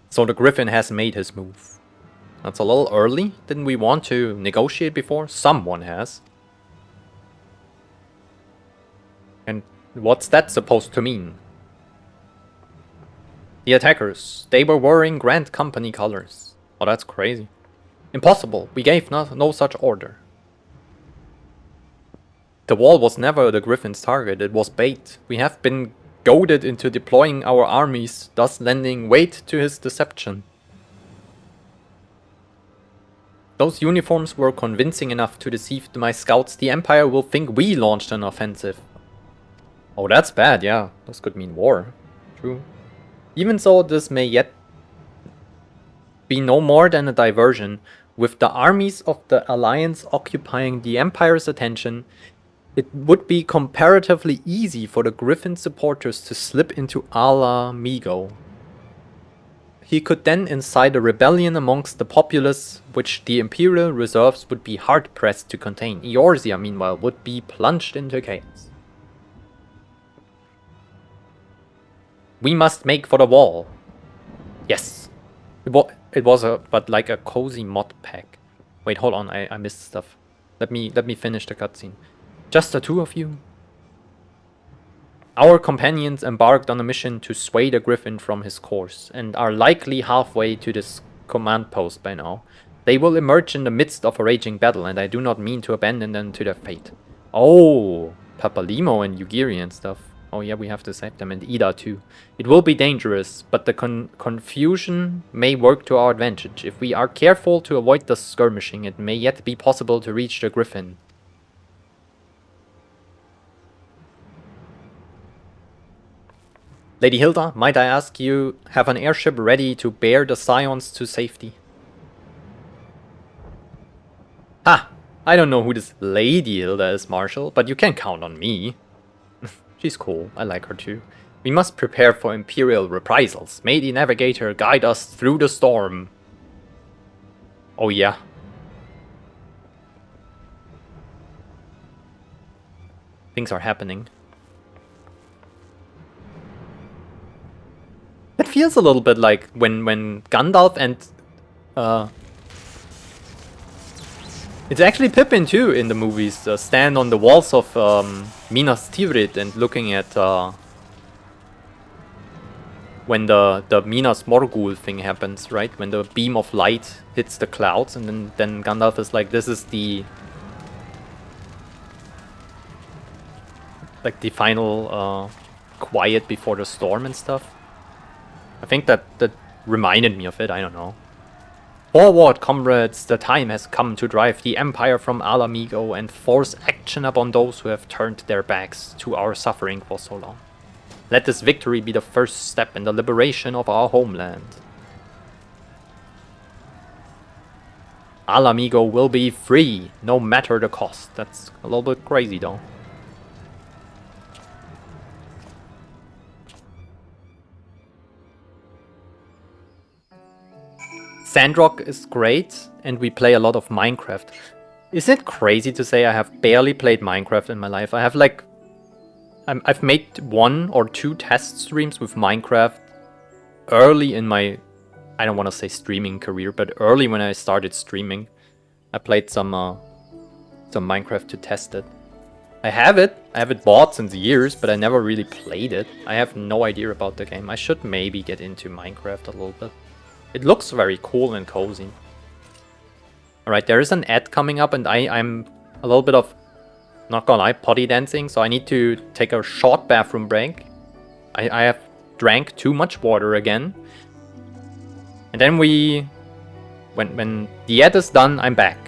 So the Griffin has made his move. That's a little early. Didn't we want to negotiate before? Someone has. And what's that supposed to mean? The attackers, they were wearing Grand Company colors. Oh, that's crazy. Impossible. We gave no such order. The wall was never the Griffin's target. It was bait. We have been goaded into deploying our armies, thus lending weight to his deception. Those uniforms were convincing enough to deceive my scouts. The Empire will think we launched an offensive. Oh, that's bad, yeah. This could mean war. True. Even so, this may yet be no more than a diversion. With the armies of the Alliance occupying the Empire's attention, it would be comparatively easy for the Griffin supporters to slip into Ala Migo. He could then incite a rebellion amongst the populace, which the Imperial reserves would be hard-pressed to contain. Eorzea, meanwhile, would be plunged into chaos. We must make for the wall. Yes. It was like a cozy mod pack. Wait, hold on, I missed stuff. Let me finish the cutscene. Just the two of you? Our companions embarked on a mission to sway the Griffin from his course, and are likely halfway to this command post by now. They will emerge in the midst of a raging battle, and I do not mean to abandon them to their fate. Oh, Papalimo and Yugiri and stuff. Oh yeah, we have to save them, and Ida too. It will be dangerous, but the confusion may work to our advantage. If we are careful to avoid the skirmishing, it may yet be possible to reach the Griffin. Lady Hilda, might I ask you have an airship ready to bear the Scions to safety? Ha! I don't know who this Lady Hilda is, Marshal, but you can count on me. She's cool, I like her too. We must prepare for Imperial reprisals. May the Navigator guide us through the storm. Oh yeah. Things are happening. It feels a little bit like when Gandalf and it's actually Pippin too in the movies stand on the walls of Minas Tirith and looking at when the Minas Morgul thing happens, right? When the beam of light hits the clouds, and then Gandalf is like, this is the final quiet before the storm and stuff. I think that reminded me of it, I don't know. Forward, comrades, the time has come to drive the Empire from Ala Migo and force action upon those who have turned their backs to our suffering for so long. Let this victory be the first step in the liberation of our homeland. Ala Migo will be free, no matter the cost. That's a little bit crazy though. Sandrock is great, and we play a lot of Minecraft. Is it crazy to say I have barely played Minecraft in my life? I have like... I've made 1 or 2 test streams with Minecraft early in my... I don't want to say streaming career, but early when I started streaming. I played some Minecraft to test it. I have it bought since years, but I never really played it. I have no idea about the game. I should maybe get into Minecraft a little bit. It looks very cool and cozy. Alright, there is an ad coming up, and I'm a little bit of not gonna lie, potty dancing, so I need to take a short bathroom break. I have drank too much water again. And then when the ad is done, I'm back.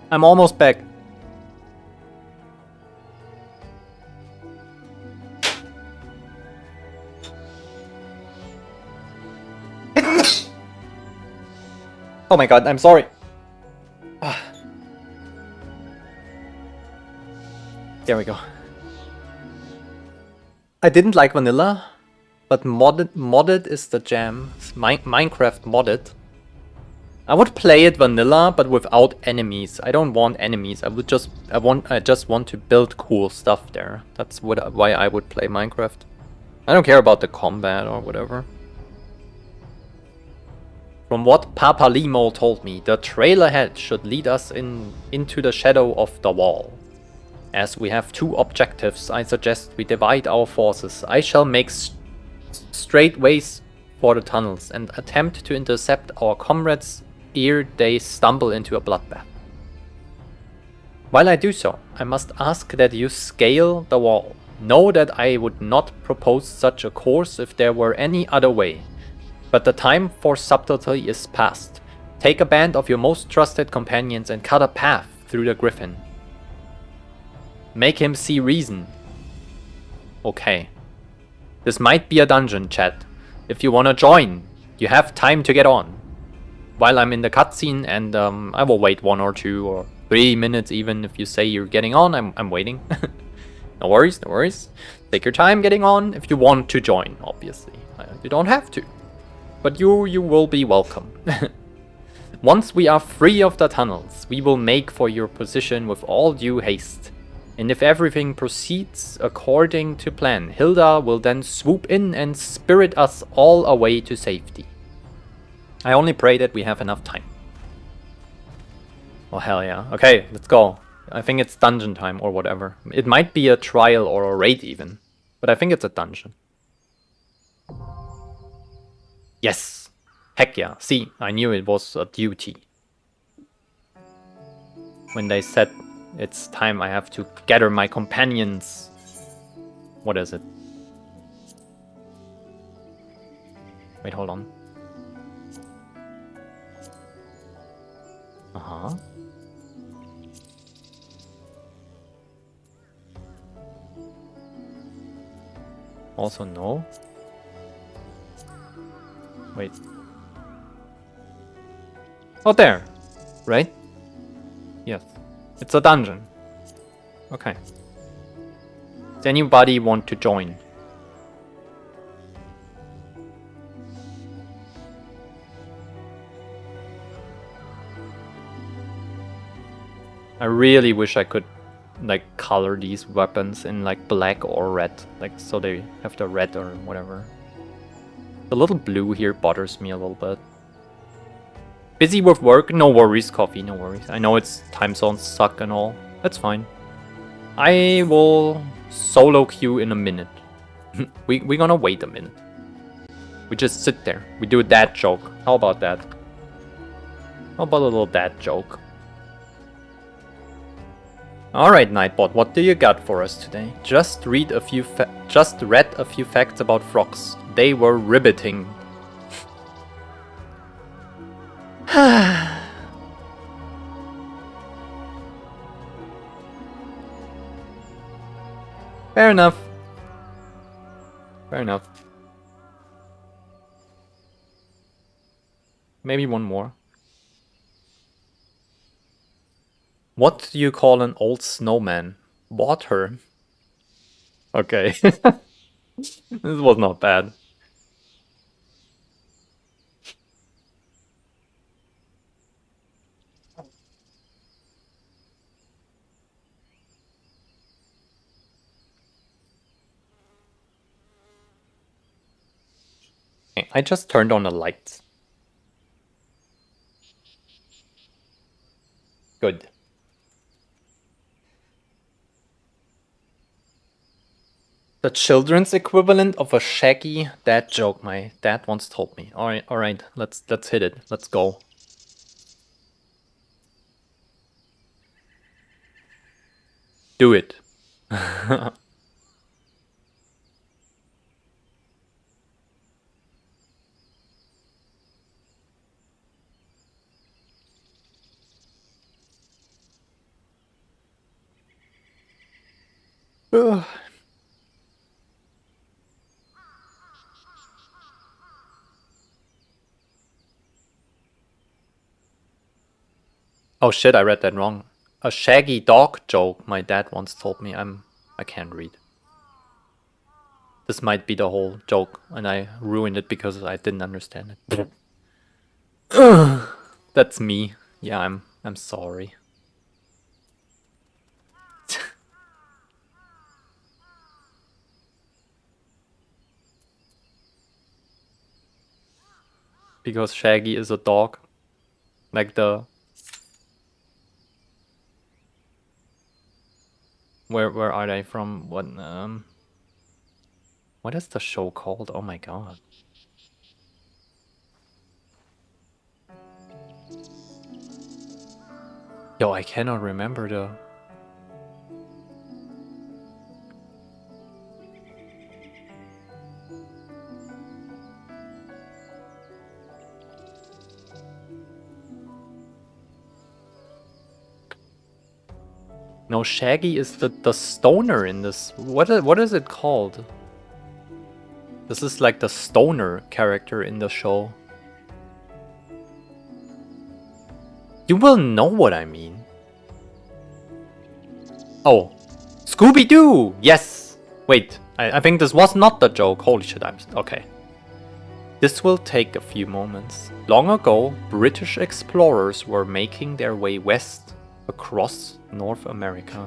I'm almost back. Oh my god, I'm sorry. There we go. I didn't like vanilla, but modded is the jam. Minecraft modded. I would play it vanilla, but without enemies. I don't want enemies. I just want to build cool stuff there. That's why I would play Minecraft. I don't care about the combat or whatever. From what Papa Limo told me, the trail ahead should lead us into the shadow of the wall. As we have two objectives, I suggest we divide our forces. I shall make straight ways for the tunnels and attempt to intercept our comrades ere they stumble into a bloodbath. While I do so, I must ask that you scale the wall. Know that I would not propose such a course if there were any other way. But the time for subtlety is past. Take a band of your most trusted companions and cut a path through the griffin. Make him see reason. Okay. This might be a dungeon, chat. If you wanna join, you have time to get on. While I'm in the cutscene, and I will wait 1 or 2 or 3 minutes even if you say you're getting on, I'm waiting. No worries, no worries. Take your time getting on if you want to join, obviously. You don't have to. But you will be welcome. Once we are free of the tunnels, we will make for your position with all due haste. And if everything proceeds according to plan, Hilda will then swoop in and spirit us all away to safety. I only pray that we have enough time. Oh hell yeah. Okay, let's go. I think it's dungeon time or whatever. It might be a trial or a raid even. But I think it's a dungeon. Yes! Heck yeah. See, I knew it was a duty. When they said it's time I have to gather my companions. What is it? Wait, hold on. Uh-huh. Also no. Wait. Oh, there. Right? Yes. It's a dungeon. Okay. Does anybody want to join? I really wish I could like color these weapons in like black or red, like so they have the red or whatever. The little blue here bothers me a little bit. Busy with work? No worries, Coffee, no worries. I know it's time zones suck and all. That's fine. I will solo queue in a minute. We're gonna wait a minute. We just sit there. We do a dad joke. How about that? How about a little dad joke? Alright, Nightbot, what do you got for us today? Just read a few facts about frogs. They were riveting. Fair enough. Fair enough. Maybe one more. What do you call an old snowman? Water. Okay. This was not bad. Okay, I just turned on the lights. Good. The children's equivalent of a shaggy dad joke, my dad once told me. Alright, let's hit it. Let's go. Do it. Ugh. Oh shit, I read that wrong. A shaggy dog joke, my dad once told me. I can't read. This might be the whole joke, and I ruined it because I didn't understand it. That's me. Yeah, I'm sorry. Because Shaggy is a dog. Like the... Where are they from? What is the show called? Oh my god. Yo, I cannot remember the... No, Shaggy is the stoner in this. What is it called? This is like the stoner character in the show. You will know what I mean. Oh, Scooby-Doo! Yes! Wait, I think this was not the joke. Holy shit, okay. This will take a few moments. Long ago, British explorers were making their way west across North America.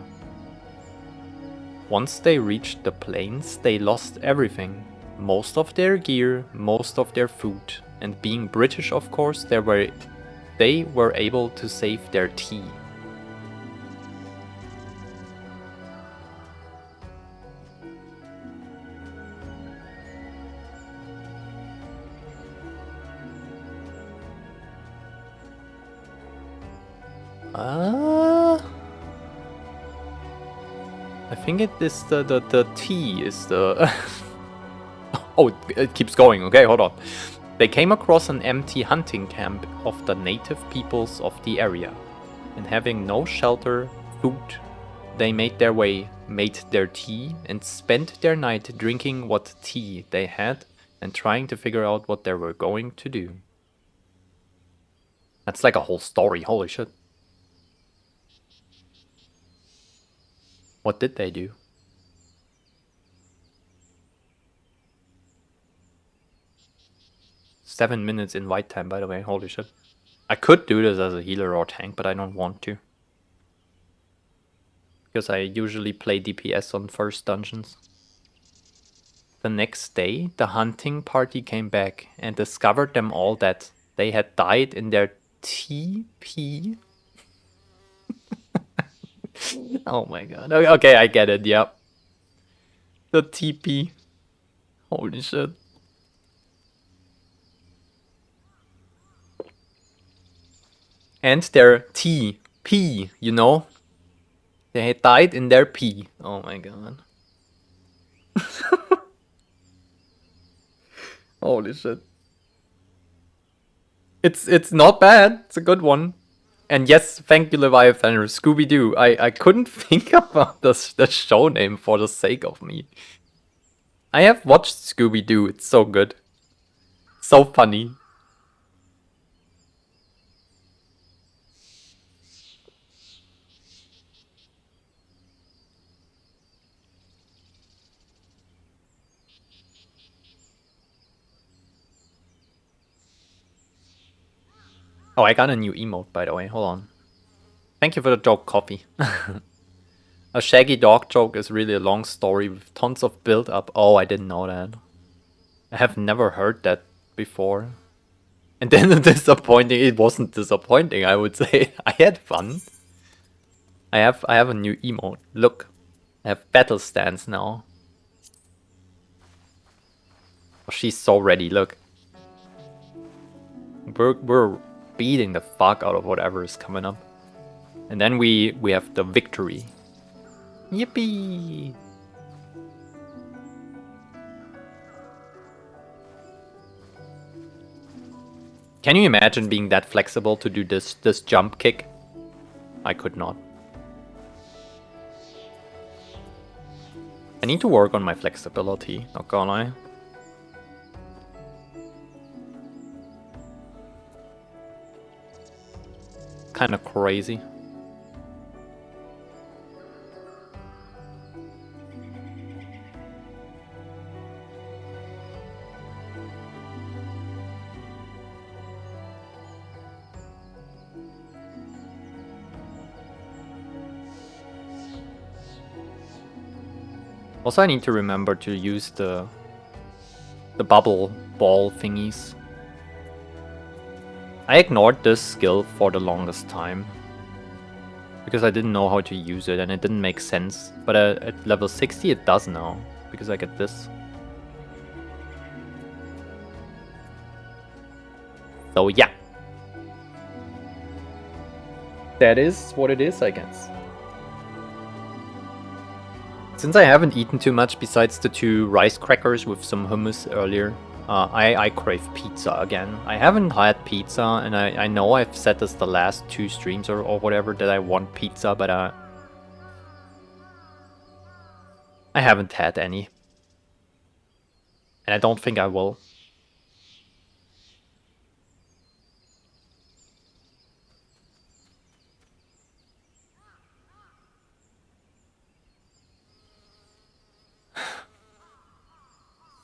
Once they reached the plains, they lost everything. Most of their gear, most of their food. And being British, of course, they were able to save their tea. I think it is the tea is the... Oh, it keeps going. Okay, hold on. They came across an empty hunting camp of the native peoples of the area. And having no shelter, food, they made their tea, and spent their night drinking what tea they had and trying to figure out what they were going to do. That's like a whole story, holy shit. What did they do? Seven minutes in white time, by the way, holy shit. I could do this as a healer or tank, but I don't want to. Because I usually play DPS on first dungeons. The next day, the hunting party came back and discovered them all dead. They had died in their TP. Oh my god. Okay, I get it, yep. The TP. Holy shit. And their TP, you know? They had died in their pee. Oh my god. Holy shit. It's not bad. It's a good one. And yes, thank you, Leviathan. Scooby-Doo. I couldn't think about the show name for the sake of me. I have watched Scooby-Doo. It's so good. So funny. Oh, I got a new emote, by the way. Hold on. Thank you for the joke, coffee. A shaggy dog joke is really a long story with tons of build-up. Oh, I didn't know that. I have never heard that before. And then disappointing. It wasn't disappointing, I would say. I had fun. I have a new emote. Look. I have battle stance now. Oh, she's so ready, look. We're beating the fuck out of whatever is coming up. And then we have the victory. Yippee! Can you imagine being that flexible to do this jump kick? I could not. I need to work on my flexibility, not gonna lie. Kinda crazy. Also, I need to remember to use the bubble ball thingies. I ignored this skill for the longest time because I didn't know how to use it and it didn't make sense. But at level 60 it does now because I get this. So yeah. that is what it is, I guess. Since I haven't eaten too much besides the 2 rice crackers with some hummus earlier, I crave pizza again. I haven't had pizza, and I know I've said this the last 2 streams or whatever that I want pizza, but I haven't had any. And I don't think I will.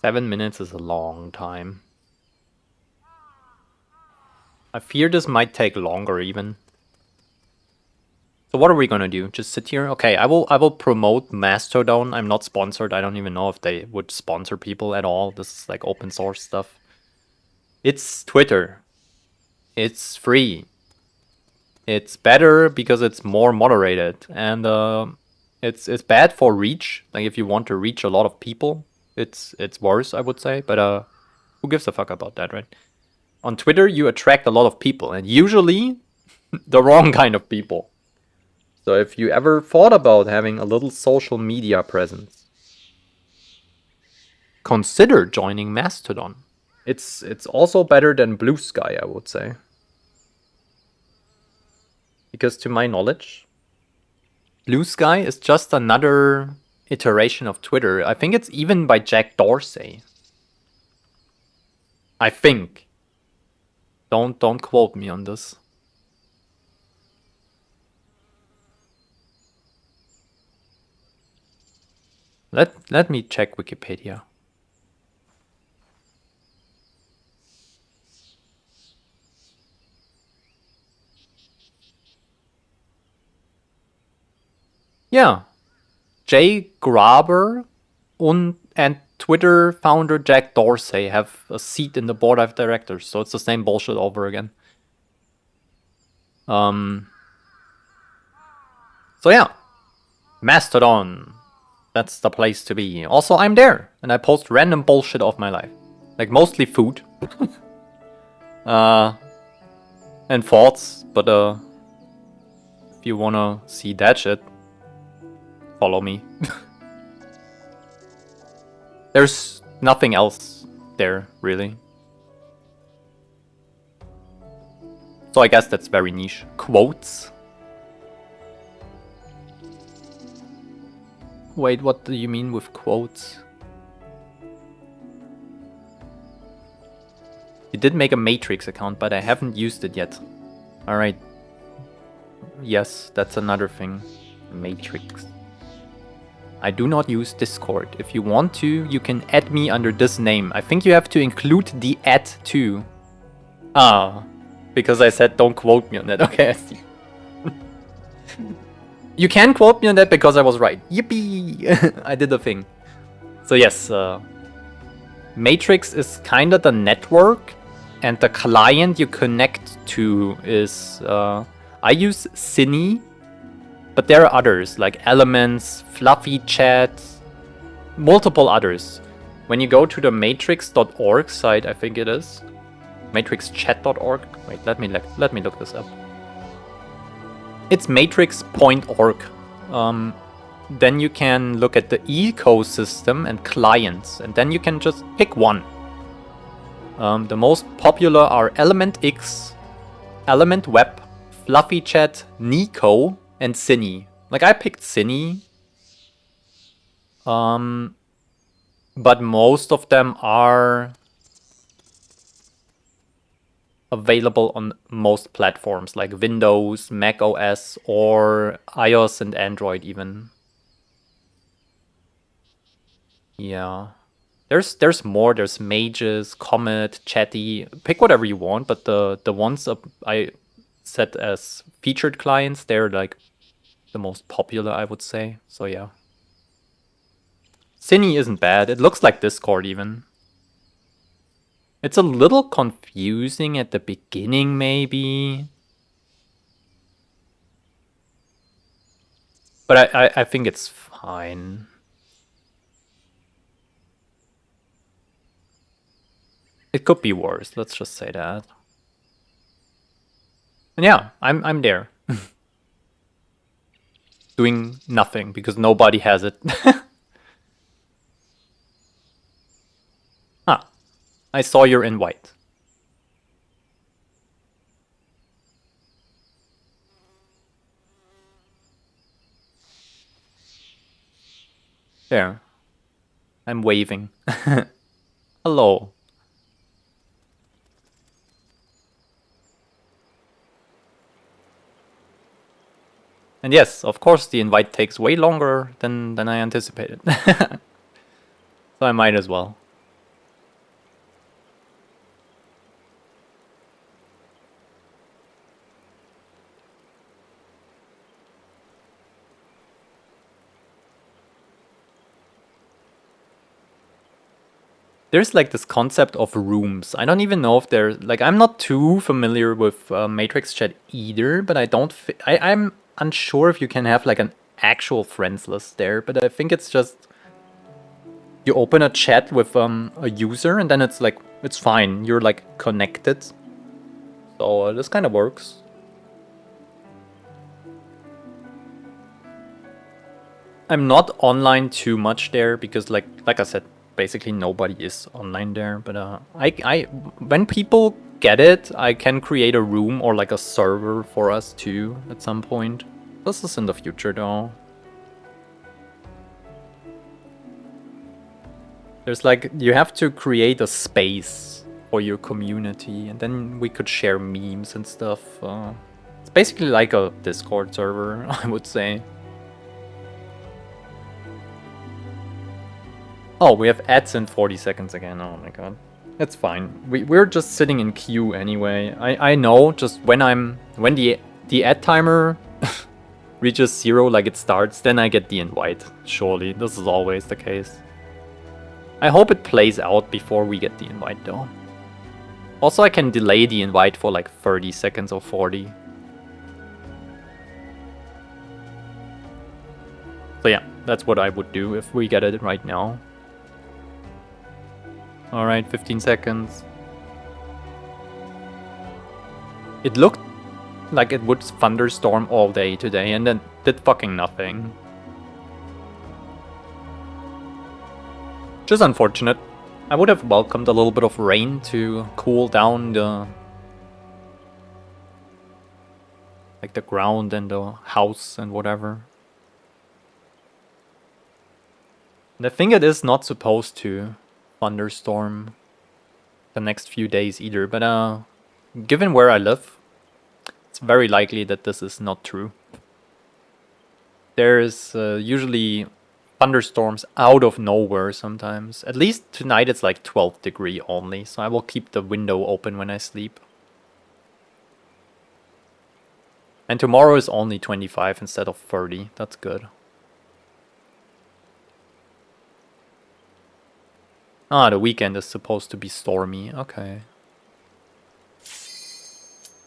Seven minutes is a long time. I fear this might take longer even. So what are we gonna do? Just sit here? Okay, I will promote Mastodon. I'm not sponsored. I don't even know if they would sponsor people at all. This is like open source stuff. It's Twitter. It's free. It's better because it's more moderated, and it's bad for reach. Like if you want to reach a lot of people, it's worse, I would say. But who gives a fuck about that, right? On Twitter, you attract a lot of people, and usually the wrong kind of people. So if you ever thought about having a little social media presence, consider joining Mastodon. It's also better than Blue Sky, I would say. Because to my knowledge, Blue Sky is just another iteration of Twitter. I think it's even by Jack Dorsey. I think. Don't quote me on this. Let me check Wikipedia. Yeah. Jay Graber and Twitter founder Jack Dorsey have a seat in the board of directors, so it's the same bullshit over again. So yeah. Mastodon. That's the place to be. Also, I'm there, and I post random bullshit of my life. Like, mostly food. And thoughts, but if you wanna see that shit, follow me. There's nothing else there, really. So I guess that's very niche. Quotes? Wait, what do you mean with quotes? You did make a Matrix account, but I haven't used it yet. Alright. Yes, that's another thing. Matrix. I do not use Discord. If you want to, you can add me under this name. I think you have to include the @ too. Ah, because I said don't quote me on that. Okay, I see. You can quote me on that because I was right. Yippee! I did the thing. So yes, Matrix is kind of the network, and the client you connect to is... I use Cine, but there are others, like Elements, Fluffy Chat, multiple others. When you go to the matrix.org site, I think it is, matrixchat.org. Wait, let me look this up. It's matrix.org. Then you can look at the ecosystem and clients, and then you can just pick one. The most popular are Element X, Element Web, Fluffy Chat, Nico, and Cine. Like, I picked Cine. But most of them are available on most platforms, like Windows, Mac OS, or iOS and Android even. Yeah. There's more. There's Mages, Comet, Chatty. Pick whatever you want, but the ones I set as featured clients, they're like the most popular, I would say. So yeah. Cine isn't bad. It looks like Discord even. It's a little confusing at the beginning, maybe. But I think it's fine. It could be worse, let's just say that. And yeah, I'm there. doing nothing because nobody has it. Ah, I saw your invite. There. I'm waving. Hello. And yes, of course the invite takes way longer than I anticipated. So I might as well. There's like this concept of rooms. I don't even know if they're like, I'm not too familiar with Matrix chat either, but I'm unsure if you can have like an actual friends list there, but I think it's just you open a chat with a user and then it's like, it's fine. You're like connected. So this kind of works. I'm not online too much there because like I said, basically nobody is online there, but when people get it, I can create a room or like a server for us too at some point. This is in the future though. There's like, you have to create a space for your community and then we could share memes and stuff. It's basically like a Discord server, I would say. Oh, we have ads in 40 seconds again. Oh my god. It's fine. We're just sitting in queue anyway. I know just when the ad timer reaches 0, like it starts, then I get the invite. Surely. This is always the case. I hope it plays out before we get the invite though. Also, I can delay the invite for like 30 seconds or 40. So yeah, that's what I would do if we get it right now. Alright, 15 seconds. It looked like it would thunderstorm all day today and then did fucking nothing. Which is unfortunate. I would have welcomed a little bit of rain to cool down the ground and the house and whatever. And I think it is not supposed to thunderstorm the next few days either, but given where I live, it's very likely that this is not true. There's usually thunderstorms out of nowhere sometimes. At least tonight it's like 12 degree only, so I will keep the window open when I sleep. And tomorrow is only 25 instead of 30, that's good. Ah, the weekend is supposed to be stormy, okay.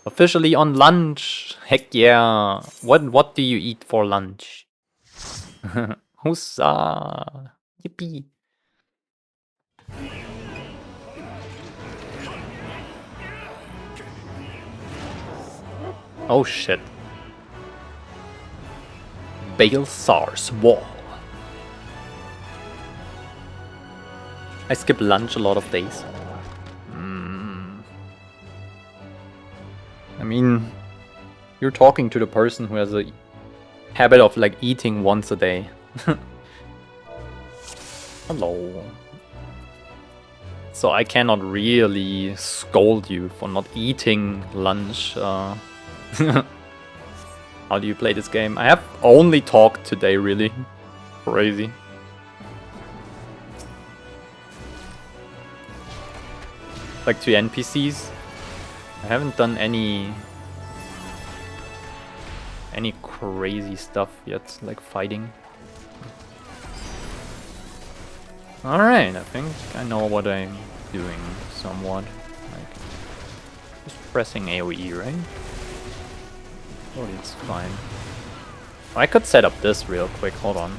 Officially on lunch, heck yeah. What do you eat for lunch? Hussa! Yippee! Oh shit. Balsar's Wall. I skip lunch a lot of days. I mean, you're talking to the person who has a habit of like eating once a day. Hello. So I cannot really scold you for not eating lunch. How do you play this game? I have only talked today, really. Crazy. Like to NPCs. I haven't done any crazy stuff yet, like fighting. Alright, I think I know what I'm doing somewhat. Like just pressing AoE, right? Oh, it's fine. I could set up this real quick, hold on.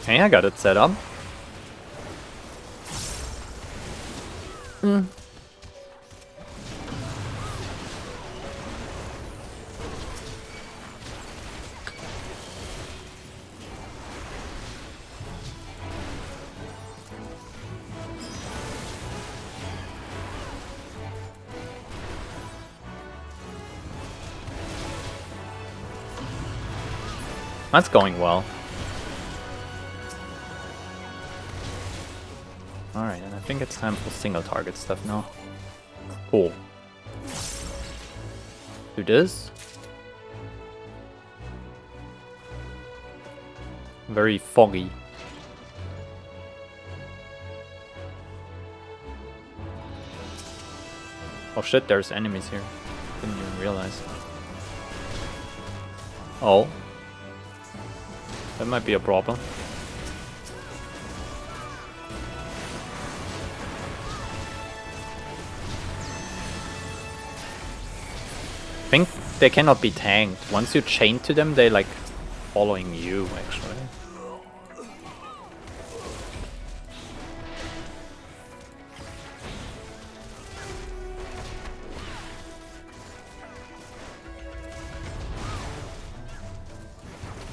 Okay, I got it set up. That's going well. Alright, and I think it's time for single target stuff now. Cool. Do this. Very foggy. Oh shit, there's enemies here. Didn't even realize. Oh. That might be a problem. I think they cannot be tanked. Once you chain to them, they like following you actually.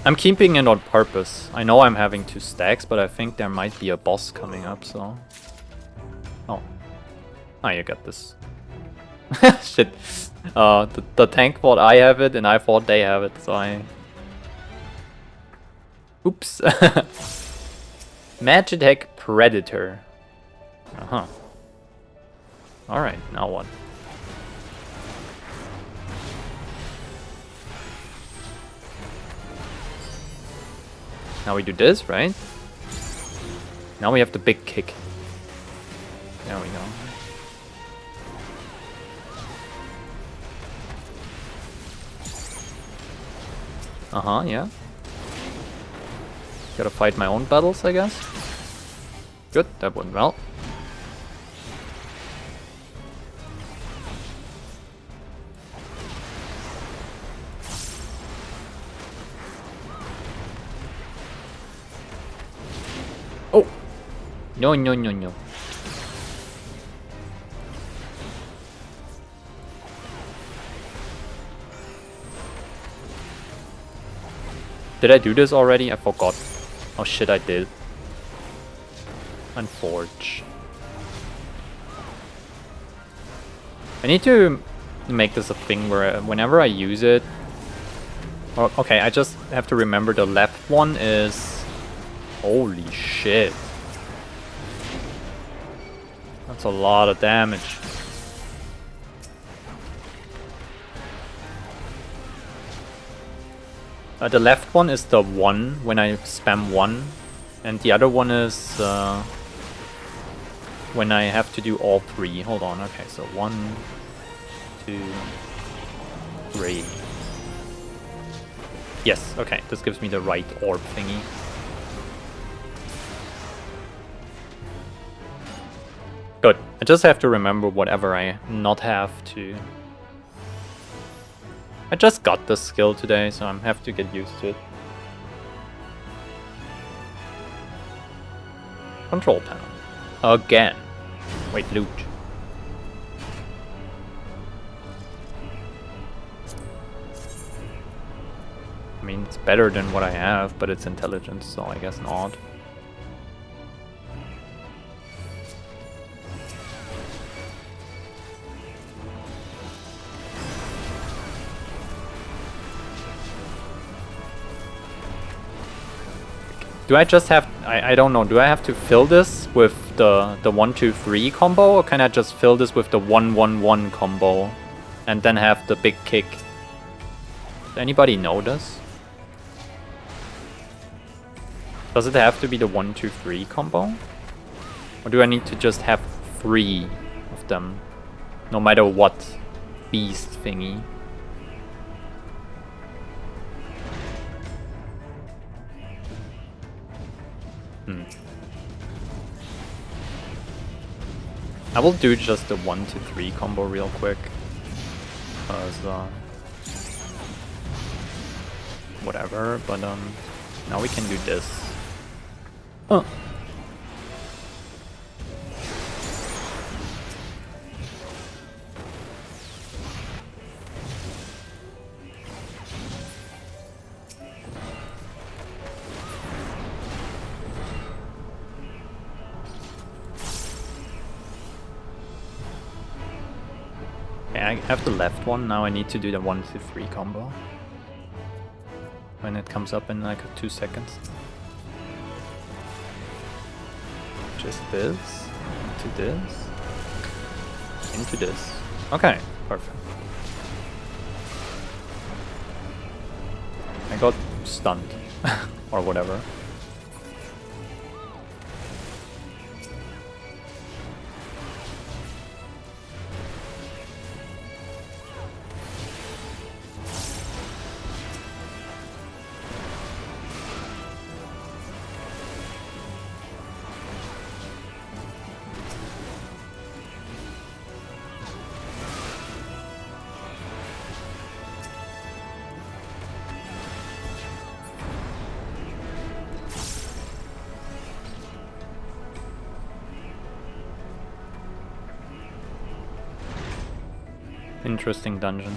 I'm keeping it on purpose. I know I'm having 2 stacks, but I think there might be a boss coming up, so... Oh. Oh, you got this. Shit. The tank thought I have it, and I thought they have it, so I... Oops. Magitech Predator. Uh-huh. Alright, now what? Now we do this, right? Now we have the big kick. There we go. Uh-huh, yeah. Gotta fight my own battles, I guess. Good, that went well. Oh! No, no, no, no. Did I do this already? I forgot. Oh shit, I did. Unforge. I need to make this a thing where whenever I use it... Oh, okay, I just have to remember the left one is... Holy shit. That's a lot of damage. The left one is the 1 when I spam 1, and the other one is when I have to do all 3. Hold on, okay, so 1, 2, 3. Yes, okay, this gives me the right orb thingy. Good. I just have to remember whatever I not have to. I just got this skill today, so I have to get used to it. Control panel. Again. Wait, loot. I mean, it's better than what I have, but it's intelligence, so I guess not. Do I just have... I don't know. Do I have to fill this with the 1-2-3 combo? Or can I just fill this with the 1-1-1 combo? And then have the big kick? Does anybody know this? Does it have to be the 1-2-3 combo? Or do I need to just have 3 of them? No matter what beast thingy. I will do just the 1-3 combo real quick. Because, whatever, but now we can do this. Oh. Okay, I have the left one, now I need to do the 1, 2, 3 combo. When it comes up in like 2 seconds. Just this, into this, into this. Okay, perfect. I got stunned, or whatever. Interesting dungeon.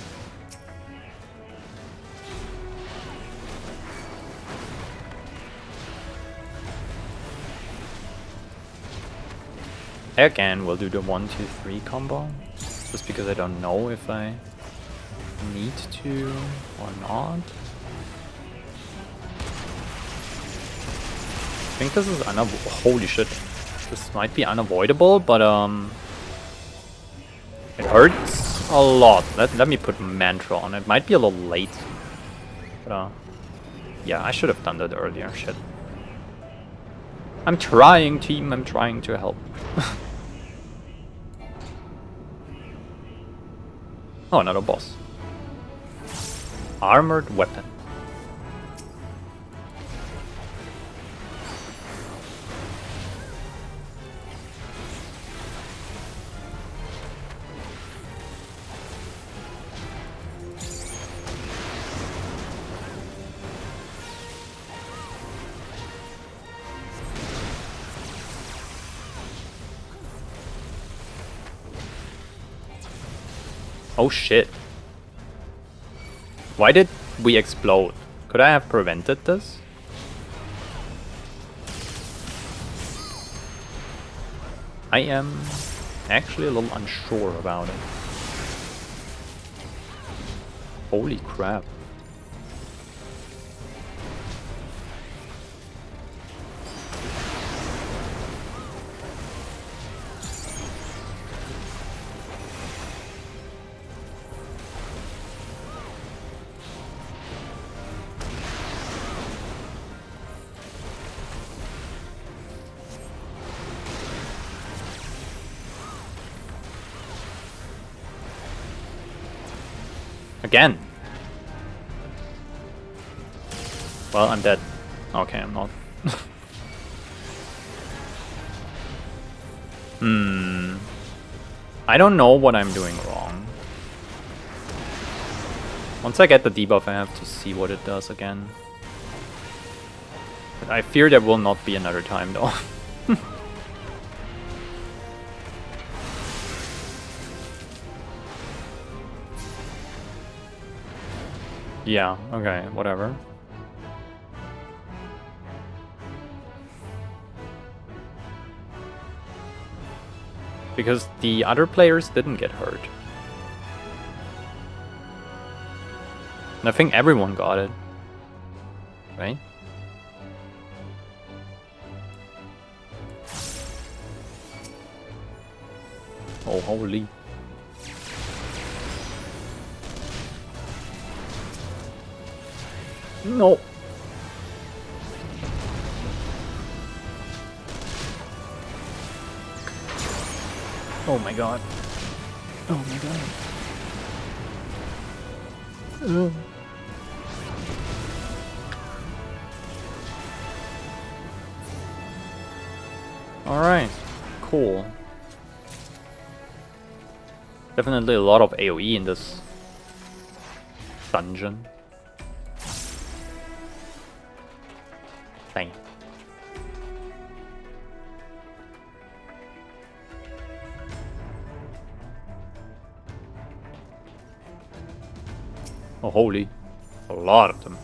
Again, we'll do the 1, 2, 3 combo. Just because I don't know if I need to or not. I think this is holy shit. This might be unavoidable, but it hurts a lot. Let me put mantra on. It might be a little late. But yeah, I should have done that earlier. Shit. I'm trying, team. I'm trying to help. Oh, another boss. Armored weapon. Oh shit. Why did we explode? Could I have prevented this? I am actually a little unsure about it. Holy crap. Again. Well, I'm dead. Okay, I'm not. I don't know what I'm doing wrong. Once I get the debuff, I have to see what it does again. But I fear there will not be another time though. Yeah, okay, whatever. Because the other players didn't get hurt. And I think everyone got it. Right? Oh, holy. No. Oh my god. Oh my god. Oh. Alright. Cool. Definitely a lot of AoE in this dungeon. Dang. holy. A lot of them.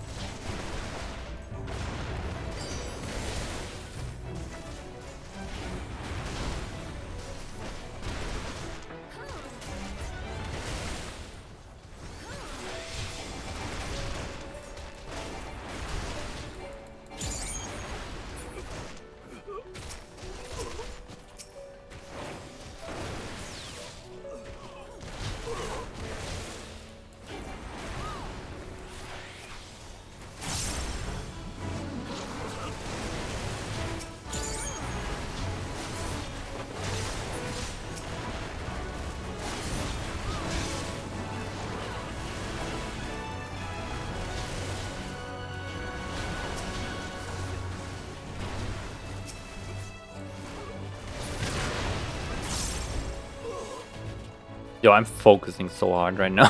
Yo, I'm focusing so hard right now.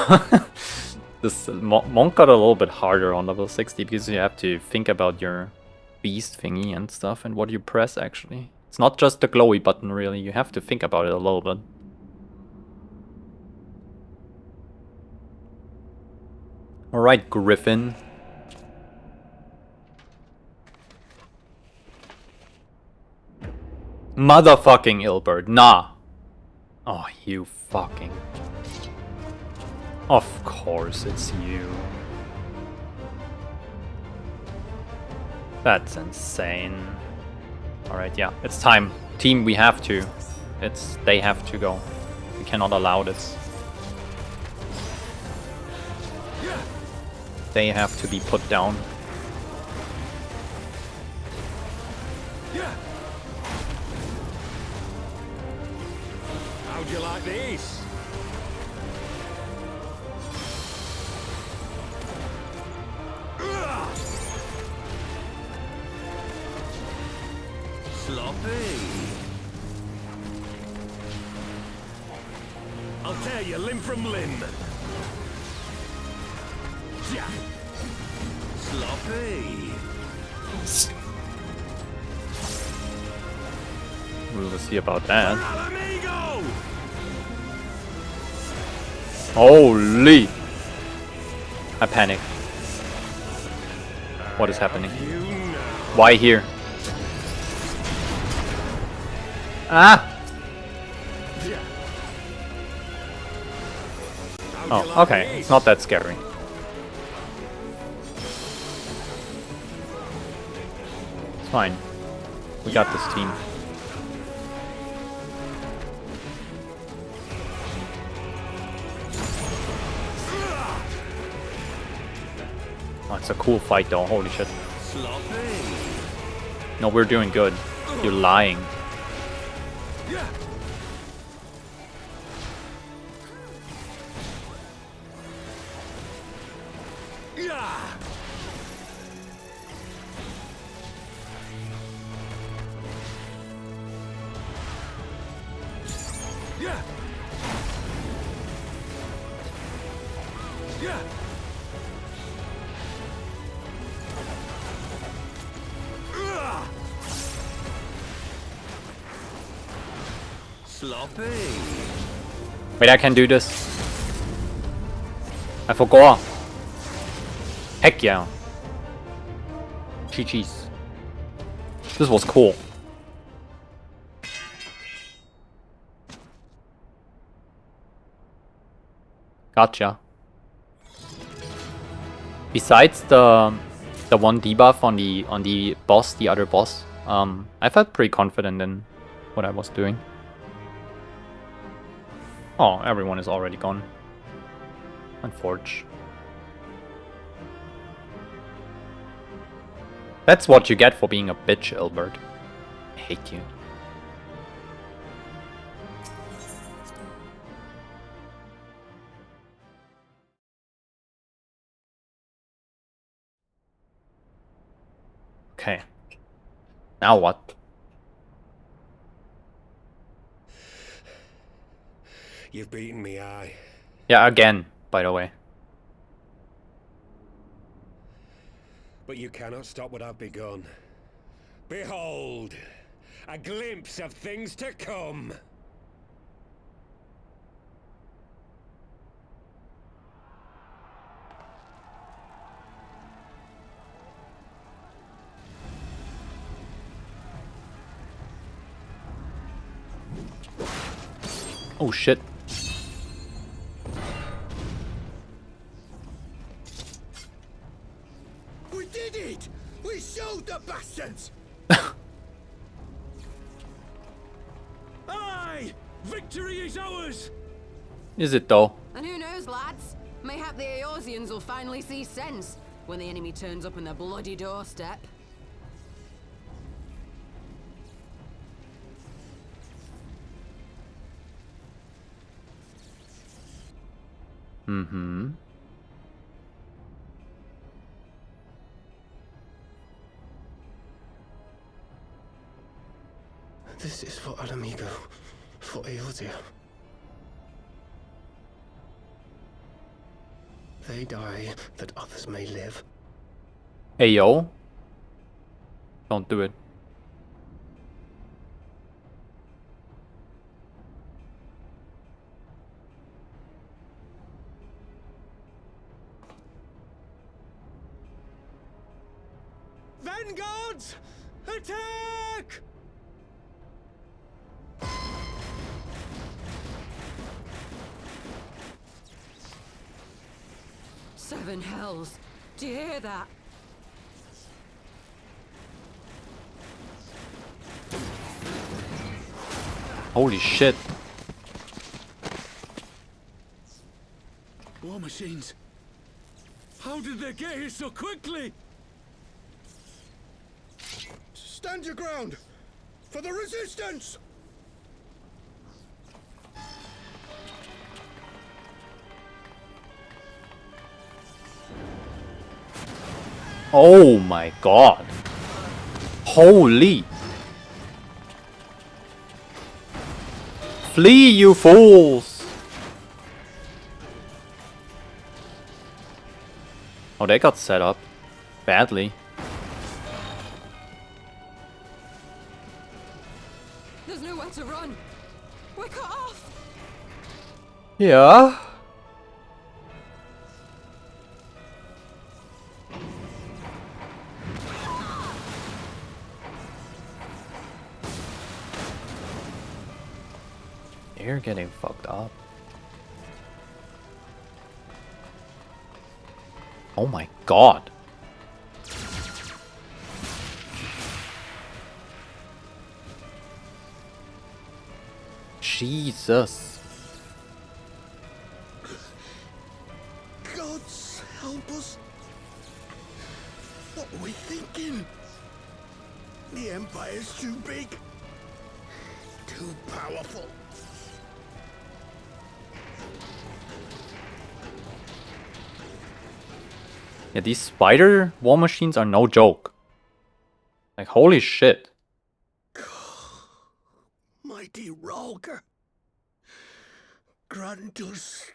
This monk got a little bit harder on level 60 because you have to think about your beast thingy and stuff and what you press actually. It's not just the glowy button really, you have to think about it a little bit. Alright, Griffin. Motherfucking Ilbert, nah. Oh, you fucking... Of course it's you. That's insane. Alright, yeah, it's time. Team, we have to. They have to go. We cannot allow this. They have to be put down. How'd you like these? Sloppy. I'll tear you limb from limb. Yeah. Sloppy. We'll see about that. Holy! I panic. What is happening? Why here? Ah! Oh, okay. It's not that scary. It's fine. We got this team. Oh, it's a cool fight though, holy shit. No, we're doing good. You're lying. Sloppy. Wait, I can do this. I forgot. Heck yeah. GG's. This was cool. Gotcha. Besides the one debuff on the boss, the other boss, I felt pretty confident in what I was doing. Oh, everyone is already gone. Unfortunate. That's what you get for being a bitch, Albert. I hate you. Okay. Now what? You've beaten me, aye. Yeah, again, by the way. But you cannot stop what I've begun. Behold, a glimpse of things to come. Oh shit. We did it! We showed the bastards! Aye! Victory is ours! Is it though? And who knows, lads? Mayhap the Eorzeans will finally see sense when the enemy turns up on their bloody doorstep. Mm-hmm. This is for Alamigo, for Eorzea. They die that others may live. Hey yo. Don't do it. Vanguards! Attack! Seven hells. Do you hear that? Holy shit. War machines. How did they get here so quickly? Stand your ground! For the resistance! Oh my god. Holy. Flee, you fools! Oh, they got set up. Badly. There's nowhere to run. We're cut off. Yeah. You're getting fucked up. Oh my god. Jesus. Gods help us. What were we thinking? The Empire's too big. Too powerful. Yeah, these spider war machines are no joke. Like, holy shit. Mighty Rolger. Grant us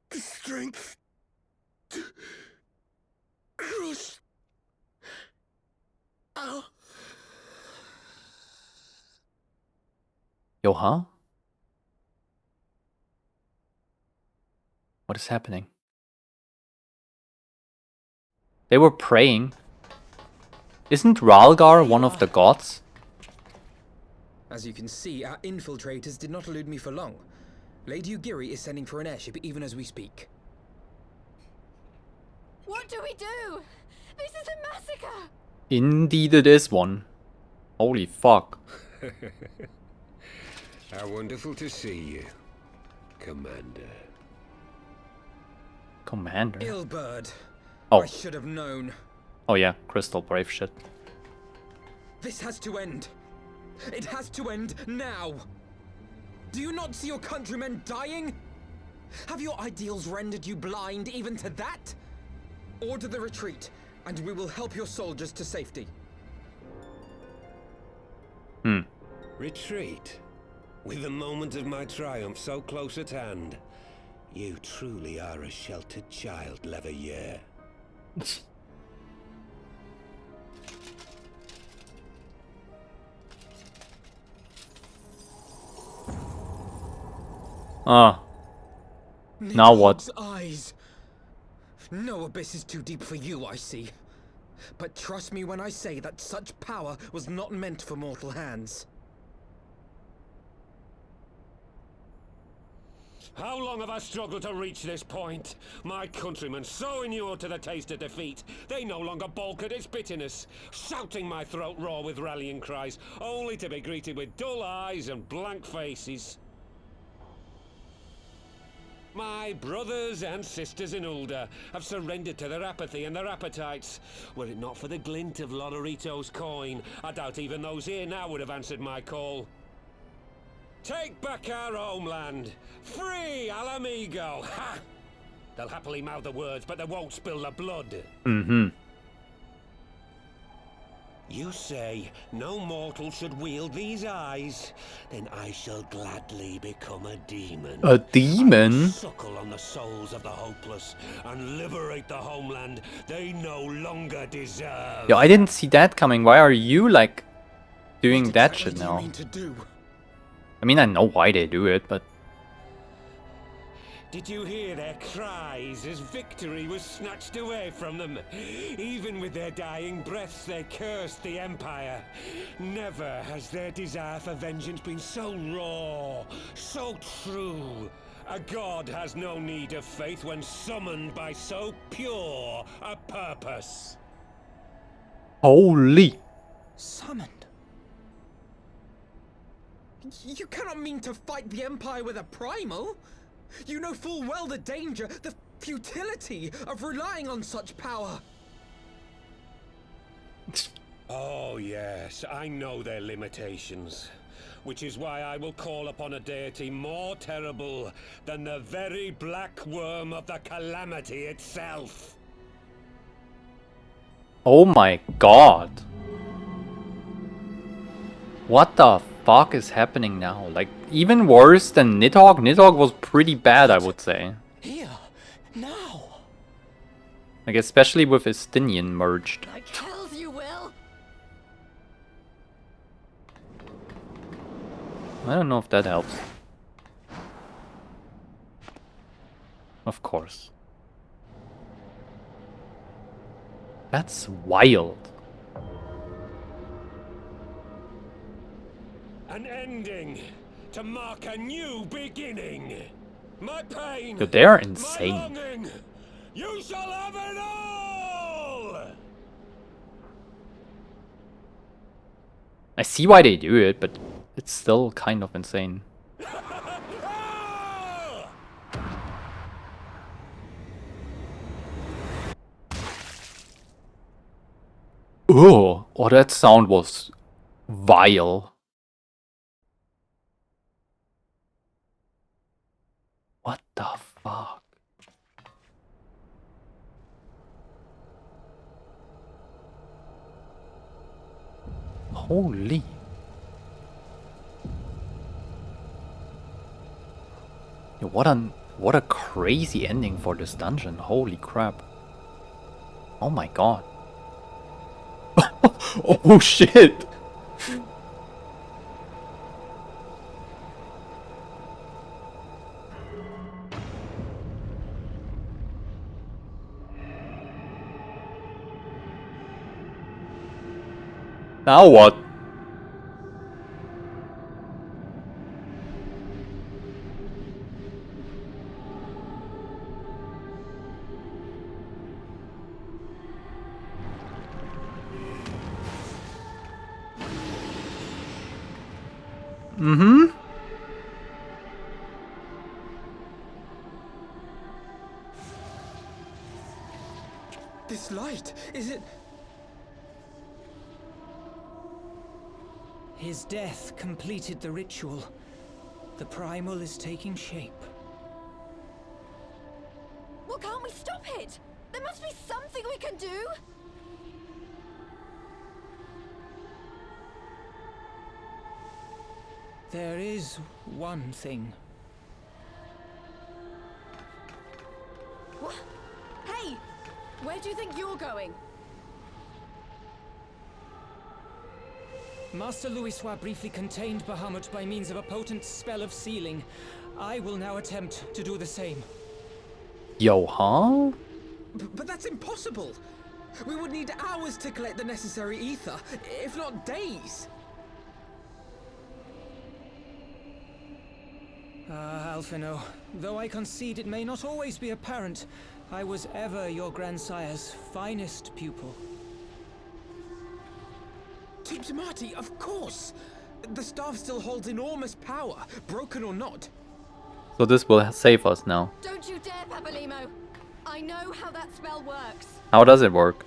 the strength to crush our... Yo, huh? What is happening? They were praying. Isn't Ralgar one of the gods? As you can see, our infiltrators did not elude me for long. Lady Ugiri is sending for an airship even as we speak. What do we do? This is a massacre! Indeed it is one. Holy fuck. How wonderful to see you, Commander. Commander? Illbird. Oh. I should have known. Oh yeah, crystal brave shit. This has to end. It has to end now. Do you not see your countrymen dying? Have your ideals rendered you blind even to that? Order the retreat, and we will help your soldiers to safety. Retreat? With the moment of my triumph so close at hand. You truly are a sheltered child, Leverrier. Now what? Eyes. No abyss is too deep for you, I see. But trust me when I say that such power was not meant for mortal hands. How long have I struggled to reach this point? My countrymen, so inured to the taste of defeat, they no longer balk at its bitterness, shouting my throat raw with rallying cries, only to be greeted with dull eyes and blank faces. My brothers and sisters in Ulda have surrendered to their apathy and their appetites. Were it not for the glint of Lodorito's coin, I doubt even those here now would have answered my call. Take back our homeland! Free Alamigo! Ha! They'll happily mouth the words, but they won't spill the blood. Mm-hmm. You say no mortal should wield these eyes, then I shall gladly become a demon. A demon? Suckle on the souls of the hopeless and liberate the homeland they no longer deserve. Yo, I didn't see that coming. Why are you like doing that shit now? I mean, I know why they do it, but Did you hear their cries as victory was snatched away from them? Even with their dying breaths, they cursed the Empire. Never has their desire for vengeance been so raw, so true. A god has no need of faith when summoned by so pure a purpose. holy. Summoned? You cannot mean to fight the Empire with a primal! You know full well the danger, the futility of relying on such power! Oh yes, I know their limitations. Which is why I will call upon a deity more terrible than the very black worm of the calamity itself. Oh my god. What the fuck is happening now? Like, even worse than Nidhogg? Nidhogg was pretty bad, I would say. Here, now. Like, especially with Estinian merged. Like hells you will. I don't know if that helps. Of course. That's wild. An ending to mark a new beginning. My pain. Dude, they are my insane. longing. You shall have it all. I see why they do it, but it's still kind of insane. Oh, that sound was vile. What the fuck? Holy. Yo, what a crazy ending for this dungeon. Holy crap. Oh my god. Oh shit. Now what? Mm-hmm. This light, is it... His death completed the ritual. The primal is taking shape. Well, can't we stop it? There must be something we can do! There is one thing. What? Hey! Where do you think you're going? Master Louisoix briefly contained Bahamut by means of a potent spell of sealing. I will now attempt to do the same. Yo, huh? But that's impossible! We would need hours to collect the necessary ether, if not days! Ah, Alphino, though I concede it may not always be apparent, I was ever your grandsire's finest pupil. Marty, of course! The staff still holds enormous power, broken or not. So this will save us now. Don't you dare, Papalimo! I know how that spell works. How does it work?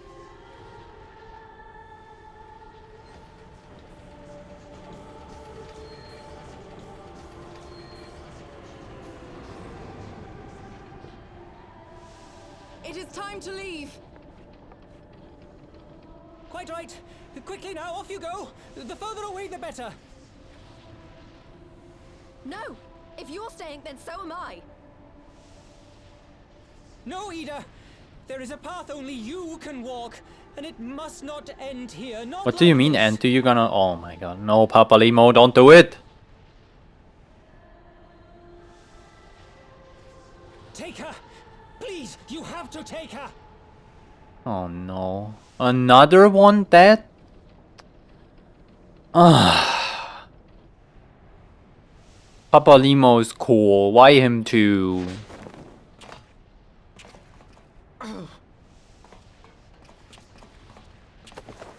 It is time to leave. Quite right. Quickly now, off you go. The further away, the better. No! If you're staying, then so am I. No, Ida. There is a path only you can walk, and it must not end here. Not What do you mean, Ant? Do you gonna... Oh my god. No, Papalimo, don't do it! Take her! Please, you have to take her! Oh no. Another one dead? Ah. Papalimo is cool. Why him too?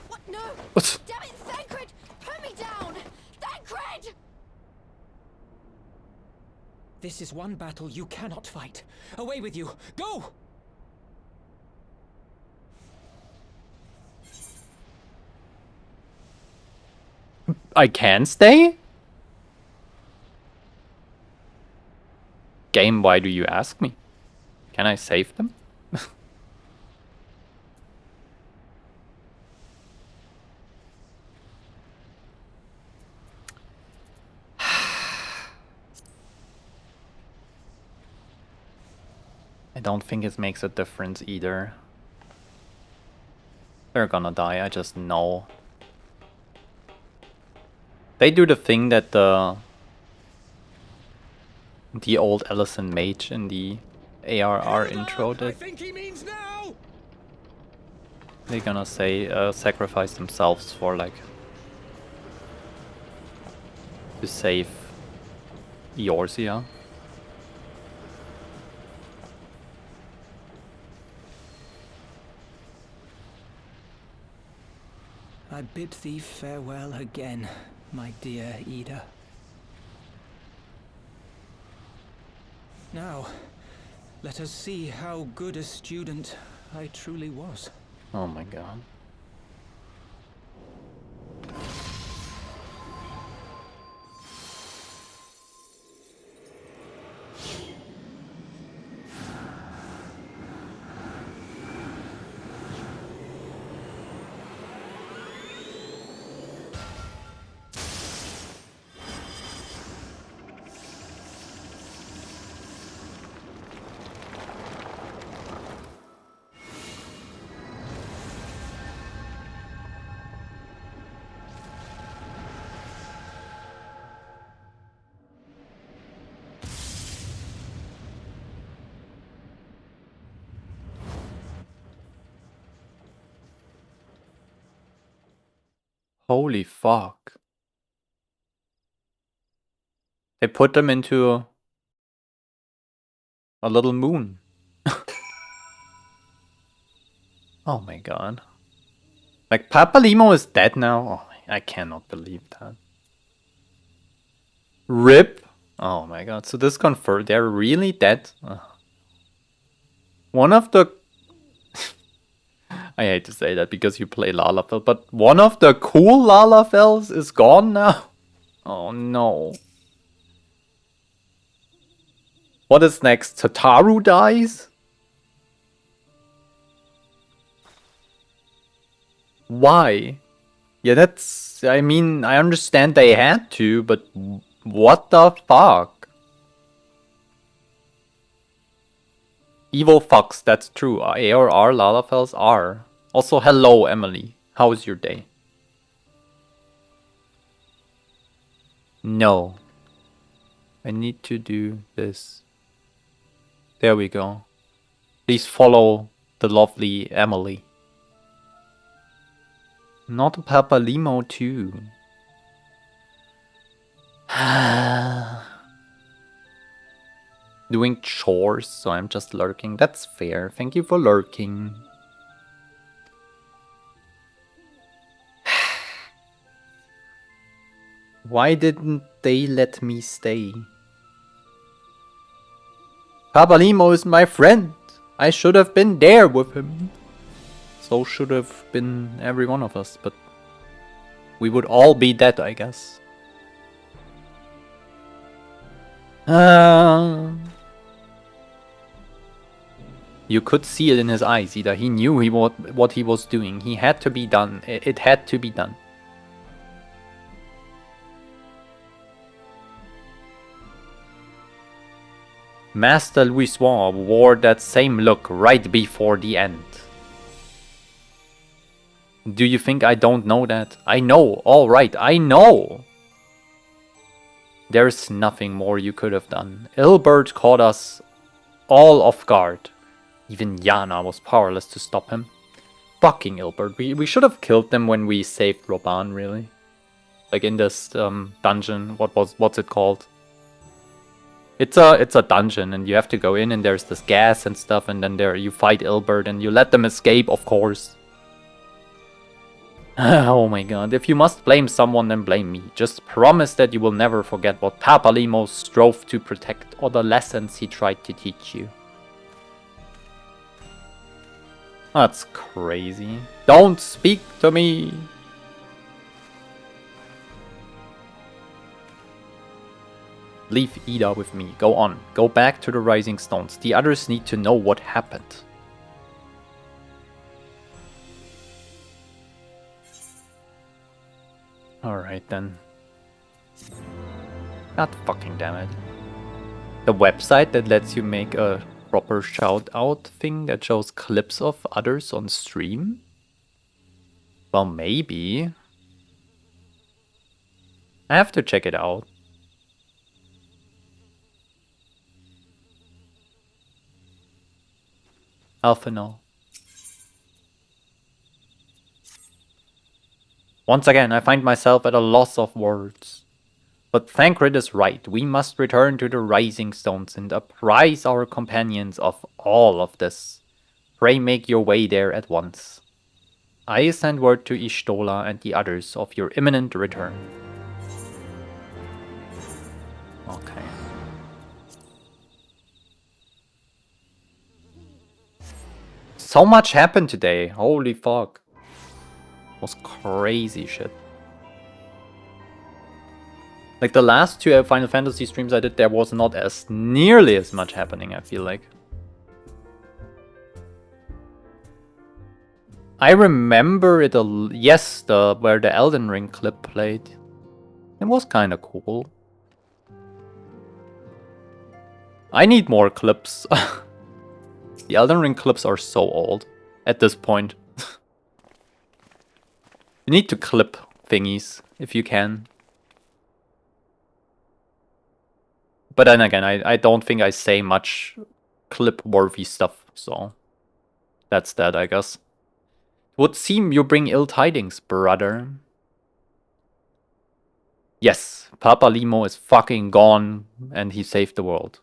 What? No! What? Damn it, Thancred! Put me down! Thancred! This is one battle you cannot fight. Away with you! Go! I can stay? Game, why do you ask me? Can I save them? I don't think it makes a difference either. They're gonna die, I just know. They do the thing that the old Ellison mage in the ARR intro did. They're gonna say sacrifice themselves for like to save Eorzea. I bid thee farewell again, my dear Ida. Now, let us see how good a student I truly was. Oh my god. Holy fuck. They put them into a little moon. Oh my god. Like, Papalimo is dead now? Oh, I cannot believe that. RIP? Oh my god, so this confirmed they're really dead? Ugh. One of the... I hate to say that because you play Lalafell, but one of the cool Lalafells is gone now? Oh no. What is next? Tataru dies? Why? Yeah, that's... I mean, I understand they had to, but what the fuck? Evil fucks, that's true. ARR Lalafells are. Also, hello, Emily. How was your day? No. I need to do this. There we go. Please follow the lovely Emily. Not Papalimo too. doing chores, so I'm just lurking. That's fair. Thank you for lurking. Why didn't they let me stay? Papalymo is my friend. I should have been there with him. So should have been every one of us, but we would all be dead, I guess. You could see it in his eyes, Ida. He knew what he was doing. He had to be done. It had to be done. Master Louisoix wore that same look right before the end. Do you think I don't know that? I know, alright, I know! There's nothing more you could have done. Ilbert caught us all off guard. Even Yana was powerless to stop him. Fucking Ilbert. We should have killed them when we saved Roban, really. Like in this dungeon. What's it called? It's a dungeon and you have to go in and there's this gas and stuff and then you fight Ilbert and you let them escape, of course. Oh my god, if you must blame someone, then blame me. Just promise that you will never forget what Papalymo strove to protect or the lessons he tried to teach you. That's crazy. Don't speak to me! Leave Ida with me. Go on. Go back to the Rising Stones. The others need to know what happened. Alright then. God fucking damn it. The website that lets you make a proper shout out thing that shows clips of others on stream? Well, maybe. I have to check it out. Alphanol. Once again, I find myself at a loss of words. But Thancred is right. We must return to the Rising Stones and apprise our companions of all of this. Pray make your way there at once. I send word to Ishtola and the others of your imminent return. Okay. So much happened today. Holy fuck. Was crazy shit. Like the last two Final Fantasy streams I did, there was not as nearly as much happening, I feel like. I remember it yes, where the Elden Ring clip played. It was kind of cool. I need more clips. The Elden Ring clips are so old at this point. You need to clip thingies if you can. But then again, I don't think I say much clip-worthy stuff, so that's that, I guess. It would seem you bring ill tidings, brother. Yes, Papalymo is fucking gone, and he saved the world.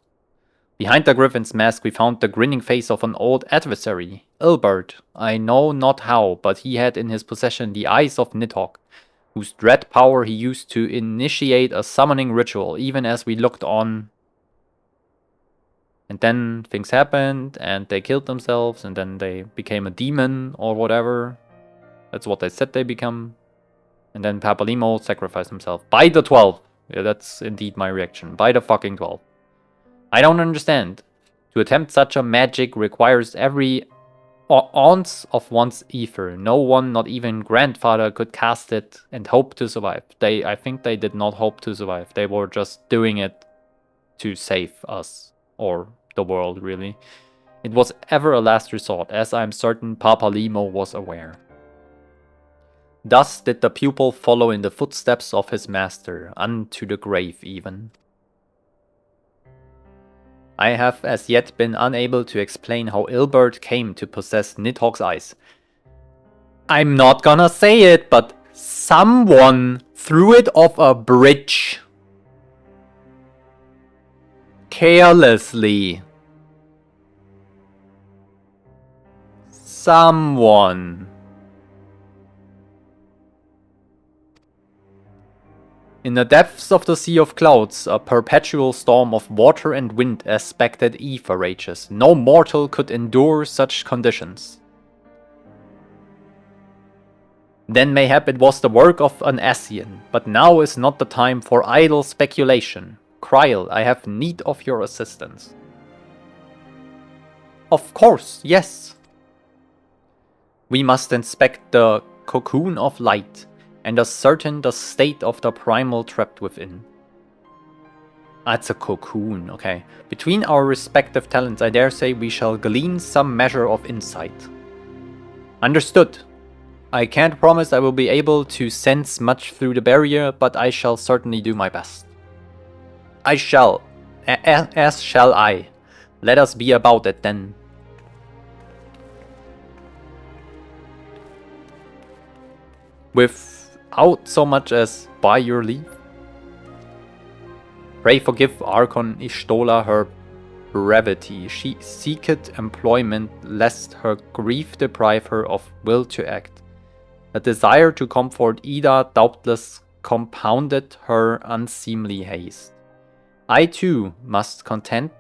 Behind the Griffin's mask we found the grinning face of an old adversary, Ilbert. I know not how, but he had in his possession the eyes of Nidhogg, whose dread power he used to initiate a summoning ritual, even as we looked on. And then things happened, and they killed themselves, and then they became a demon, or whatever. That's what they said they become. And then Papalymo sacrificed himself. By the 12! Yeah, that's indeed my reaction. By the fucking 12. I don't understand. To attempt such a magic requires every ounce of one's ether. No one, not even grandfather, could cast it and hope to survive. I think they did not hope to survive. They were just doing it to save us. Or the world, really. It was ever a last resort, as I am certain Papalymo was aware. Thus did the pupil follow in the footsteps of his master, unto the grave even. I have as yet been unable to explain how Ilbert came to possess Nidhogg's eyes. I'm not gonna say it, but someone threw it off a bridge. carelessly. Someone. In the depths of the Sea of Clouds, a perpetual storm of water and wind aspected ether rages. No mortal could endure such conditions. Then mayhap it was the work of an Ascian, but now is not the time for idle speculation. Kryl, I have need of your assistance. Of course, yes. We must inspect the cocoon of light and ascertain the state of the primal trapped within. That's a cocoon, okay. Between our respective talents, I dare say we shall glean some measure of insight. Understood. I can't promise I will be able to sense much through the barrier, but I shall certainly do my best. I shall. As shall I. Let us be about it then. Without so much as by your leave. Pray forgive Archon Ishtola her brevity. She seeketh employment lest her grief deprive her of will to act. A desire to comfort Ida doubtless compounded her unseemly haste. I too must content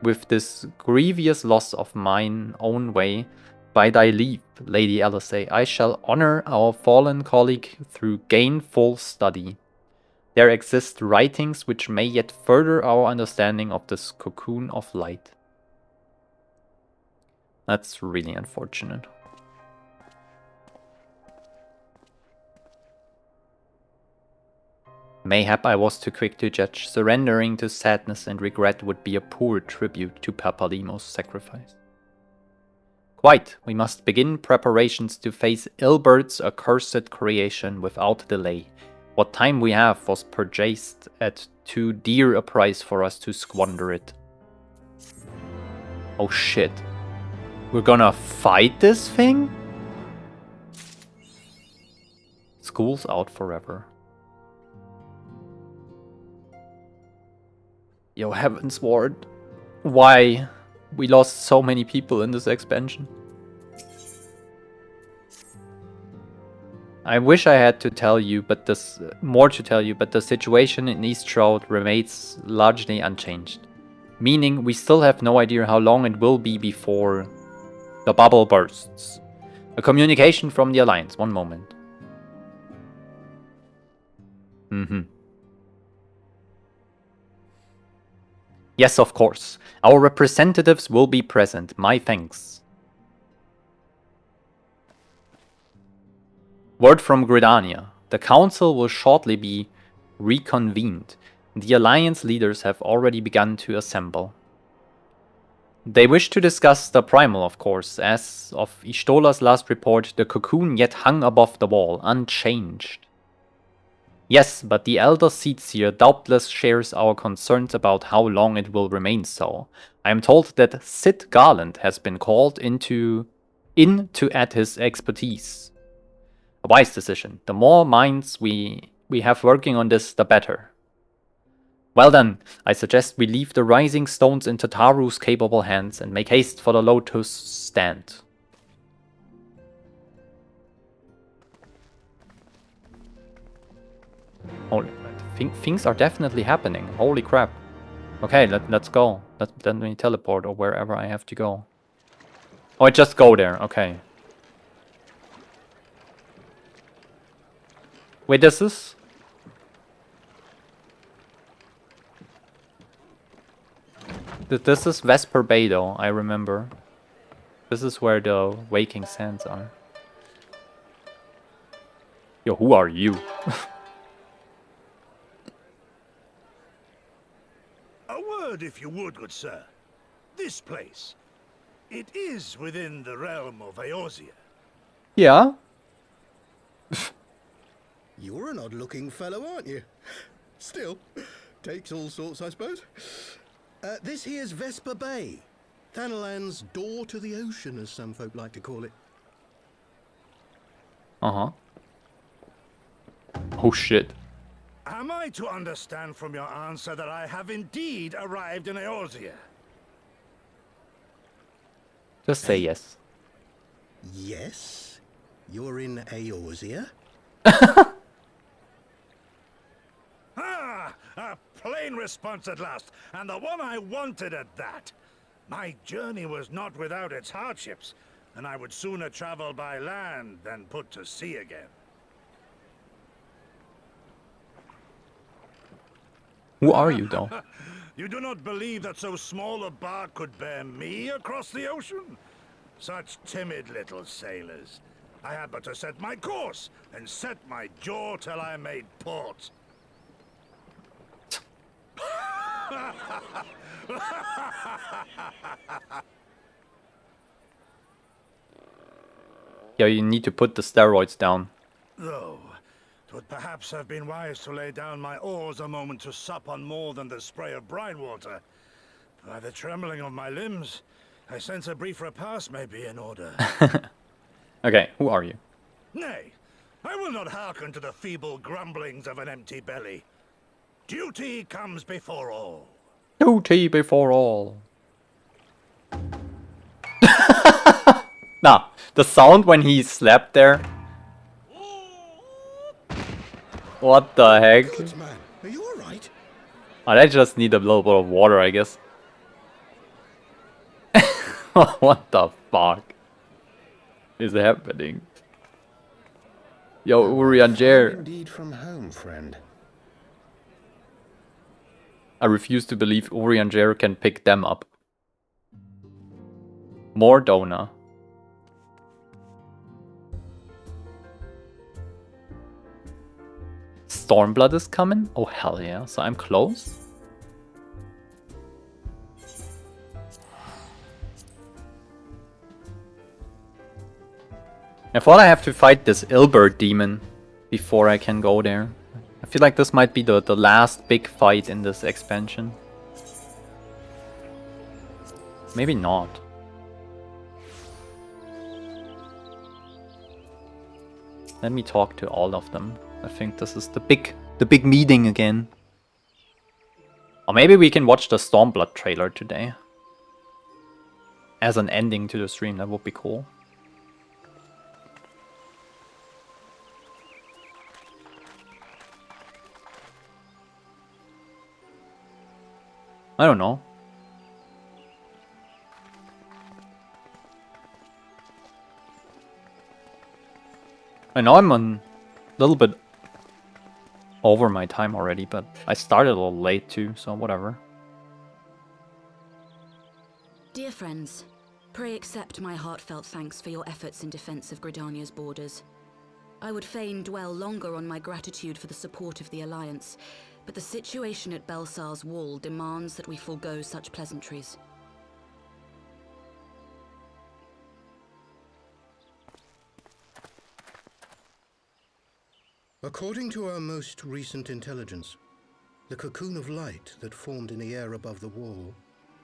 with this grievous loss of mine own way. By thy leave, Lady Alizé, I shall honor our fallen colleague through gainful study. There exist writings which may yet further our understanding of this cocoon of light. That's really unfortunate. Mayhap I was too quick to judge. Surrendering to sadness and regret would be a poor tribute to Papalimos' sacrifice. Quite, we must begin preparations to face Ilbert's accursed creation without delay. What time we have was purchased at too dear a price for us to squander it. Oh shit. We're gonna fight this thing? School's out forever. Yo, Heaven's Ward. Why? We lost so many people in this expansion. I wish I had to tell you, but more to tell you, but the situation in East Shroud remains largely unchanged. Meaning, we still have no idea how long it will be before the bubble bursts. A communication from the Alliance. One moment. Yes, of course. Our representatives will be present. My thanks. Word from Gridania. The council will shortly be reconvened. The Alliance leaders have already begun to assemble. They wish to discuss the primal, of course. As of Ishtola's last report, the cocoon yet hung above the wall, unchanged. Yes, but the Elder Seedseer doubtless shares our concerns about how long it will remain so. I am told that Sid Garland has been called in to add his expertise. A wise decision. The more minds we have working on this, the better. Well then, I suggest we leave the rising stones in Tataru's capable hands and make haste for the Lotus stand. Holy, things are definitely happening. Holy crap. Okay, let's go. Let me teleport or wherever I have to go. Oh, I just go there. Okay. Wait, this is... This is Vesper Bay though, I remember. This is where the Waking Sands are. Yo, who are you? A word, if you would, good sir. This place. It is within the realm of Eorzea. Yeah. You're an odd-looking fellow, aren't you? Still, takes all sorts, I suppose. This here's Vesper Bay. Thanalan's door to the ocean, as some folk like to call it. Uh-huh. Oh shit. Am I I to understand from your answer that I have indeed arrived in Eorzea? Just say yes. Yes? You're in Eorzea? Ah! A plain response at last, and the one I wanted at that. My journey was not without its hardships, and I would sooner travel by land than put to sea again. Who are you, though? You do not believe that so small a bark could bear me across the ocean? Such timid little sailors. I had but to set my course and set my jaw till I made port. Yeah, you need to put the steroids down. Though, 'twould perhaps have been wise to lay down my oars a moment to sup on more than the spray of brine water. By the trembling of my limbs, I sense a brief repast may be in order. Okay, who are you? Nay, I will not hearken to the feeble grumblings of an empty belly. Duty comes before all. Duty before all. Nah, the sound when he slapped there. What the heck? Good man. Are you alright? Oh, they just need a little bit of water, I guess. What the fuck is happening? Yo, Uri and Jer. Indeed from home, friend. I refuse to believe Uri and Jer can pick them up. More donor. Stormblood is coming? Oh hell yeah, so I'm close? I thought I have to fight this Ilbert demon before I can go there. I feel like this might be the last big fight in this expansion. Maybe not. Let me talk to all of them. I think this is the big meeting again. Or maybe we can watch the Stormblood trailer today. As an ending to the stream, that would be cool. I don't know. I know I'm a little bit over my time already, but I started a little late too, so whatever. Dear friends, pray accept my heartfelt thanks for your efforts in defense of Gridania's borders. I would fain dwell longer on my gratitude for the support of the Alliance, but the situation at Belsar's Wall demands that we forego such pleasantries. According to our most recent intelligence, the cocoon of light that formed in the air above the wall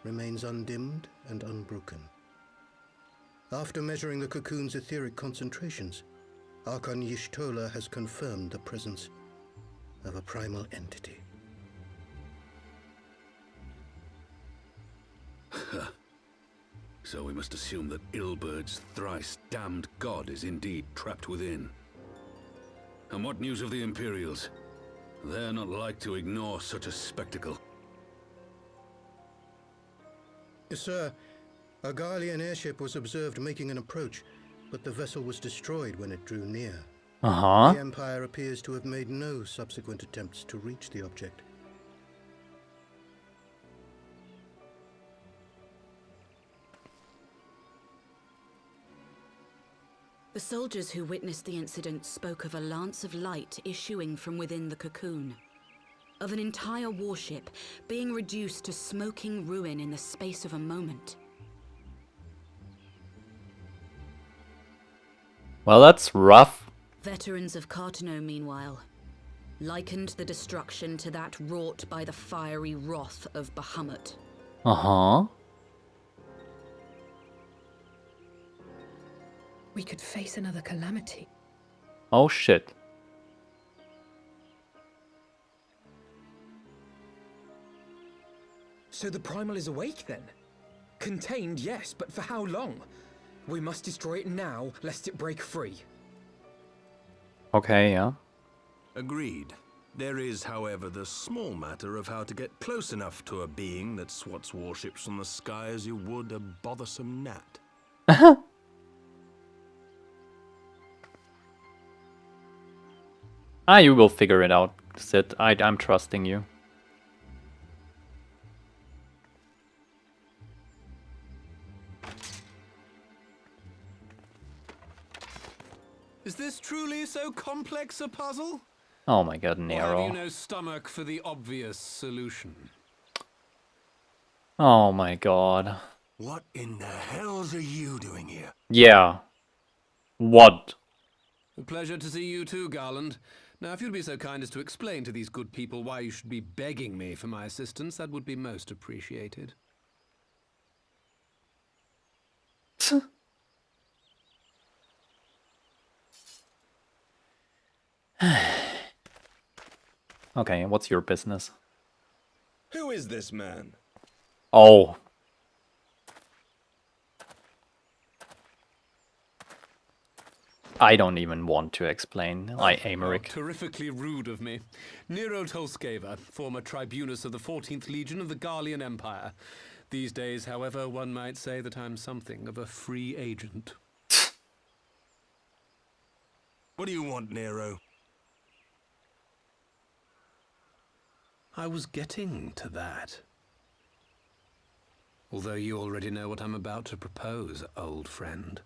remains undimmed and unbroken. After measuring the cocoon's etheric concentrations, Archon Y'shtola has confirmed the presence of a primal entity. So we must assume that Ilbert's thrice damned god is indeed trapped within. And what news of the Imperials? They're not like to ignore such a spectacle. Sir, a Garlean airship was observed making an approach, but the vessel was destroyed when it drew near. The Empire appears to have made no subsequent attempts to reach the object. The soldiers who witnessed the incident spoke of a lance of light issuing from within the cocoon. Of an entire warship being reduced to smoking ruin in the space of a moment. Well, that's rough. Veterans of Cartano, meanwhile, likened the destruction to that wrought by the fiery wrath of Bahamut. Uh-huh. We could face another calamity. Oh shit. So the Primal is awake then? Contained, yes, but for how long? We must destroy it now, lest it break free. Okay, yeah. Agreed. There is, however, the small matter of how to get close enough to a being that swats warships from the sky as you would a bothersome gnat. You will figure it out, Sid. I'm trusting you. Is this truly so complex a puzzle? Oh my god, Or have Nero. you no stomach for the obvious solution? Oh my god. What in the hells are you doing here? Yeah. What? A pleasure to see you too, Garland. Now, if you'd be so kind as to explain to these good people why you should be begging me for my assistance, that would be most appreciated. Okay, what's your business? Who is this man? Oh. I don't even want to explain. Aymeric. Terrifically rude of me. Nero Tolskeva, former tribunus of the 14th Legion of the Garlean Empire. These days, however, one might say that I'm something of a free agent. What do you want, Nero? I was getting to that. Although you already know what I'm about to propose, old friend.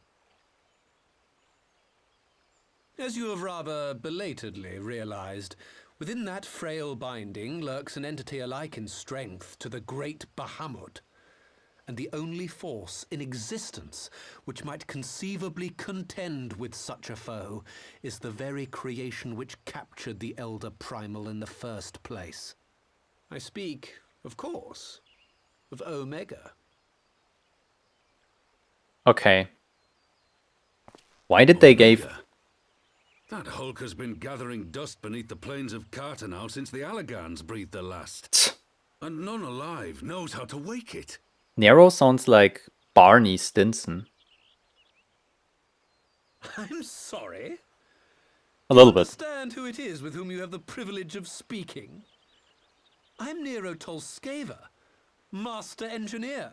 As you have rather belatedly realized, within that frail binding lurks an entity alike in strength to the great Bahamut, and the only force in existence which might conceivably contend with such a foe is the very creation which captured the Elder Primal in the first place. I speak, of course, of Omega. Okay. Why did they give... That hulk has been gathering dust beneath the plains of Cartanal since the Allagans breathed their last. And none alive knows how to wake it. Nero sounds like Barney Stinson. I'm sorry? A little bit. Understand who it is with whom you have the privilege of speaking? I'm Nero Tolskeva, Master Engineer,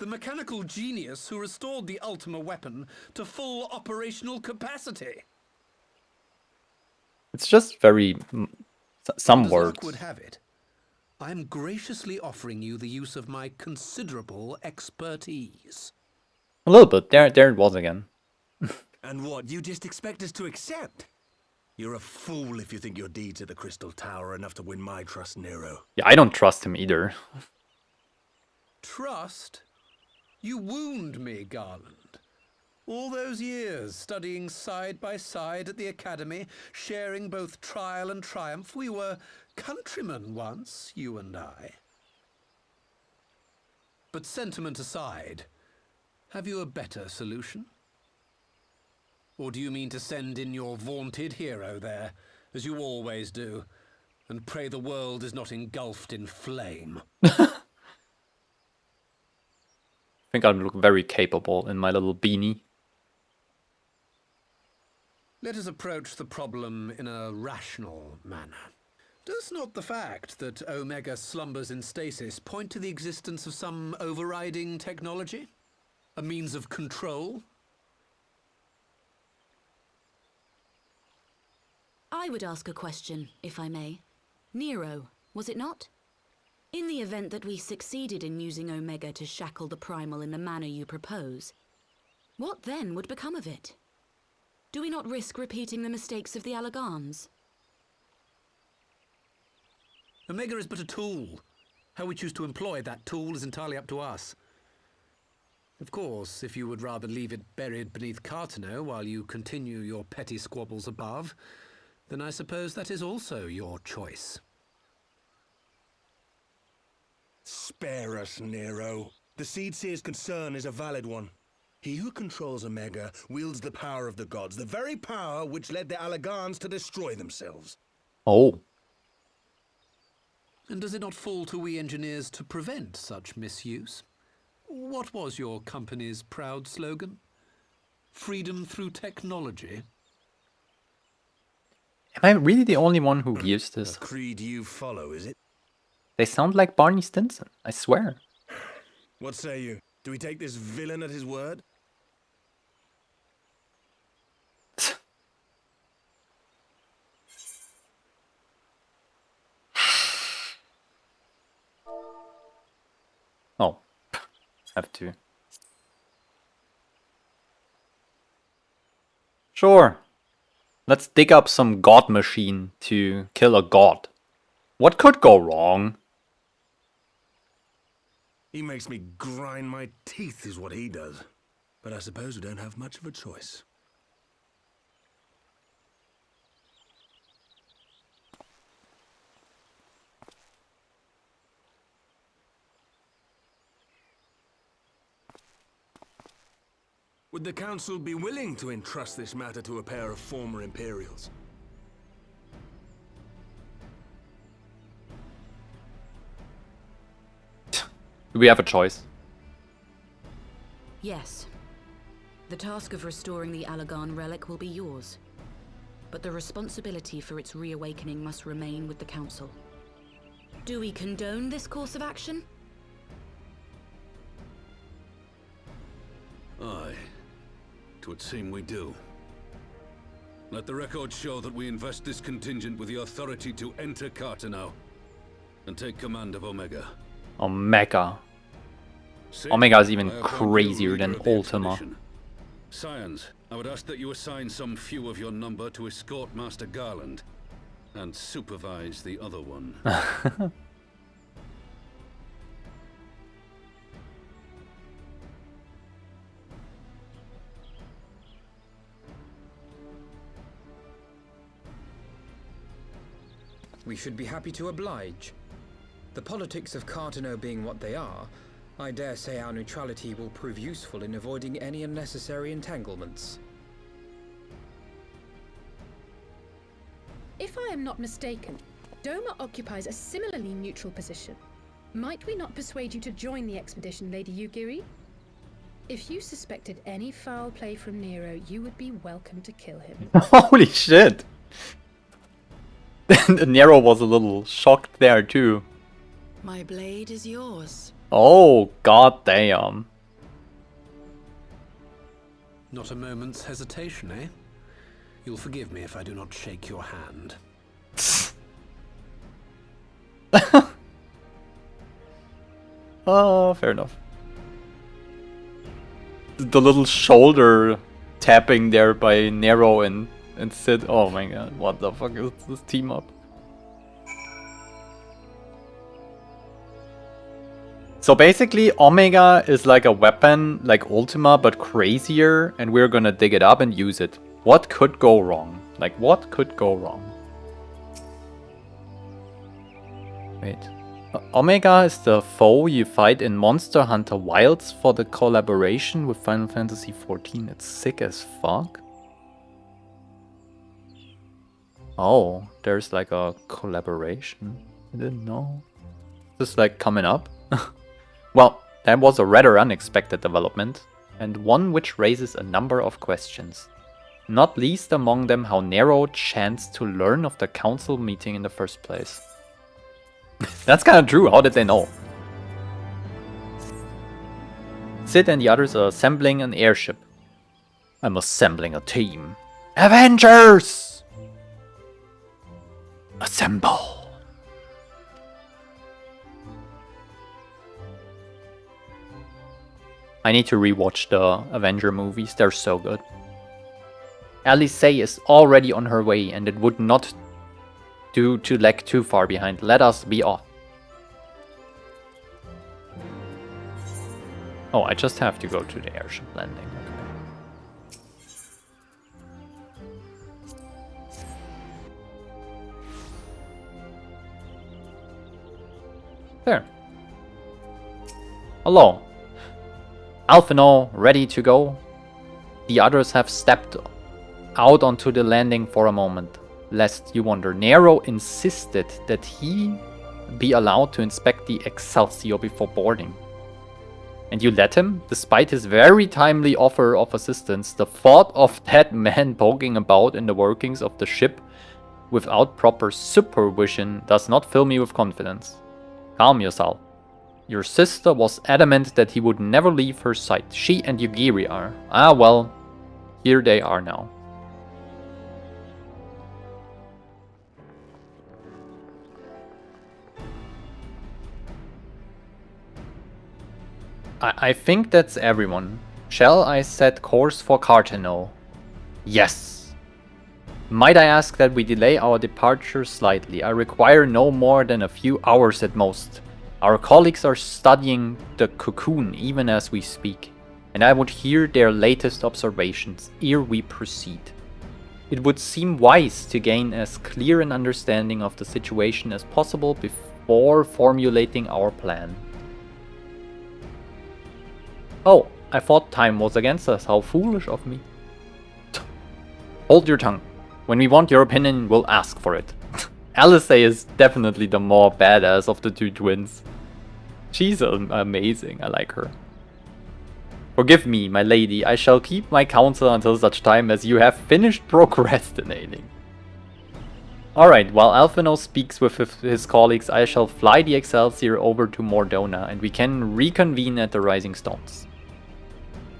the mechanical genius who restored the Ultima weapon to full operational capacity. It's just very... some As words. luck would have it, I'm graciously offering you the use of my considerable expertise. A little bit. There it was again. And what, you just expect us to accept? You're a fool if you think your deeds at the Crystal Tower are enough to win my trust, Nero. Yeah, I don't trust him either. Trust? You wound me, Garland. All those years, studying side by side at the Academy, sharing both trial and triumph, we were countrymen once, you and I. But sentiment aside, have you a better solution? Or do you mean to send in your vaunted hero there, as you always do, and pray the world is not engulfed in flame? I think I look very capable in my little beanie. Let us approach the problem in a rational manner. Does not the fact that Omega slumbers in stasis point to the existence of some overriding technology? A means of control? I would ask a question, if I may. Nero, was it not? In the event that we succeeded in using Omega to shackle the Primal in the manner you propose, what then would become of it? Do we not risk repeating the mistakes of the Allagans? Omega is but a tool. How we choose to employ that tool is entirely up to us. Of course, if you would rather leave it buried beneath Cartano while you continue your petty squabbles above, then I suppose that is also your choice. Spare us, Nero. The Seedseer's concern is a valid one. He who controls Omega wields the power of the gods, the very power which led the Allagans to destroy themselves. Oh. And does it not fall to we engineers to prevent such misuse? What was your company's proud slogan? Freedom through technology? Am I really the only one who hears this? A creed you follow, is it? They sound like Barney Stinson, I swear. What say you? Do we take this villain at his word? Oh, have to. Sure. Let's dig up some god machine to kill a god. What could go wrong? He makes me grind my teeth is what he does. But I suppose we don't have much of a choice. Would the Council be willing to entrust this matter to a pair of former Imperials? Do we have a choice? Yes. The task of restoring the Allagan relic will be yours. But the responsibility for its reawakening must remain with the Council. Do we condone this course of action? Aye. It would seem we do. Let the record show that we invest this contingent with the authority to enter Carteneau and take command of Omega. Omega. Omega is even crazier than Ultima. Scions, I would ask that you assign some few of your number to escort Master Garland and supervise the other one. We should be happy to oblige. The politics of Carteneau being what they are, I dare say our neutrality will prove useful in avoiding any unnecessary entanglements. If I am not mistaken, Doma occupies a similarly neutral position. Might we not persuade you to join the expedition, Lady Yugiri? If you suspected any foul play from Nero, you would be welcome to kill him. Holy shit! Nero was a little shocked there too. My blade is yours. Oh, god damn. Not a moment's hesitation, eh? You'll forgive me if I do not shake your hand. Oh, fair enough. The little shoulder tapping there by Nero and Sid. Oh my god, what the fuck is this team up? So basically, Omega is like a weapon, like Ultima, but crazier, and we're gonna dig it up and use it. What could go wrong? Like, what could go wrong? Wait. Omega is the foe you fight in Monster Hunter Wilds for the collaboration with Final Fantasy XIV. It's sick as fuck. Oh, there's like a collaboration. I didn't know. Is this like coming up? Well, that was a rather unexpected development, and one which raises a number of questions. Not least among them how Nero chanced to learn of the council meeting in the first place. That's kind of true, how did they know? Sid and the others are assembling an airship. I'm assembling a team. Avengers! Assemble! I need to rewatch the Avenger movies, they're so good. Alice is already on her way and it would not do to lag too far behind. Let us be off. Oh, I just have to go to the airship landing. There. Hello. Alphino, ready to go? The others have stepped out onto the landing for a moment, lest you wonder. Nero insisted that he be allowed to inspect the Excelsior before boarding. And you let him? Despite his very timely offer of assistance, the thought of that man poking about in the workings of the ship without proper supervision does not fill me with confidence. Calm yourself. Your sister was adamant that he would never leave her sight. She and Yugiri are. Ah well, here they are now. I think that's everyone. Shall I set course for Cartano? Yes. Might I ask that we delay our departure slightly? I require no more than a few hours at most. Our colleagues are studying the cocoon even as we speak, and I would hear their latest observations ere we proceed. It would seem wise to gain as clear an understanding of the situation as possible before formulating our plan. Oh, I thought time was against us. How foolish of me. Hold your tongue. When we want your opinion, we'll ask for it. Alice is definitely the more badass of the two twins. She's amazing. I like her. Forgive me, my lady. I shall keep my counsel until such time as you have finished procrastinating. Alright, while Alphino speaks with his colleagues, I shall fly the Excelsior over to Mordona and we can reconvene at the Rising Stones.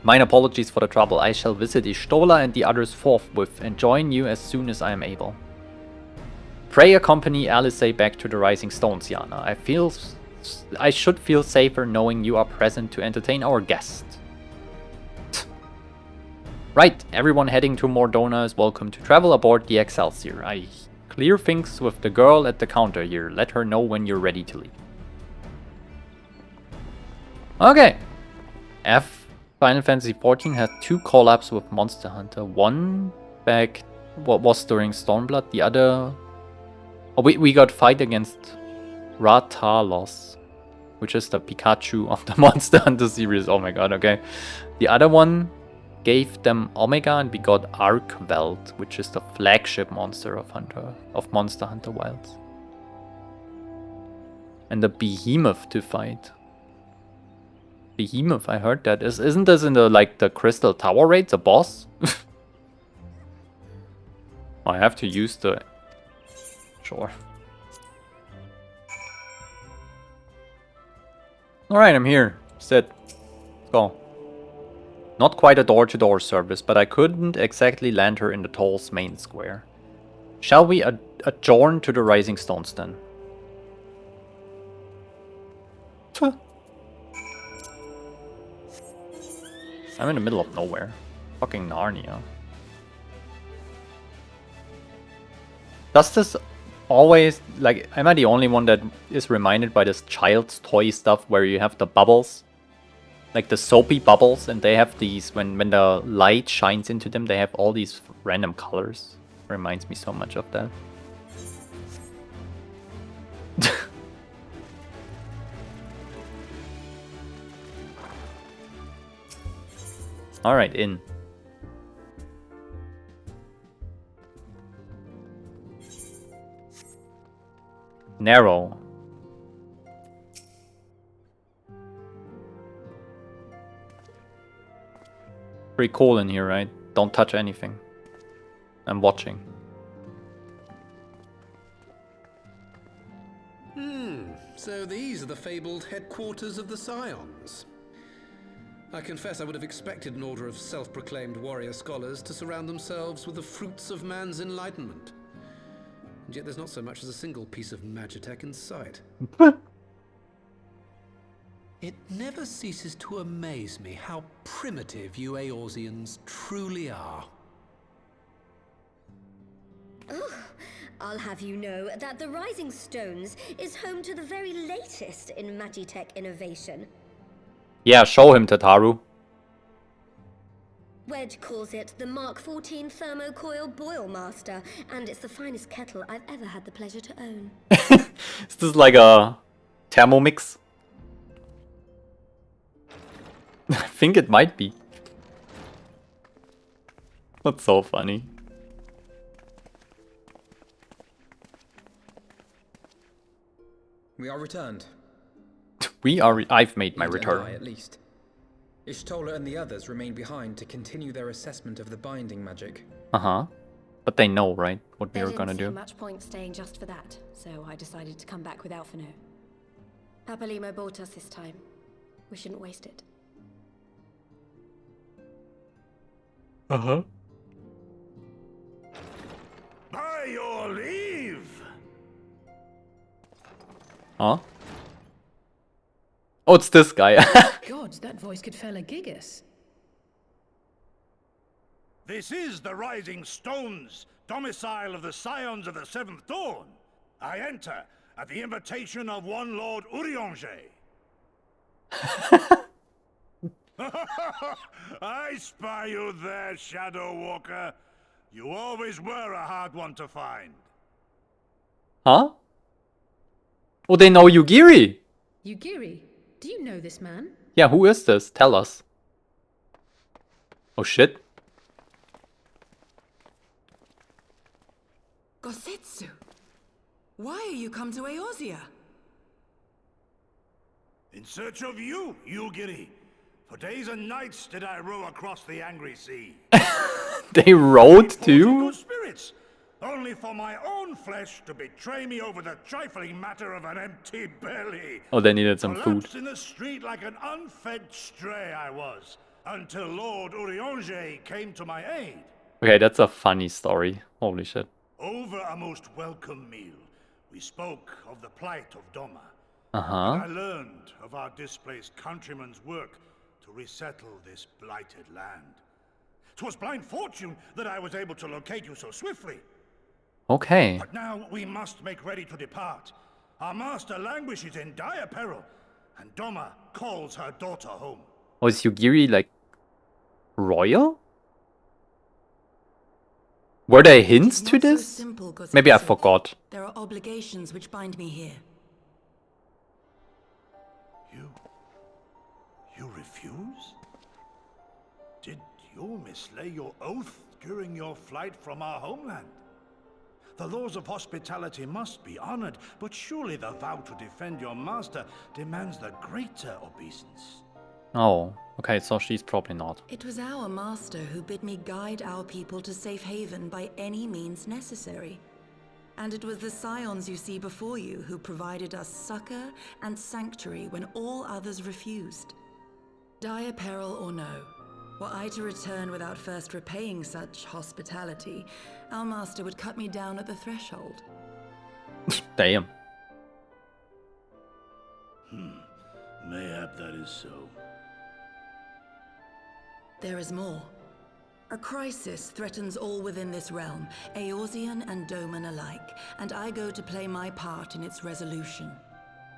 Mine apologies for the trouble. I shall visit Ishtola and the others forthwith and join you as soon as I am able. Pray accompany Alice back to the Rising Stones, Yana. I should feel safer knowing you are present to entertain our guest. Right, everyone heading to Mordona is welcome to travel aboard the Excelsior. I clear things with the girl at the counter here. Let her know when you're ready to leave. Okay. Final Fantasy XIV had 2 collabs with Monster Hunter. One back what was during Stormblood. The other... Oh, we got fight against Ratalos, which is the Pikachu of the Monster Hunter series. Oh my god, okay. The other one gave them Omega and we got Arkveld, which is the flagship monster of Monster Hunter Wilds. And the Behemoth to fight. Behemoth, I heard that. Isn't this in the Crystal Tower raids, a boss? I have to use the... Sure. Alright, I'm here. Sit. Let's go. Not quite a door-to-door service, but I couldn't exactly land her in the Toll's main square. Shall we adjourn to the Rising Stones then? I'm in the middle of nowhere. Fucking Narnia. Does this always, like, am I the only one that is reminded by this child's toy stuff where you have the bubbles? Like the soapy bubbles, and they have these, when the light shines into them, they have all these random colors. Reminds me so much of that. Alright, in. Narrow. Pretty cool in here, right? Don't touch anything. I'm watching. So these are the fabled headquarters of the Scions. I confess I would have expected an order of self-proclaimed warrior scholars to surround themselves with the fruits of man's enlightenment. And yet there's not so much as a single piece of magitech in sight. It never ceases to amaze me how primitive you Eorzeans truly are. Oh, I'll have you know that the Rising Stones is home to the very latest in magitech innovation. Yeah, show him, Tataru. Wedge calls it the Mark 14 Thermocoil Boil Master, and it's the finest kettle I've ever had the pleasure to own. Is this like a Thermomix? I think it might be. That's so funny. We are returned. I've made my You and return. I, at least. Ishtola and the others remain behind to continue their assessment of the binding magic. Uh-huh. But they know, right, what we There were gonna didn't do. seem much point staying just for that, so I decided to come back with Alphino. Papalimo bought us this time. We shouldn't waste it. Uh-huh. By your leave! Huh? Oh, it's this guy. God, that voice could fell a gigas. This is the Rising Stones, domicile of the Scions of the Seventh Dawn. I enter at the invitation of one Lord Urianger. I spy you there, Shadow Walker. You always were a hard one to find. Huh? Oh, they know Yugiri. Yugiri, do you know this man? Yeah, who is this? Tell us. Oh shit. Gosetsu, why are you come to Eorzea? In search of you, Yugiri. For days and nights did I row across the angry sea. They rode too? Good spirits, only for my own flesh to betray me over the trifling matter of an empty belly. Oh, they needed some food. Collapsed in the street like an unfed stray I was, until Lord Urianger came to my aid. Okay, that's a funny story. Holy shit. Over a most welcome meal, we spoke of the plight of Doma. Uh-huh. And I learned of our displaced countrymen's work to resettle this blighted land. 'Twas blind fortune that I was able to locate you so swiftly. Okay. But now we must make ready to depart. Our master languishes in dire peril, and Doma calls her daughter home. Oh, is Yugiri like royal? Were there hints to this? Simple, Maybe I Gosetsu. forgot. There are obligations which bind me here. You refuse? Did you mislay your oath during your flight from our homeland? The laws of hospitality must be honored, but surely the vow to defend your master demands the greater obeisance. Oh, okay, so she's probably not. It was our master who bid me guide our people to safe haven by any means necessary. And it was the Scions you see before you who provided us succor and sanctuary when all others refused. Dire peril or no, were I to return without first repaying such hospitality, our master would cut me down at the threshold. Damn. Mayhap that is so. There is more. A crisis threatens all within this realm, Eorzean and Doman alike, and I go to play my part in its resolution.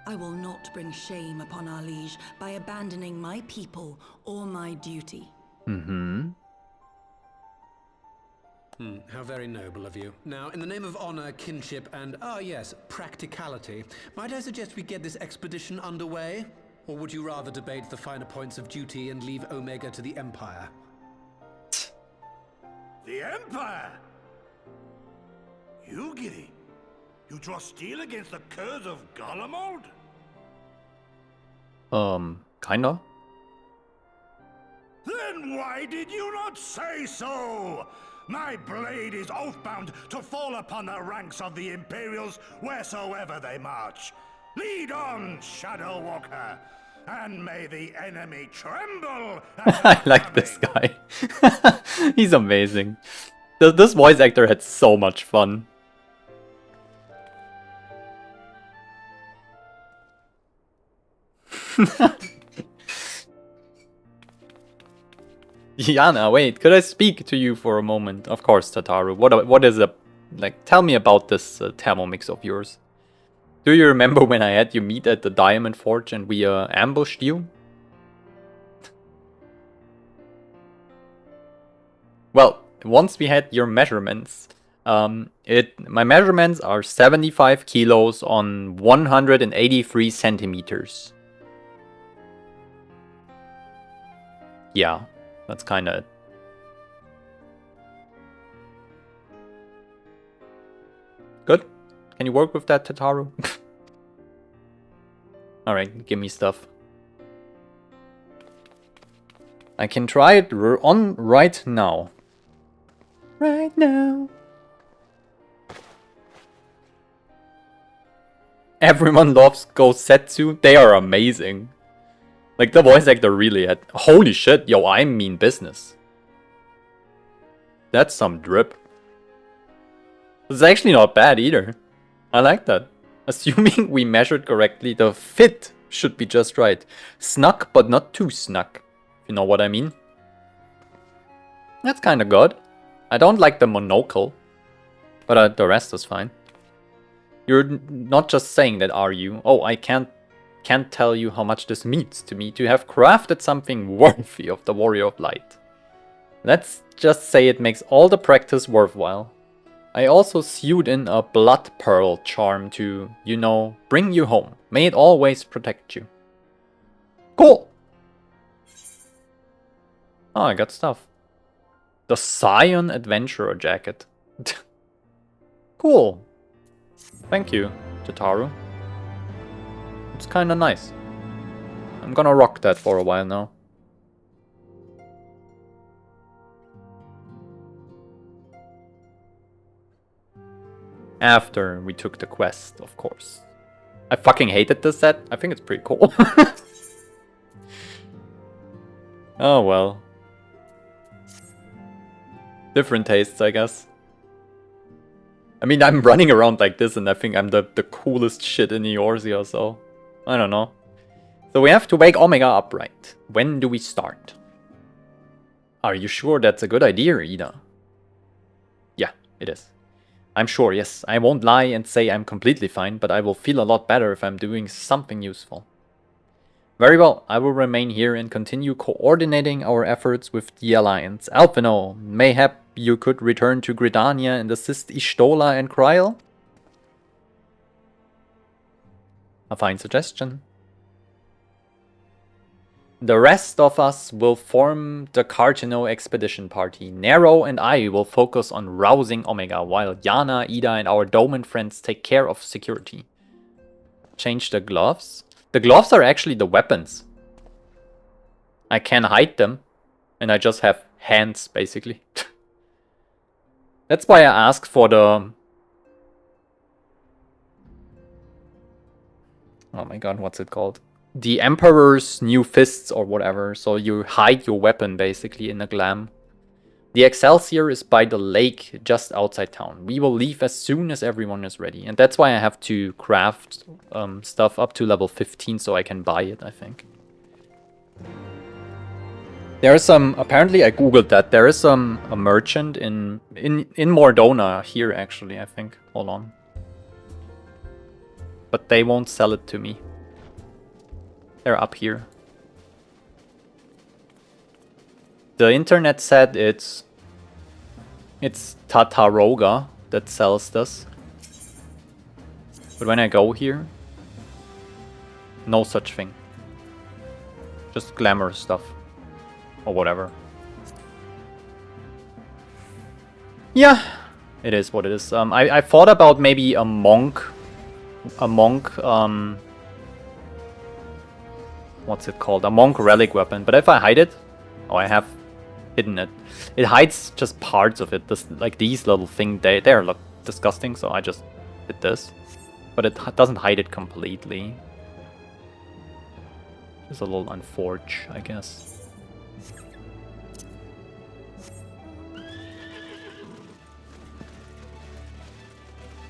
I will not bring shame upon our liege by abandoning my people or my duty. Mm-hmm. How very noble of you. Now, in the name of honor, kinship, and, yes, practicality, might I suggest we get this expedition underway? Or would you rather debate the finer points of duty and leave Omega to the Empire? The Empire? Yugiri, you draw steel against the curse of Garlemald? Kinda. Then why did you not say so? My blade is oath-bound to fall upon the ranks of the Imperials wheresoever they march. Lead on, Shadow Walker, and may the enemy tremble. I like this guy. He's amazing. This voice actor had so much fun. Yana, wait, could I speak to you for a moment? Of course, Tataru. What is a... Like, tell me about this Thermomix of yours. Do you remember when I had you meet at the Diamond Forge and we ambushed you? Well, once we had your measurements, my measurements are 75 kilos on 183 centimeters. Yeah, that's kind of it. Good. Can you work with that, Tataru? Alright, give me stuff. I can try it on right now. Right now. Everyone loves Gosetsu. They are amazing. Like, the voice actor really had... Holy shit, yo, I mean business. That's some drip. It's actually not bad either. I like that. Assuming we measured correctly, the fit should be just right. Snug, but not too snug. You know what I mean? That's kind of good. I don't like the monocle, but the rest is fine. You're not just saying that, are you? Oh, I can't tell you how much this means to me to have crafted something worthy of the Warrior of Light. Let's just say it makes all the practice worthwhile. I also sewed in a blood pearl charm to, you know, bring you home. May it always protect you. Cool! Oh, I got stuff. The Scion Adventurer Jacket. Cool. Thank you, Tataru. It's kinda nice. I'm gonna rock that for a while now. After we took the quest, of course. I fucking hated this set. I think it's pretty cool. Oh well. Different tastes, I guess. I mean, I'm running around like this and I think I'm the coolest shit in Eorzea, so... I don't know. So we have to wake Omega up, right? When do we start? Are you sure that's a good idea, Ida? Yeah, it is. I'm sure, yes. I won't lie and say I'm completely fine, but I will feel a lot better if I'm doing something useful. Very well, I will remain here and continue coordinating our efforts with the Alliance. Alphino, mayhap you could return to Gridania and assist Ishtola and Kryl? A fine suggestion. The rest of us will form the Cartino expedition party. Nero and I will focus on rousing Omega, while Yana, Ida and our Doman friends take care of security. Change the gloves? The gloves are actually the weapons. I can hide them, and I just have hands, basically. That's why I asked for the... Oh my god, what's it called? The Emperor's New Fists or whatever, so you hide your weapon basically in a glam. The Excelsior is by the lake just outside town. We will leave as soon as everyone is ready. And that's why I have to craft stuff up to level 15 so I can buy it, I think. There is some, apparently I googled that, there is a merchant in Mordona here actually, I think. Hold on. But they won't sell it to me. They're up here. The internet said it's Tataroga that sells this. But when I go here, no such thing. Just glamour stuff. Or whatever. Yeah, it is what it is. I thought about maybe a monk, what's it called? A monk relic weapon. But if I hide it, oh, I have hidden it. It hides just parts of it. This, like these little things, they look disgusting, so I just did this. But it doesn't hide it completely. Just a little unforge, I guess.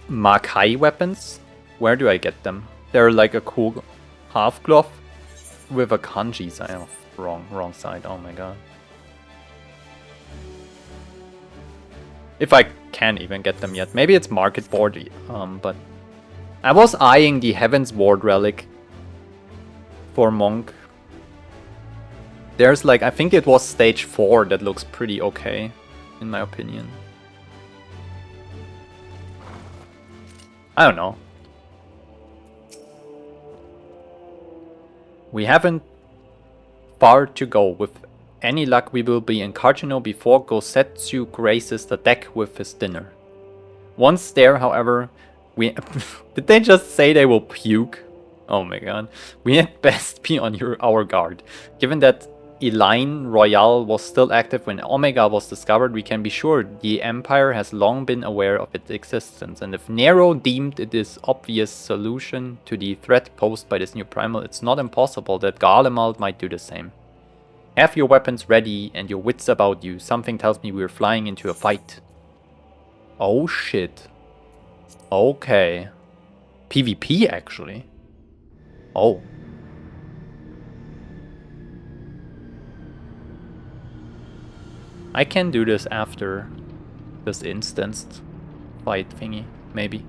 Makai weapons? Where do I get them? They're like a cool half glove with a kanji sign. Oh, wrong side. Oh my god. If I can even get them yet. Maybe it's market board, but I was eyeing the Heaven's Ward relic for Monk. There's like, I think it was stage 4 that looks pretty okay, in my opinion. I don't know. We haven't far to go. With any luck, we will be in Cartino before Gosetsu graces the deck with his dinner. Once there, however, we... Did they just say they will puke? Oh my god. We had best be on our guard. Given that Eline Royale was still active when Omega was discovered, we can be sure the Empire has long been aware of its existence, and if Nero deemed it is obvious solution to the threat posed by this new primal, it's not impossible that Garlemald might do the same. Have your weapons ready and your wits about you. Something tells me we're flying into a fight. Oh shit. Okay. PvP actually. Oh. I can do this after this instanced fight thingy, maybe.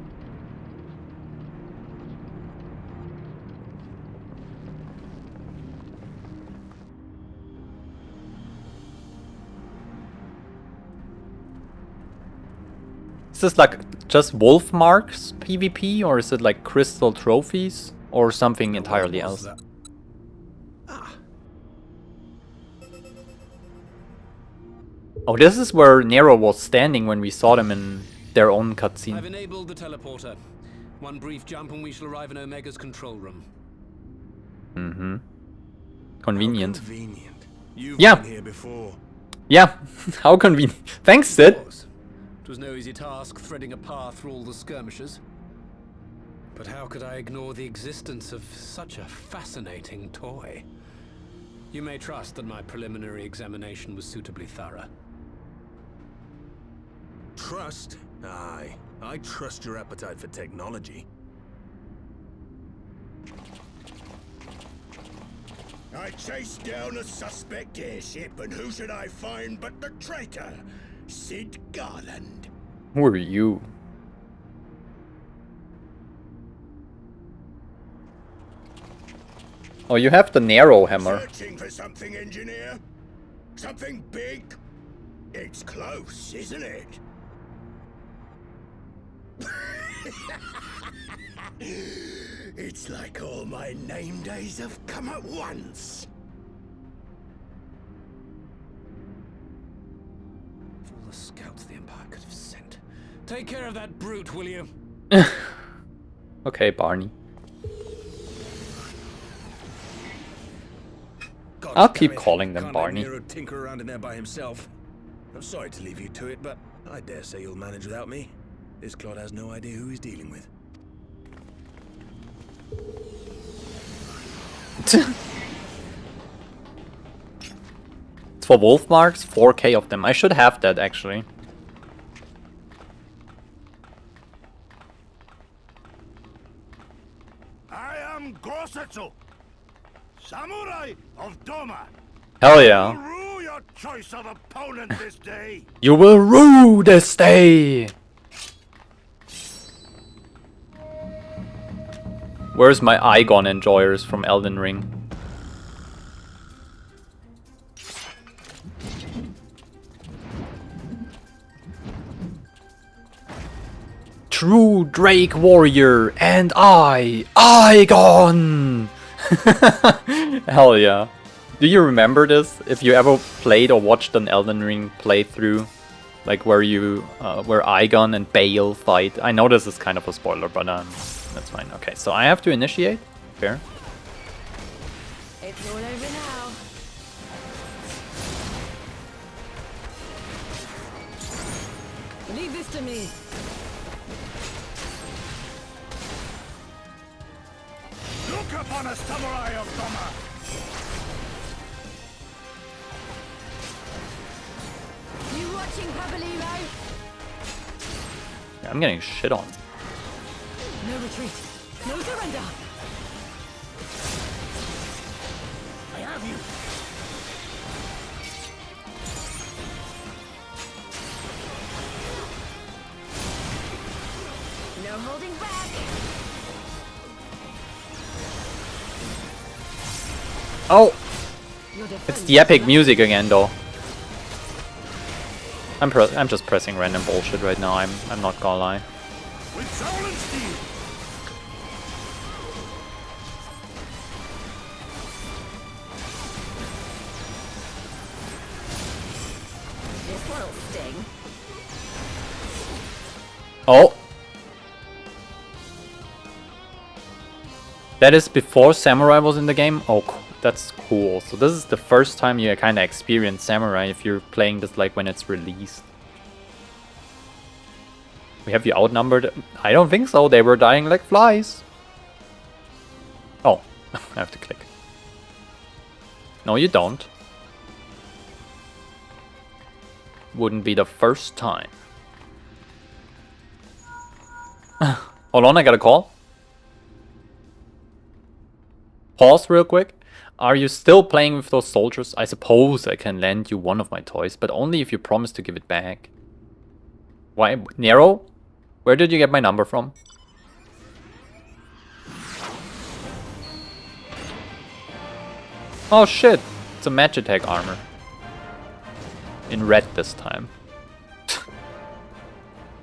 Is this like just wolf marks PvP, or is it like crystal trophies, or something entirely else? Oh, this is where Nero was standing when we saw them in their own cutscene. I've enabled the teleporter. One brief jump and we shall arrive in Omega's control room. Mm-hmm. Convenient. Convenient. You've Yeah. been here before. Yeah, how convenient. Thanks, Sid. It was no easy task threading a path through all the skirmishes. But how could I ignore the existence of such a fascinating toy? You may trust that my preliminary examination was suitably thorough. Trust? Aye. I trust your appetite for technology. I chased down a suspect airship, and who should I find but the traitor, Sid Garland. Who are you? Oh, you have the narrow hammer. Searching for something, engineer? Something big? It's close, isn't it? It's like all my name days have come at once. Of all the scouts the Empire could have sent. Take care of that brute, will you? Okay, Barney. God I'll damn keep it. calling them Can't Barney. let Nero tinker around in there by himself. I'm sorry to leave you to it, but I dare say you'll manage without me. This clod has no idea who he's dealing with. It's for wolf marks, 4k of them. I should have that actually. I am Gosetsu, samurai of Doma. Hell yeah. Rue your choice of opponent this day. You will rue this day! Where's my Igon enjoyers from Elden Ring? True Drake Warrior and Igon! Hell yeah. Do you remember this? If you ever played or watched an Elden Ring playthrough, like where you, where Igon and Bale fight. I know this is kind of a spoiler, but that's fine. Okay, so I have to initiate. Fair. It's all over now. Leave this to me. Look upon a samurai of Doma. You watching, Pabalino? Yeah, I'm getting shit on. No retreat. No surrender. I have you. No holding back. Oh! It's the epic music again, though. I'm just pressing random bullshit right now. I'm not gonna lie. With soul and steel. This one'll sting. Oh! That is before Samurai was in the game? Oh, that's cool. So this is the first time you kind of experience Samurai if you're playing this like when it's released. We have you outnumbered? I don't think so. They were dying like flies. Oh, I have to click. No, you don't. Wouldn't be the first time. Hold on, I got a call. Pause real quick. Are you still playing with those soldiers? I suppose I can lend you one of my toys, but only if you promise to give it back. Why? Nero? Where did you get my number from? Oh shit, it's a Magitech armor. In red this time.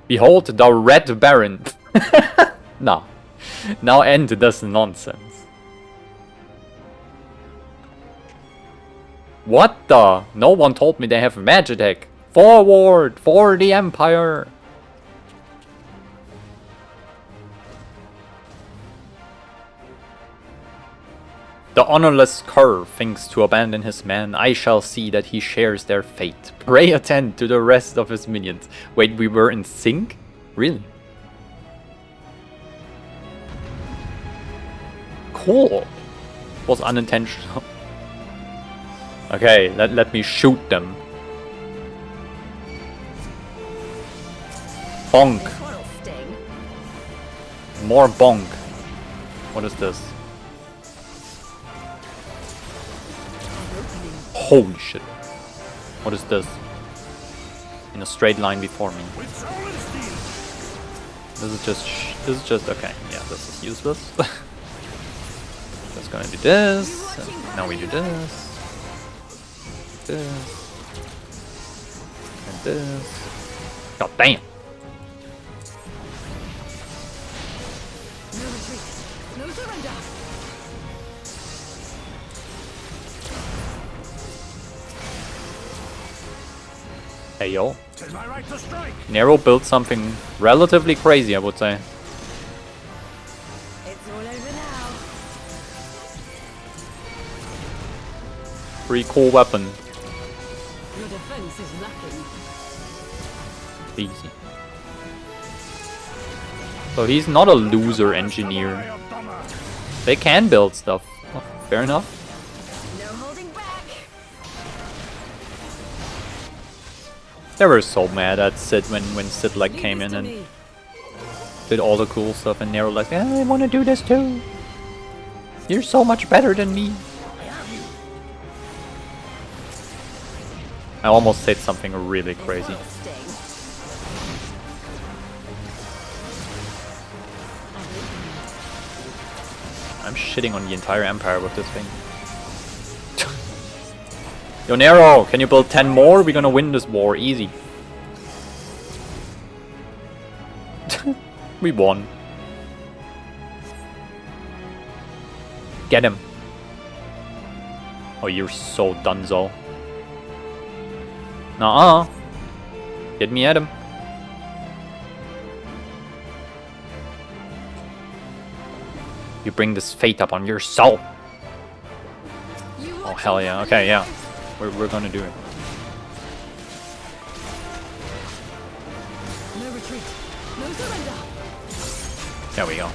Behold the Red Baron. No. Now end this nonsense. What the? No one told me they have Magitech. Forward! For the Empire! The honorless cur thinks to abandon his men. I shall see that he shares their fate. Pray attend to the rest of his minions. Wait, we were in sync? Really? Cool. Was unintentional. Okay, let me shoot them. Bonk. More bonk. What is this? Holy shit. What is this? In a straight line before me. This is just okay. Yeah, this is useless. Just gonna do this. And now we do this. This. And this. God damn. No retreat. No surrender. Hey yo. Nero built something relatively crazy, I would say. It's all over now. Pretty cool weapon. Your defense is lacking. Easy. So he's not a loser engineer. They can build stuff. Oh, fair enough. No holding back. They were so mad at Sid when Sid like came in and did all the cool stuff, and Nero like, I want to do this too. You're so much better than me. I almost said something really crazy. I'm shitting on the entire Empire with this thing. Yo Nero, can you build 10 more? We're gonna win this war, easy. We won. Get him. Oh, you're so dunzo. Nuh-uh. Get me at him. You bring this fate up on your soul. Oh hell yeah. Okay, yeah. We're gonna do it. No retreat. No surrender. There we go.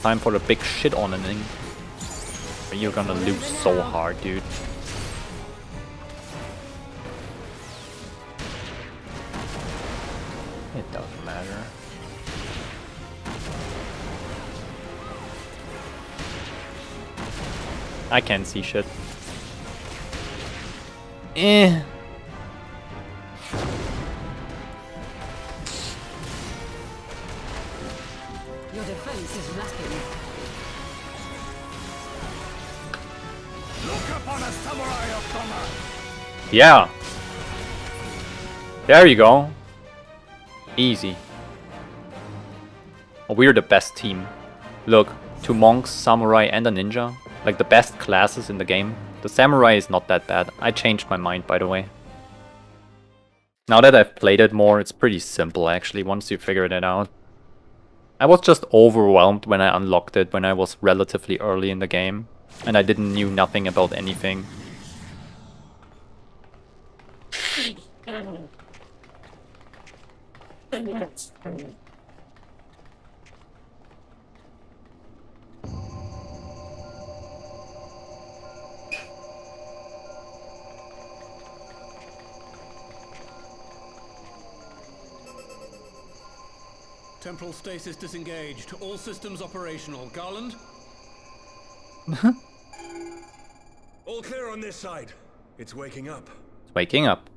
Time for the big shit on an thing. You're gonna lose so hard, dude. It doesn't matter. I can't see shit. Eh. Your defense is lacking. Look upon a samurai of Doma. Yeah. There you go. Easy. Oh, we're the best team. Look, 2 monks, samurai, and a ninja. Like the best classes in the game. The samurai is not that bad. I changed my mind, by the way. Now that I've played it more, it's pretty simple actually, once you figured it out. I was just overwhelmed when I unlocked it when I was relatively early in the game, and I didn't knew nothing about anything. Temporal stasis disengaged. All systems operational. Garland? All clear on this side. It's waking up. It's waking up.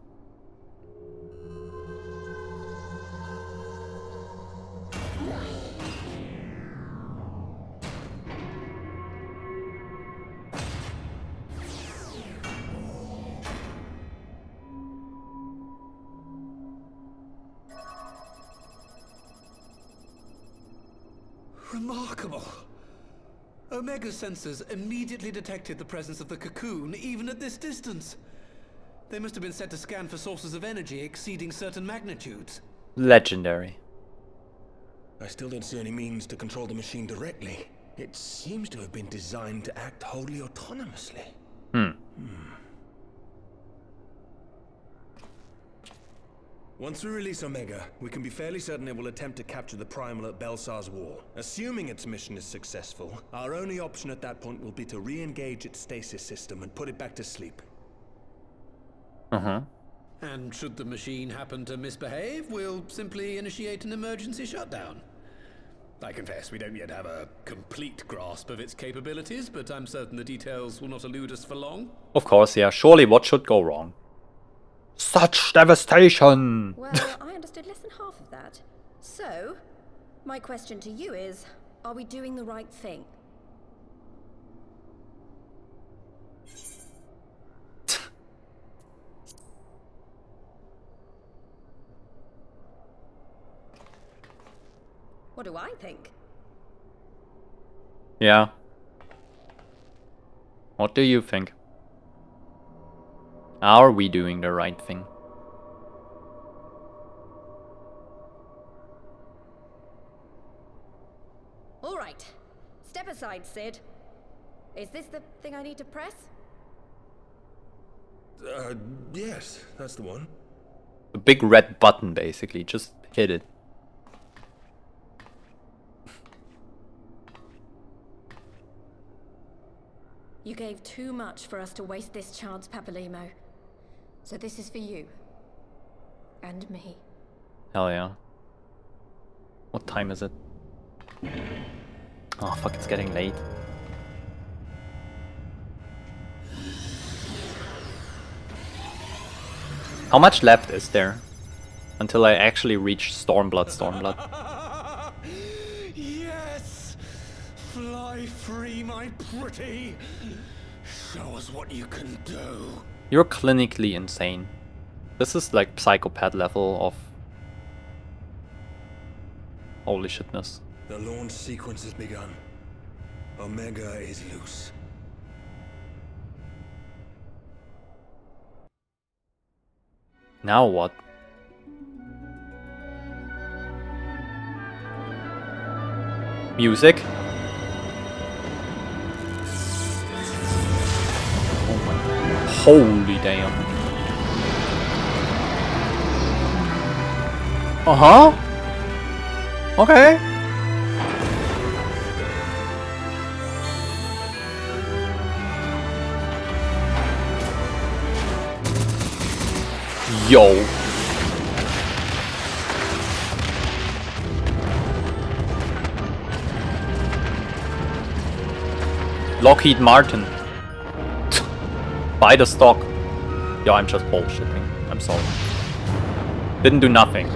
Remarkable. Omega sensors immediately detected the presence of the cocoon, even at this distance. They must have been set to scan for sources of energy exceeding certain magnitudes. Legendary. I still don't see any means to control the machine directly. It seems to have been designed to act wholly autonomously. Once we release Omega, we can be fairly certain it will attempt to capture the Primal at Belsar's Wall. Assuming its mission is successful, our only option at that point will be to re-engage its stasis system and put it back to sleep. And should the machine happen to misbehave, we'll simply initiate an emergency shutdown. I confess we don't yet have a complete grasp of its capabilities, but I'm certain the details will not elude us for long. Of course, yeah. Surely what should go wrong? Such devastation! Well, I understood less than half of that. So, my question to you is, are we doing the right thing? What do I think? Yeah. What do you think? Are we doing the right thing? All right. Step aside, Sid. Is this the thing I need to press? Yes, that's the one. A big red button, basically. Just hit it. You gave too much for us to waste this chance, Papalimo. So this is for you. And me. Hell yeah. What time is it? Oh fuck, it's getting late. How much left is there? Until I actually reach Stormblood. Yes! Fly free, my pretty! Show us what you can do. You're clinically insane. This is like psychopath level of... Holy shitness. The launch sequence has begun. Omega is loose. Now what? Music? Oh my... Holy damn. Okay. Yo. Lockheed Martin. Buy the stock. Yo, I'm just bullshitting. I'm sorry. Didn't do nothing.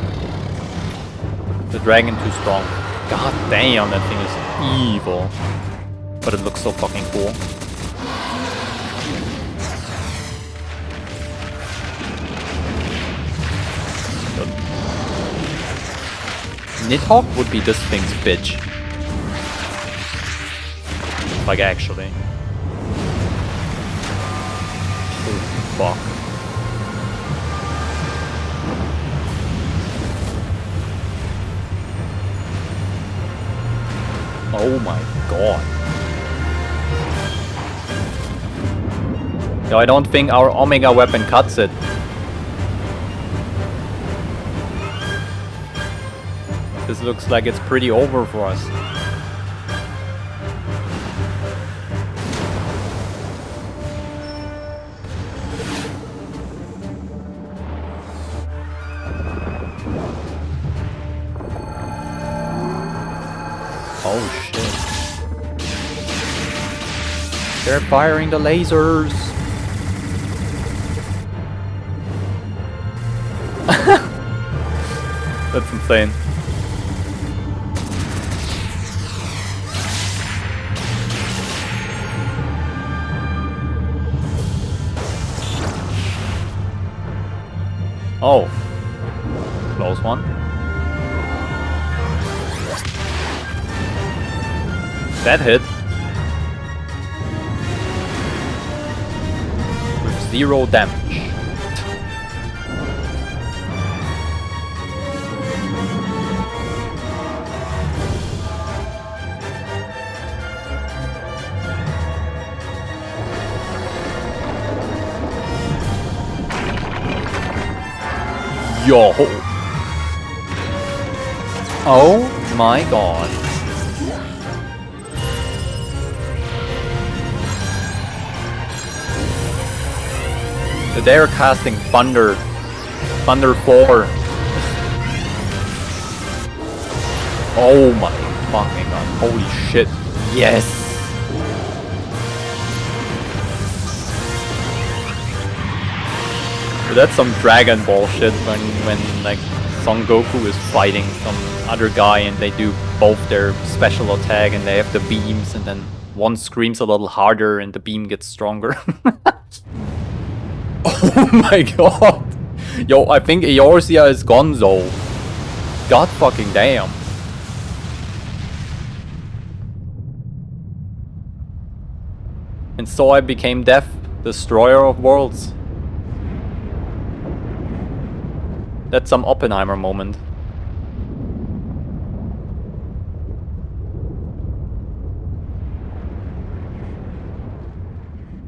The dragon too strong. God damn, that thing is evil. But it looks so fucking cool. Nidhogg would be this thing's bitch. Like, actually. Oh, fuck. Oh my god. Yo, I don't think our Omega weapon cuts it. This looks like it's pretty over for us. Oh shit. They're firing the lasers. That's insane. Oh. Close one. That hit. With 0 damage. Yo! Oh my god. They're casting Thunder. Thunder 4. Oh my fucking god. Holy shit. Yes! So that's some Dragon Ball shit when like Son Goku is fighting some other guy and they do both their special attack and they have the beams and then one screams a little harder and the beam gets stronger. Oh my god. Yo, I think Eorzea is gonzo. God fucking damn. And so I became Death, Destroyer of Worlds. That's some Oppenheimer moment.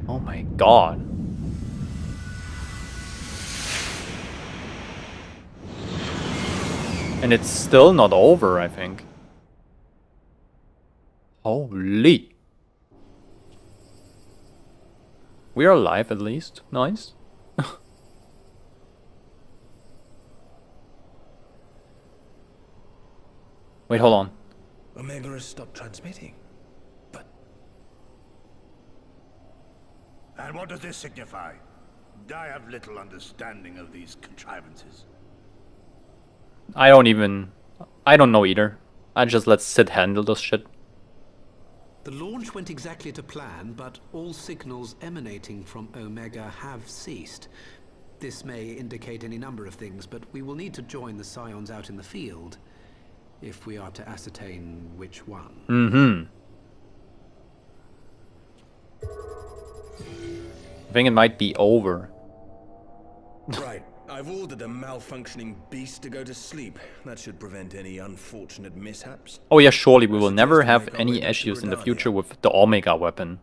Oh my god. And it's still not over, I think. Holy. We are alive at least. Nice. Wait, hold on. Omega has stopped transmitting. But... And what does this signify? I have little understanding of these contrivances. I don't know either. I just let Sid handle this shit. The launch went exactly to plan, but all signals emanating from Omega have ceased. This may indicate any number of things, but we will need to join the Scions out in the field if we are to ascertain which one. Mm-hmm. I think it might be over. Right. I've ordered a malfunctioning beast to go to sleep. That should prevent any unfortunate mishaps. Oh yeah, surely we will never have any issues in the future with the Omega weapon.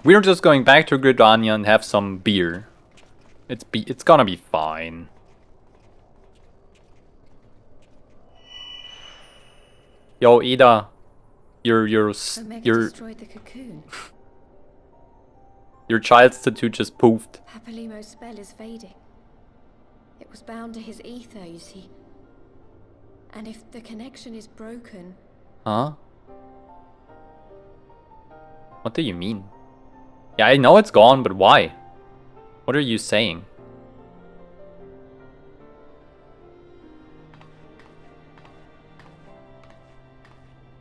We're just going back to Gridania and have some beer. It's gonna be fine. Yo, Ida, your destroyed the cocoon. Your child's tattoo just poofed. Papalimo's spell is fading. It was bound to his ether, you see. And if the connection is broken... Huh? What do you mean? Yeah, I know it's gone, but why? What are you saying?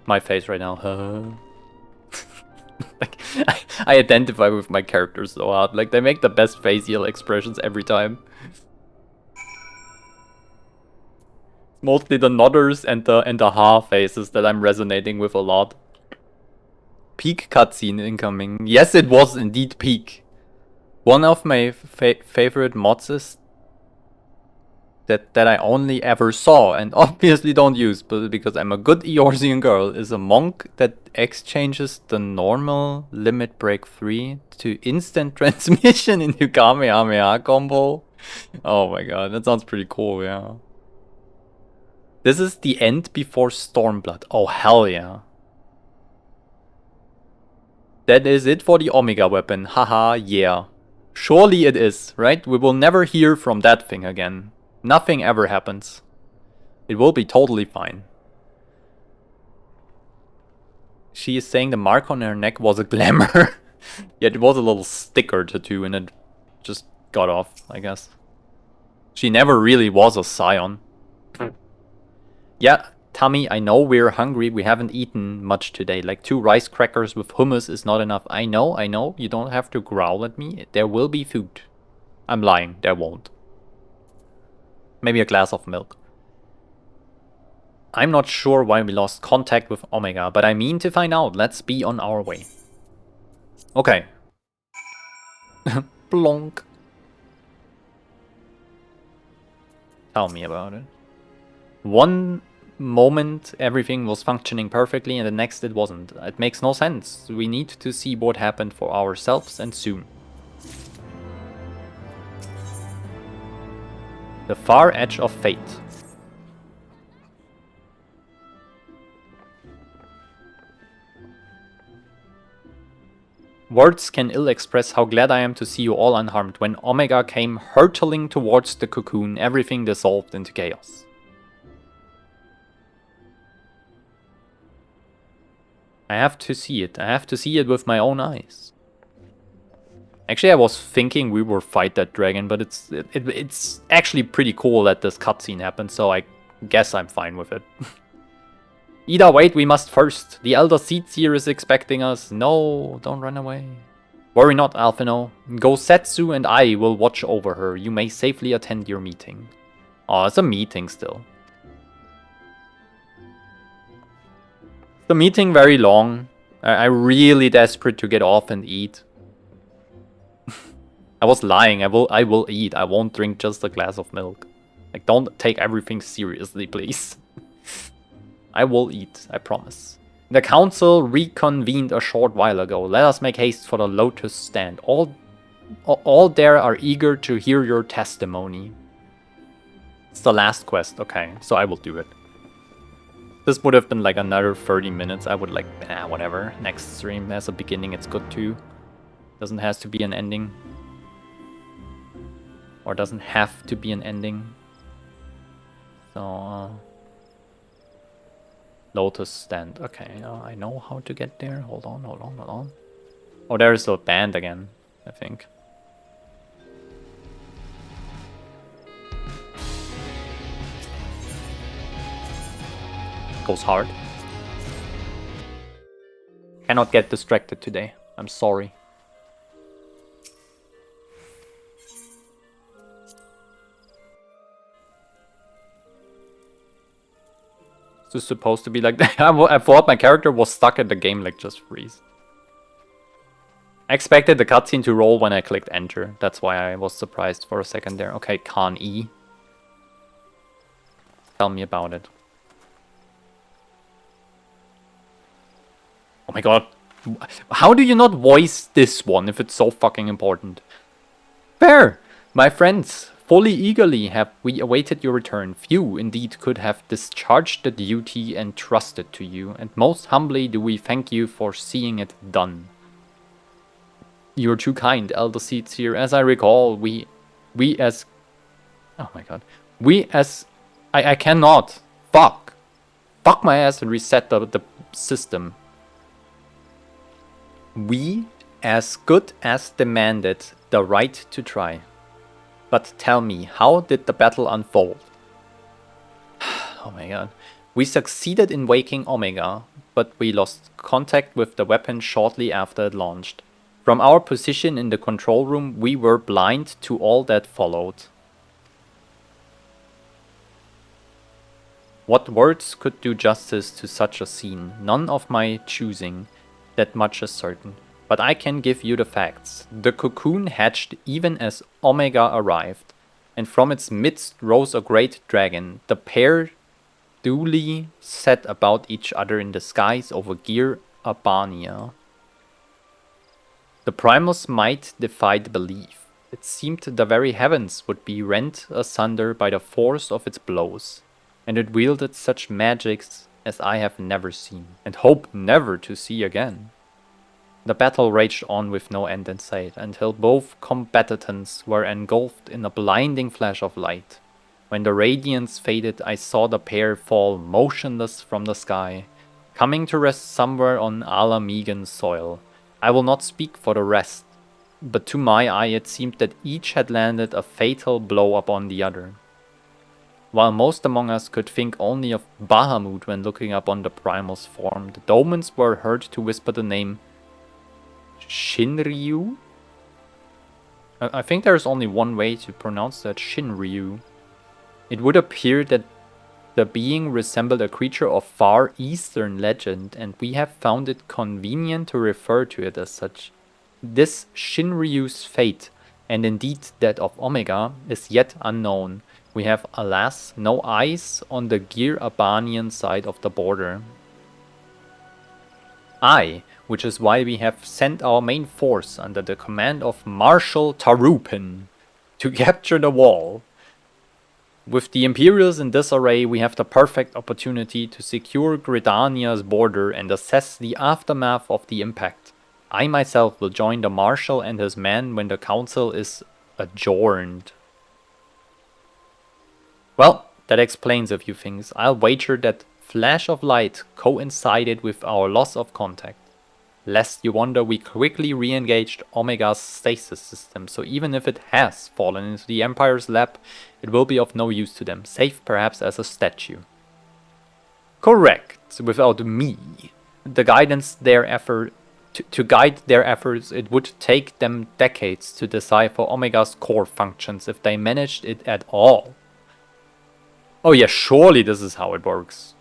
My face right now, huh? Like, I identify with my characters so hard. Like, they make the best facial expressions every time. Mostly the nodders and the ha faces that I'm resonating with a lot. Peak cutscene incoming. Yes, it was indeed peak. One of my favorite mods is that I only ever saw and obviously don't use, but because I'm a good Eorzean girl, is a monk that exchanges the normal limit break 3 to instant transmission into Kamehameha combo. Oh my god, that sounds pretty cool, yeah. This is the end before Stormblood. Oh hell yeah. That is it for the Omega weapon. Haha, yeah. Surely it is, right? We will never hear from that thing again. Nothing ever happens. It will be totally fine. She is saying the mark on her neck was a glamour. Yeah, it was a little sticker tattoo and it just got off, I guess. She never really was a scion. Yeah, Tommy, I know we're hungry. We haven't eaten much today. Like 2 rice crackers with hummus is not enough. I know. You don't have to growl at me. There will be food. I'm lying. There won't. Maybe a glass of milk. I'm not sure why we lost contact with Omega, but I mean to find out. Let's be on our way. Okay. Blonk. Tell me about it. One moment everything was functioning perfectly and the next it wasn't. It makes no sense. We need to see what happened for ourselves and soon. The far edge of fate. Words can ill express how glad I am to see you all unharmed. When Omega came hurtling towards the cocoon, everything dissolved into chaos. I have to see it. I have to see it with my own eyes. Actually, I was thinking we would fight that dragon, but it's actually pretty cool that this cutscene happened, so I guess I'm fine with it. Ida, wait, we must first. The Elder Seedseer is expecting us. No, don't run away. Worry not, Alphino. Go Setsu and I will watch over her. You may safely attend your meeting. Oh, it's a meeting still. The meeting very long. I'm really desperate to get off and eat. I was lying. I will eat. I won't drink just a glass of milk. Like, don't take everything seriously, please. I will eat, I promise. The council reconvened a short while ago. Let us make haste for the Lotus Stand. All there are eager to hear your testimony. It's the last quest. Okay, so I will do it. This would have been like another 30 minutes. I would like, whatever. Next stream has a beginning, it's good too. Doesn't have to be an ending. Or doesn't have to be an ending. So, Lotus Stand. Okay, I know how to get there. Hold on. Oh, there's a band again, I think. Goes hard. Cannot get distracted today. I'm sorry. This is supposed to be like that. I thought my character was stuck at the game, like just freeze. I expected the cutscene to roll when I clicked enter. That's why I was surprised for a second there. Okay, Khan E. Tell me about it. Oh my god. How do you not voice this one if it's so fucking important? Fair! My friends, fully eagerly have we awaited your return. Few indeed could have discharged the duty entrusted to you, and most humbly do we thank you for seeing it done. You're too kind, Elder Seedseer. As I recall, we as... Oh my god. We as... I cannot. Fuck. Fuck my ass and reset the system. We, as good as demanded, the right to try. But tell me, how did the battle unfold? Oh my god. We succeeded in waking Omega, but we lost contact with the weapon shortly after it launched. From our position in the control room, we were blind to all that followed. What words could do justice to such a scene? None of my choosing. That much is certain. But I can give you the facts. The cocoon hatched even as Omega arrived, and from its midst rose a great dragon. The pair duly set about each other in the skies over Gir Abania. The primal's might defied belief. It seemed the very heavens would be rent asunder by the force of its blows, and it wielded such magics as I have never seen, and hope never to see again. The battle raged on with no end in sight, until both combatants were engulfed in a blinding flash of light. When the radiance faded, I saw the pair fall motionless from the sky, coming to rest somewhere on Ala-Mhigan soil. I will not speak for the rest, but to my eye it seemed that each had landed a fatal blow upon the other. While most among us could think only of Bahamut when looking upon the primal's form, the Domans were heard to whisper the name Shinryu? I think there's only one way to pronounce that, Shinryu. It would appear that the being resembled a creature of Far Eastern legend, and we have found it convenient to refer to it as such. This Shinryu's fate, and indeed that of Omega, is yet unknown. We have, alas, no eyes on the Gir Abanian side of the border. Which is why we have sent our main force under the command of Marshal Tarupin to capture the wall. With the Imperials in disarray, we have the perfect opportunity to secure Gridania's border and assess the aftermath of the impact. I myself will join the Marshal and his men when the council is adjourned. Well, that explains a few things. I'll wager that flash of light coincided with our loss of contact. Lest you wonder, we quickly re-engaged Omega's stasis system, so even if it has fallen into the Empire's lap, it will be of no use to them, safe perhaps as a statue. Correct, without me. The guidance their effort to guide their efforts, it would take them decades to decipher Omega's core functions if they managed it at all. Oh yeah, surely this is how it works.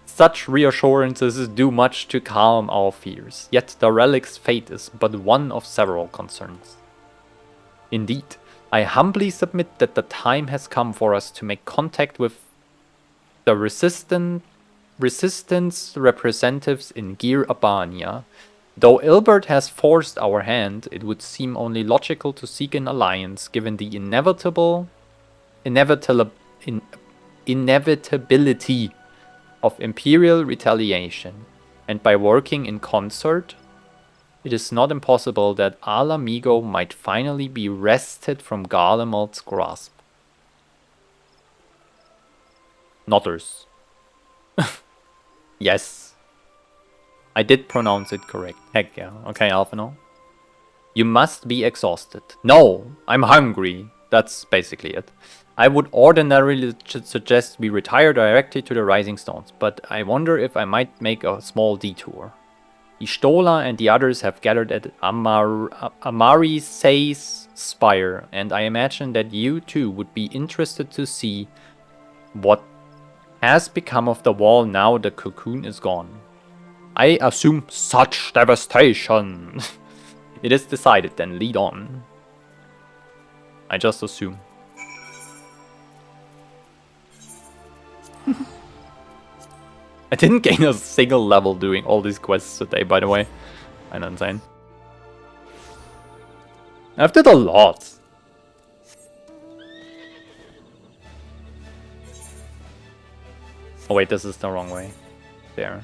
Such reassurances do much to calm our fears, yet the relic's fate is but one of several concerns. Indeed, I humbly submit that the time has come for us to make contact with the resistance representatives in Gir Abania. Though Ilbert has forced our hand, it would seem only logical to seek an alliance given the inevitability of Imperial retaliation, and by working in concert, it is not impossible that Ala-Mhigo might finally be wrested from Garlemald's grasp. Nodders. Yes. I did pronounce it correct. Heck yeah. Okay, Alphino. You must be exhausted. No, I'm hungry. That's basically it. I would ordinarily suggest we retire directly to the Rising Stones, but I wonder if I might make a small detour. Ishtola and the others have gathered at Amarisei's spire, and I imagine that you too would be interested to see what has become of the wall now the cocoon is gone. I assume such devastation. It is decided, then lead on. I just assume. I didn't gain a single level doing all these quests today, by the way. I'm insane. I've did a lot. Oh wait, this is the wrong way. There.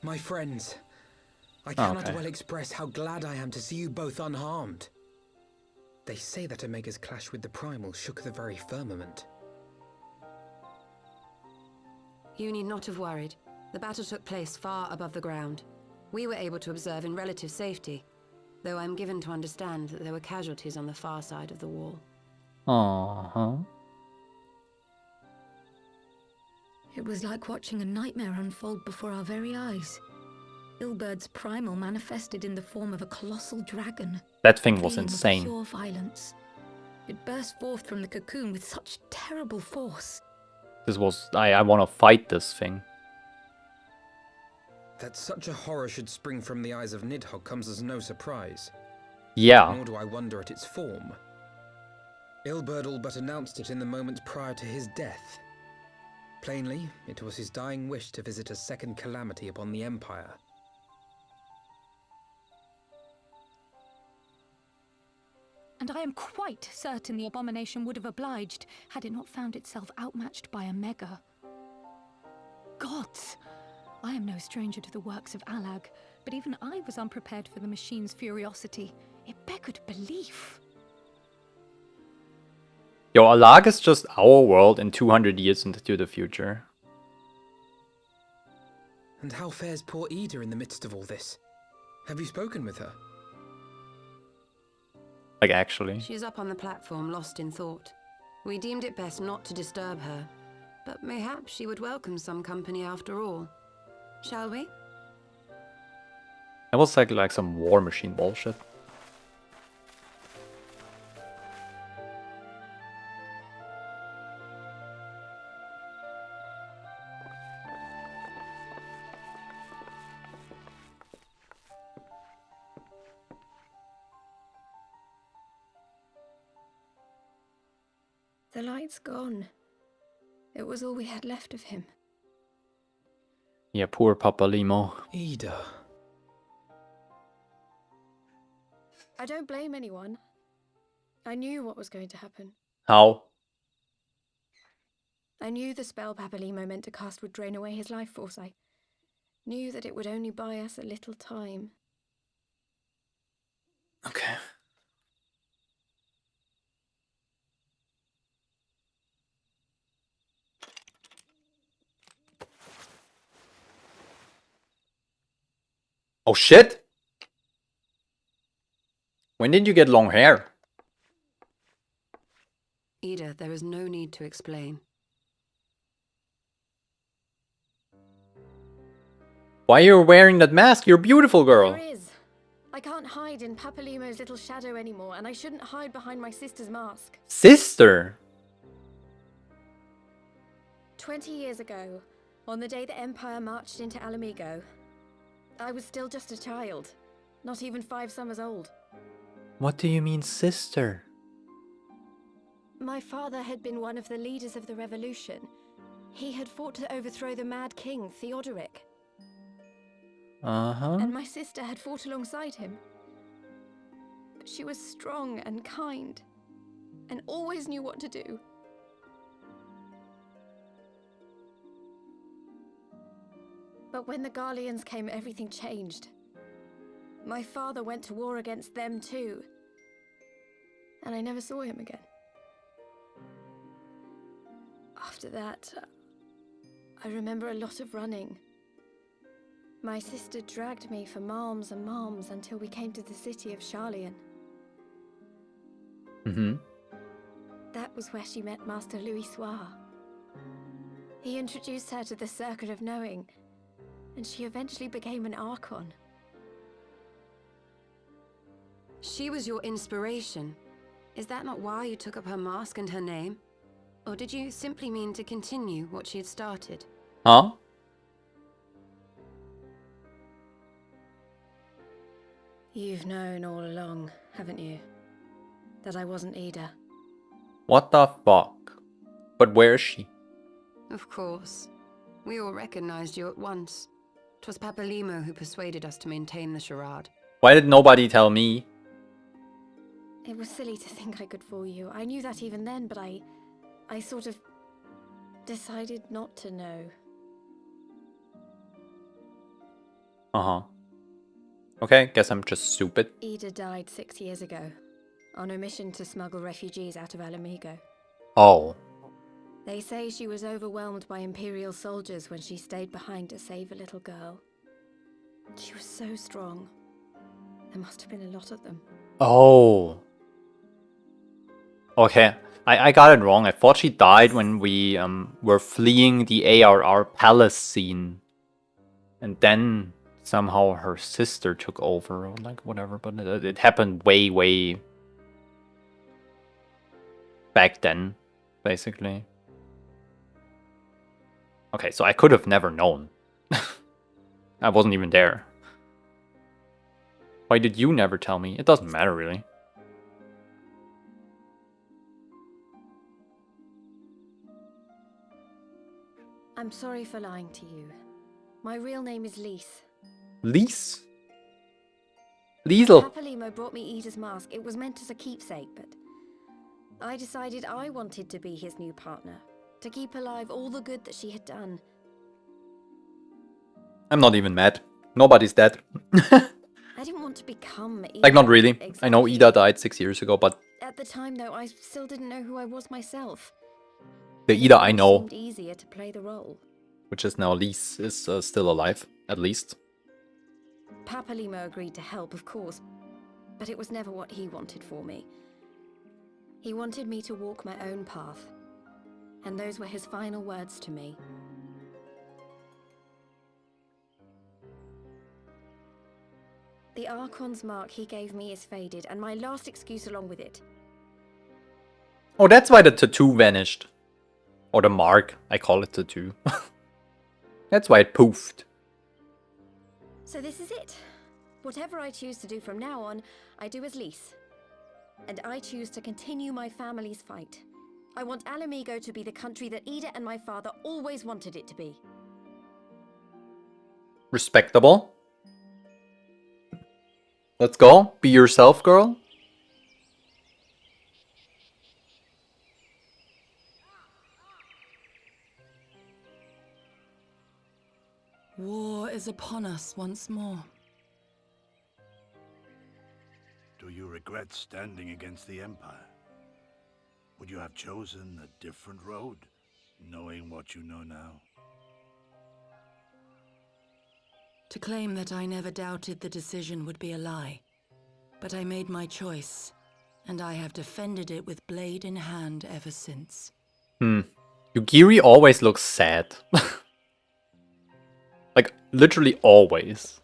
My friends, I cannot well express how glad I am to see you both unharmed. They say that Omega's clash with the Primal shook the very firmament. You need not have worried. The battle took place far above the ground. We were able to observe in relative safety, though I'm given to understand that there were casualties on the far side of the wall. It was like watching a nightmare unfold before our very eyes. Ilbird's primal manifested in the form of a colossal dragon. That thing was Being of insane. Pure violence. It burst forth from the cocoon with such terrible force. This was... I want to fight this thing. That such a horror should spring from the eyes of Nidhogg comes as no surprise. Yeah. Nor do I wonder at its form. Ilberd all but announced it in the moments prior to his death. Plainly, it was his dying wish to visit a second calamity upon the Empire. And I am quite certain the abomination would have obliged had it not found itself outmatched by a mega. Gods! I am no stranger to the works of Alag, but even I was unprepared for the machine's furiosity. It beggared belief. Yo, Alag is just our world in 200 years into the future. And how fares poor Ida in the midst of all this? Have you spoken with her? Like, actually. She's up on the platform, lost in thought. We deemed it best not to disturb her, but mayhap she would welcome some company after all. Shall we? That was like some war machine bullshit. The light's gone. It was all we had left of him. Yeah, poor Papa Limo. Ida. I don't blame anyone. I knew what was going to happen. How? I knew the spell Papalimo meant to cast would drain away his life force. I knew that it would only buy us a little time. Okay. Oh shit! When did you get long hair? Ida, there is no need to explain. Why are you wearing that mask? You're a beautiful girl. There is. I can't hide in Papalimo's little shadow anymore, and I shouldn't hide behind my sister's mask. Sister? 20 years ago, on the day the Empire marched into Alamigo, I was still just a child, not even 5 summers old. What do you mean, sister? My father had been one of the leaders of the revolution. He had fought to overthrow the Mad King, Theodoric. Uh-huh. And my sister had fought alongside him. But she was strong and kind, and always knew what to do. But when the Garleans came, everything changed. My father went to war against them too. And I never saw him again. After that, I remember a lot of running. My sister dragged me for malms and malms until we came to the city of Sharlayan. Mm-hmm. That was where she met Master Louis Soir. He introduced her to the Circle of Knowing, and she eventually became an Archon. She was your inspiration. Is that not why you took up her mask and her name? Or did you simply mean to continue what she had started? Huh? You've known all along, haven't you? That I wasn't Ida. What the fuck? But where is she? Of course. We all recognized you at once. 'Twas Papalimo who persuaded us to maintain the charade. Why did nobody tell me? It was silly to think I could fool you. I knew that even then, but I sort of decided not to know. Uh-huh. Okay, guess I'm just stupid. Ida died 6 years ago, on a mission to smuggle refugees out of Alamigo. Oh. They say she was overwhelmed by Imperial soldiers when she stayed behind to save a little girl. She was so strong. There must have been a lot of them. Oh. Okay, I got it wrong. I thought she died when we were fleeing the ARR palace scene. And then somehow her sister took over or like whatever, but it happened way back then, basically. Okay, so I could have never known. I wasn't even there. Why did you never tell me? It doesn't matter, really. I'm sorry for lying to you. My real name is Lise. Lise? Liesel. Papalimo brought me Ida's mask. It was meant as a keepsake, but I decided I wanted to be his new partner, to keep alive all the good that she had done. I'm not even mad. Nobody's dead. I didn't want to become Ida. Like, not really. Exactly. I know Ida died 6 years ago, but At the time, though, I still didn't know who I was myself. the Ida I It know, seemed easier to play the role. which is now Lise, is still alive, at least. Papalimo agreed to help, of course, but it was never what he wanted for me. He wanted me to walk my own path, and those were his final words to me. The Archon's mark he gave me is faded, and my last excuse along with it. Oh, that's why the tattoo vanished. Or the mark. I call it tattoo. That's why it poofed. So this is it. Whatever I choose to do from now on, I do as Lise. And I choose to continue my family's fight. I want Alamigo to be the country that Ida and my father always wanted it to be. Respectable. Let's go. Be yourself, girl. War is upon us once more. Do you regret standing against the Empire? Would you have chosen a different road, knowing what you know now? To claim that I never doubted the decision would be a lie. But I made my choice, and I have defended it with blade in hand ever since. Yugiri always looks sad. Like, literally always.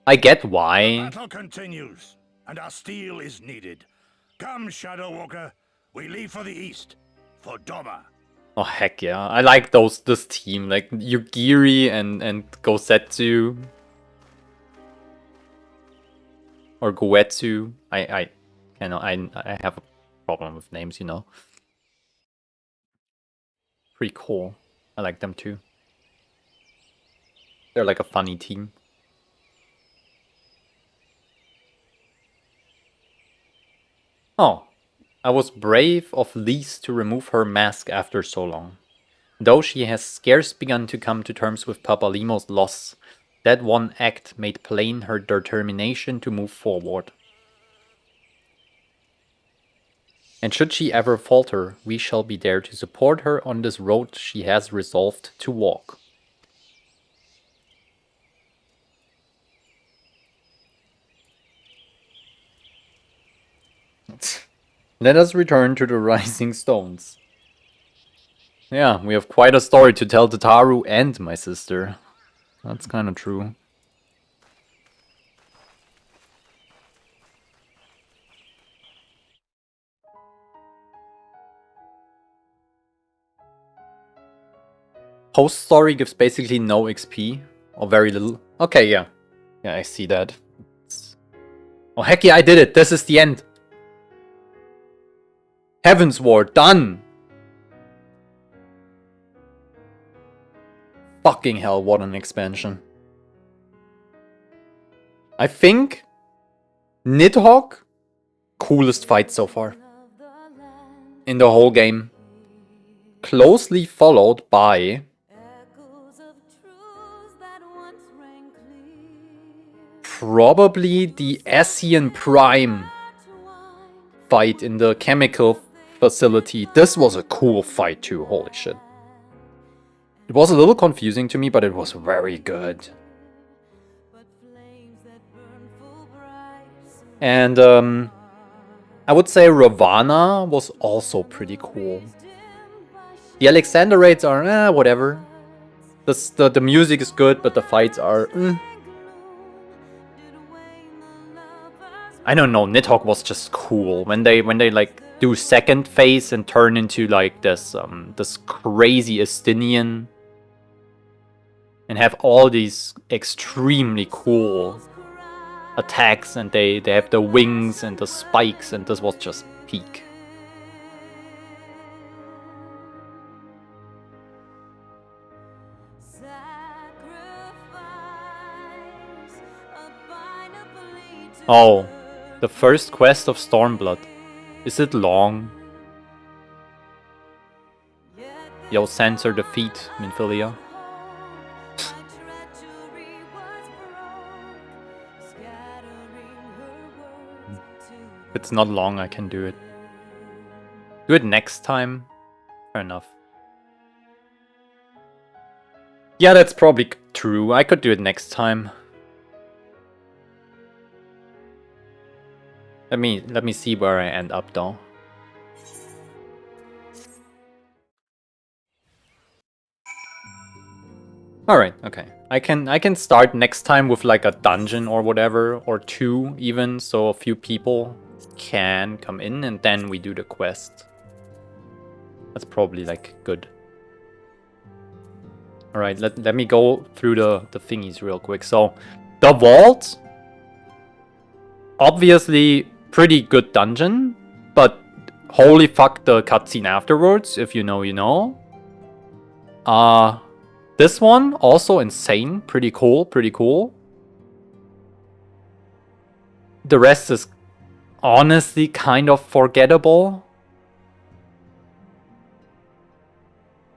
I get why. Battle continues, and our steel is needed. Come, Shadow Walker, we leave for the east, for Doma. Oh heck yeah. I like this team. Like Yugiri and Gosetsu. Or Goetsu. I have a problem with names, you know. Pretty cool. I like them too. They're like a funny team. Oh, I was brave of Lise to remove her mask after so long. Though she has scarce begun to come to terms with Papalimo's loss, that one act made plain her determination to move forward. And should she ever falter, we shall be there to support her on this road she has resolved to walk. Let us return to the Rising Stones. Yeah, we have quite a story to tell to Taru and my sister. That's kind of true. Post story gives basically no XP, or very little. Okay, yeah. Yeah, I see that. Oh heck yeah, I did it! This is the end! Heaven's War, done! Fucking hell, what an expansion. I think Nidhogg, coolest fight so far. In the whole game. Closely followed by probably the Asian Prime fight in the chemical facility. This was a cool fight too, holy shit. It was a little confusing to me, but it was very good. And I would say Ravana was also pretty cool. The Alexander raids are whatever. The music is good, but the fights are I don't know, Nidhogg was just cool when they like do second phase and turn into like this this crazy Estinian and have all these extremely cool attacks, and they have the wings and the spikes, and this was just peak. Oh, the first quest of Stormblood. Is it long? Yo, censor defeat, Minfilia. If it's not long, I can do it. Do it next time? Fair enough. Yeah, that's probably true. I could do it next time. Let me see where I end up though. Alright, okay. I can start next time with like a dungeon or whatever, or two even, so a few people can come in and then we do the quest. That's probably like good. Alright, let me go through the thingies real quick. So, the vault, obviously pretty good dungeon, but holy fuck the cutscene afterwards, if you know, you know. This one, also insane, pretty cool, pretty cool. The rest is honestly kind of forgettable.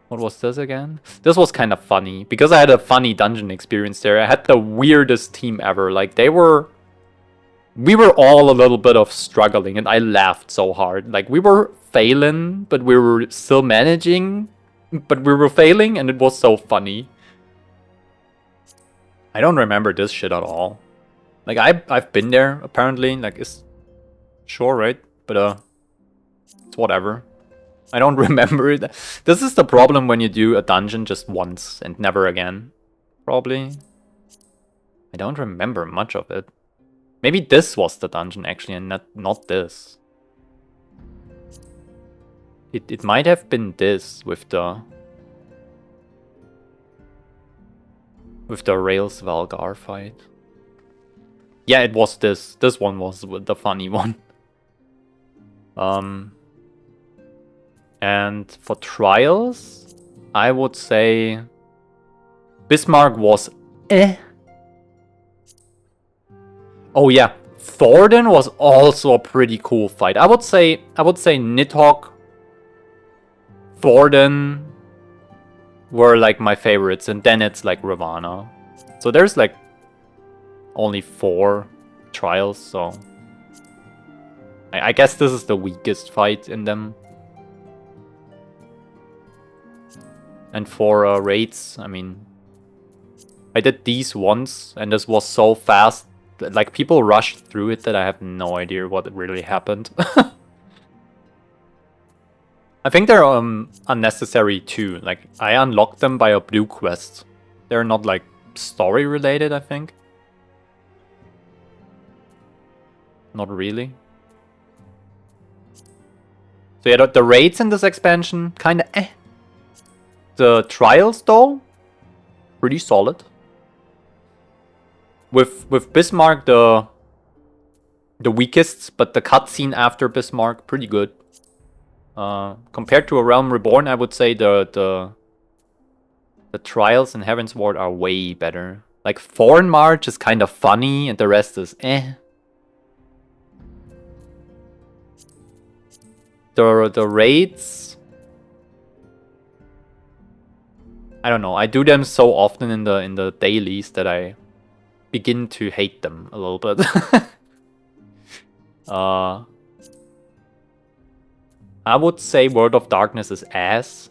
What was this again? This was kind of funny, because I had a funny dungeon experience there. I had the weirdest team ever, like we were all a little bit of struggling, and I laughed so hard. Like, we were failing, but we were still managing, but we were failing, and it was so funny. I don't remember this shit at all. Like, I've been there, apparently. Like, it's... Sure, right? But, it's whatever. I don't remember it. This is the problem when you do a dungeon just once and never again. Probably. I don't remember much of it. Maybe this was the dungeon, actually, and not this. It might have been this with the Rails Valgar fight. Yeah, it was this. This one was the funny one. And for trials, I would say Bismarck was eh. Oh yeah, Thornton was also a pretty cool fight. I would say Nidhogg, Thornton were like my favorites, and then it's like Ravana. So there's like only 4 trials, so I guess this is the weakest fight in them. And for raids, I mean, I did these once, and this was so fast. Like, people rushed through it that I have no idea what really happened. I think they're unnecessary too. Like, I unlocked them by a blue quest. They're not like story related, I think. Not really. So yeah, the raids in this expansion, kinda eh. The trials though, pretty solid. With Bismarck the weakest, but the cutscene after Bismarck pretty good. Compared to A Realm Reborn, I would say the trials in Heaven's Ward are way better. Like, Foreign March is kind of funny, and the rest is eh. The raids, I don't know. I do them so often in the dailies that I begin to hate them a little bit. I would say World of Darkness is ass.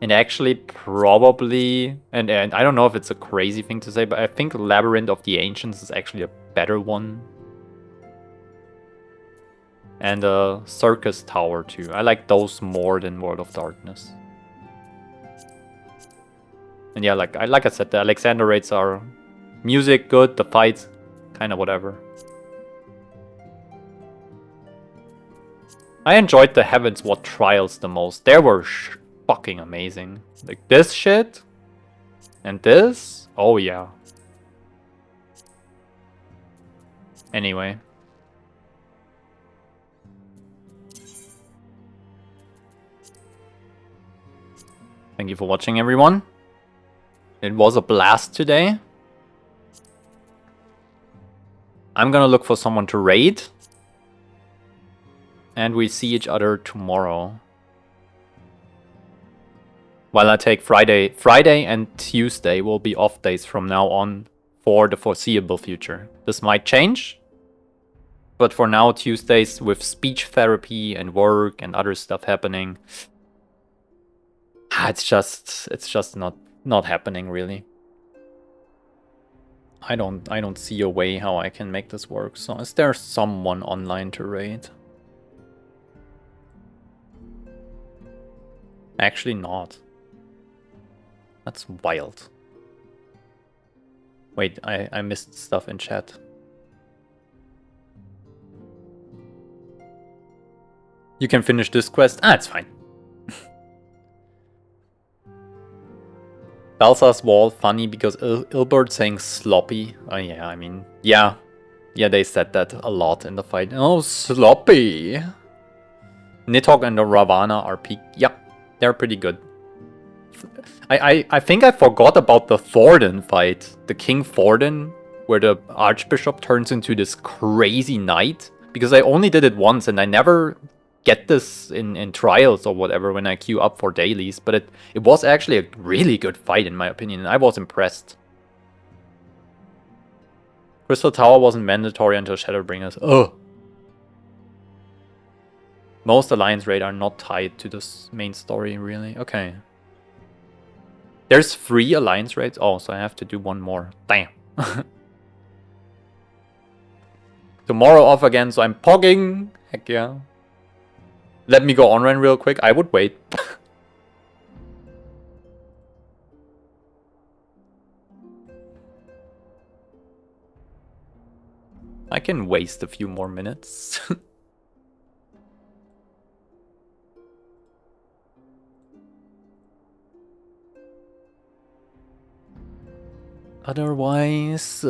And actually probably, and I don't know if it's a crazy thing to say, but I think Labyrinth of the Ancients is actually a better one. And Circus Tower too. I like those more than World of Darkness. And yeah, like I said, the Alexander raids are music good, the fights kind of whatever. I enjoyed the Heavens Ward trials the most. They were fucking amazing. Like this shit. And this? Oh yeah. Anyway. Thank you for watching, everyone. It was a blast today. I'm gonna look for someone to raid. And we see each other tomorrow. While I take Friday. Friday and Tuesday will be off days from now on for the foreseeable future. This might change. But for now, Tuesdays with speech therapy and work and other stuff happening. It's just not happening really. I don't see a way how I can make this work. So is there someone online to raid? Actually not. That's wild. Wait, I missed stuff in chat. You can finish this quest. Ah, it's fine. Balsa's wall, funny because Ilbert saying sloppy. Oh yeah, I mean, yeah. Yeah, they said that a lot in the fight. Oh, sloppy. Nidhogg and the Ravana are peak. Yeah, they're pretty good. I think I forgot about the Thordan fight. The King Thordan, where the Archbishop turns into this crazy knight. Because I only did it once and I never get this in trials or whatever when I queue up for dailies, but it was actually a really good fight in my opinion, and I was impressed. Crystal Tower wasn't mandatory until Shadowbringers. Ugh. Most Alliance raid are not tied to this main story, really. Okay. There's 3 Alliance raids? Oh, so I have to do one more. Damn. Tomorrow off again, so I'm pogging. Heck yeah. Let me go on-run real quick. I would wait. I can waste a few more minutes. Otherwise,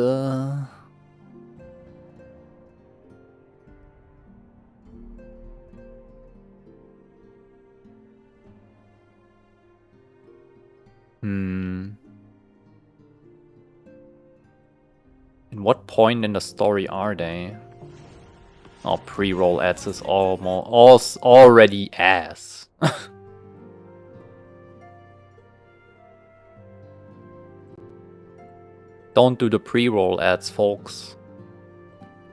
in what point in the story are they? Oh, pre-roll ads is almost already ass. Don't do the pre-roll ads, folks.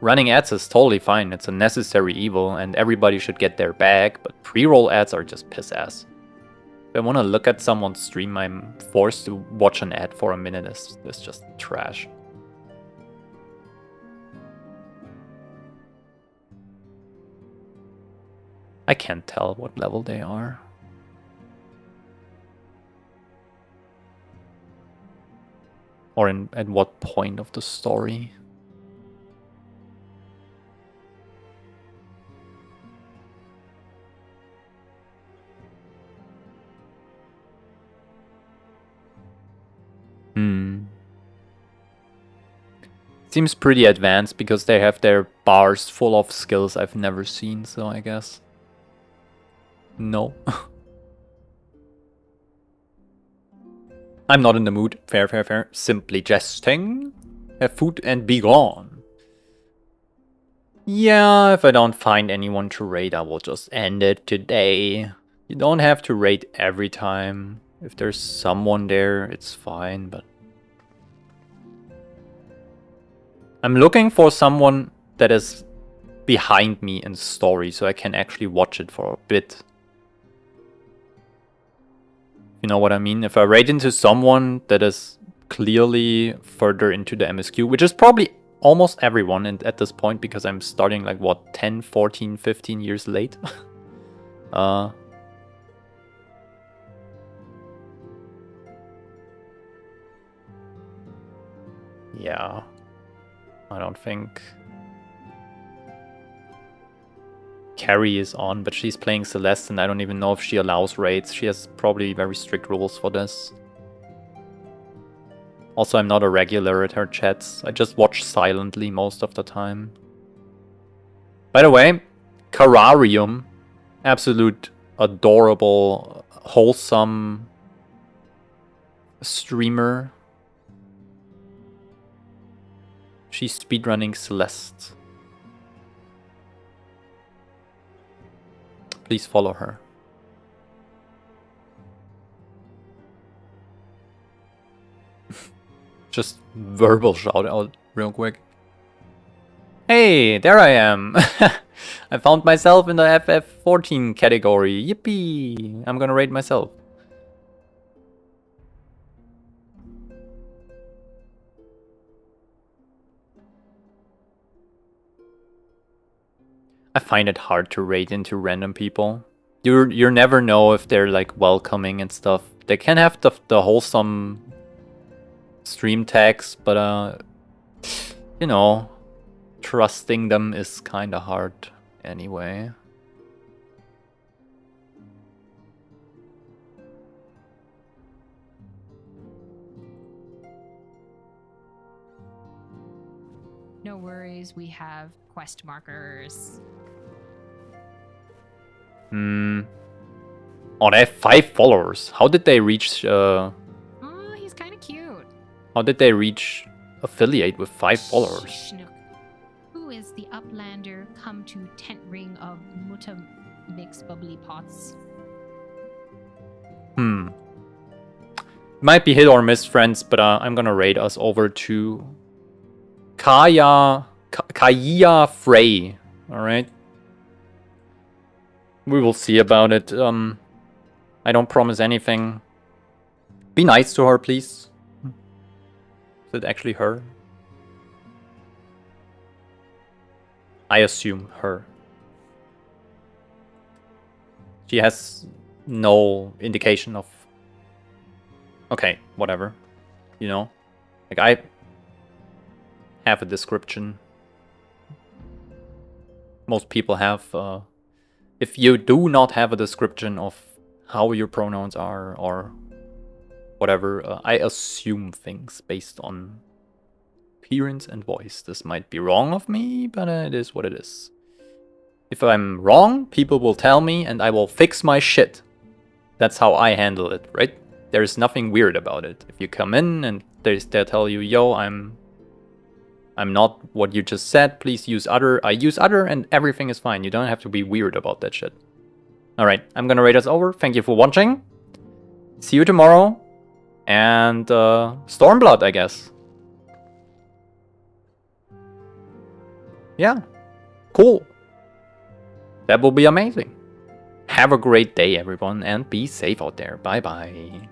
Running ads is totally fine. It's a necessary evil, and everybody should get their bag. But pre-roll ads are just piss ass. If I want to look at someone's stream, I'm forced to watch an ad for a minute. It's just trash. I can't tell what level they are. Or at what point of the story. Seems pretty advanced because they have their bars full of skills I've never seen, so I guess. No. I'm not in the mood. Fair, fair, fair. Simply jesting. Have food and be gone. Yeah, if I don't find anyone to raid, I will just end it today. You don't have to raid every time. If there's someone there, it's fine, but... I'm looking for someone that is behind me in story, so I can actually watch it for a bit. You know what I mean? If I raid into someone that is clearly further into the MSQ, which is probably almost everyone at this point, because I'm starting like, what, 10, 14, 15 years late? Yeah. I don't think... carry is on, but she's playing Celeste and I don't even know if she allows raids. She has probably very strict rules for this. Also, I'm not a regular at her chats. I just watch silently most of the time. By the way, Cararium, absolute adorable, wholesome streamer. She's speedrunning Celeste. Please follow her. Just verbal shout out real quick. Hey, there I am. I found myself in the FF14 category. Yippee! I'm gonna rate myself. I find it hard to rate into random people. You never know if they're like welcoming and stuff. They can have the wholesome stream tags, but you know, trusting them is kind of hard anyway. No worries, we have quest markers. Oh, they have 5 followers. How did they reach Oh, he's kind of cute. how did they reach affiliate with 5 followers? Schnook. Who is the uplander come to tent ring of Mutta mix bubbly pots? Might be hit or miss, friends, but I'm gonna raid us over to Kaya Frey. Alright. We will see about it. I don't promise anything. Be nice to her, please. Is it actually her? I assume her. She has no indication of... Okay, whatever. You know? Like, I have a description. Most people have... if you do not have a description of how your pronouns are or whatever, I assume things based on appearance and voice. This might be wrong of me, but it is what it is. If I'm wrong, people will tell me and I will fix my shit. That's how I handle it, right? There's nothing weird about it. If you come in and they tell you, yo, I'm not what you just said, please use other. I use other and everything is fine. You don't have to be weird about that shit. Alright, I'm gonna rate us over. Thank you for watching. See you tomorrow. And Stormblood, I guess. Yeah. Cool. That will be amazing. Have a great day, everyone, and be safe out there. Bye-bye.